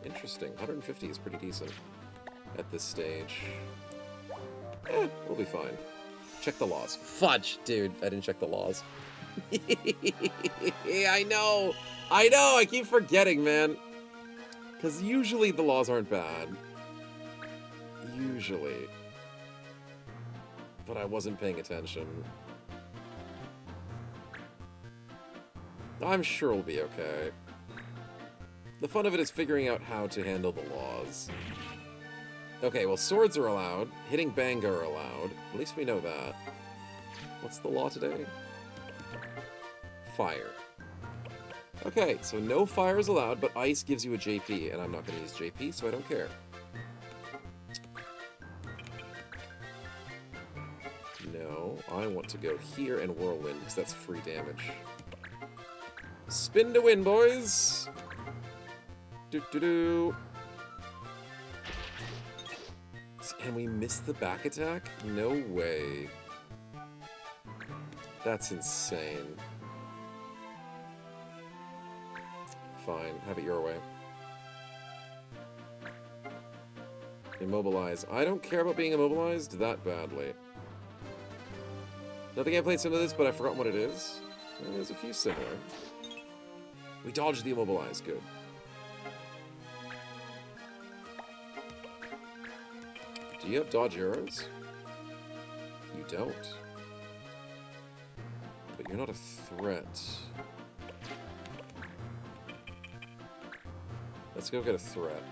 Interesting. 150 is pretty decent at this stage. We'll be fine. Check the laws. Fudge! Dude, I didn't check the laws. I know! I know! I keep forgetting, man. Because usually the laws aren't bad. Usually. But I wasn't paying attention. I'm sure we'll be okay. The fun of it is figuring out how to handle the laws. Okay, well, swords are allowed. Hitting banga are allowed. At least we know that. What's the law today? Fire. Okay, so no fire is allowed, but ice gives you a JP, and I'm not going to use JP, so I don't care. No, I want to go here and whirlwind, because that's free damage. Spin to win, boys! Do-do-do! And we missed the back attack? No way. That's insane. Fine, have it your way. Immobilize. I don't care about being immobilized that badly. Don't think I played some of this, but I've forgotten what it is. Well, there's a few similar. We dodged the immobilize, good. Do you have dodge arrows? You don't. But you're not a threat. Let's go get a threat.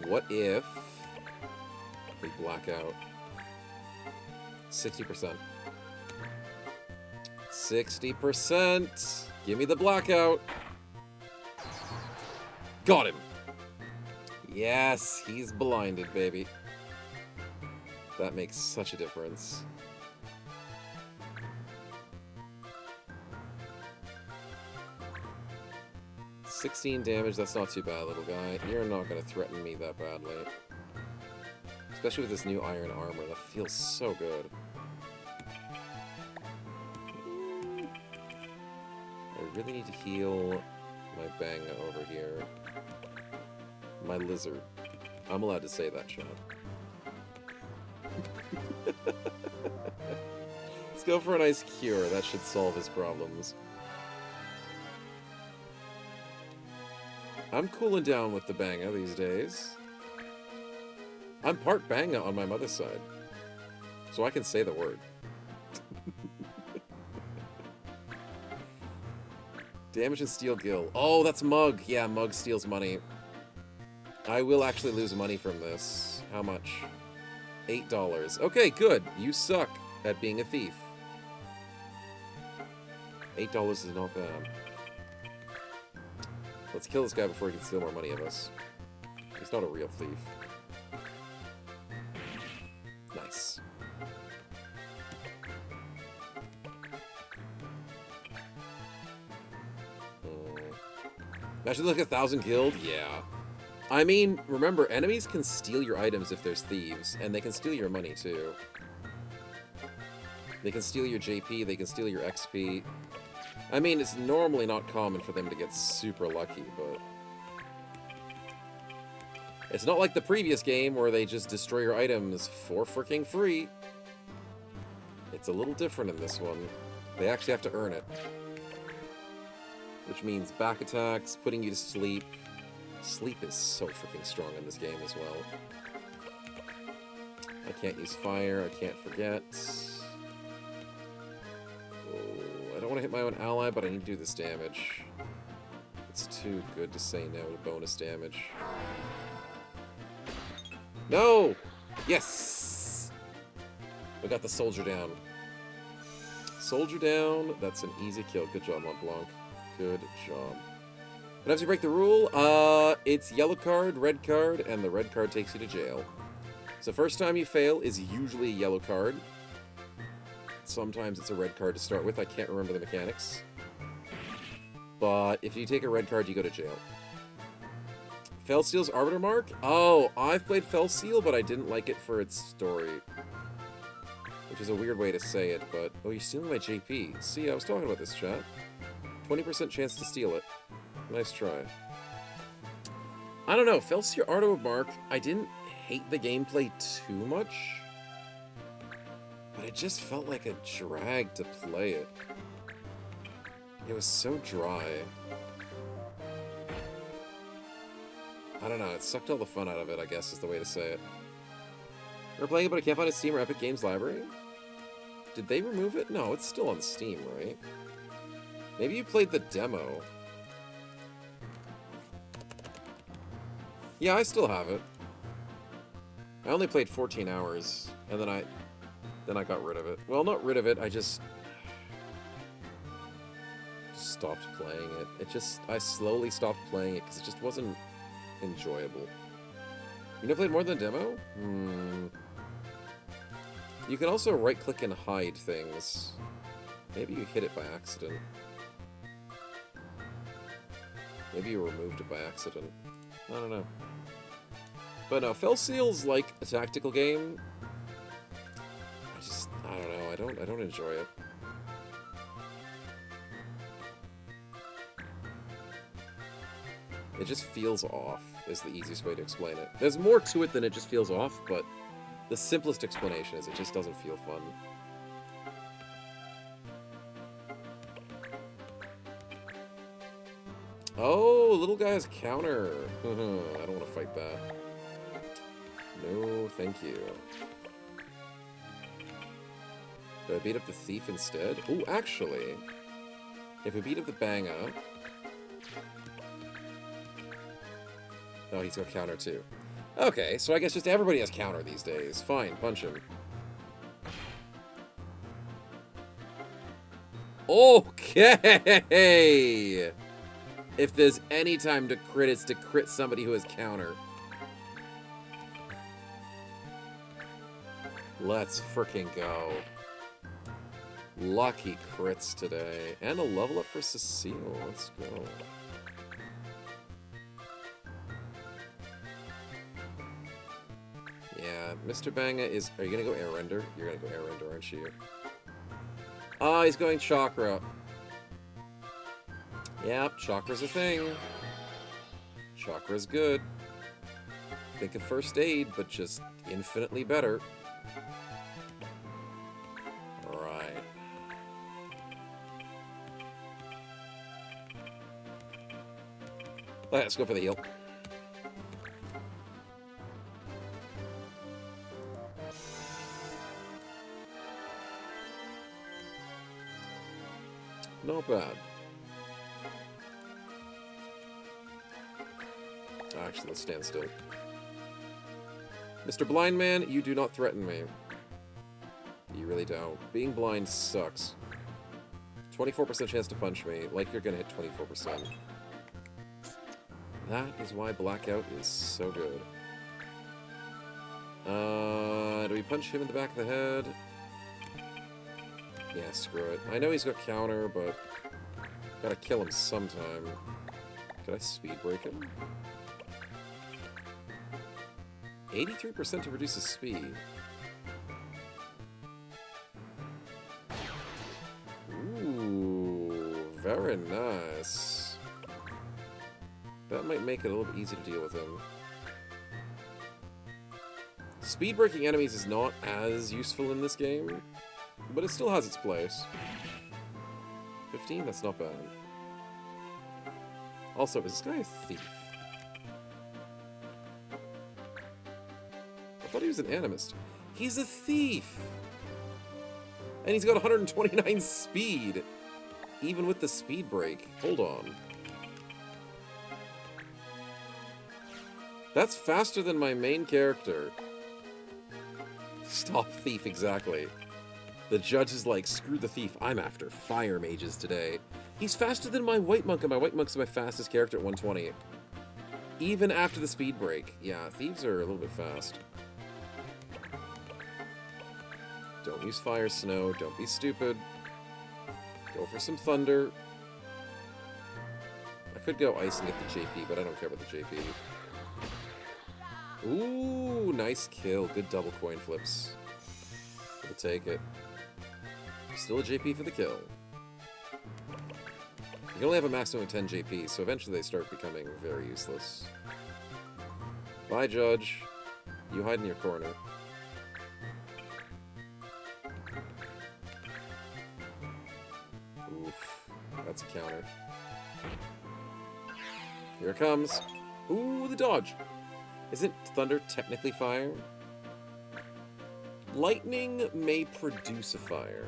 What if we black out? 60%. 60%! Give me the blackout! Got him! Yes, he's blinded, baby. That makes such a difference. $16 damage, that's not too bad, little guy. You're not going to threaten me that badly. Especially with this new iron armor, that feels so good. I really need to heal my banga over here. My lizard. I'm allowed to say that, Sean. Let's go for a nice cure. That should solve his problems. I'm cooling down with the banga these days. I'm part banga on my mother's side. So I can say the word. Damage and steal gill. Oh, that's Mug. Yeah, Mug steals money. I will actually lose money from this. How much? $8. Okay, good. You suck at being a thief. $8 is not bad. Let's kill this guy before he can steal more money of us. He's not a real thief. Nice. Imagine like 1,000 killed? Yeah. I mean, remember, enemies can steal your items if there's thieves, and they can steal your money too. They can steal your JP, they can steal your XP. I mean, it's normally not common for them to get super lucky, but... It's not like the previous game where they just destroy your items for freaking free. It's a little different in this one. They actually have to earn it. Which means back attacks, putting you to sleep. Sleep is so freaking strong in this game as well. I can't use fire, I can't forget. Oh, I don't want to hit my own ally, but I need to do this damage. It's too good to say no to bonus damage. No! Yes! We got the soldier down. Soldier down. That's an easy kill. Good job, Montblanc. Good job. What happens if you break the rule? It's yellow card, red card, and the red card takes you to jail. So first time you fail is usually a yellow card. Sometimes it's a red card to start with. I can't remember the mechanics. But if you take a red card, you go to jail. Felseal's Arbiter Mark? Oh, I've played Felseal, but I didn't like it for its story. Which is a weird way to say it, but... Oh, you're stealing my JP. See, I was talking about this, chat. 20% chance to steal it. Nice try. I don't know, Felseal Arbiter Mark, I didn't hate the gameplay too much. But it just felt like a drag to play it. It was so dry. I don't know, it sucked all the fun out of it, I guess is the way to say it. We're playing it, but I can't find a Steam or Epic Games library? Did they remove it? No, it's still on Steam, right? Maybe you played the demo. Yeah, I still have it. I only played 14 hours, and then I got rid of it. Well, not rid of it, I just stopped playing it. I slowly stopped playing it because it just wasn't enjoyable. You never played more than a demo? You can also right-click and hide things. Maybe you hit it by accident. Maybe you removed it by accident. I don't know. But no, Felseal's like a tactical game. I don't know, I don't enjoy it. It just feels off, is the easiest way to explain it. There's more to it than it just feels off, but the simplest explanation is it just doesn't feel fun. Oh, little guy has counter. I don't want to fight that. No, thank you. Do I beat up the thief instead? Oh, actually, if we beat up the banga... Oh, he's got counter too. Okay, so I guess just everybody has counter these days. Fine, punch him. Okay! If there's any time to crit, it's to crit somebody who has counter. Let's frickin' go. Lucky crits today. And a level up for Cecile. Let's go. Yeah, Mr. Banga is... Are you gonna go air render? You're gonna go air render, aren't you? Ah, he's going chakra. Yep, chakra's a thing. Chakra's good. Think of first aid, but just infinitely better. Alright. Alright, let's go for the heal. Not bad. Actually, let's stand still. Mr. Blind Man, you do not threaten me. You really don't. Being blind sucks. 24% chance to punch me, like you're gonna hit 24%. That is why Blackout is so good. Do we punch him in the back of the head? Yeah, screw it. I know he's got counter, but gotta kill him sometime. Could I speed break him? 83% to reduce his speed. Ooh, very nice. That might make it a little bit easier to deal with him. Speed breaking enemies is not as useful in this game, but it still has its place. 15? That's not bad. Also, is this guy a thief? I thought he was an animist. He's a thief! And he's got 129 speed! Even with the speed break. Hold on. That's faster than my main character. Stop thief, exactly. The judge is like, screw the thief, I'm after fire mages today. He's faster than my white monk, and my white monk's my fastest character at 120. Even after the speed break. Yeah, thieves are a little bit fast. Don't use fire snow, don't be stupid. Go for some thunder. I could go ice and get the JP, but I don't care about the JP. Ooh, nice kill. Good double coin flips. We'll take it. Still a JP for the kill. You can only have a maximum of 10 JP, so eventually they start becoming very useless. Bye, Judge. You hide in your corner. Oof. That's a counter. Here it comes. Ooh, the dodge. Isn't thunder technically fire? Lightning may produce a fire.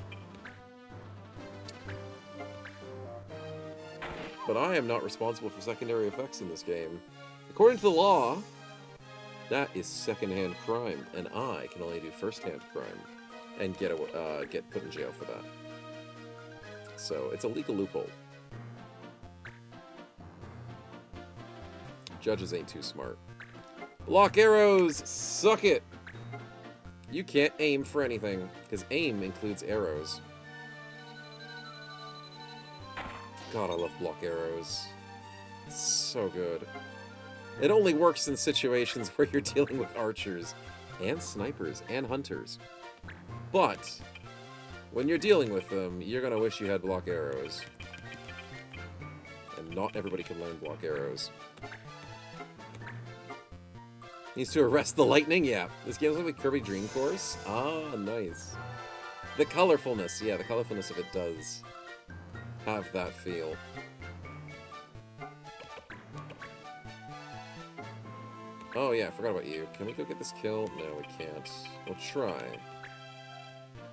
But I am not responsible for secondary effects in this game. According to the law, that is secondhand crime, and I can only do first-hand crime and get put in jail for that. So it's a legal loophole. Judges ain't too smart. Block arrows! Suck it! You can't aim for anything, because aim includes arrows. God, I love block arrows. It's so good. It only works in situations where you're dealing with archers, and snipers, and hunters. But, when you're dealing with them, you're gonna wish you had block arrows. And not everybody can learn block arrows. Needs to arrest the lightning? Yeah. This game's like Kirby Dream Course. Ah, nice. The colorfulness. Yeah, the colorfulness of it does have that feel. Oh yeah, I forgot about you. Can we go get this kill? No, we can't. We'll try.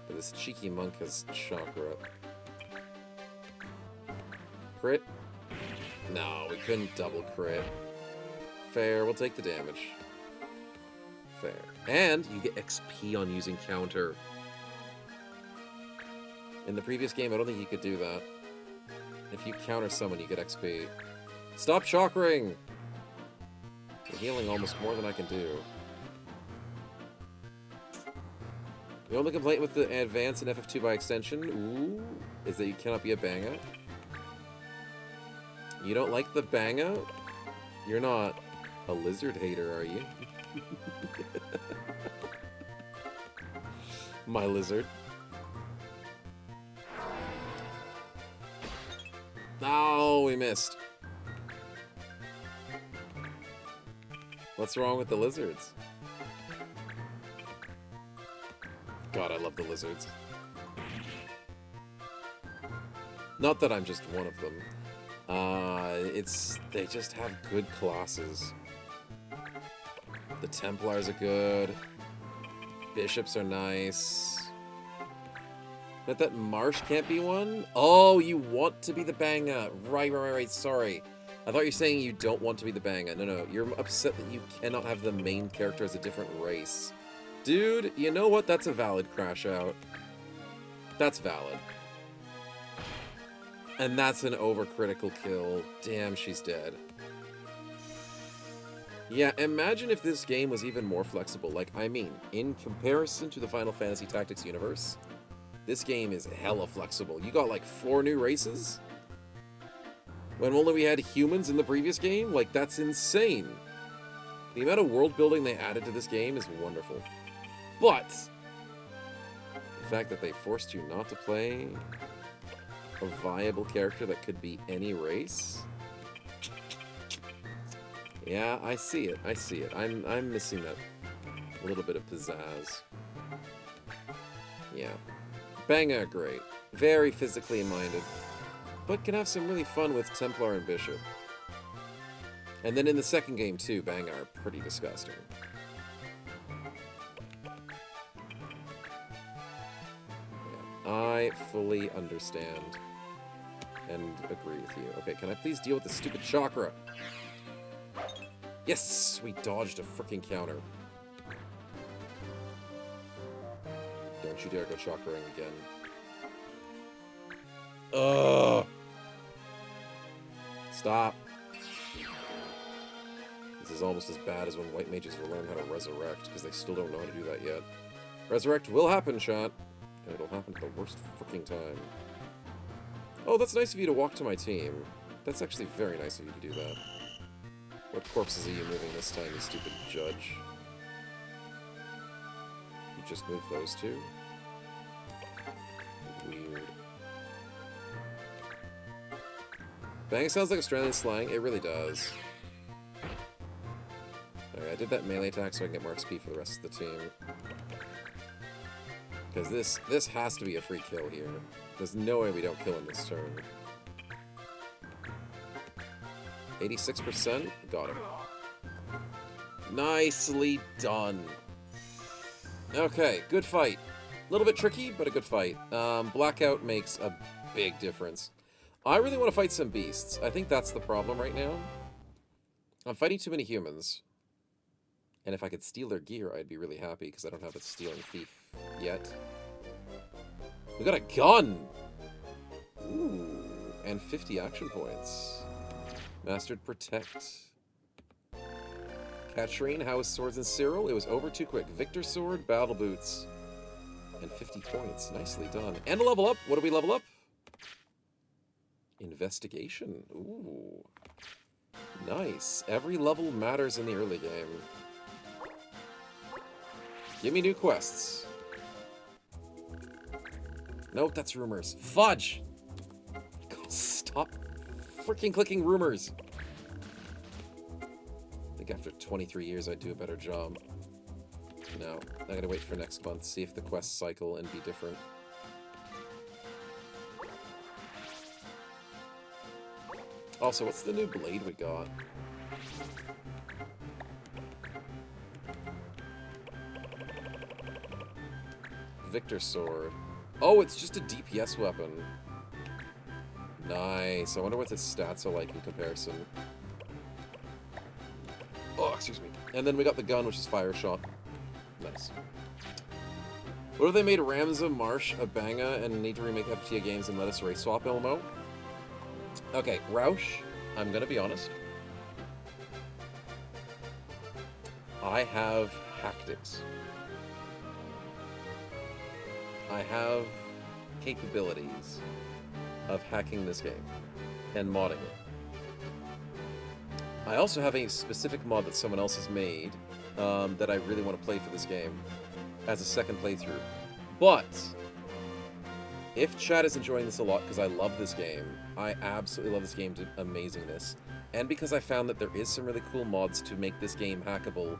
But this cheeky monk has chakra. Crit? No, we couldn't double crit. Fair, we'll take the damage. Fair. And you get XP on using counter. In the previous game, I don't think you could do that. If you counter someone, you get XP. Stop chakring! You're healing almost more than I can do. The only complaint with the advance in FF2 by extension, ooh, is that you cannot be a bang-out. You don't like the bang-out? You're not a lizard hater, are you? My lizard. Oh, we missed. What's wrong with the lizards? God, I love the lizards. Not that I'm just one of them. They just have good classes. The Templars are good. Bishops are nice. But that Marche can't be one? Oh, you want to be the banger. Right, sorry. I thought you were saying you don't want to be the banger. No, you're upset that you cannot have the main character as a different race. Dude, you know what? That's a valid crash out. That's valid. And that's an overcritical kill. Damn, she's dead. Yeah, imagine if this game was even more flexible. Like, I mean, in comparison to the Final Fantasy Tactics universe, this game is hella flexible. You got like 4 new races? when only we had humans in the previous game? Like, that's insane. The amount of world building they added to this game is wonderful. But the fact that they forced you not to play a viable character that could be any race. Yeah, I see it. I see it. I'm missing that little bit of pizzazz. Yeah. Banga are great. Very physically minded. But can have some really fun with Templar and Bishop. And then in the second game too, Banga are pretty disgusting. Yeah, I fully understand and agree with you. Okay, can I please deal with the stupid chakra? Yes! We dodged a freaking counter. Don't you dare go chakraing again. Ugh! Stop. This is almost as bad as when white mages will learn how to resurrect, because they still don't know how to do that yet. Resurrect will happen, chat. And it'll happen at the worst freaking time. Oh, that's nice of you to walk to my team. That's actually very nice of you to do that. What corpses are you moving this time, you stupid judge? You just moved those two? Weird. Bang sounds like Australian slang. It really does. Alright, I did that melee attack so I can get more XP for the rest of the team. Because this has to be a free kill here. There's no way we don't kill him this turn. 86%? Got him. Nicely done. Okay, good fight. A little bit tricky, but a good fight. Blackout makes a big difference. I really want to fight some beasts. I think that's the problem right now. I'm fighting too many humans. And if I could steal their gear, I'd be really happy, because I don't have a stealing thief yet. We got a gun! Ooh, and 50 action points. Mastered Protect. Katrine, how is Swords and Cyril? It was over too quick. Victor Sword, Battle Boots. And 50 points. Nicely done. And a level up. What do we level up? Investigation. Ooh. Nice. Every level matters in the early game. Give me new quests. Nope, that's rumors. Fudge! Stop freaking clicking rumors. I think after 23 years I'd do a better job. No, I gotta wait for next month, see if the quests cycle and be different. Also, what's the new blade we got? Victor Sword. Oh, it's just a DPS weapon. Nice. I wonder what its stats are like in comparison. Oh, excuse me. And then we got the gun, which is fire shot. Nice. What if they made Ramza, Marche, a Banga, and need to remake FTA games and let us race swap LMO? Okay, Roush, I'm gonna be honest. I have tactics. I have capabilities of hacking this game and modding it. I also have a specific mod that someone else has made that I really want to play for this game as a second playthrough. But if chat is enjoying this a lot, because I love this game, I absolutely love this game's amazingness, and because I found that there is some really cool mods to make this game hackable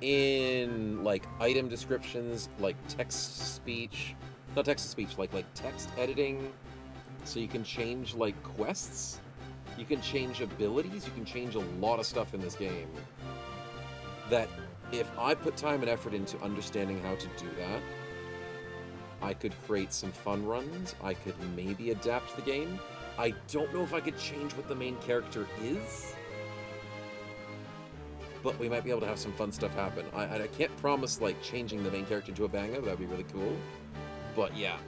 in like item descriptions, like text-to-speech, not text-to-speech, like text editing, so you can change like quests, you can change abilities, you can change a lot of stuff in this game that if I put time and effort into understanding how to do that, I could create some fun runs, I could maybe adapt the game. I don't know if I could change what the main character is, but we might be able to have some fun stuff happen. I can't promise like changing the main character into a Banga, that'd be really cool. But yeah.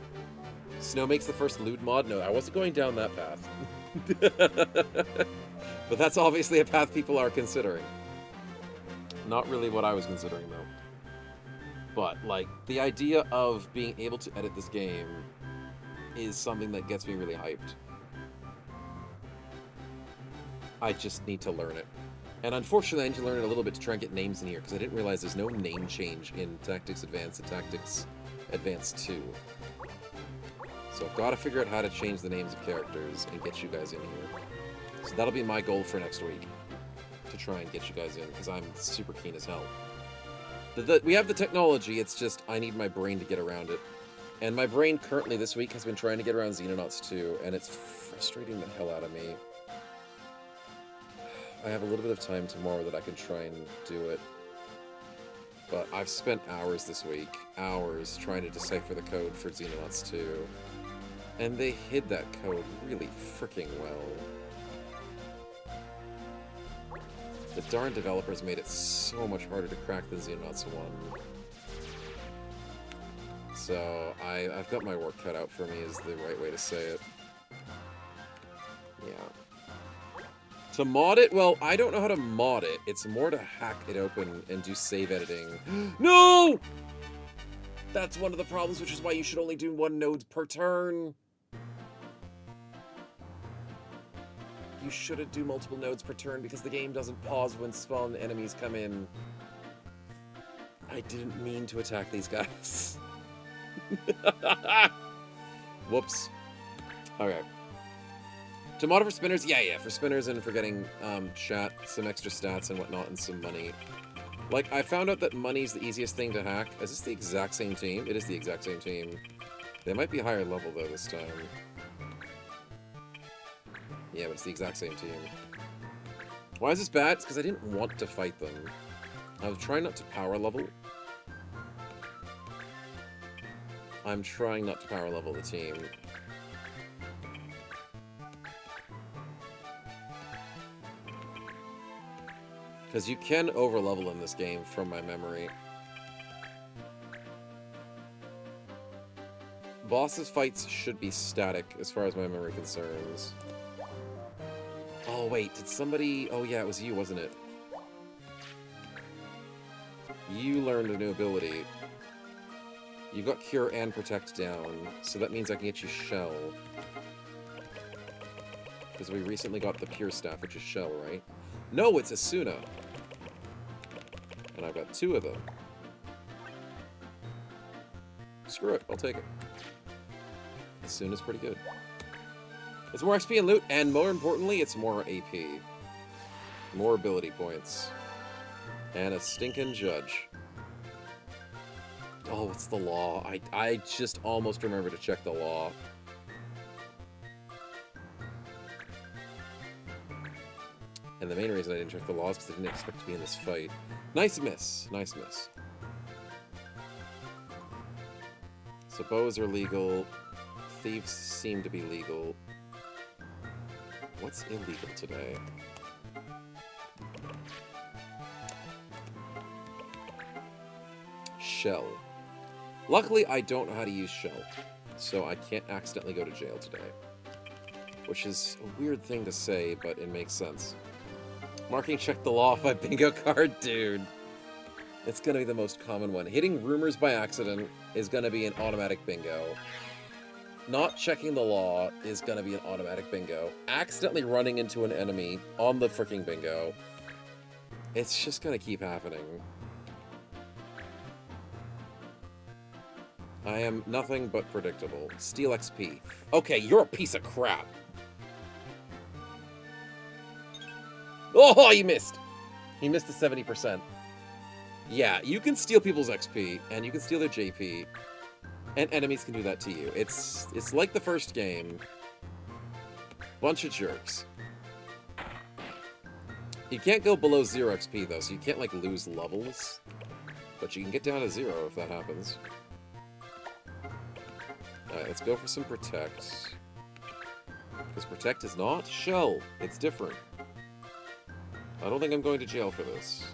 Snow makes the first lewd mod? No, I wasn't going down that path. But that's obviously a path people are considering. Not really what I was considering though. But like, the idea of being able to edit this game is something that gets me really hyped. I just need to learn it. And unfortunately, I need to learn it a little bit to try and get names in here, because I didn't realize there's no name change in Tactics Advanced and Tactics Advanced 2. So I've got to figure out how to change the names of characters and get you guys in here. So that'll be my goal for next week, to try and get you guys in, because I'm super keen as hell. We have the technology, it's just I need my brain to get around it. And my brain currently this week has been trying to get around Xenonauts 2, and it's frustrating the hell out of me. I have a little bit of time tomorrow that I can try and do it. But I've spent hours this week, hours, trying to decipher the code for Xenonauts 2. And they hid that code really freaking well. The darn developers made it so much harder to crack than Xenonauts 1. So, I've got my work cut out for me is the right way to say it. Yeah. To mod it? Well, I don't know how to mod it. It's more to hack it open and do save editing. No! That's one of the problems, which is why you should only do 1 node per turn. You shouldn't do multiple nodes per turn because the game doesn't pause when spawn enemies come in. I didn't mean to attack these guys. Whoops. Okay. To mod it for spinners? Yeah, for spinners and for getting some extra stats and whatnot and some money. Like, I found out that money's the easiest thing to hack. Is this the exact same team? It is the exact same team. They might be higher level, though, this time. Yeah, but it's the exact same team. Why is this bad? It's because I didn't want to fight them. I was trying not to power level. I'm trying not to power level the team. Because you can overlevel in this game, from my memory. Bosses' fights should be static, as far as my memory concerns. Oh, wait, did somebody... Oh, yeah, it was you, wasn't it? You learned a new ability. You got Cure and Protect down, so that means I can get you Shell. Because we recently got the Pure Staff, which is Shell, right? No, it's Asuna! And I've got 2 of them. Screw it, I'll take it. Asuna's pretty good. It's more XP and loot, and more importantly, it's more AP. More ability points. And a stinking judge. Oh, it's the law. I just almost remembered to check the law. And the main reason I didn't check the law is because I didn't expect to be in this fight. Nice miss. Nice miss. So bows are legal. Thieves seem to be legal. What's illegal today? Shell. Luckily, I don't know how to use Shell, so I can't accidentally go to jail today. Which is a weird thing to say, but it makes sense. Marking check the law off my bingo card, dude. It's gonna be the most common one. Hitting rumors by accident is gonna be an automatic bingo. Not checking the law is gonna be an automatic bingo. Accidentally running into an enemy on the freaking bingo. It's just gonna keep happening. I am nothing but predictable. Steal XP. Okay, you're a piece of crap. Oh, you missed! He missed the 70%. Yeah, you can steal people's XP, and you can steal their JP, and enemies can do that to you. It's like the first game. Bunch of jerks. You can't go below 0 XP, though, so you can't, like, lose levels. But you can get down to 0 if that happens. Alright, let's go for some Protect. Because Protect is not Shell. It's different. I don't think I'm going to jail for this.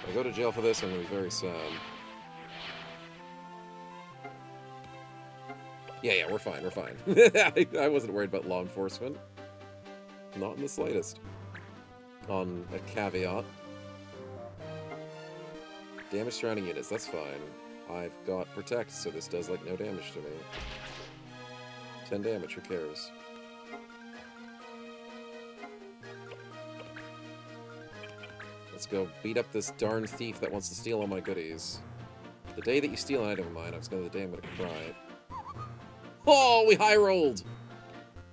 If I go to jail for this, I'm going to be very sad. Yeah, we're fine, we're fine. I wasn't worried about law enforcement. Not in the slightest. On a caveat. Damage surrounding units, that's fine. I've got Protect, so this does, like, no damage to me. 10 damage, who cares? Let's go beat up this darn thief that wants to steal all my goodies. The day that you steal an item of mine, it's gonna be the day I'm gonna cry. Oh, we high rolled!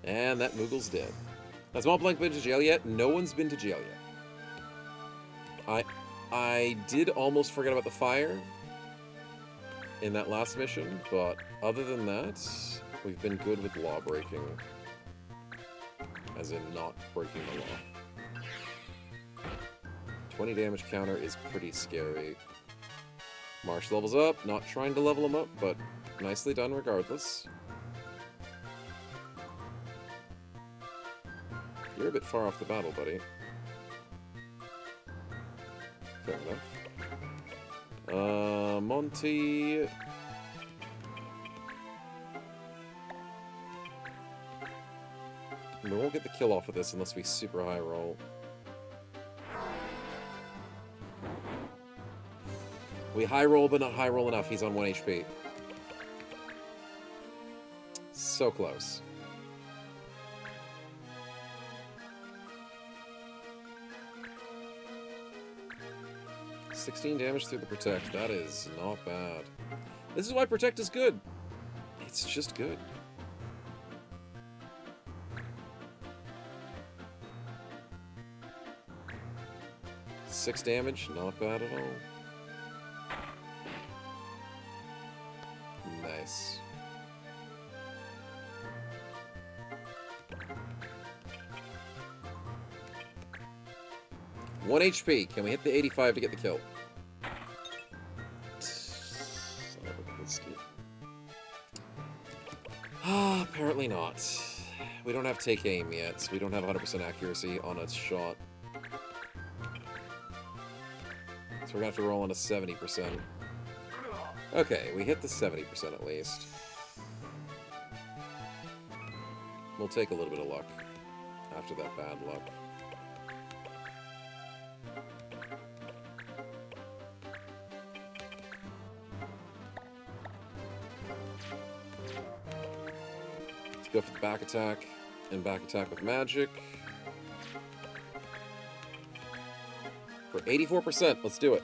And that Moogle's dead. Has Mont Blanc been to jail yet? No one's been to jail yet. I did almost forget about the fire in that last mission, but other than that, we've been good with law breaking. As in not breaking the law. 20 damage counter is pretty scary. Marche levels up, not trying to level him up, but nicely done regardless. You're a bit far off the battle, buddy. Fair enough. Monty... We won't get the kill off of this unless we super high roll. We high roll, but not high roll enough. He's on 1 HP. So close. $16 damage through the Protect. That is not bad. This is why Protect is good. It's just good. $6 damage, not bad at all. Nice. One HP. Can we hit the 85 to get the kill? Son of a biscuit. Ah, apparently not. We don't have take aim yet, so we don't have 100% accuracy on a shot. So we're gonna have to roll on a 70%. Okay, we hit the 70% at least. We'll take a little bit of luck after that bad luck. Let's go for the back attack and back attack with magic. For 84%, let's do it.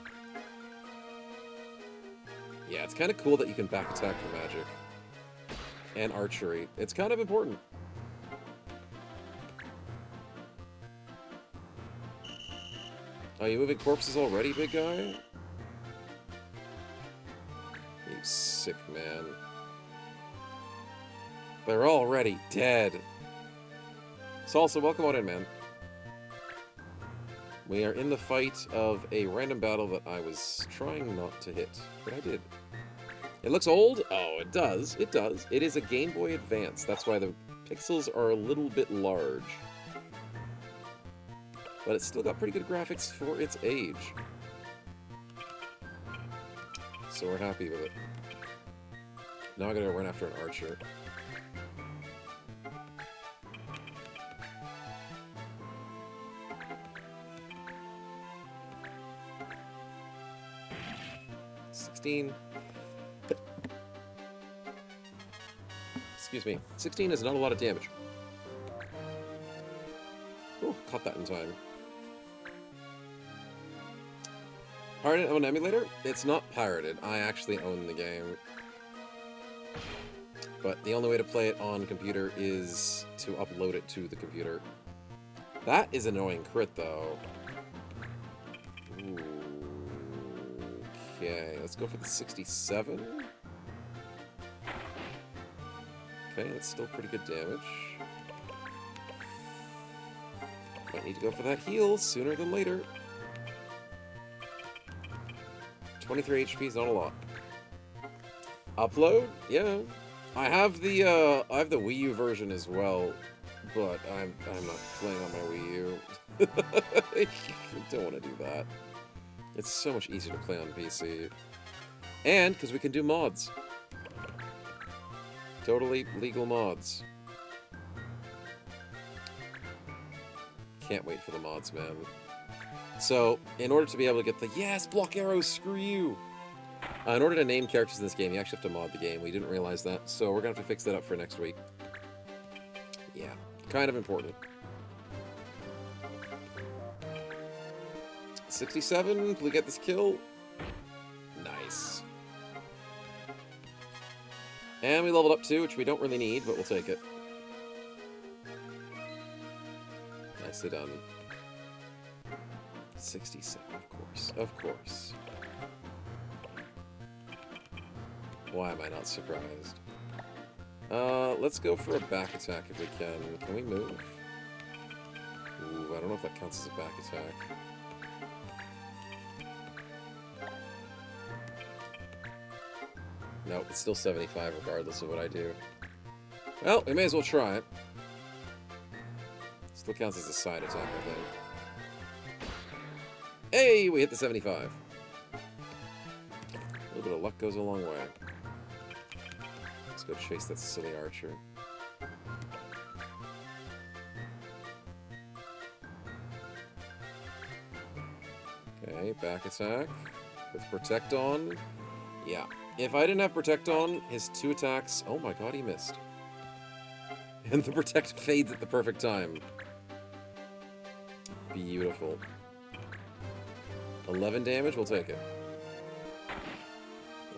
Yeah, it's kind of cool that you can back attack for magic. And archery. It's kind of important. Are you moving corpses already, big guy? You sick man. They're already dead. Salsa, welcome on in, man. We are in the fight of a random battle that I was trying not to hit, but I did. It looks old? Oh, it does. It does. It is a Game Boy Advance. That's why the pixels are a little bit large. But it's still got pretty good graphics for its age. So we're happy with it. Now I gotta run after an archer. Excuse me. 16 is not a lot of damage. Oh, caught that in time. Pirated on emulator? It's not pirated. I actually own the game. But the only way to play it on computer is to upload it to the computer. That is an annoying crit, though. Ooh. Okay, let's go for the 67. Okay, that's still pretty good damage. Might need to go for that heal sooner than later. 23 HP is not a lot. Upload? Yeah. I have the Wii U version as well, but I'm not playing on my Wii U. I don't want to do that. It's so much easier to play on PC. And because we can do mods. Totally legal mods. Can't wait for the mods, man. So, in order to be able to get the, yes, block arrows, screw you! In order to name characters in this game, you actually have to mod the game. We didn't realize that, so we're going to have to fix that up for next week. Yeah, kind of important. 67. Will we get this kill? Nice. And we leveled up too, which we don't really need, but we'll take it. Nicely done. 67, of course. Of course. Why am I not surprised? Let's go for a back attack if we can. Can we move? Ooh, I don't know if that counts as a back attack. Nope, it's still 75 regardless of what I do. Well, we may as well try it. Still counts as a side attack, I think. Hey, we hit the 75. A little bit of luck goes a long way. Let's go chase that silly archer. Okay, back attack. With Protect on. Yeah. If I didn't have Protect on, his 2 attacks... Oh my god, he missed. And the Protect fades at the perfect time. Beautiful. 11 damage, we'll take it.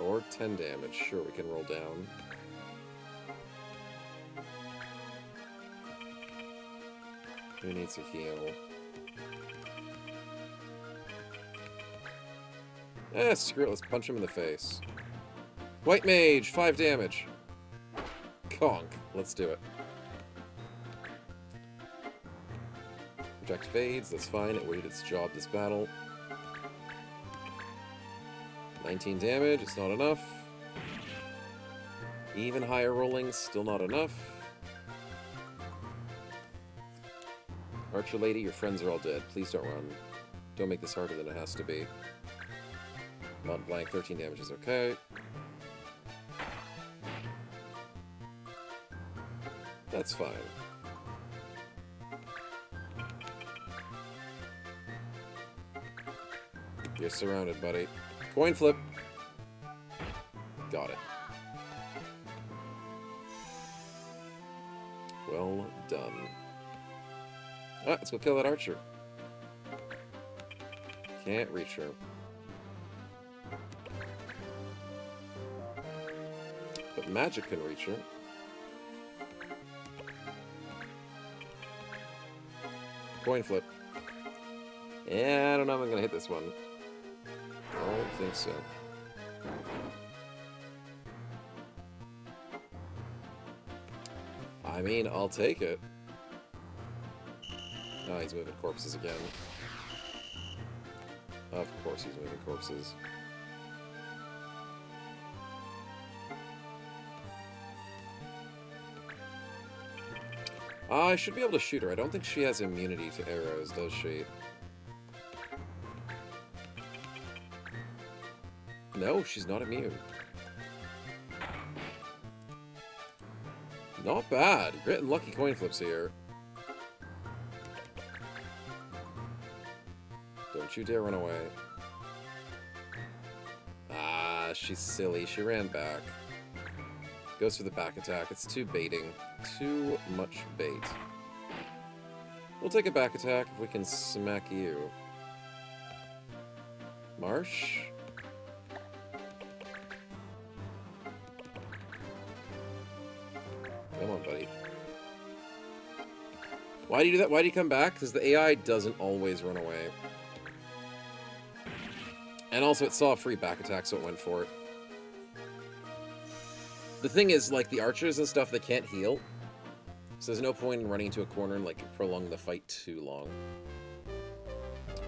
Or 10 damage, sure, we can roll down. Who needs a heal? Eh, screw it, let's punch him in the face. White Mage, 5 damage. Conk, let's do it. Project fades, that's fine, it waited its job this battle. 19 damage, it's not enough. Even higher rolling, still not enough. Archer lady, your friends are all dead. Please don't run. Don't make this harder than it has to be. Mount blank, 13 damage is okay. That's fine. You're surrounded, buddy. Coin flip. Got it. Well done. Ah, let's go kill that archer. Can't reach her. But magic can reach her. Coin flip. Yeah, I don't know if I'm gonna hit this one. I don't think so. I mean, I'll take it. Oh, he's moving corpses again. Of course he's moving corpses. I should be able to shoot her. I don't think she has immunity to arrows, does she? No, she's not immune. Not bad. Grit and lucky coin flips here. Don't you dare run away. Ah, she's silly. She ran back. Goes for the back attack. It's too baiting. Too much bait. We'll take a back attack if we can smack you. Marche? Come on, buddy. Why do you do that? Why do you come back? Because the AI doesn't always run away. And also, it saw a free back attack, so it went for it. The thing is, like, the archers and stuff, they can't heal. So there's no point in running into a corner and, like, prolong the fight too long.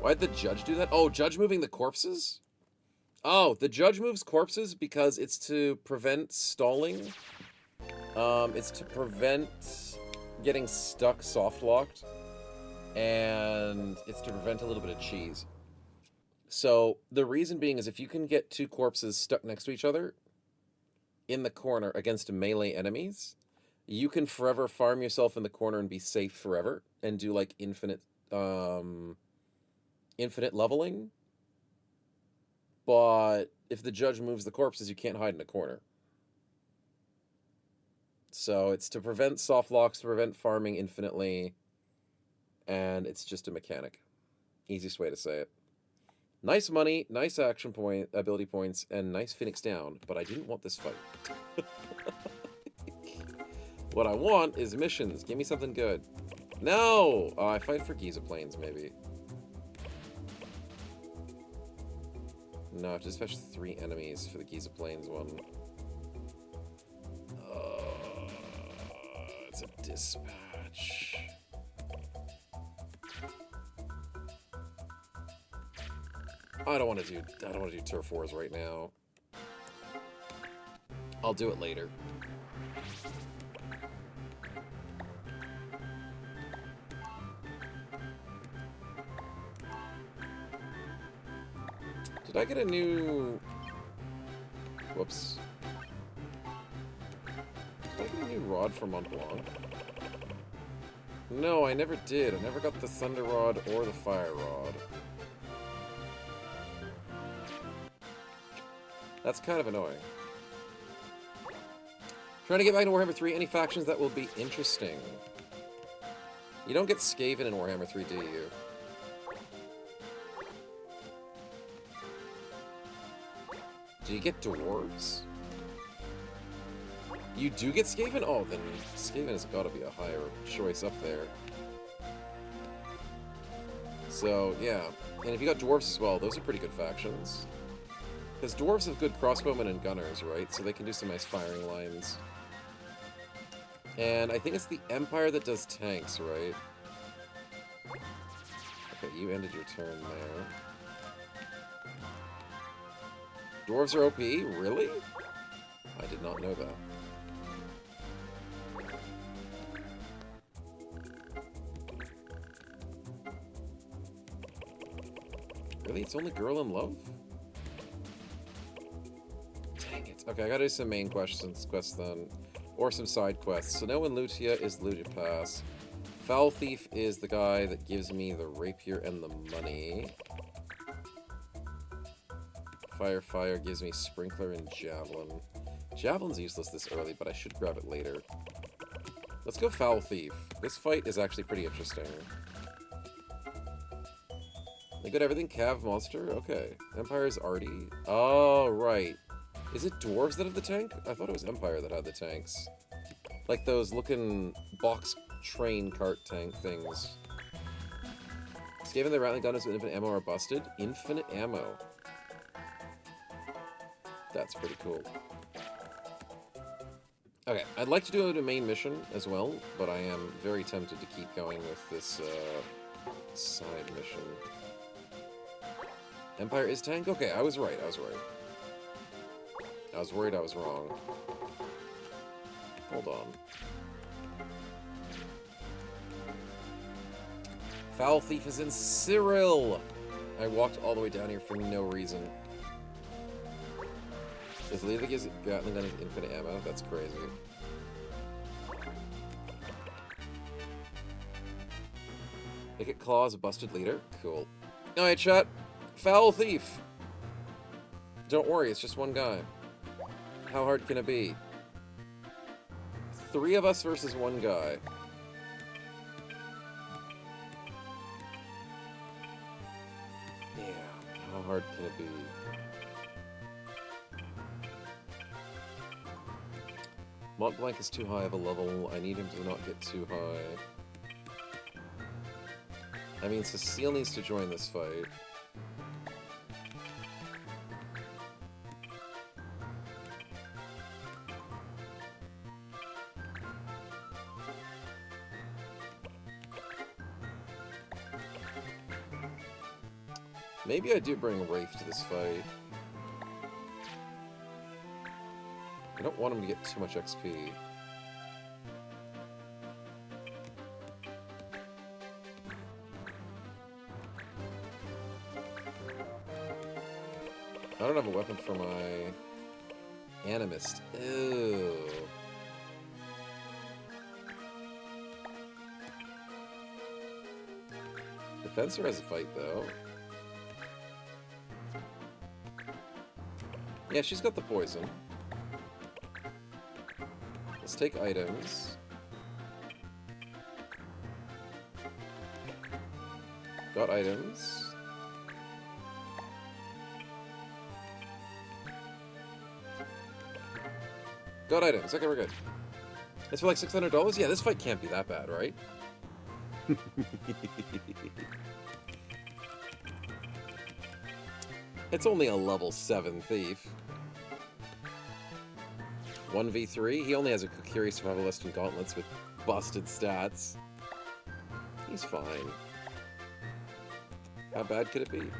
Why'd the judge do that? Oh, judge moving the corpses? Oh, the judge moves corpses because it's to prevent stalling. It's to prevent getting stuck soft-locked. And it's to prevent a little bit of cheese. So, the reason being is if you can get 2 corpses stuck next to each other in the corner against melee enemies, you can forever farm yourself in the corner and be safe forever and do, like, infinite leveling. But if the judge moves the corpses, you can't hide in a corner. So, it's to prevent soft locks, to prevent farming infinitely, and it's just a mechanic. Easiest way to say it. Nice money, nice action point, ability points, and nice Phoenix down, but I didn't want this fight. What I want is missions. Give me something good. No! Oh, I fight for Giza Plains, maybe. No, I have to dispatch 3 enemies for the Giza Plains one. It's a dispatch. I don't want to do turf wars right now. I'll do it later. Did I get a new... Whoops. Did I get a new rod for Mont Blanc? No, I never did. I never got the Thunder Rod or the Fire Rod. That's kind of annoying. Trying to get back to Warhammer 3. Any factions that will be interesting? You don't get Skaven in Warhammer 3, do you? Do you get Dwarves? You do get Skaven? Oh, then Skaven has got to be a higher choice up there. So, yeah. And if you got Dwarves as well, those are pretty good factions. Because Dwarves have good crossbowmen and gunners, right? So they can do some nice firing lines. And I think it's the Empire that does tanks, right? Okay, you ended your turn there. Dwarves are OP? Really? I did not know that. Really? It's only Girl in Love? Dang it. Okay, I gotta do some main quests then. Or some side quests. So no one Lutia is Lutia Pass. Foul Thief is the guy that gives me the rapier and the money. Fire gives me Sprinkler and Javelin. Javelin's useless this early, but I should grab it later. Let's go Foul Thief. This fight is actually pretty interesting. They got everything? Cav Monster? Okay. Empire's arty. Oh, right. Is it Dwarves that have the tank? I thought it was Empire that had the tanks. Like those looking box train cart tank things. Skaven the Rattling Gun is with infinite ammo are busted? Infinite ammo. That's pretty cool. Okay, I'd like to do a main mission as well, but I am very tempted to keep going with this side mission. Empire is tank? Okay, I was right. I was worried I was wrong. Hold on. Foul Thief is in Cyril! I walked all the way down here for no reason. Does Levi gives Gatling Gun infinite ammo? That's crazy. Make it Claws a busted leader? Cool. Alright, chat. Foul Thief! Don't worry, it's just one guy. How hard can it be? 3 of us versus 1 guy. Yeah, how hard can it be? Mont Blanc is too high of a level. I need him to not get too high. I mean, Cecile needs to join this fight. Maybe I do bring Rafe to this fight. I don't want him to get too much XP. I don't have a weapon for my Animist. Ew. The Fencer has a fight, though. Yeah, she's got the poison. Let's take items. Got items. God items. Okay, we're good. It's for like $600? Yeah, this fight can't be that bad, right? It's only a level 7 thief. 1v3? He only has a Kokiri Survivalist and Gauntlets with busted stats. He's fine. How bad could it be?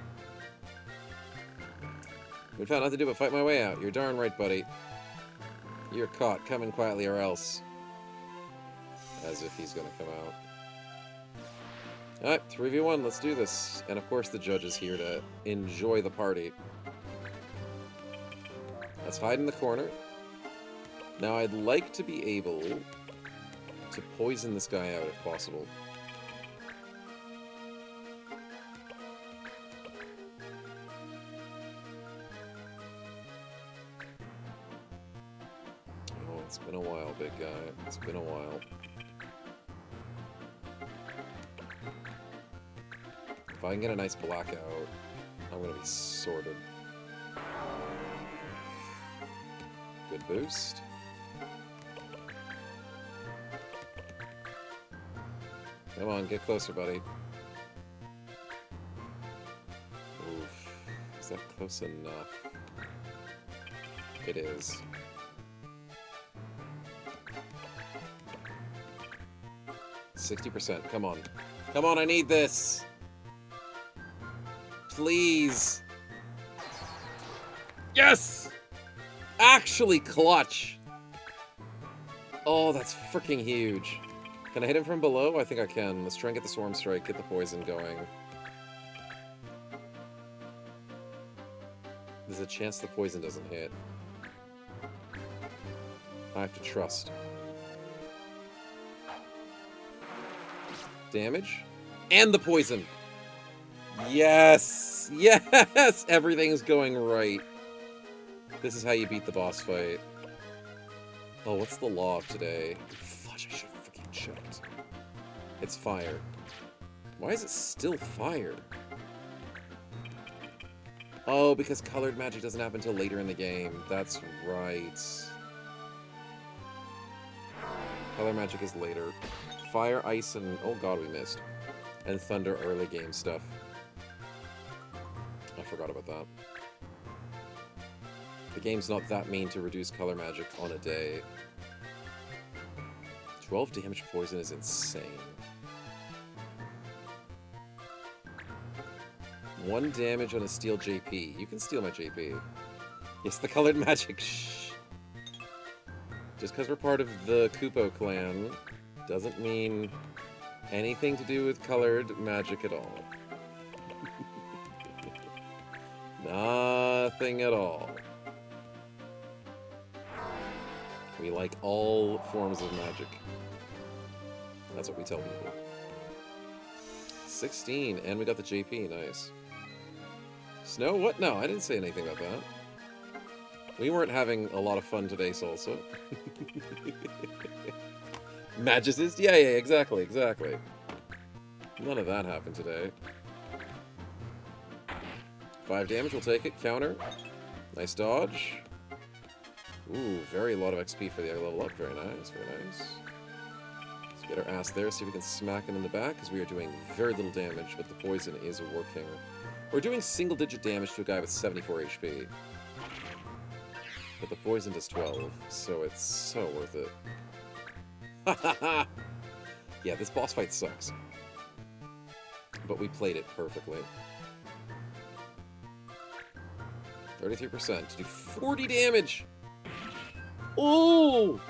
We found nothing to do but fight my way out. You're darn right, buddy. You're caught. Come in quietly or else. As if he's gonna come out. Alright, 3v1, let's do this. And of course the judge is here to enjoy the party. Let's hide in the corner. Now I'd like to be able to poison this guy out if possible. Oh, it's been a while, big guy. It's been a while. If I can get a nice blackout, I'm gonna be sorted. Good boost. Come on, get closer, buddy. Oof. Is that close enough? It is. %. Come on. Come on, I need this! Please! Yes! Actually clutch! Oh, that's freaking huge. Can I hit him from below? I think I can. Let's try and get the Swarm Strike, get the poison going. There's a chance the poison doesn't hit. I have to trust. Damage. And the poison! Yes! Yes! Everything's going right. This is how you beat the boss fight. Oh, what's the law of today? Fudge, I should have freaking checked. It's fire. Why is it still fire? Oh, because colored magic doesn't happen until later in the game. That's right. Color magic is later. Fire, ice, and... oh god, we missed. And thunder early game stuff. I forgot about that. The game's not that mean to reduce color magic on a day. 12 damage poison is insane. 1 damage on a steal JP. You can steal my JP. Yes, the colored magic. Shh. Just because we're part of the Kupo clan doesn't mean anything to do with colored magic at all. Nothing at all. We like all forms of magic. That's what we tell people. 16, and we got the JP, nice. Snow? What? No, I didn't say anything about that. We weren't having a lot of fun today, Salsa. Magicist? Yeah, exactly. None of that happened today. 5 damage, we'll take it. Counter. Nice dodge. Ooh, very lot of XP for the level up. Very nice, very nice. Let's get our ass there, see if we can smack him in the back, because we are doing very little damage, but the poison is working. We're doing single-digit damage to a guy with 74 HP. But the poison does 12, so it's so worth it. Yeah, this boss fight sucks. But we played it perfectly. 33% to do 40 damage! Oh!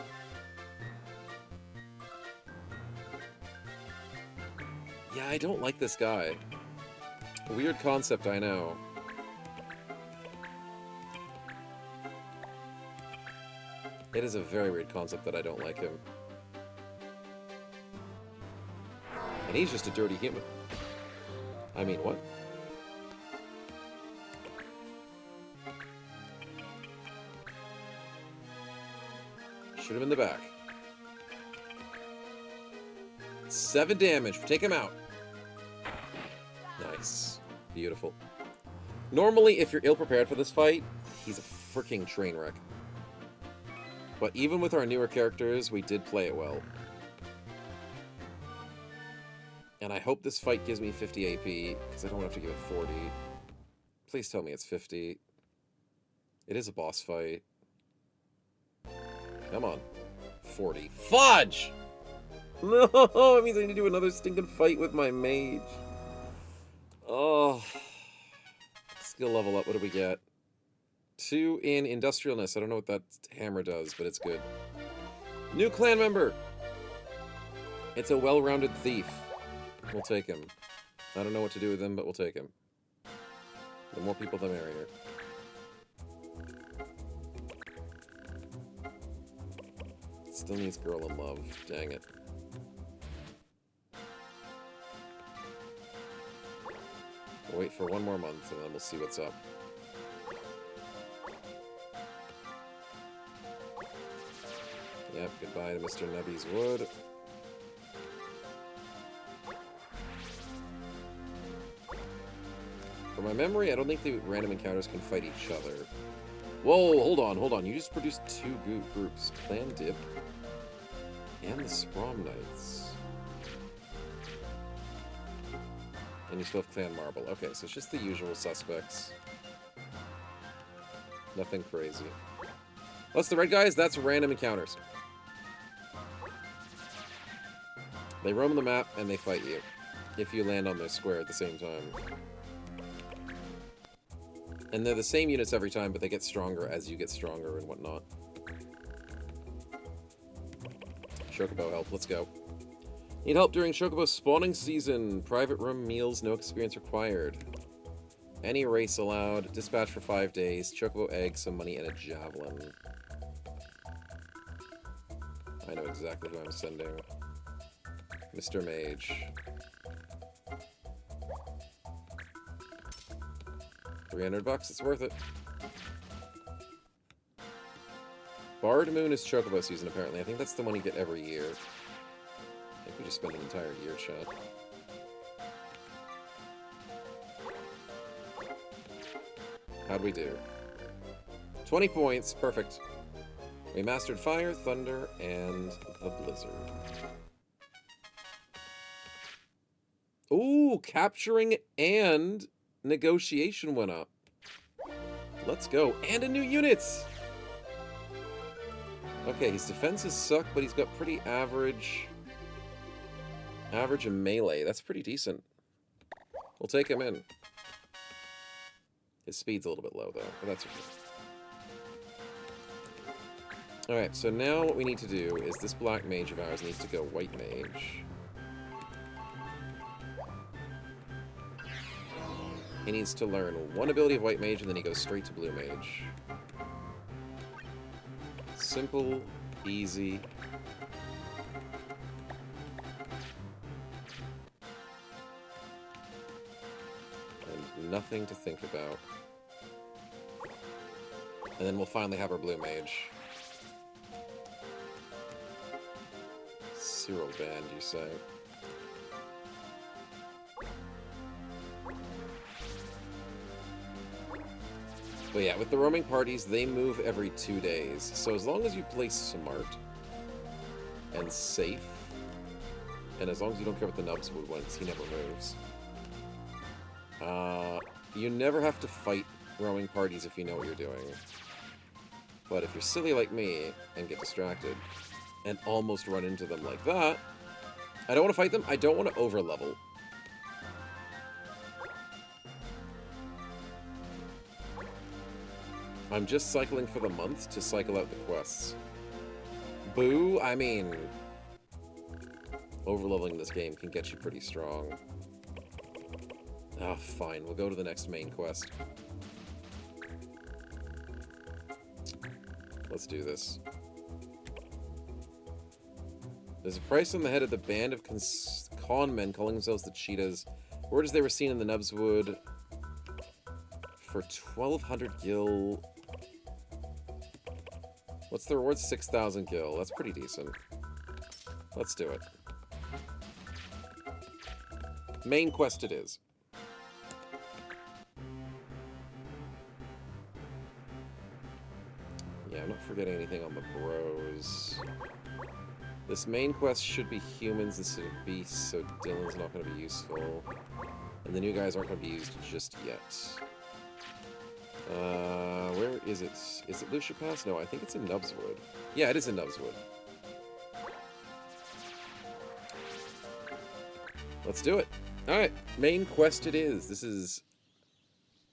Yeah, I don't like this guy. Weird concept, I know. It is a very weird concept that I don't like him. And he's just a dirty human. I mean, what? Shoot him in the back. 7 damage. Take him out. Nice. Beautiful. Normally, if you're ill-prepared for this fight, he's a freaking train wreck. But even with our newer characters, we did play it well. And I hope this fight gives me 50 AP, because I don't have to give it 40. Please tell me it's 50. It is a boss fight. Come on. 40. Fudge! No! It means I need to do another stinking fight with my mage. Oh. Skill level up. What do we get? 2 in industrialness. I don't know what that hammer does, but it's good. New clan member! It's a well-rounded thief. We'll take him. I don't know what to do with him, but we'll take him. The more people, the merrier. Still needs girl in love. Dang it. We'll wait for 1 more month, and then we'll see what's up. Yep, goodbye to Mr. Nebby's Wood. From my memory, I don't think the random encounters can fight each other. Whoa, hold on. You just produced 2 groups. Clan Dip and the Sprom Knights. And you still have Clan Marble. Okay, so it's just the usual suspects. Nothing crazy. What's the red guys? That's random encounters. They roam the map and they fight you. If you land on their square at the same time. And they're the same units every time, but they get stronger as you get stronger and whatnot. Chocobo help, let's go. Need help during Chocobo spawning season. Private room meals, no experience required. Any race allowed. Dispatch for 5 days. Chocobo egg, some money, and a javelin. I know exactly who I'm sending. Mr. Mage. 300 bucks, it's worth it. Barred Moon is Chocobo season, apparently. I think that's the one you get every year. I think we just spent an entire year, chat. How'd we do? 20 points, perfect. We mastered Fire, Thunder, and the Blizzard. Ooh, capturing and negotiation went up. Let's go. And a new unit! Okay, his defenses suck, but he's got pretty average in melee. That's pretty decent. We'll take him in. His speed's a little bit low, though, but that's okay. Alright, so now what we need to do is this black mage of ours needs to go white mage. He needs to learn 1 ability of white mage, and then he goes straight to blue mage. Simple, easy. And nothing to think about. And then we'll finally have our blue mage. Cyril band, you say? But yeah, with the roaming parties, they move every 2 days. So as long as you play smart and safe, and as long as you don't care what the nubs would once, he never moves. You never have to fight roaming parties if you know what you're doing. But if you're silly like me and get distracted and almost run into them like that, I don't want to fight them. I don't want to overlevel. I'm just cycling for the month to cycle out the quests. Boo, I mean, overleveling this game can get you pretty strong. Ah, fine, we'll go to the next main quest. Let's do this. There's a price on the head of the band of con men calling themselves the Cheetahs. Word is they were seen in the Nubswood for 1,200 gil. What's the reward? 6,000 gil. That's pretty decent. Let's do it. Main quest it is. Yeah, I'm not forgetting anything on the bros. This main quest should be humans instead of beasts, so Dylan's not going to be useful. And the new guys aren't going to be used just yet. Where is it? Is it Lucia Pass? No, I think it's in Nubswood. Yeah, it is in Nubswood. Let's do it. Alright, main quest it is. This is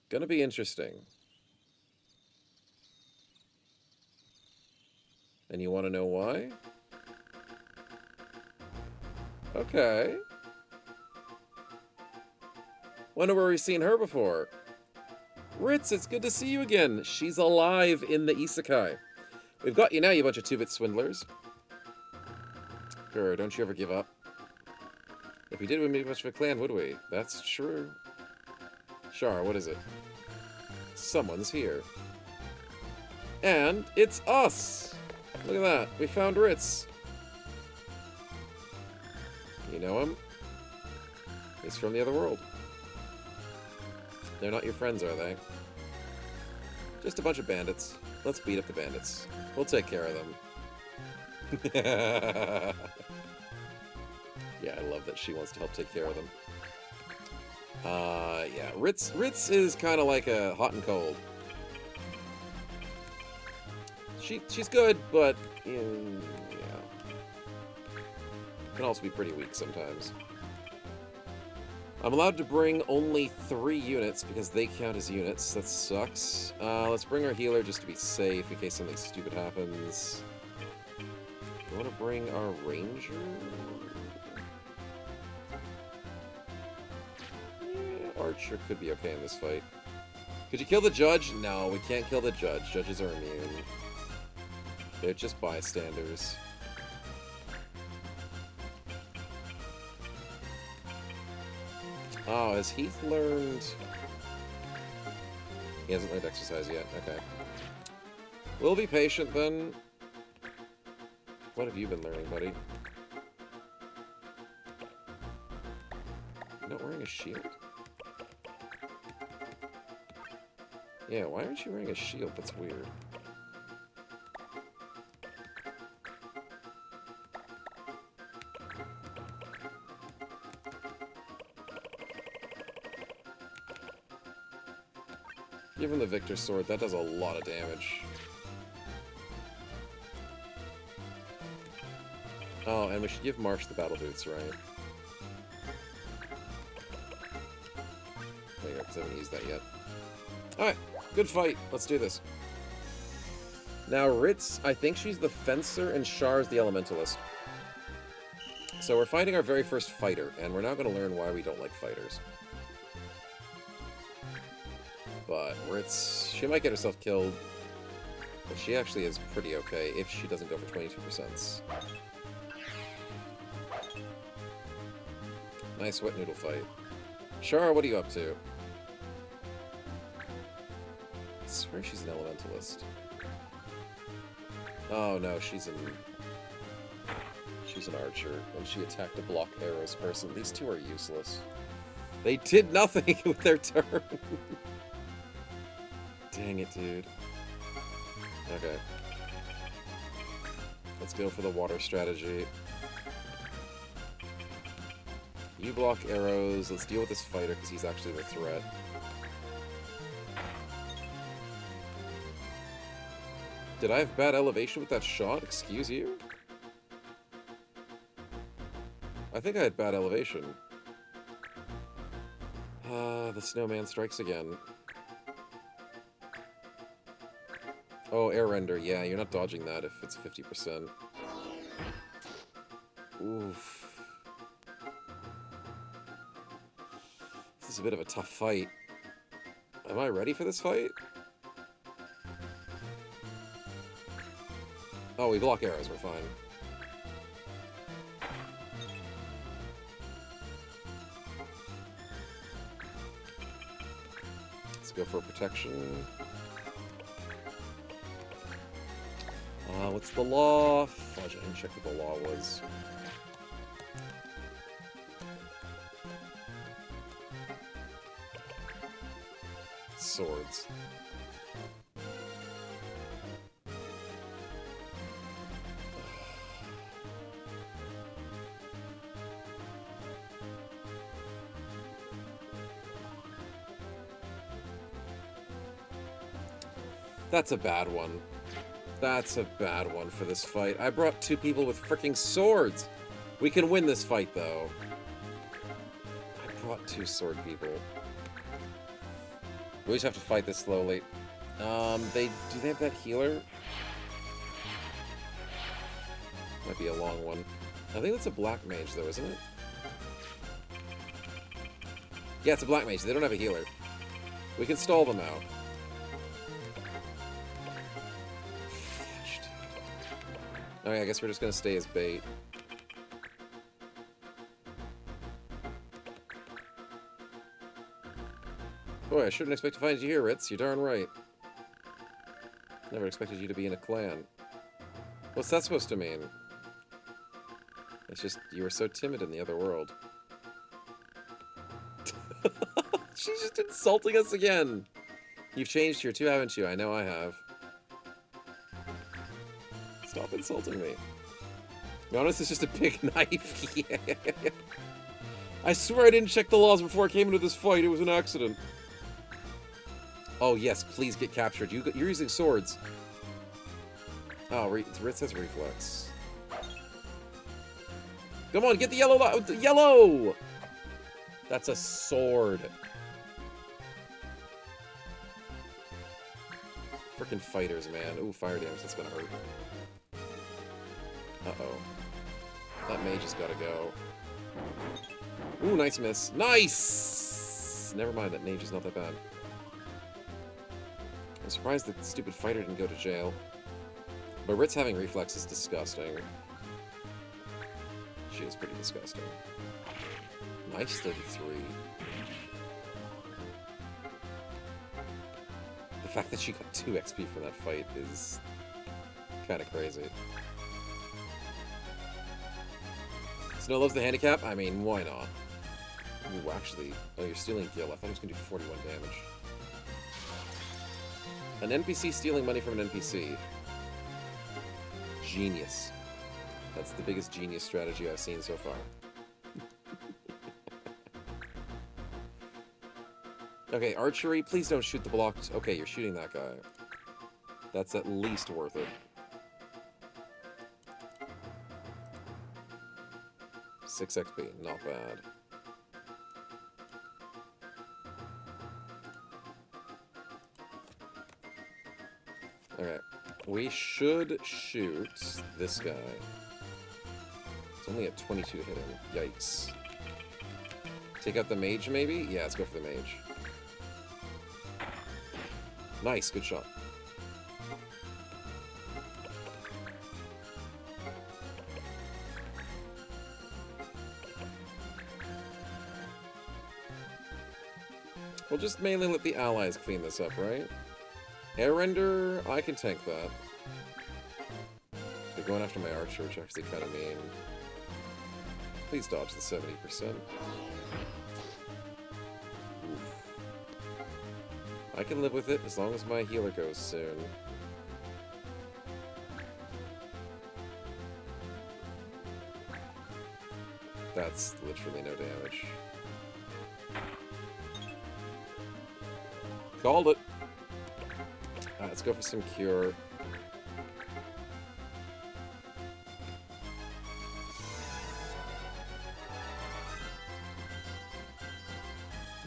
gonna be interesting. And you want to know why? Okay. Wonder where we've seen her before. Ritz, it's good to see you again. She's alive in the isekai. We've got you now, you bunch of two-bit swindlers. Sure, don't you ever give up. If we did, we'd be much of a clan, would we? That's true. Shar, what is it? Someone's here. And it's us! Look at that. We found Ritz. You know him? He's from the other world. They're not your friends, are they? Just a bunch of bandits. Let's beat up the bandits. We'll take care of them. Yeah, I love that she wants to help take care of them. Yeah, Ritz is kind of like a hot and cold. She's good, but yeah, can also be pretty weak sometimes. I'm allowed to bring only 3 units because they count as units. That sucks. Let's bring our healer just to be safe in case something stupid happens. We want to bring our ranger. Archer could be okay in this fight. Could you kill the judge? No, we can't kill the judge. Judges are immune. They're just bystanders. Oh, has Heath learned... He hasn't learned exercise yet. Okay. We'll be patient then. What have you been learning, buddy? You're not wearing a shield? Yeah, why aren't you wearing a shield? That's weird. Give him the Victor Sword. That does a lot of damage. Oh, and we should give Marche the Battle Boots, right? There you go, because I haven't used that yet. Alright, good fight. Let's do this. Now, Ritz, I think she's the Fencer, and Char's the Elementalist. So we're fighting our very first fighter, and we're now going to learn why we don't like fighters. But Ritz, she might get herself killed, but she actually is pretty okay if she doesn't go for 22%. Nice wet noodle fight. Char, what are you up to? I swear she's an elementalist. Oh no, she's an archer, and she attacked a block arrows person. These two are useless. They did nothing with their turn. Dang it, dude. Okay. Let's go for the water strategy. You block arrows. Let's deal with this fighter because he's actually the threat. Did I have bad elevation with that shot? Excuse you? I think I had bad elevation. The snowman strikes again. Oh, air render. Yeah, you're not dodging that if it's 50%. Oof. This is a bit of a tough fight. Am I ready for this fight? Oh, we block arrows. We're fine. Let's go for protection. What's the law? Fudge, I didn't check what the law was. Swords. That's a bad one. That's a bad one for this fight. I brought two people with freaking swords. We can win this fight, though. I brought two sword people. We just have to fight this slowly. Do they have that healer? Might be a long one. I think that's a black mage, though, isn't it? Yeah, it's a black mage. They don't have a healer. We can stall them out. Alright, I guess we're just gonna stay as bait. Boy, I shouldn't expect to find you here, Ritz. You're darn right. Never expected you to be in a clan. What's that supposed to mean? It's just, you were so timid in the other world. She's just insulting us again! You've changed here too, haven't you? I know I have. Stop insulting me. To be honest, it's just a big knife. Yeah. I swear I didn't check the laws before I came into this fight. It was an accident. Oh, yes, please get captured. You're using swords. Oh, Ritz has reflex. Come on, get the yellow! Yellow! That's a sword. Frickin' fighters, man. Ooh, fire damage. That's gonna hurt. Uh-oh. That mage has gotta go. Ooh, nice miss. Nice! Never mind, that mage is not that bad. I'm surprised the stupid fighter didn't go to jail. But Ritz having reflex is disgusting. She is pretty disgusting. Nice 33. The fact that she got 2 XP from that fight is kind of crazy. Snow loves the handicap? I mean, why not? Ooh, actually... Oh, you're stealing gil. I thought it was going to do 41 damage. An NPC stealing money from an NPC. Genius. That's the biggest genius strategy I've seen so far. Okay, archery. Please don't shoot the blocked... Okay, you're shooting that guy. That's at least worth it. 6 XP, not bad. Okay, we should shoot this guy. It's only at 22 to hit him. Yikes. Take out the mage, maybe? Yeah, let's go for the mage. Nice, good shot. We'll just mainly let the allies clean this up, right? Air render, I can tank that. They're going after my archer, which actually kind of mean. Please dodge the 70%. Oof. I can live with it as long as my healer goes soon. That's literally no damage. Called it! Alright, let's go for some cure.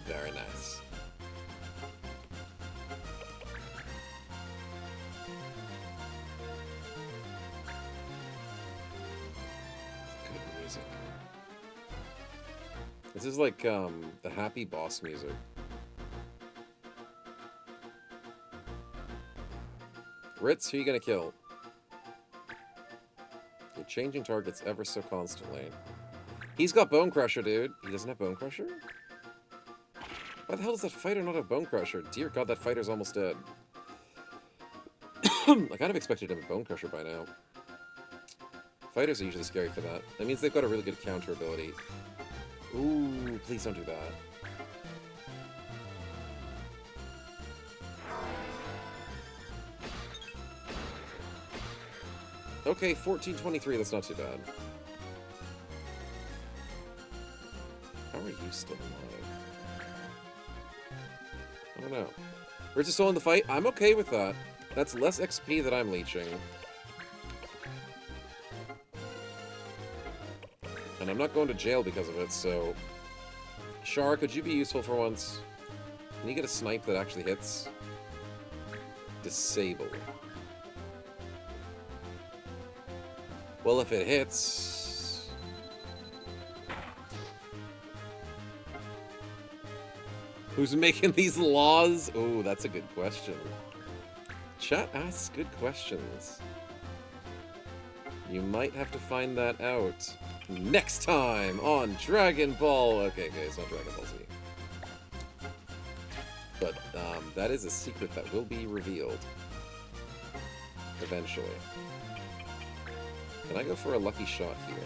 Very nice. Good music. This is like, the happy boss music. Ritz, who are you gonna kill? You're changing targets ever so constantly. He's got Bone Crusher, dude. He doesn't have Bone Crusher? Why the hell does that fighter not have Bone Crusher? Dear God, that fighter's almost dead. I kind of expected him to have Bone Crusher by now. Fighters are usually scary for that. That means they've got a really good counter ability. Ooh, please don't do that. Okay, 1423, that's not too bad. How are you still alive? I don't know. Ritz is still in the fight? I'm okay with that. That's less XP that I'm leeching. And I'm not going to jail because of it, so... Shar, could you be useful for once? Can you get a snipe that actually hits? Disable. Well, if it hits... Who's making these laws? Oh, that's a good question. Chat asks good questions. You might have to find that out next time on Dragon Ball. Okay, it's not Dragon Ball Z. But that is a secret that will be revealed eventually. Can I go for a lucky shot here?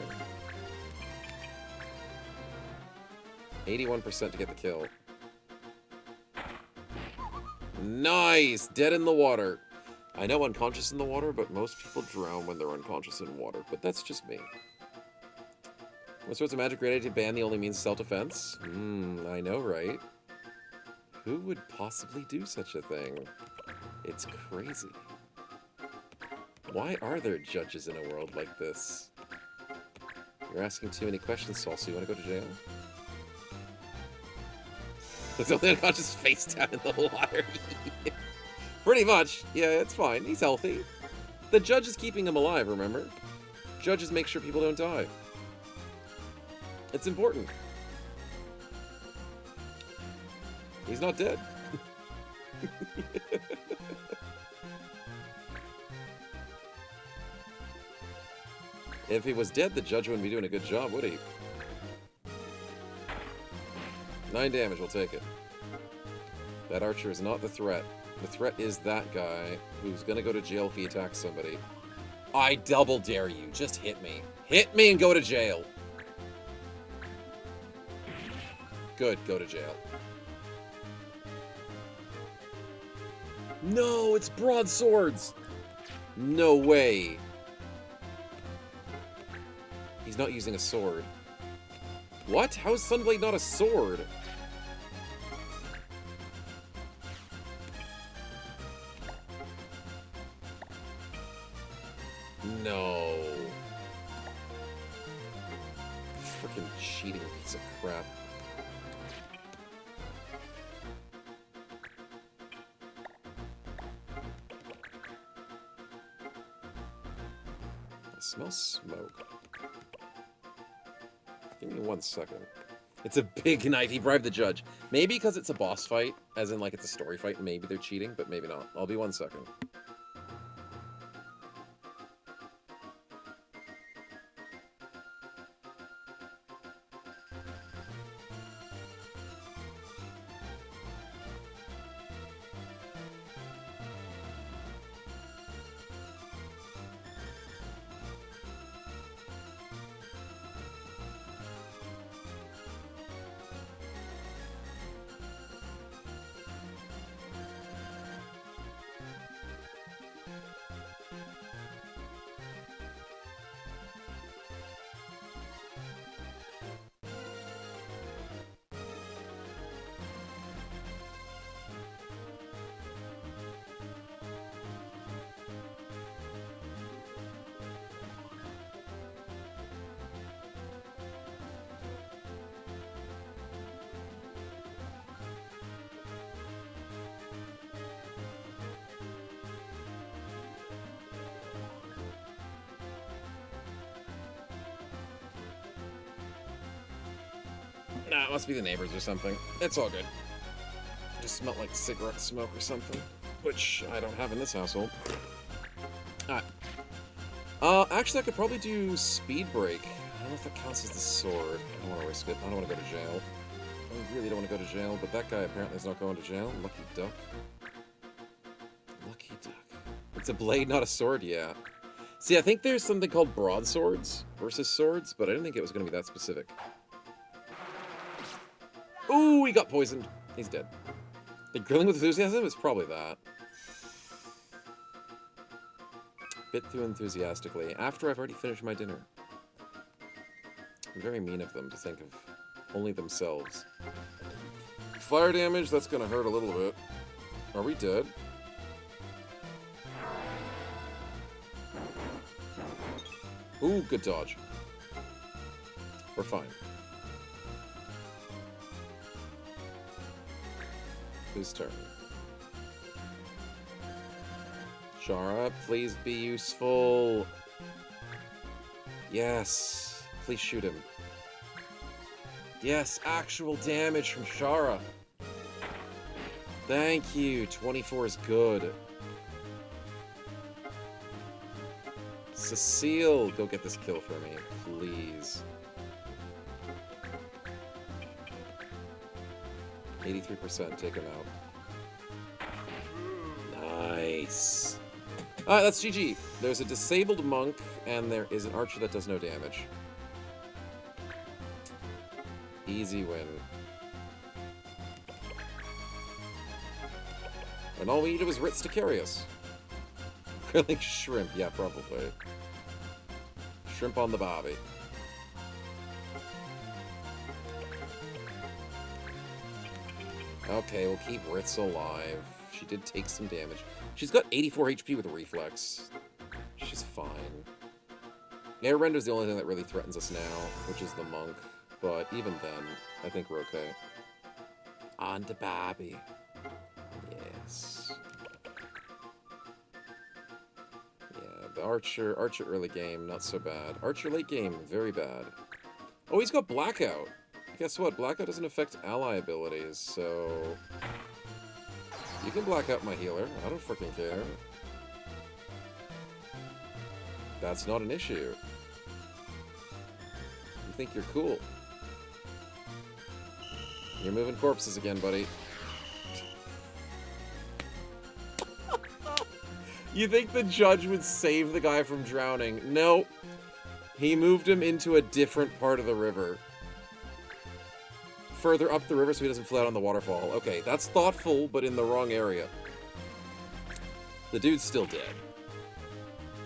81% to get the kill. Nice! Dead in the water. I know unconscious in the water, but most people drown when they're unconscious in water. But that's just me. What sorts of magic created to ban the only means of self-defense? I know, right? Who would possibly do such a thing? It's crazy. Why are there judges in a world like this? You're asking too many questions, Salsa. You want to go to jail? There's only unconscious face down in the water. Pretty much. Yeah, it's fine. He's healthy. The judge is keeping him alive, remember? Judges make sure people don't die. It's important. He's not dead. If he was dead, the judge wouldn't be doing a good job, would he? 9 damage, we'll take it. That archer is not the threat. The threat is that guy who's gonna go to jail if he attacks somebody. I double dare you. Just hit me. Hit me and go to jail. Good, go to jail. No, it's broadswords! No way. He's not using a sword. What? How is Sunblade not a sword? No. Freaking cheating piece of crap. I smell smoke. Give me 1 second. It's a big knife. He bribed the judge. Maybe because it's a boss fight, as in like it's a story fight, maybe they're cheating, but maybe not. I'll be 1 second. Nah, it must be the neighbors or something. It's all good. Just smelled like cigarette smoke or something, which I don't have in this household. Alright. Actually, I could probably do speed break. I don't know if that counts as the sword. I don't want to risk it. I don't want to go to jail. I really don't want to go to jail, but that guy apparently is not going to jail. Lucky duck. Lucky duck. It's a blade, not a sword, yeah. See, I think there's something called broadswords versus swords, but I didn't think it was going to be that specific. Ooh, he got poisoned. He's dead. The grilling with enthusiasm is probably that. Bit too enthusiastically. After I've already finished my dinner. Very mean of them to think of only themselves. Fire damage, that's gonna hurt a little bit. Are we dead? Ooh, good dodge. We're fine. Whose turn? Shara, please be useful. Yes. Please shoot him. Yes, actual damage from Shara. Thank you. 24 is good. Cecile, go get this kill for me, please. 83%, take him out. Nice. Alright, that's GG. There's a disabled monk, and there is an archer that does no damage. Easy win. And all we needed was Ritz to carry us. Grilling shrimp, yeah, probably. Shrimp on the bobby. Okay, we'll keep Ritz alive. She did take some damage. She's got 84 HP with a reflex. She's fine. Air Render's the only thing that really threatens us now, which is the monk. But even then, I think we're okay. On to Bobby. Yes. Yeah, the Archer early game, not so bad. Archer late game, very bad. Oh, he's got Blackout. Guess what? Blackout doesn't affect ally abilities, so... You can black out my healer. I don't freaking care. That's not an issue. You think you're cool. You're moving corpses again, buddy. You think the judge would save the guy from drowning? No. He moved him into a different part of the river. Further up the river so he doesn't float on the waterfall. Okay, that's thoughtful, but in the wrong area. The dude's still dead.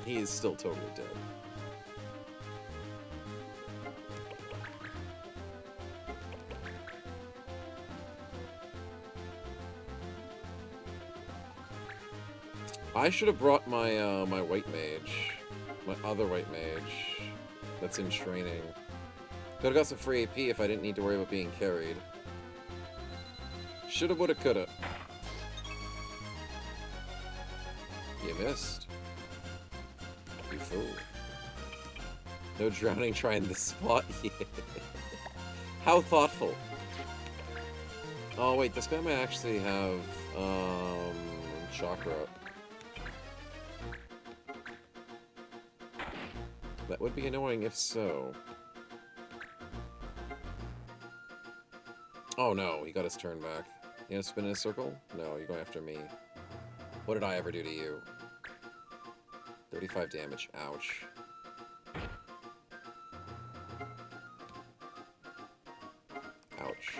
He is still totally dead. I should have brought my my white mage. My other white mage. That's in training. Could have got some free AP if I didn't need to worry about being carried. Shoulda, woulda, coulda. You missed. You fool. No drowning trying this spot. Yeah. How thoughtful. Oh wait, this guy might actually have chakra. That would be annoying if so. Oh no, he got his turn back. You gonna spin in a circle? No, you're going after me. What did I ever do to you? 35 damage. Ouch. Ouch.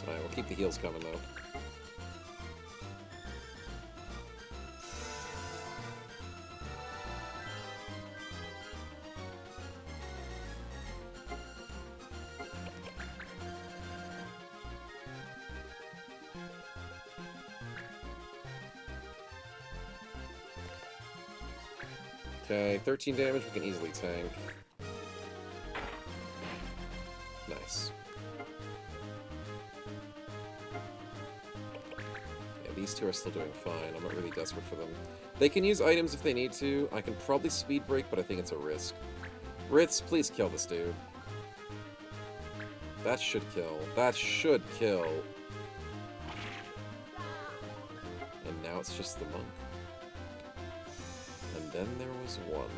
Alright, we'll keep the heals coming though. Okay, 13 damage, we can easily tank. Nice. Yeah, these two are still doing fine. I'm not really desperate for them. They can use items if they need to. I can probably speed break, but I think it's a risk. Ritz, please kill this dude. That should kill. That should kill. And now it's just the monk. And then there was one.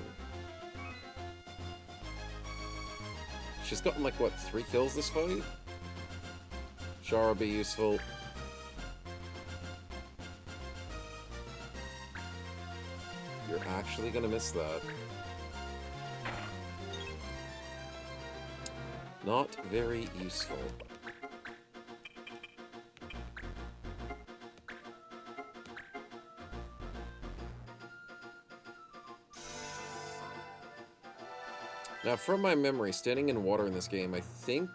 She's gotten like, what, 3 kills this fight? Shara be useful. You're actually gonna miss that. Not very useful. Now, from my memory, standing in water in this game, I think,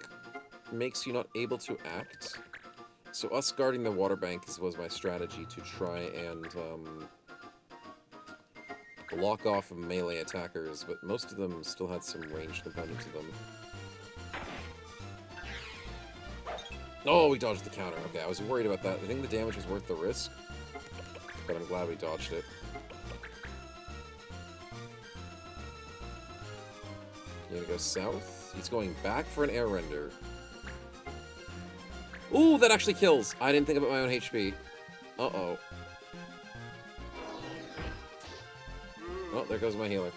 makes you not able to act. So us guarding the water bank was my strategy to try and block off melee attackers, but most of them still had some range component to them. Oh, we dodged the counter. Okay, I was worried about that. I think the damage was worth the risk, but I'm glad we dodged it. You gonna go south? He's going back for an air render. Ooh, that actually kills. I didn't think about my own HP. Uh-oh. Oh, there goes my healer.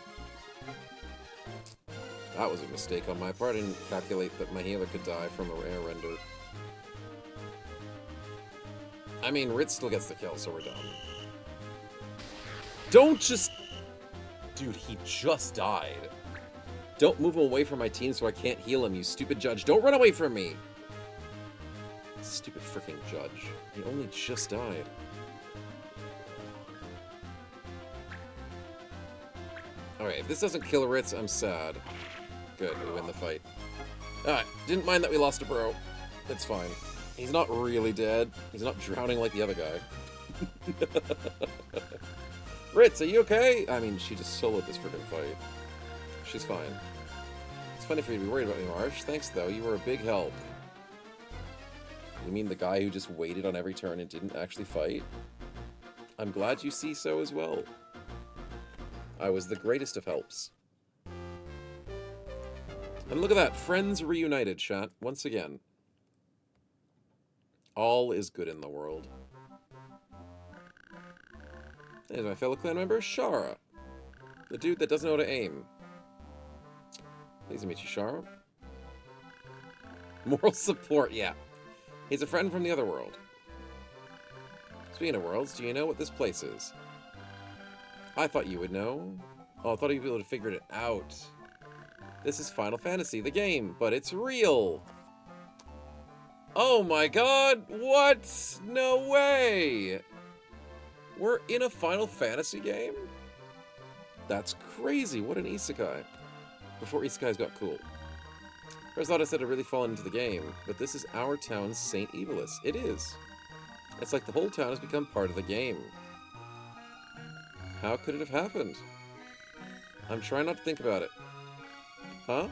That was a mistake on my part. I didn't calculate that my healer could die from an air render. I mean, Ritz still gets the kill, so we're done. Don't just... Dude, he just died. Don't move him away from my team so I can't heal him, you stupid judge. Don't run away from me! Stupid freaking judge. He only just died. Alright, if this doesn't kill Ritz, I'm sad. Good, we win the fight. Alright, didn't mind that we lost a bro. It's fine. He's not really dead. He's not drowning like the other guy. Ritz, are you okay? I mean, she just soloed this freaking fight. She's fine. It's funny for you to be worried about me, Marche. Thanks, though. You were a big help. You mean the guy who just waited on every turn and didn't actually fight? I'm glad you see so as well. I was the greatest of helps. And look at that. Friends reunited, chat. Once again. All is good in the world. There's my fellow clan member, Shara. The dude that doesn't know how to aim. Pleased to meet you, Shara. Moral support, yeah. He's a friend from the other world. Speaking of worlds, do you know what this place is? I thought you would know. Oh, I thought you'd be able to figure it out. This is Final Fantasy, the game, but it's real. Oh my god, what? No way! We're in a Final Fantasy game? That's crazy, what an isekai. Before isekais got cool. First thought I said I'd really fallen into the game, but this is our town's St. Evilus. It is. It's like the whole town has become part of the game. How could it have happened? I'm trying not to think about it. Huh?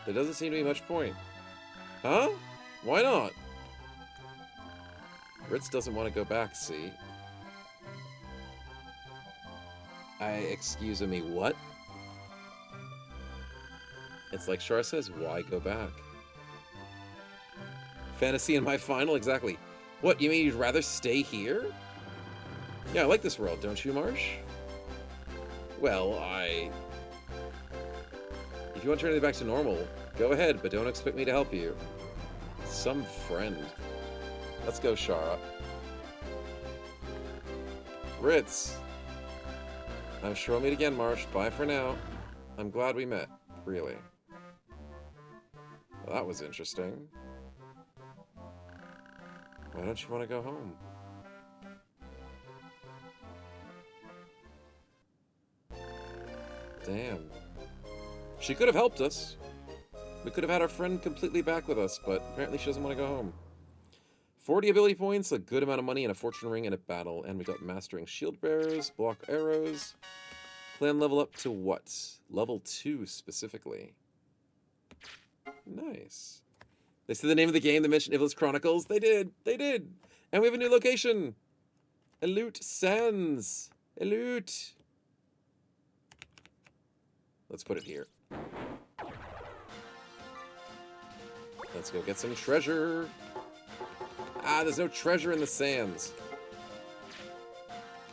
There doesn't seem to be much point. Huh? Why not? Ritz doesn't want to go back, see? Excuse me, what? It's like Shar says, why go back? Fantasy in my final? Exactly. What, you mean you'd rather stay here? Yeah, I like this world, don't you, Marche? Well, if you want to turn everything back to normal, go ahead, but don't expect me to help you. Some friend. Let's go, Shara. Ritz. I'm sure we'll meet again, Marche. Bye for now. I'm glad we met. Really. Well, that was interesting. Why don't you want to go home? Damn. She could have helped us. We could have had our friend completely back with us, but apparently she doesn't want to go home. 40 ability points, a good amount of money, and a fortune ring in a battle. And we got mastering shield bearers, block arrows. Clan level up to what? Level 2 specifically. Nice. They said the name of the game, they mentioned Evil's Chronicles. They did! They did! And we have a new location! Elut Sands! Elut! Let's put it here. Let's go get some treasure. Ah, there's no treasure in the sands.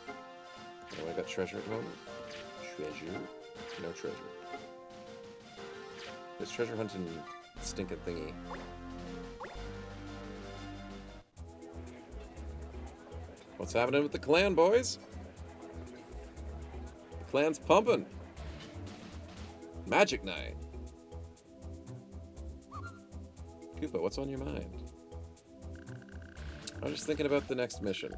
Oh, I got treasure at the moment. Treasure? No treasure. There's treasure hunting stinking thingy. What's happening with the clan, boys? The clan's pumping. Magic night. Koopa, what's on your mind? I was just thinking about the next mission.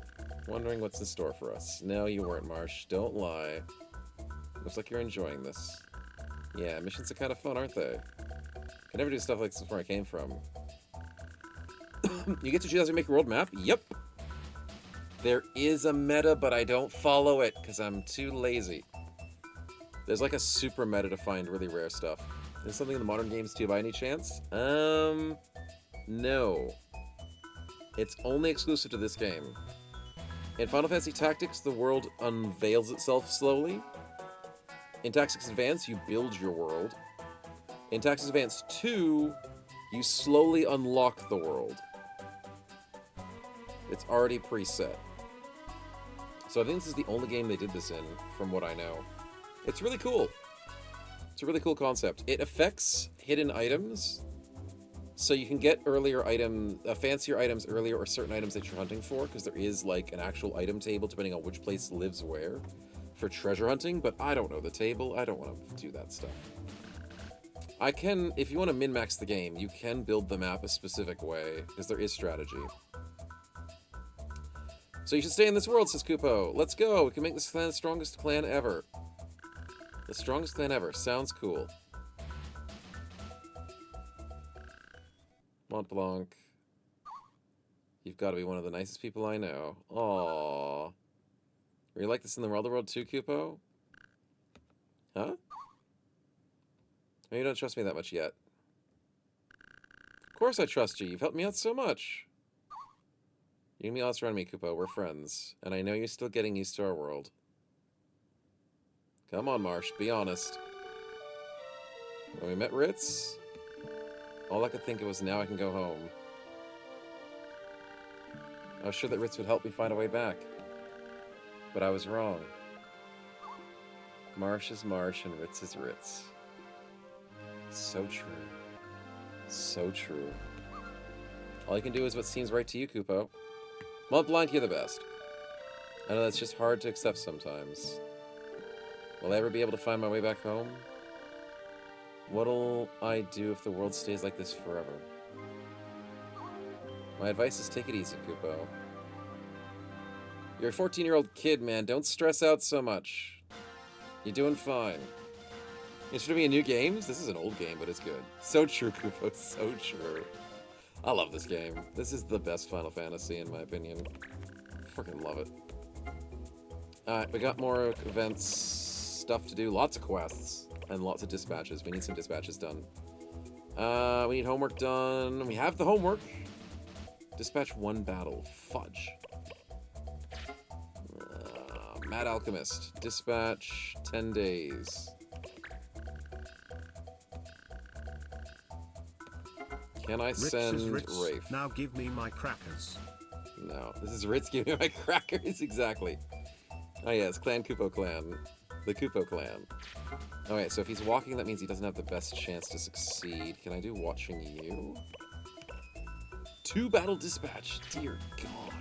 Wondering what's in store for us. No, you weren't, Marche. Don't lie. Looks like you're enjoying this. Yeah, missions are kind of fun, aren't they? I never do stuff like this where I came from. You get to choose how to make your world map? Yep. There is a meta, but I don't follow it because I'm too lazy. There's like a super meta to find really rare stuff. There's something in the modern games too by any chance? No. It's only exclusive to this game. In Final Fantasy Tactics, the world unveils itself slowly. In Tactics Advance, you build your world. In Tactics Advance 2, you slowly unlock the world. It's already preset. So I think this is the only game they did this in, from what I know. It's really cool. It's a really cool concept. It affects hidden items, so you can get fancier items earlier, or certain items that you're hunting for, because there is like an actual item table depending on which place lives where for treasure hunting, but I don't know the table. I don't want to do that stuff. I can, if you want to min-max the game, you can build the map a specific way, because there is strategy. So you should stay in this world, says Kupo. Let's go. We can make this clan the strongest clan ever. The strongest clan ever. Sounds cool. Mont Blanc. You've got to be one of the nicest people I know. Aww. Were you like this in the World too, Kupo? Huh? Oh, you don't trust me that much yet. Of course I trust you. You've helped me out so much. You can be honest around me, Kupo. We're friends. And I know you're still getting used to our world. Come on, Marche. Be honest. When we met Ritz, all I could think of was now I can go home. I was sure that Ritz would help me find a way back. But I was wrong. Marche is Marche and Ritz is Ritz. So true. So true. All you can do is what seems right to you, Kupo. Mont Blanc, you're the best. I know that's just hard to accept sometimes. Will I ever be able to find my way back home? What'll I do if the world stays like this forever? My advice is take it easy, Kupo. You're a 14-year-old kid, man. Don't stress out so much. You're doing fine. Interested in new games? This is an old game, but it's good. So true, Kupo. So true. I love this game. This is the best Final Fantasy, in my opinion. Freaking love it. Alright, we got more events, stuff to do. Lots of quests, and lots of dispatches. We need some dispatches done. We need homework done. We have the homework. Dispatch 1 battle. Fudge. Mad Alchemist. Dispatch 10 days. Can I send Rafe? Now give me my crackers. No, this is Ritz giving me my crackers, exactly. Oh yes, Clan Kupo Clan. The Kupo Clan. Okay, so if he's walking, that means he doesn't have the best chance to succeed. Can I do watching you? 2 battle dispatch, dear God.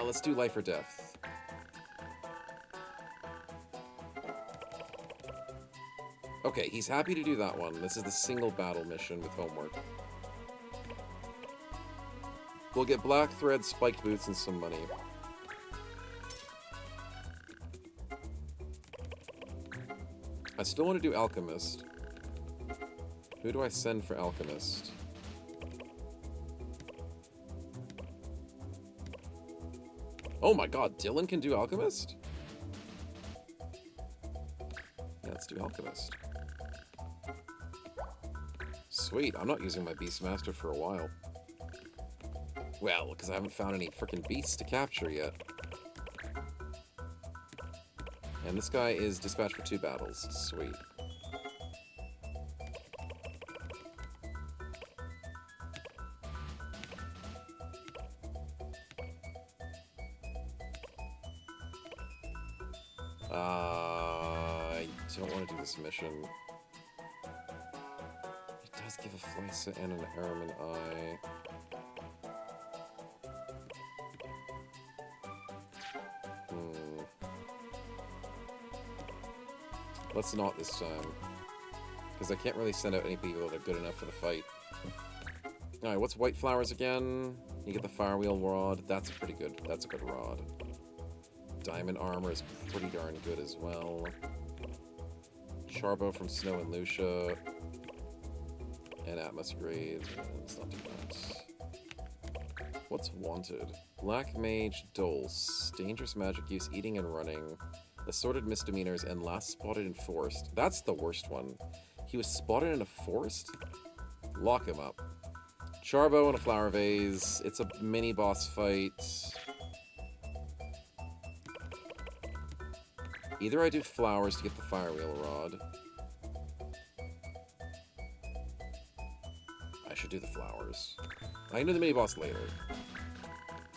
Let's do life or death. Okay, he's happy to do that one. This is the single battle mission with homework. We'll get black thread, spiked boots, and some money. I still want to do Alchemist. Who do I send for Alchemist? Oh my god, Dylan can do Alchemist? Yeah, let's do Alchemist. Sweet, I'm not using my Beastmaster for a while. Well, because I haven't found any freaking beasts to capture yet. And this guy is dispatched for 2 battles. Sweet. I don't want to do this mission. It does give a Flysa and an Araman Eye. Let's not this time. Because I can't really send out any people that are good enough for the fight. Alright, what's White Flowers again? You get the Firewheel Rod. That's pretty good. That's a good rod. Diamond Armor is pretty darn good as well. Charbo from Snow and Lucia. And Atmos grade. Let's not do that. What's wanted? Black Mage Dulce. Dangerous magic use, eating and running. Assorted misdemeanors, and last spotted in forest. That's the worst one. He was spotted in a forest? Lock him up. Charbo and a flower vase. It's a mini boss fight. Either I do flowers to get the firewheel rod. I should do the flowers. I can do the mini boss later.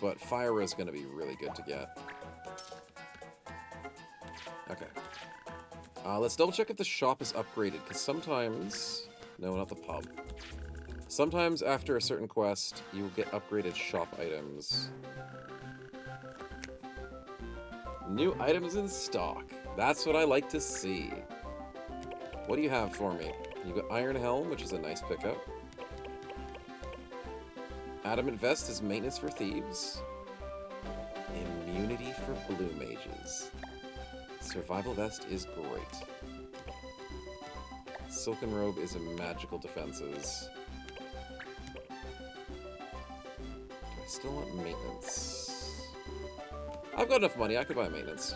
But fire is going to be really good to get. Okay. Let's double check if the shop is upgraded, because sometimes... No, not the pub. Sometimes after a certain quest, you will get upgraded shop items. New items in stock. That's what I like to see. What do you have for me? You've got Iron Helm, which is a nice pickup. Adamant Vest is maintenance for thieves. Immunity for blue mages. Survival Vest is great. Silken Robe is a magical defenses. Do I still want maintenance? I've got enough money, I could buy maintenance.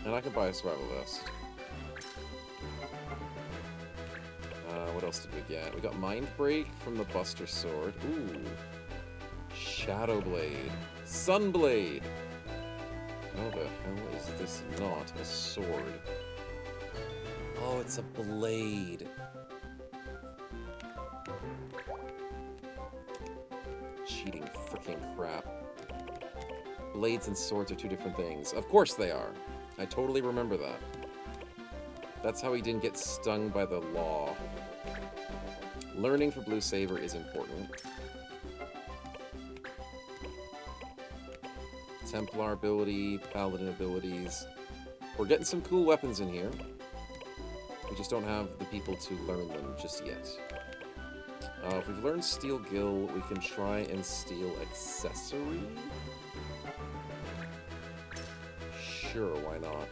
And I could buy a survival vest. What else did we get? We got Mind Break from the Buster Sword. Ooh. Shadow Blade. Sunblade! How the hell is this not a sword? Oh, it's a blade. Cheating freaking crap. Blades and swords are two different things. Of course they are. I totally remember that. That's how he didn't get stung by the law. Learning for Blue Saber is important. Templar ability, Paladin abilities. We're getting some cool weapons in here. We just don't have the people to learn them just yet. If we've learned Steel Gill, we can try and steal Accessory? Sure, why not?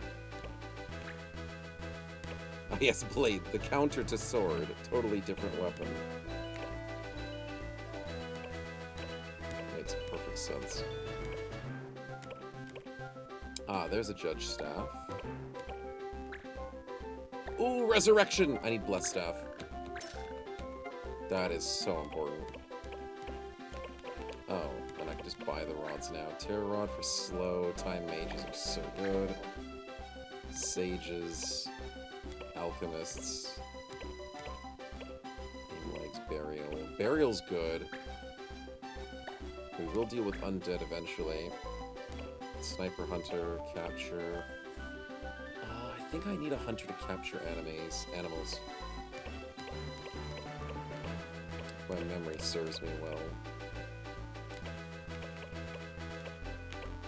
Ah, yes, Blade, the counter to Sword. Totally different weapon. Makes perfect sense. Ah, there's a Judge Staff. Ooh, Resurrection! I need Blessed Staff. That is so important. Oh, and I can just buy the rods now. Terror Rod for slow. Time Mages are so good. Sages. Alchemists. Aim Legs, Burial. Burial's good. We will deal with Undead eventually. Sniper Hunter, Capture. I think I need a hunter to capture animals. My memory serves me well.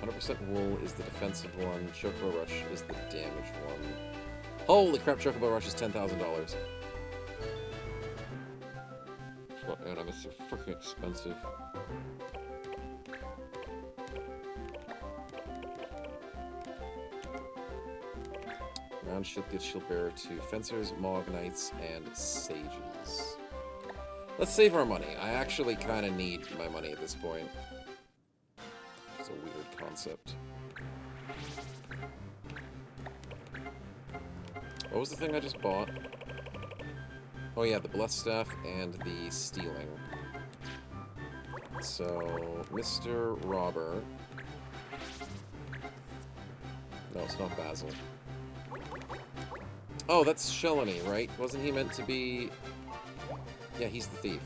100% wool is the defensive one. Chocobo Rush is the damaged one. Holy crap, Chocobo Rush is $10,000. What animals are freaking expensive. Round shield gives shield bearer to fencers, Mog Knights, and sages. Let's save our money. I actually kind of need my money at this point. It's a weird concept. What was the thing I just bought? Oh yeah, the Blessed Staff and the Stealing. So, Mr. Robber. No, it's not Basil. Oh, that's Shelony, right? Wasn't he meant to be... Yeah, he's the thief.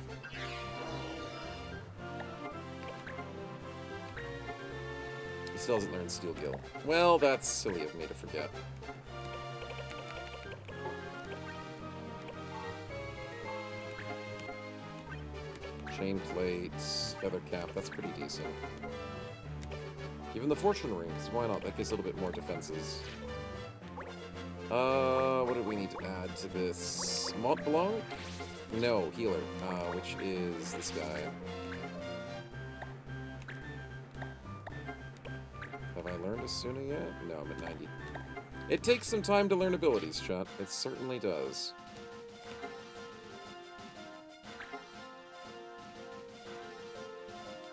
He still hasn't learned Steel Gill. Well, that's silly of me to forget. Chain plates, feather cap, that's pretty decent. Even the fortune rings, why not? That gives a little bit more defenses. What do we need to add to this? Mont Blanc? No, healer, which is this guy. Have I learned Asuna yet? No, I'm at 90. It takes some time to learn abilities, chat. It certainly does.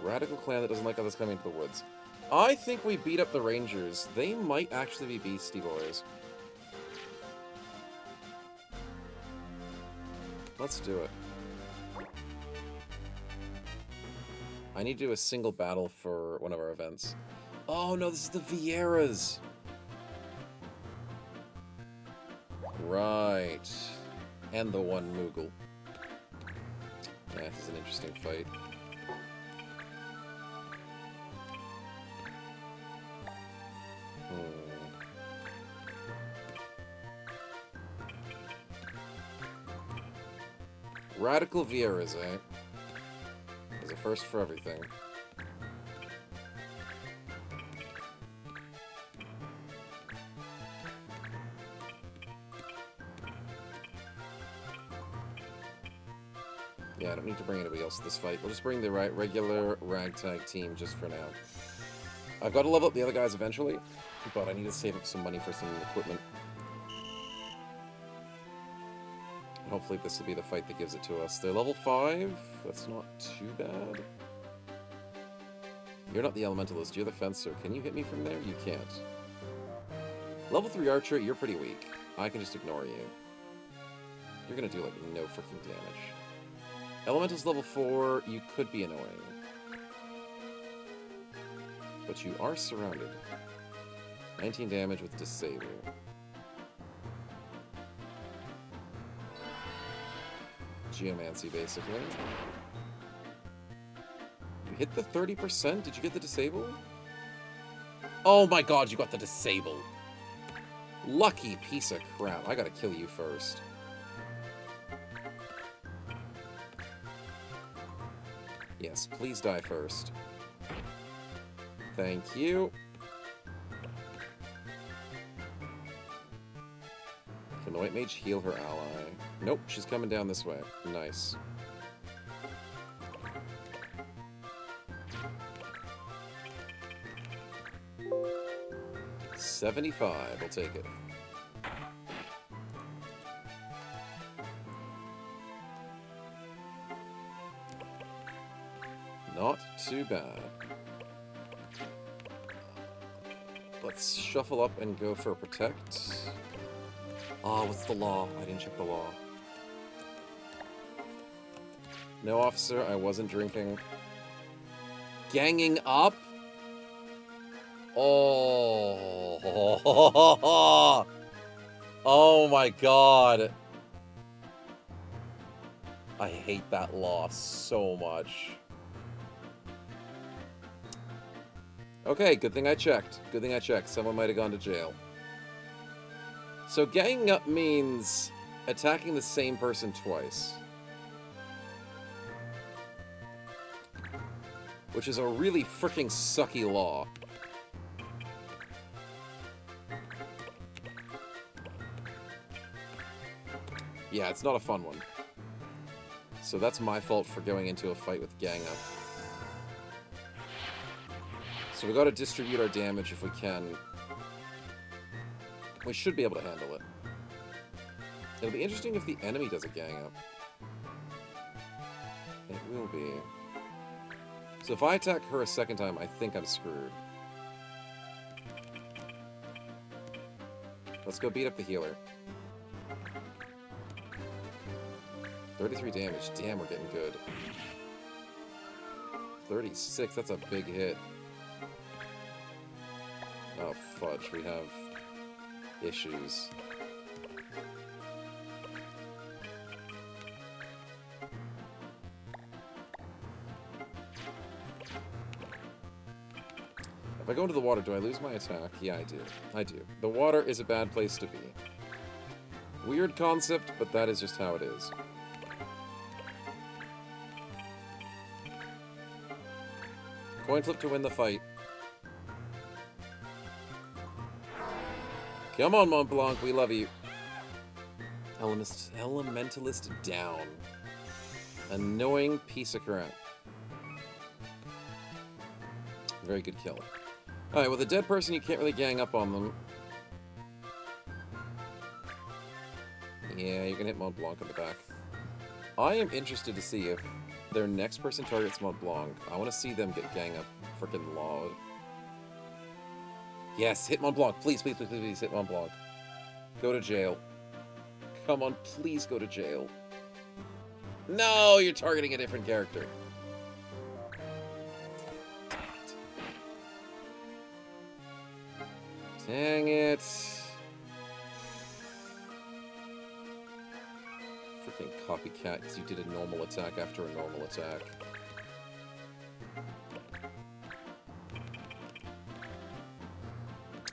Radical clan that doesn't like others coming into the woods. I think we beat up the Rangers. They might actually be Beastie Boys. Let's do it. I need to do a single battle for one of our events. Oh no, this is the Vieiras. Right. And the one Moogle. Yeah, this is an interesting fight. Radical Vieiras, eh? There's a first for everything. Yeah, I don't need to bring anybody else to this fight. We'll just bring the regular ragtag team just for now. I've got to level up the other guys eventually, but I need to save up some money for some equipment. Hopefully this will be the fight that gives it to us. They're level 5. That's not too bad. You're not the elementalist, you're the fencer. Can you hit me from there? You can't. Level 3 archer, you're pretty weak. I can just ignore you. You're gonna do like no freaking damage. Elemental's level 4, you could be annoying. But you are surrounded. 19 damage with disable. Geomancy, basically. You hit the 30%? Did you get the disable? Oh my god, you got the disable. Lucky piece of crap. I gotta kill you first. Yes, please die first. Thank you. Can the white mage heal her ally? Nope, she's coming down this way. Nice. $75, I'll take it. Not too bad. Let's shuffle up and go for a protect. Oh, what's the law? I didn't check the law. No, officer, I wasn't drinking. Ganging up? Oh. Oh my god. I hate that law so much. Okay, good thing I checked. Good thing I checked. Someone might have gone to jail. So ganging up means attacking the same person twice. Which is a really freaking sucky law. Yeah, it's not a fun one. So that's my fault for going into a fight with gang up. So we gotta distribute our damage if we can. We should be able to handle it. It'll be interesting if the enemy does a gang up. It will be. So if I attack her a second time, I think I'm screwed. Let's go beat up the healer. 33 damage. Damn, we're getting good. 36, that's a big hit. Oh, fudge, we have issues. If I go into the water, do I lose my attack? Yeah, I do. I do. The water is a bad place to be. Weird concept, but that is just how it is. Coin flip to win the fight. Come on, Mont Blanc, we love you. Elementalist down. Annoying piece of crap. Very good kill. Alright, with a dead person, you can't really gang up on them. Yeah, you can hit Mont Blanc in the back. I am interested to see if Their next person targets Mont Blanc. I want to see them get gang up freaking lawed. Yes, hit Mont Blanc. Please, please, please, please, please hit Mont Blanc. Go to jail. Come on, please go to jail. No, you're targeting a different character. Dang it. Freaking copycat, because you did a normal attack after a normal attack.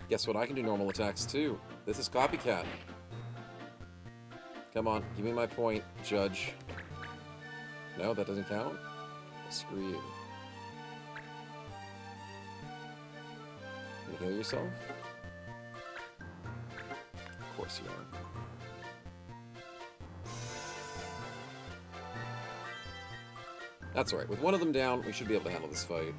Guess what? I can do normal attacks too. This is copycat. Come on, give me my point, judge. No, that doesn't count? Screw you. Can you heal yourself? Of course you are. That's alright. With one of them down, we should be able to handle this fight.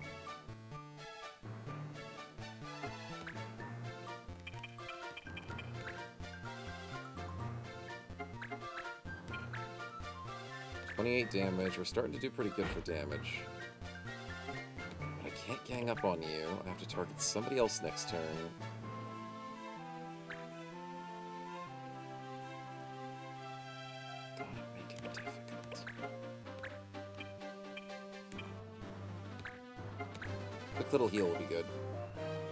Damage. We're starting to do pretty good for damage. But I can't gang up on you. I have to target somebody else next turn. God, make it difficult. Quick little heal will be good.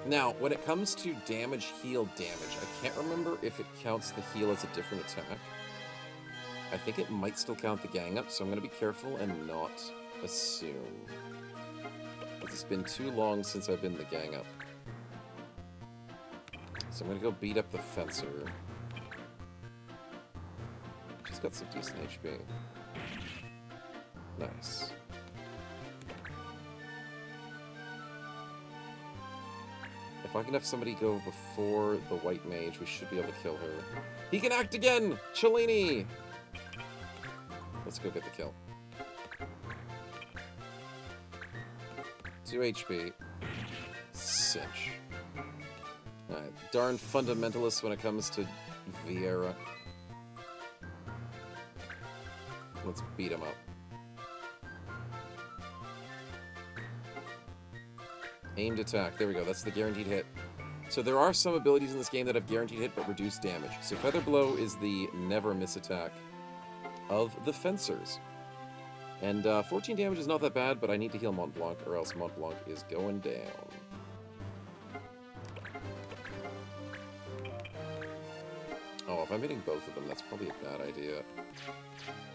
Now, when it comes to damage, heal damage, I can't remember if it counts the heal as a different attack. I think it might still count the gang up, so I'm going to be careful and not assume. It's been too long since I've been the gang up. So I'm going to go beat up the fencer. She's got some decent HP. Nice. If I can have somebody go before the white mage, we should be able to kill her. He can act again! Cellini! Let's go get the kill. 2 HP. Cinch. Alright, darn fundamentalists when it comes to Vieira. Let's beat him up. Aimed attack. There we go. That's the guaranteed hit. So there are some abilities in this game that have guaranteed hit but reduced damage. So Feather Blow is the never miss attack of the fencers. And 14 damage is not that bad, but I need to heal Mont Blanc or else Mont Blanc is going down. Oh, if I'm hitting both of them, that's probably a bad idea.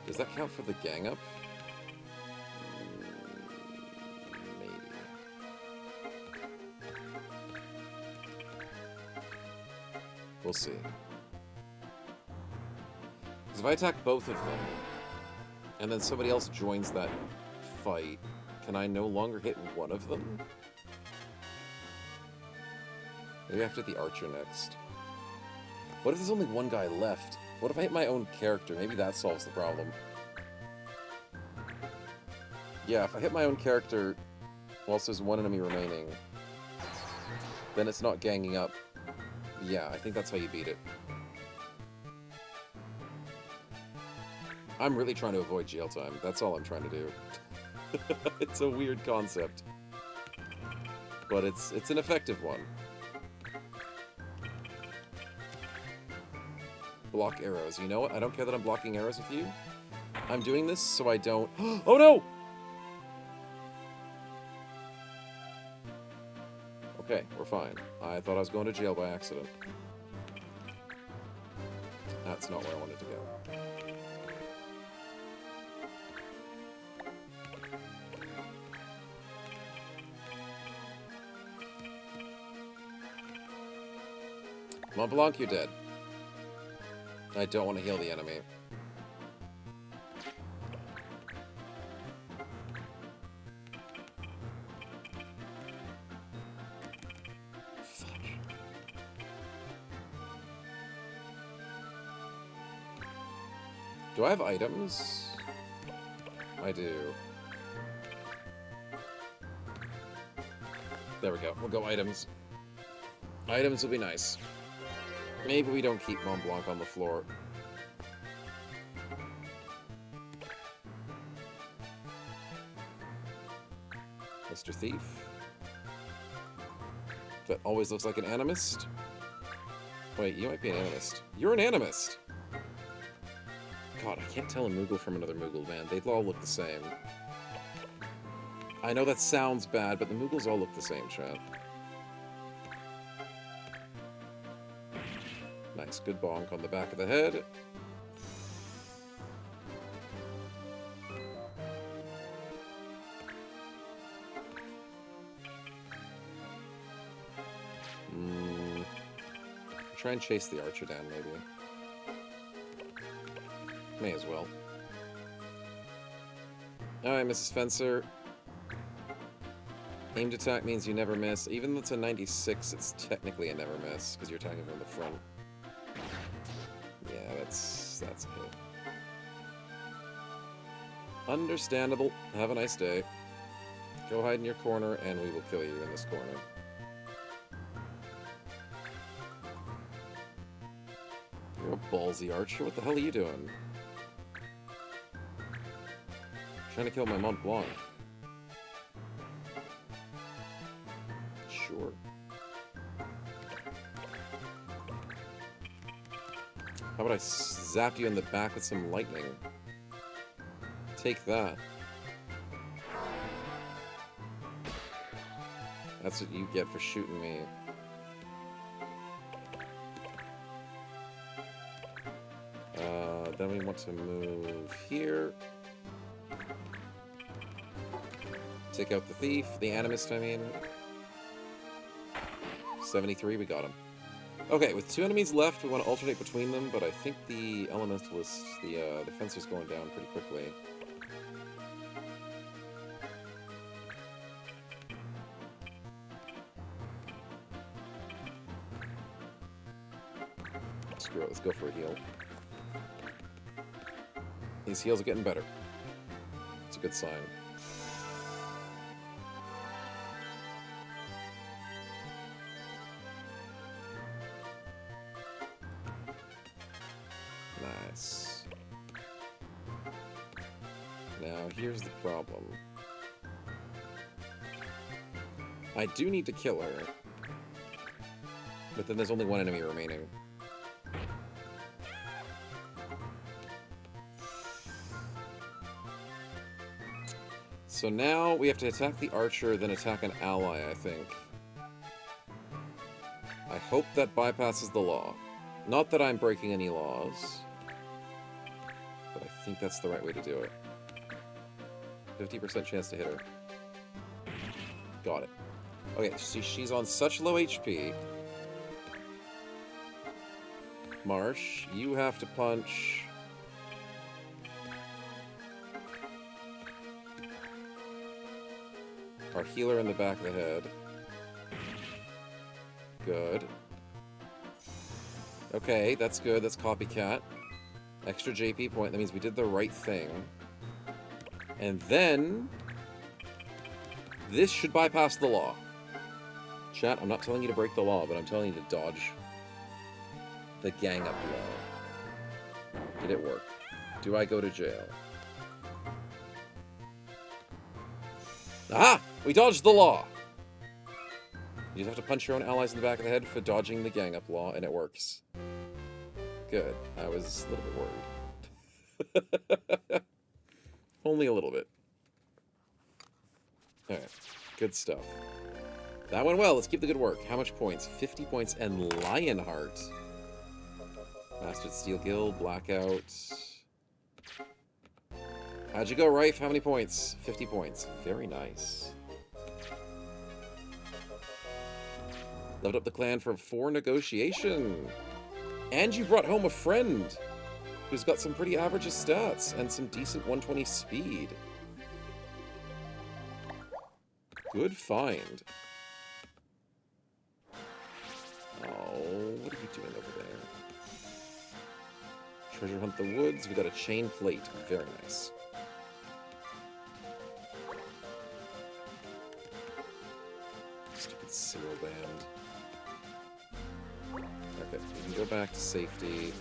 Does that count for the gang up? Maybe. We'll see. Because if I attack both of them, and then somebody else joins that fight, can I no longer hit one of them? Maybe after the archer next. What if there's only one guy left? What if I hit my own character? Maybe that solves the problem. Yeah, if I hit my own character whilst there's one enemy remaining, then it's not ganging up. Yeah, I think that's how you beat it. I'm really trying to avoid jail time. That's all I'm trying to do. It's a weird concept. But it's an effective one. Block arrows. You know what? I don't care that I'm blocking arrows with you. I'm doing this so I don't... Oh no! Okay, we're fine. I thought I was going to jail by accident. That's not where I wanted to go. Mont Blanc, you're dead. I don't want to heal the enemy. Fudge. Do I have items? I do. There we go. We'll go items. Items will be nice. Maybe we don't keep Mont Blanc on the floor. Mr. Thief. That always looks like an animist. Wait, you might be an animist. You're an animist! God, I can't tell a Moogle from another Moogle, man. They all look the same. I know that sounds bad, but the Moogles all look the same, chat. Nice, good bonk on the back of the head. Try and chase the archer down, maybe. May as well. Alright, Mrs. Fencer. Aimed attack means you never miss. Even though it's a 96, it's technically a never miss, because you're attacking from the front. Yeah, that's a hit. Understandable. Have a nice day. Go hide in your corner, and we will kill you in this corner. You're a ballsy archer. What the hell are you doing? Trying to kill my Mont Blanc. Sure. How about I zap you in the back with some lightning? Take that. That's what you get for shooting me. Then we want to move here. Take out the thief, the animist, I mean. 73, we got him. Okay, with 2 enemies left, we want to alternate between them, but I think the elementalist, the fencer's going down pretty quickly. Screw it, let's go for a heal. These heals are getting better. It's a good sign. Nice. Now, here's the problem. I do need to kill her. But then there's only 1 enemy remaining. So now we have to attack the archer, then attack an ally, I think. I hope that bypasses the law. Not that I'm breaking any laws, but I think that's the right way to do it. 50% chance to hit her. Got it. Okay, see, she's on such low HP. Marche, you have to punch... our healer in the back of the head. Good. Okay, that's good. That's copycat. Extra JP point. That means we did the right thing. And then... this should bypass the law. Chat, I'm not telling you to break the law, but I'm telling you to dodge the gang up law. Did it work? Do I go to jail? Aha! We dodged the law! You just have to punch your own allies in the back of the head for dodging the gang up law, and it works. Good. I was a little bit worried. Only a little bit. Alright. Good stuff. That went well. Let's keep the good work. How much points? 50 points and Lionheart. Bastard Steel Guild, Blackout. How'd you go, Rife? How many points? 50 points. Very nice. Leveled up the clan for 4 negotiation. And you brought home a friend who's got some pretty average stats and some decent 120 speed. Good find. Oh, what are you doing over there? Treasure hunt the woods. We got a chain plate. Very nice. Stupid seal band. Okay, we can go back to safety.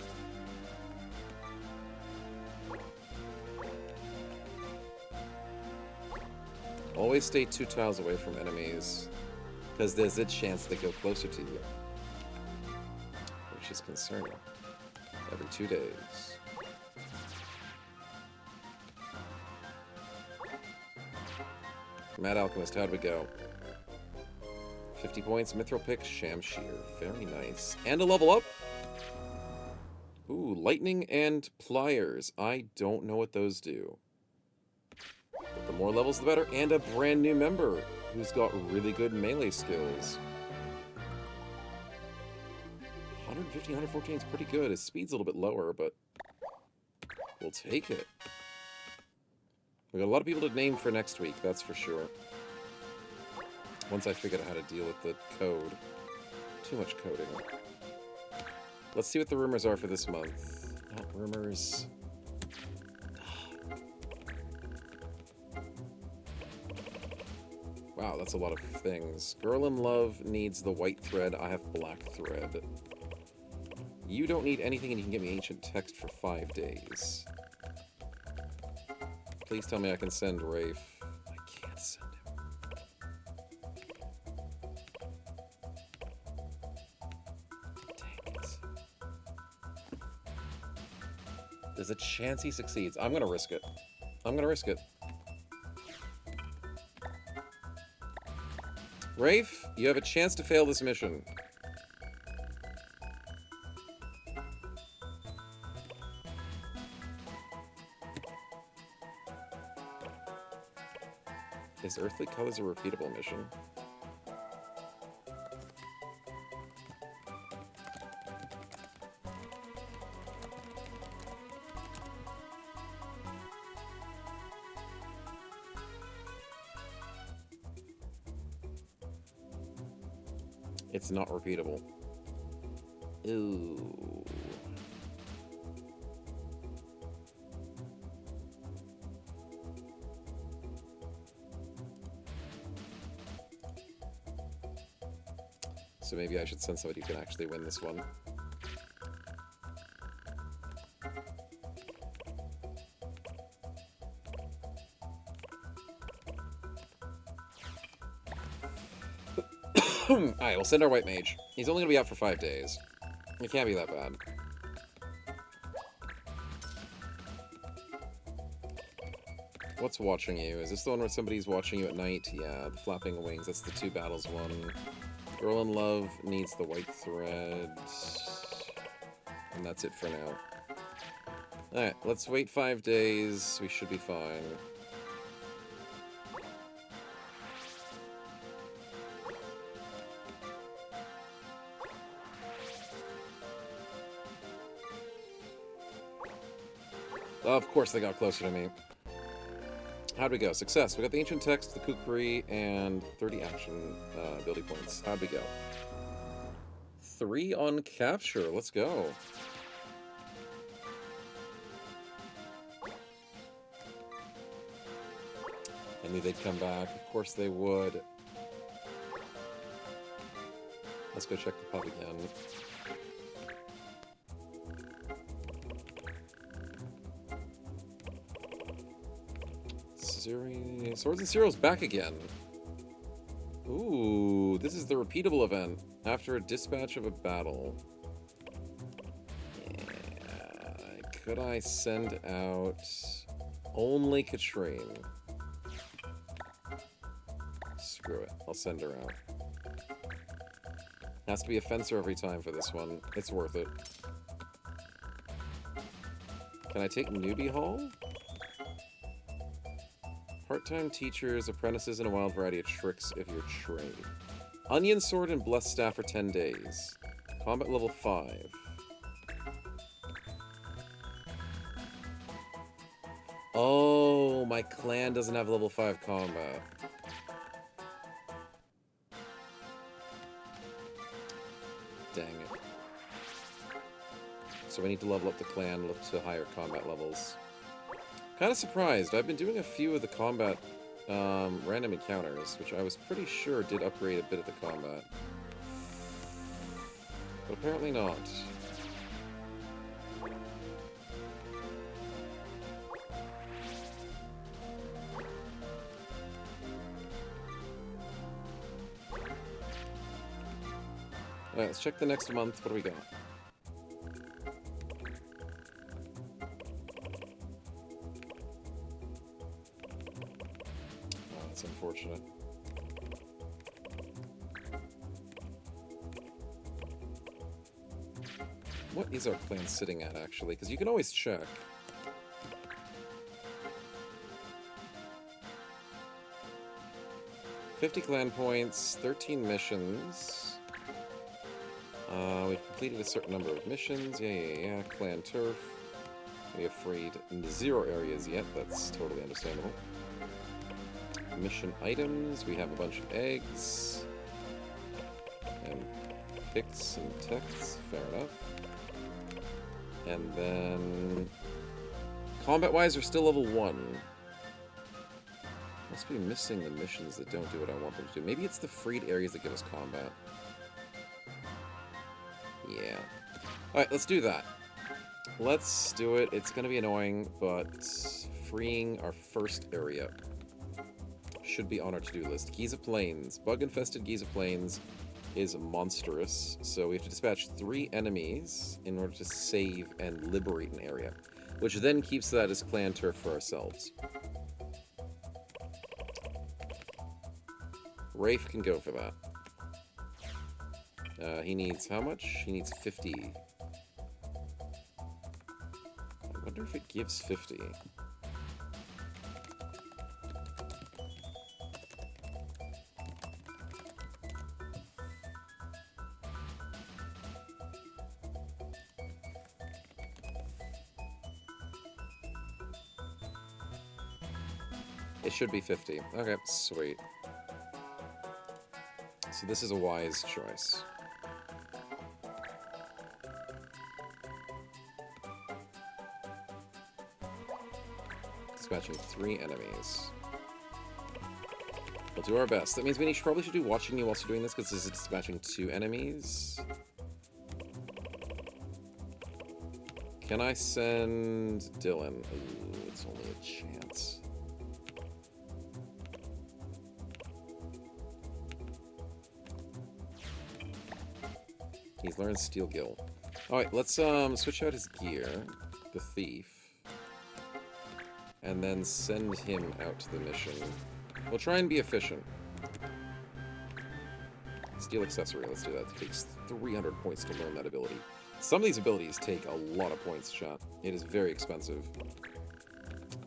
Always stay 2 tiles away from enemies, because there's a chance they go closer to you. Which is concerning. Every 2 days. Mad Alchemist, how'd we go? 50 points, Mithril Pick, Shamshir. Very nice. And a level up! Ooh, Lightning and Pliers. I don't know what those do. But the more levels, the better. And a brand new member who's got really good melee skills. 115, 114 is pretty good. His speed's a little bit lower, but we'll take it. We got a lot of people to name for next week, that's for sure. Once I figured out how to deal with the code. Too much coding. Let's see what the rumors are for this month. Not rumors. Wow, that's a lot of things. Girl in Love needs the white thread. I have black thread. You don't need anything and you can get me ancient text for 5 days. Please tell me I can send Rafe. I can't send him. Dang it. There's a chance he succeeds. I'm gonna risk it. I'm gonna risk it. Rafe, you have a chance to fail this mission. Is Earthly Colors a repeatable mission? It's not repeatable. Ooh. So maybe I should send somebody who can actually win this one. Alright, we'll send our white mage. He's only gonna be out for 5 days. It can't be that bad. What's watching you? Is this the one where somebody's watching you at night? Yeah, the flapping wings. That's the 2 battles one. Girl in Love needs the white thread. And that's it for now. Alright, let's wait 5 days. We should be fine. Of course they got closer to me. How'd we go? Success. We got the Ancient Text, the Kukri, and 30 action ability points. How'd we go? 3 on capture. Let's go. I knew they'd come back. Of course they would. Let's go check the pub again. Swords and Cereals back again. Ooh, this is the repeatable event. After a dispatch of a battle. Yeah. Could I send out only Katrine? Screw it. I'll send her out. Has to be a fencer every time for this one. It's worth it. Can I take Newbie Hall? Part-time teachers, apprentices, and a wild variety of tricks of your trade. Onion Sword and Blessed Staff for 10 days. Combat level 5. Oh, my clan doesn't have level 5 combat. Dang it. So we need to level up the clan, look to higher combat levels. Kind of surprised. I've been doing a few of the combat random encounters, which I was pretty sure did upgrade a bit of the combat. But apparently not. Alright, let's check the next month. What do we got? Oh, that's unfortunate. What is our clan sitting at, actually? Because you can always check. $50 clan points, 13 missions. We've completed a certain number of missions. Yeah. Clan turf. We have freed 0 areas yet. That's totally understandable. Mission items. We have a bunch of eggs. And picks and texts. Fair enough. And then... combat-wise, we're still level 1. Must be missing the missions that don't do what I want them to do. Maybe it's the freed areas that give us combat. Yeah. Alright, let's do that. Let's do it. It's gonna be annoying, but freeing our first area should be on our to-do list. Giza Plains. Bug-infested Giza Plains is monstrous, so we have to dispatch 3 enemies in order to save and liberate an area, which then keeps that as clan turf for ourselves. Rafe can go for that. He needs how much? He needs 50. I wonder if it gives 50. It should be 50. Okay, sweet. So this is a wise choice. Dispatching 3 enemies. We'll do our best. That means we probably should do watching you whilst you're doing this, because this is dispatching 2 enemies. Can I send Dylan? Ooh, it's only a chance. He's learned Steel Gill. Alright, let's switch out his gear, the Thief, and then send him out to the mission. We'll try and be efficient. Steel Accessory, let's do that. It takes 300 points to learn that ability. Some of these abilities take a lot of points, chat. It is very expensive.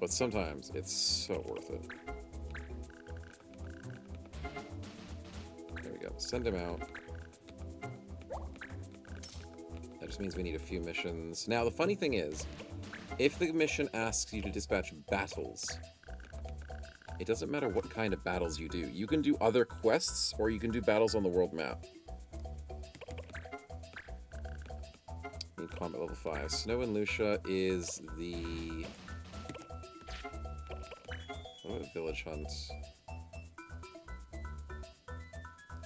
But sometimes it's so worth it. There we go. Send him out. That just means we need a few missions. Now, the funny thing is, if the mission asks you to dispatch battles, it doesn't matter what kind of battles you do. You can do other quests, or you can do battles on the world map. Need combat level 5. Snow and Lucia is the... what about Village Hunt?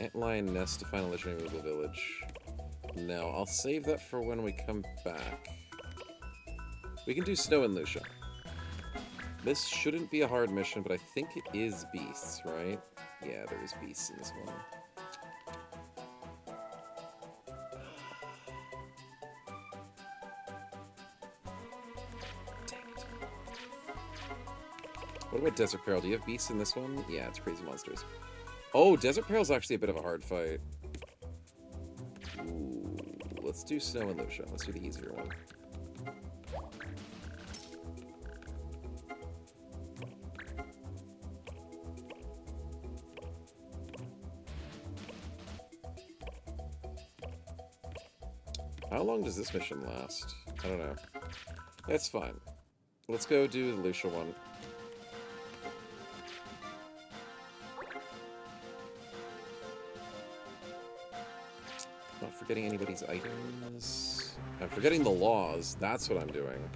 Antlion Nest to find a legendary movable village. No, I'll save that for when we come back. We can do Snow and Lucia. This shouldn't be a hard mission, but I think it is beasts, right? Yeah, there is beasts in this one. Dang it. What about Desert Peril? Do you have beasts in this one? Yeah, it's crazy monsters. Oh, Desert Peril's actually a bit of a hard fight. Ooh, let's do Snow and Lucia. Let's do the easier one. How long does this mission last? I don't know. That's fine. Let's go do the Lucia one. Not forgetting anybody's items. I'm forgetting the laws. That's what I'm doing.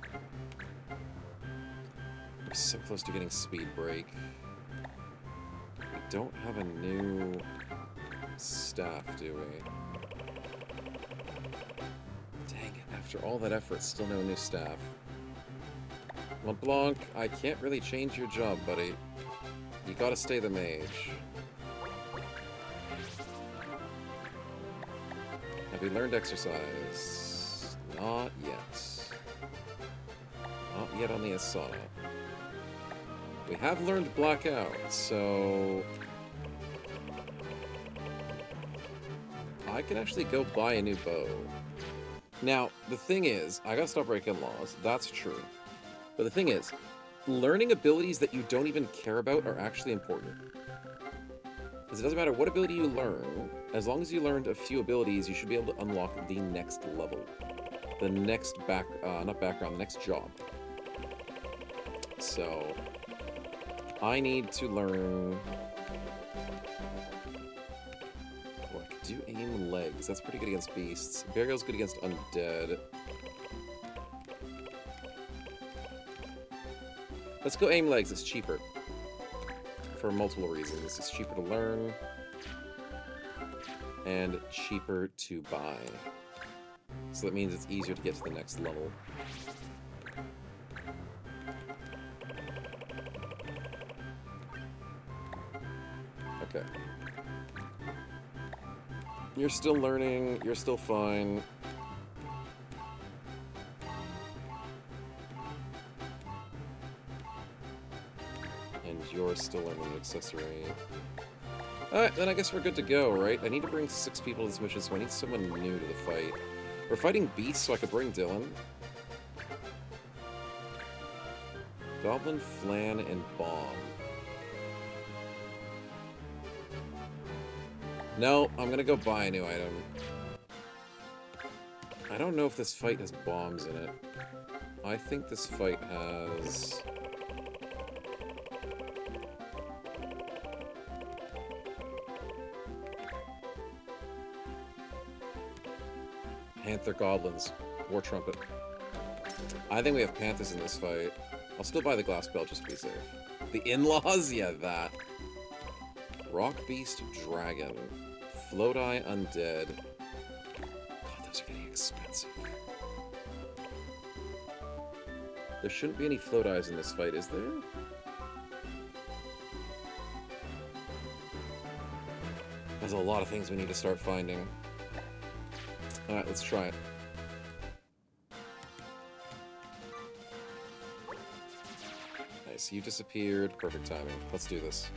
We're so close to getting speed break. We don't have a new staff, do we? Dang it, after all that effort, still no new staff. LeBlanc, I can't really change your job, buddy. You gotta stay the mage. we learned exercise? Not yet. Not yet on the Asana. We have learned blackout, so... I can actually go buy a new bow. Now, the thing is, I gotta stop breaking laws. That's true. But the thing is, learning abilities that you don't even care about are actually important. Because it doesn't matter what ability you learn, as long as you learned a few abilities, you should be able to unlock the next level. The next not background, the next job. So, I need to learn... Oh, I could do aim legs. That's pretty good against beasts. Burial's good against undead. Let's go aim legs, it's cheaper. For multiple reasons. It's cheaper to learn, and cheaper to buy. So that means it's easier to get to the next level. Okay. You're still learning, you're still fine. And you're still learning the accessory. Alright, then I guess we're good to go, right? I need to bring 6 people to this mission, so I need someone new to the fight. We're fighting beasts, so I could bring Dylan. Goblin, Flan, and Bomb. No, I'm gonna go buy a new item. I don't know if this fight has bombs in it. I think this fight has... Panther Goblins. War Trumpet. I think we have Panthers in this fight. I'll still buy the glass belt just to be safe. The in-laws? Yeah, that. Rock Beast Dragon. Float Eye Undead. God, those are getting expensive. There shouldn't be any Float Eyes in this fight, is there? There's a lot of things we need to start finding. Alright, let's try it. Nice, you disappeared. Perfect timing. Let's do this.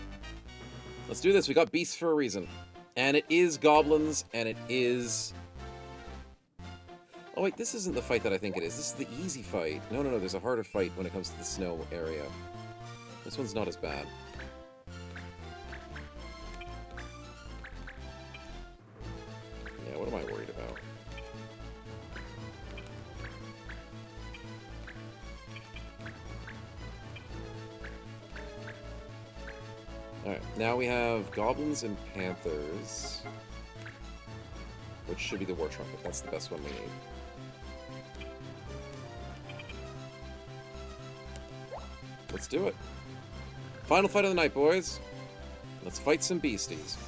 Let's do this. We got beasts for a reason. And it is goblins, and it is... Oh wait, this isn't the fight that I think it is. This is the easy fight. No, no, no, there's a harder fight when it comes to the snow area. This one's not as bad. Yeah, what am I worried about? Alright, now we have Goblins and Panthers, which should be the War Trumpet. That's the best one we need. Let's do it. Final fight of the night, boys. Let's fight some beasties.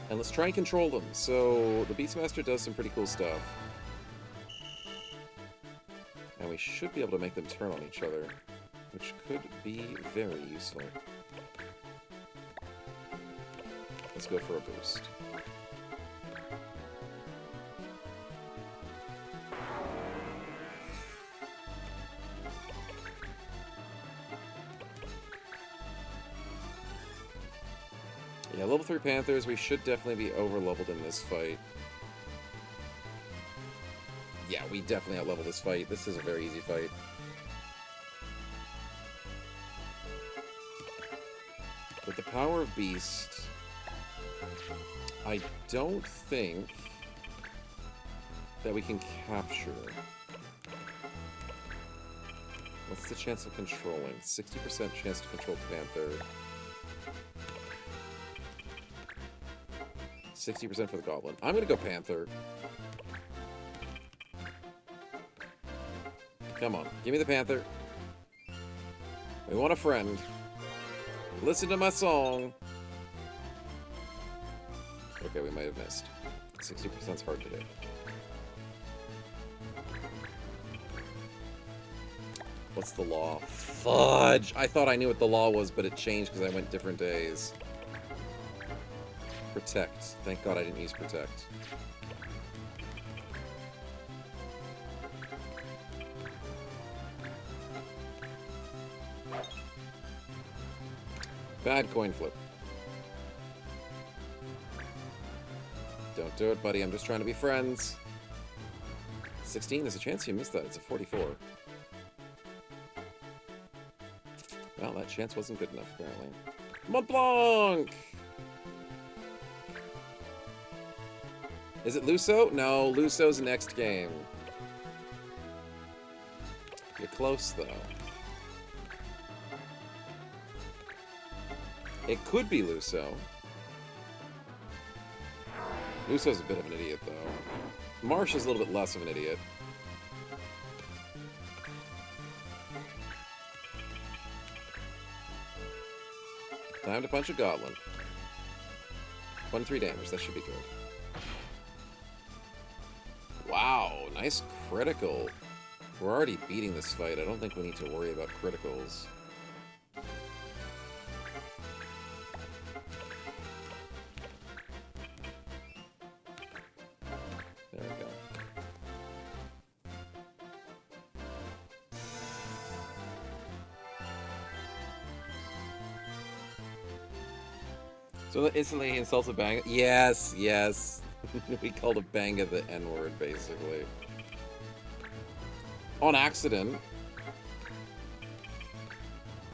And let's try and control them. So, the Beastmaster does some pretty cool stuff. And we should be able to make them turn on each other, which could be very useful. Let's go for a boost. Yeah, level 3 Panthers, we should definitely be over-leveled in this fight. Yeah, we definitely out-leveled this fight. This is a very easy fight. With the power of Beast, I don't think that we can capture. What's the chance of controlling? 60% chance to control Panther. 60% for the Goblin. I'm gonna go Panther. Come on, give me the Panther. We want a friend. Listen to my song. Okay, we might have missed. 60% is hard to do. What's the law? Fudge! I thought I knew what the law was, but it changed because I went different days. Protect. Thank God I didn't use Protect. Bad coin flip. Don't do it, buddy. I'm just trying to be friends. 16, there's a chance you missed that. It's a 44. Well, that chance wasn't good enough, apparently. Mont Blanc! Is it Luso? No, Luso's next game. You're close, though. It could be Luso. Luso's a bit of an idiot, though. Marche is a little bit less of an idiot. Time to punch a goblin. 23 damage, that should be good. Wow, nice critical. We're already beating this fight. I don't think we need to worry about criticals. There we go. So instantly insults a banga? Yes, yes. We called a banga the N-word, basically. On accident.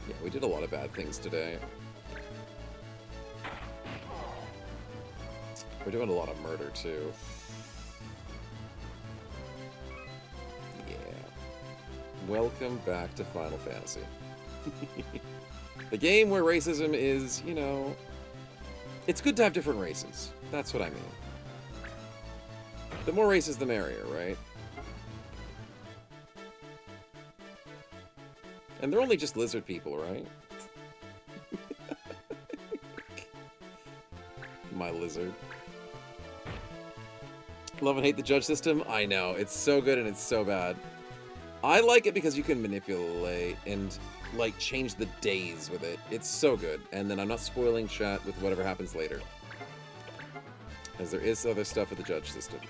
Yeah, we did a lot of bad things today. We're doing a lot of murder, too. Yeah. Welcome back to Final Fantasy. The game where racism is, you know... It's good to have different races. That's what I mean. The more races, the merrier, right? And they're only just lizard people, right? My lizard. Love and hate the judge system? I know. It's so good and it's so bad. I like it because you can manipulate and, like, change the days with it. It's so good. And then I'm not spoiling chat with whatever happens later. As there is other stuff with the judge system.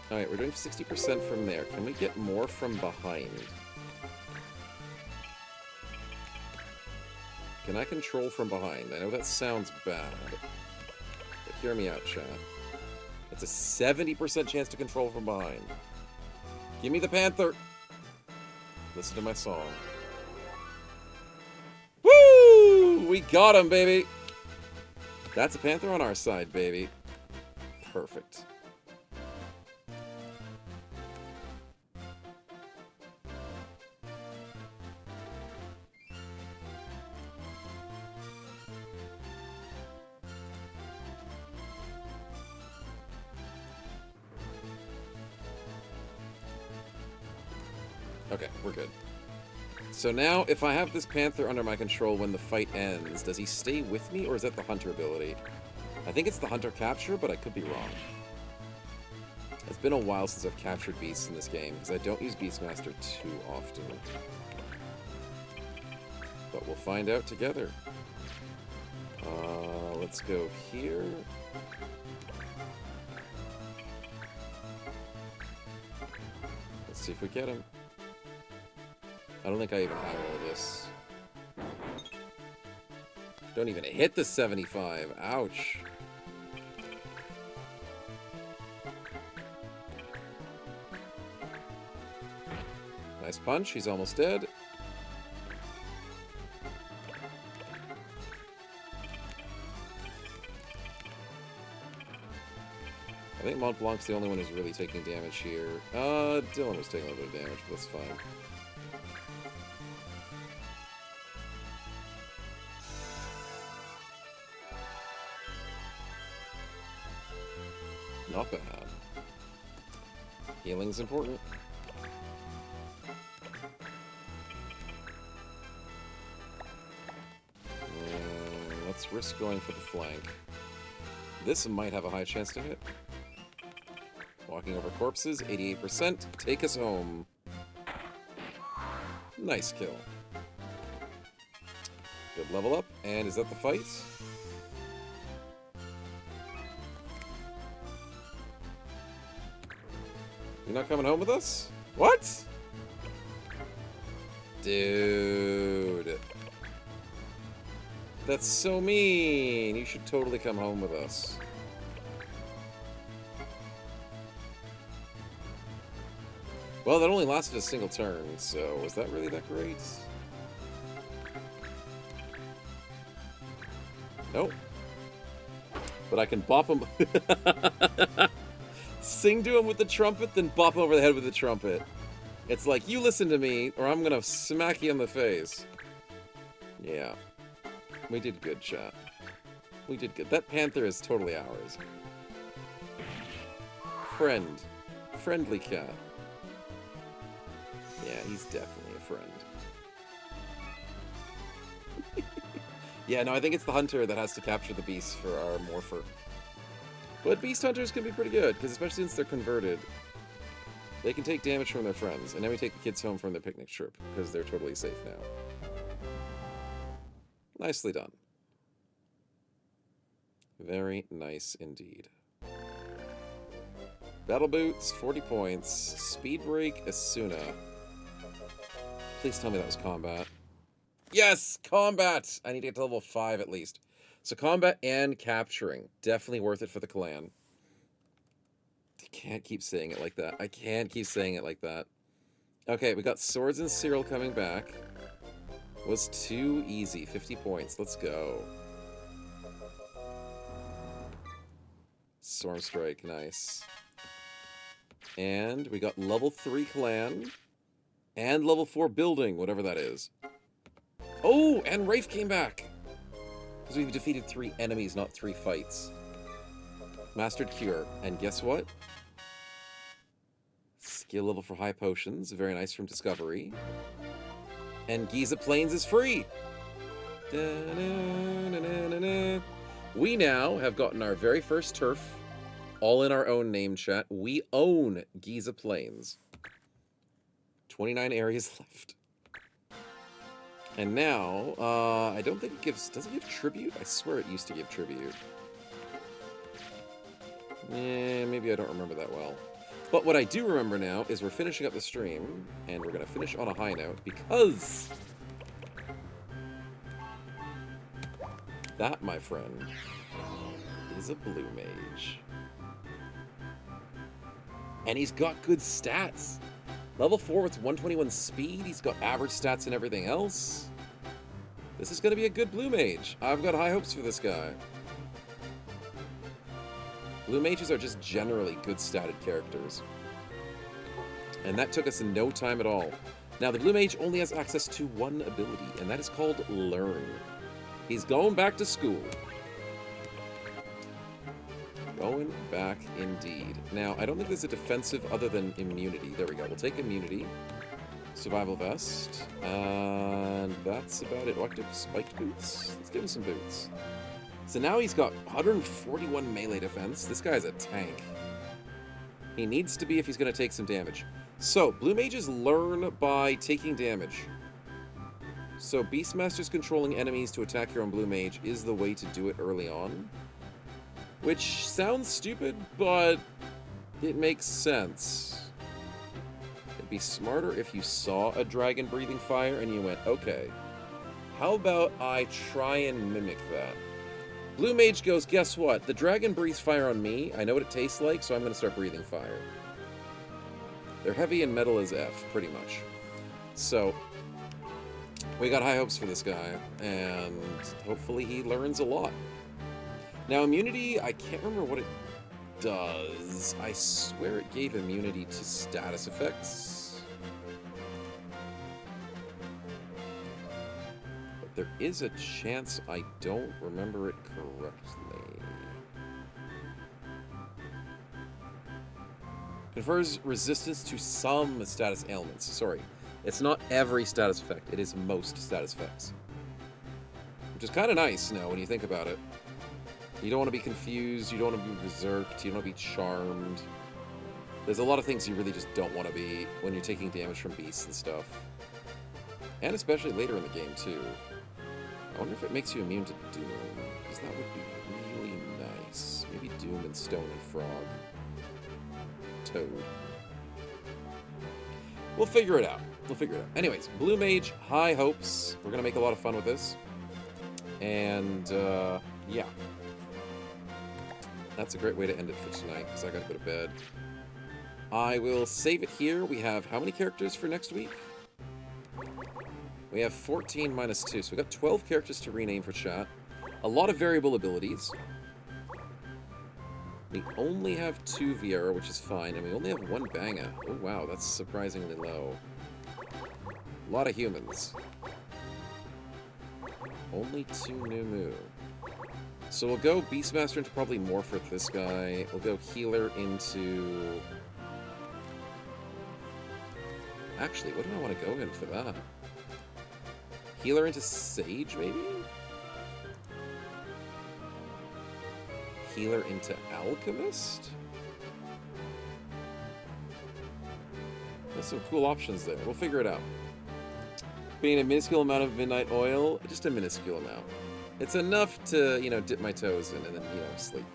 Alright, we're doing 60% from there. Can we get more from behind? Can I control from behind? I know that sounds bad. But hear me out, chat. It's a 70% chance to control from behind. Give me the panther! Listen to my song. Woo! We got him, baby! That's a panther on our side, baby. Perfect. Okay, we're good. So now, if I have this panther under my control when the fight ends, does he stay with me, or is that the hunter ability? I think it's the hunter capture, but I could be wrong. It's been a while since I've captured beasts in this game, because I don't use Beastmaster too often. But we'll find out together. Let's go here. Let's see if we get him. I don't think I even have all of this. Don't even hit the 75. Ouch. Nice punch. He's almost dead. I think Mont Blanc's the only one who's really taking damage here. Dylan was taking a little bit of damage, but that's fine. Not bad. Healing's important. Let's risk going for the flank. This might have a high chance to hit. Walking over corpses, 88%. Take us home. Nice kill. Good level up. And is that the fight? You're not coming home with us? What? Dude. That's so mean. You should totally come home with us. Well, that only lasted a single turn, so was that really that great? Nope. But I can bop him. Sing to him with the trumpet, then bop him over the head with the trumpet. It's like, you listen to me, or I'm gonna smack you in the face. Yeah. We did good, chat. We did good. That panther is totally ours. Friend. Friendly cat. Yeah, he's definitely a friend. Yeah, no, I think it's the hunter that has to capture the beasts for our morpher. But beast hunters can be pretty good, because especially since they're converted, they can take damage from their friends. And then we take the kids home from their picnic trip, because they're totally safe now. Nicely done. Very nice indeed. Battle Boots, 40 points. Speed Break, Asuna. Please tell me that was combat. Yes! Combat! I need to get to level 5 at least. So combat and capturing. Definitely worth it for the clan. I can't keep saying it like that. I can't keep saying it like that. Okay, we got Swords and Cyril coming back. Was too easy. 50 points. Let's go. Storm Strike. Nice. And we got level 3 clan. And level 4 building, whatever that is. Oh, and Rafe came back. Because we've defeated 3 enemies, not 3 fights. Mastered Cure. And guess what? Skill level for high potions. Very nice from Discovery. And Giza Plains is free. Da-na-na-na-na-na. We now have gotten our very first turf. All in our own name, chat. We own Giza Plains. 29 areas left. And now, I don't think it gives... Does it give tribute? I swear it used to give tribute. Maybe I don't remember that well. But what I do remember now is we're finishing up the stream, and we're going to finish on a high note, because... that, my friend, is a blue mage. And he's got good stats. Level 4 with 121 speed. He's got average stats and everything else. This is going to be a good blue mage. I've got high hopes for this guy. Blue mages are just generally good statted characters. And that took us in no time at all. Now, the blue mage only has access to one ability, and that is called Learn. He's going back to school. Going back indeed. Now, I don't think there's a defensive other than immunity. There we go. We'll take immunity. Survival vest. And that's about it. Oh, I can do spiked boots. Let's give him some boots. So now he's got 141 melee defense. This guy's a tank. He needs to be if he's going to take some damage. So, blue mages learn by taking damage. So, Beastmasters controlling enemies to attack your own blue mage is the way to do it early on. Which sounds stupid, but it makes sense. It'd be smarter if you saw a dragon breathing fire and you went, okay, how about I try and mimic that? Blue mage goes, guess what? The dragon breathes fire on me. I know what it tastes like, so I'm going to start breathing fire. They're heavy and metal as F, pretty much. So, we got high hopes for this guy, and hopefully he learns a lot. Now, immunity, I can't remember what it does. I swear it gave immunity to status effects. But there is a chance I don't remember it correctly. Confers resistance to some status ailments. Sorry, it's not every status effect. It is most status effects. Which is kind of nice, now, when you think about it. You don't want to be confused, you don't want to be berserked, you don't want to be charmed. There's a lot of things you really just don't want to be when you're taking damage from beasts and stuff. And especially later in the game, too. I wonder if it makes you immune to Doom, because that would be really nice. Maybe Doom and Stone and Frog. Toad. We'll figure it out. We'll figure it out. Anyways, Blue Mage, high hopes. We're going to make a lot of fun with this. And, yeah. That's a great way to end it for tonight, because I gotta go to bed. I will save it here. We have how many characters for next week? We have 14 minus 2, so we got 12 characters to rename for chat. A lot of variable abilities. We only have 2 Viera, which is fine, and we only have 1 Banga. Oh wow, that's surprisingly low. A lot of humans. Only 2 Numu. So we'll go Beastmaster into probably more for this guy. We'll go Healer into... Actually, what do I want to go in for that? Healer into Sage, maybe? Healer into Alchemist? There's some cool options there. We'll figure it out. Being a minuscule amount of midnight oil, just a minuscule amount. It's enough to, you know, dip my toes in and then, you know, sleep.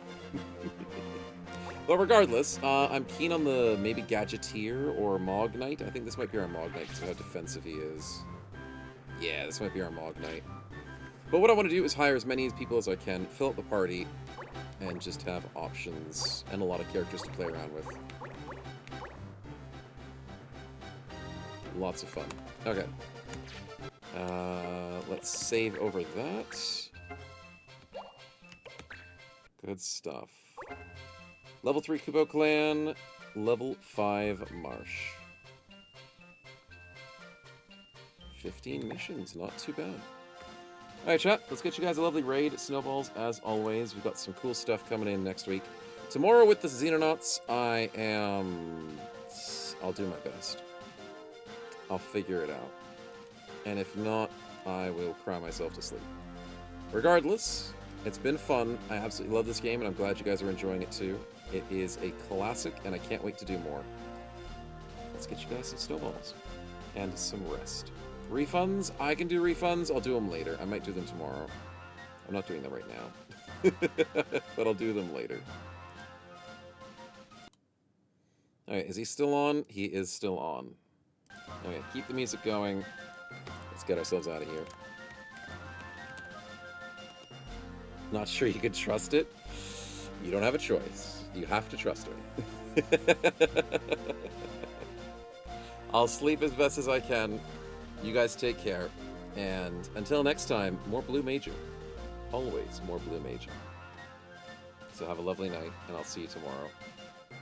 But regardless, I'm keen on the maybe Gadgeteer or Mog Knight. I think this might be our Mog Knight because of how defensive he is. Yeah, this might be our Mog Knight. But what I want to do is hire as many people as I can, fill up the party, and just have options and a lot of characters to play around with. Lots of fun. Okay. Let's save over that. Good stuff. Level 3 Kubo Clan, level 5 Marche. 15 missions, not too bad. Alright, chat, let's get you guys a lovely raid. Snowballs, as always. We've got some cool stuff coming in next week. Tomorrow with the Xenonauts, I'll do my best. I'll figure it out. And if not, I will cry myself to sleep. Regardless, it's been fun. I absolutely love this game, and I'm glad you guys are enjoying it too. It is a classic, and I can't wait to do more. Let's get you guys some snowballs. And some rest. Refunds? I can do refunds. I'll do them later. I might do them tomorrow. I'm not doing them right now. But I'll do them later. Alright, is he still on? He is still on. Okay, keep the music going. Let's get ourselves out of here. Not sure you could trust it? You don't have a choice. You have to trust her. I'll sleep as best as I can. You guys take care. And until next time, more Blue Major. Always more Blue Major. So have a lovely night, and I'll see you tomorrow.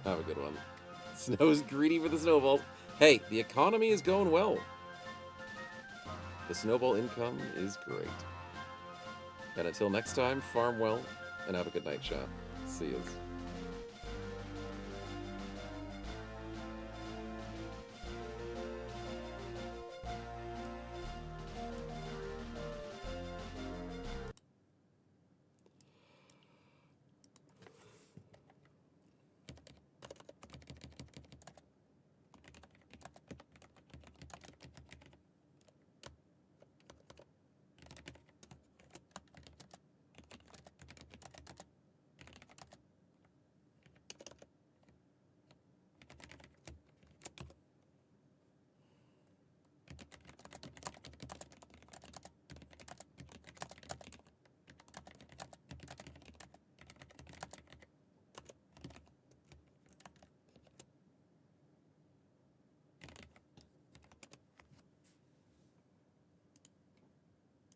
Have a good one. Snow's greedy for the snowballs. Hey, the economy is going well. The snowball income is great. And until next time, farm well, and have a good night, chat. See yous.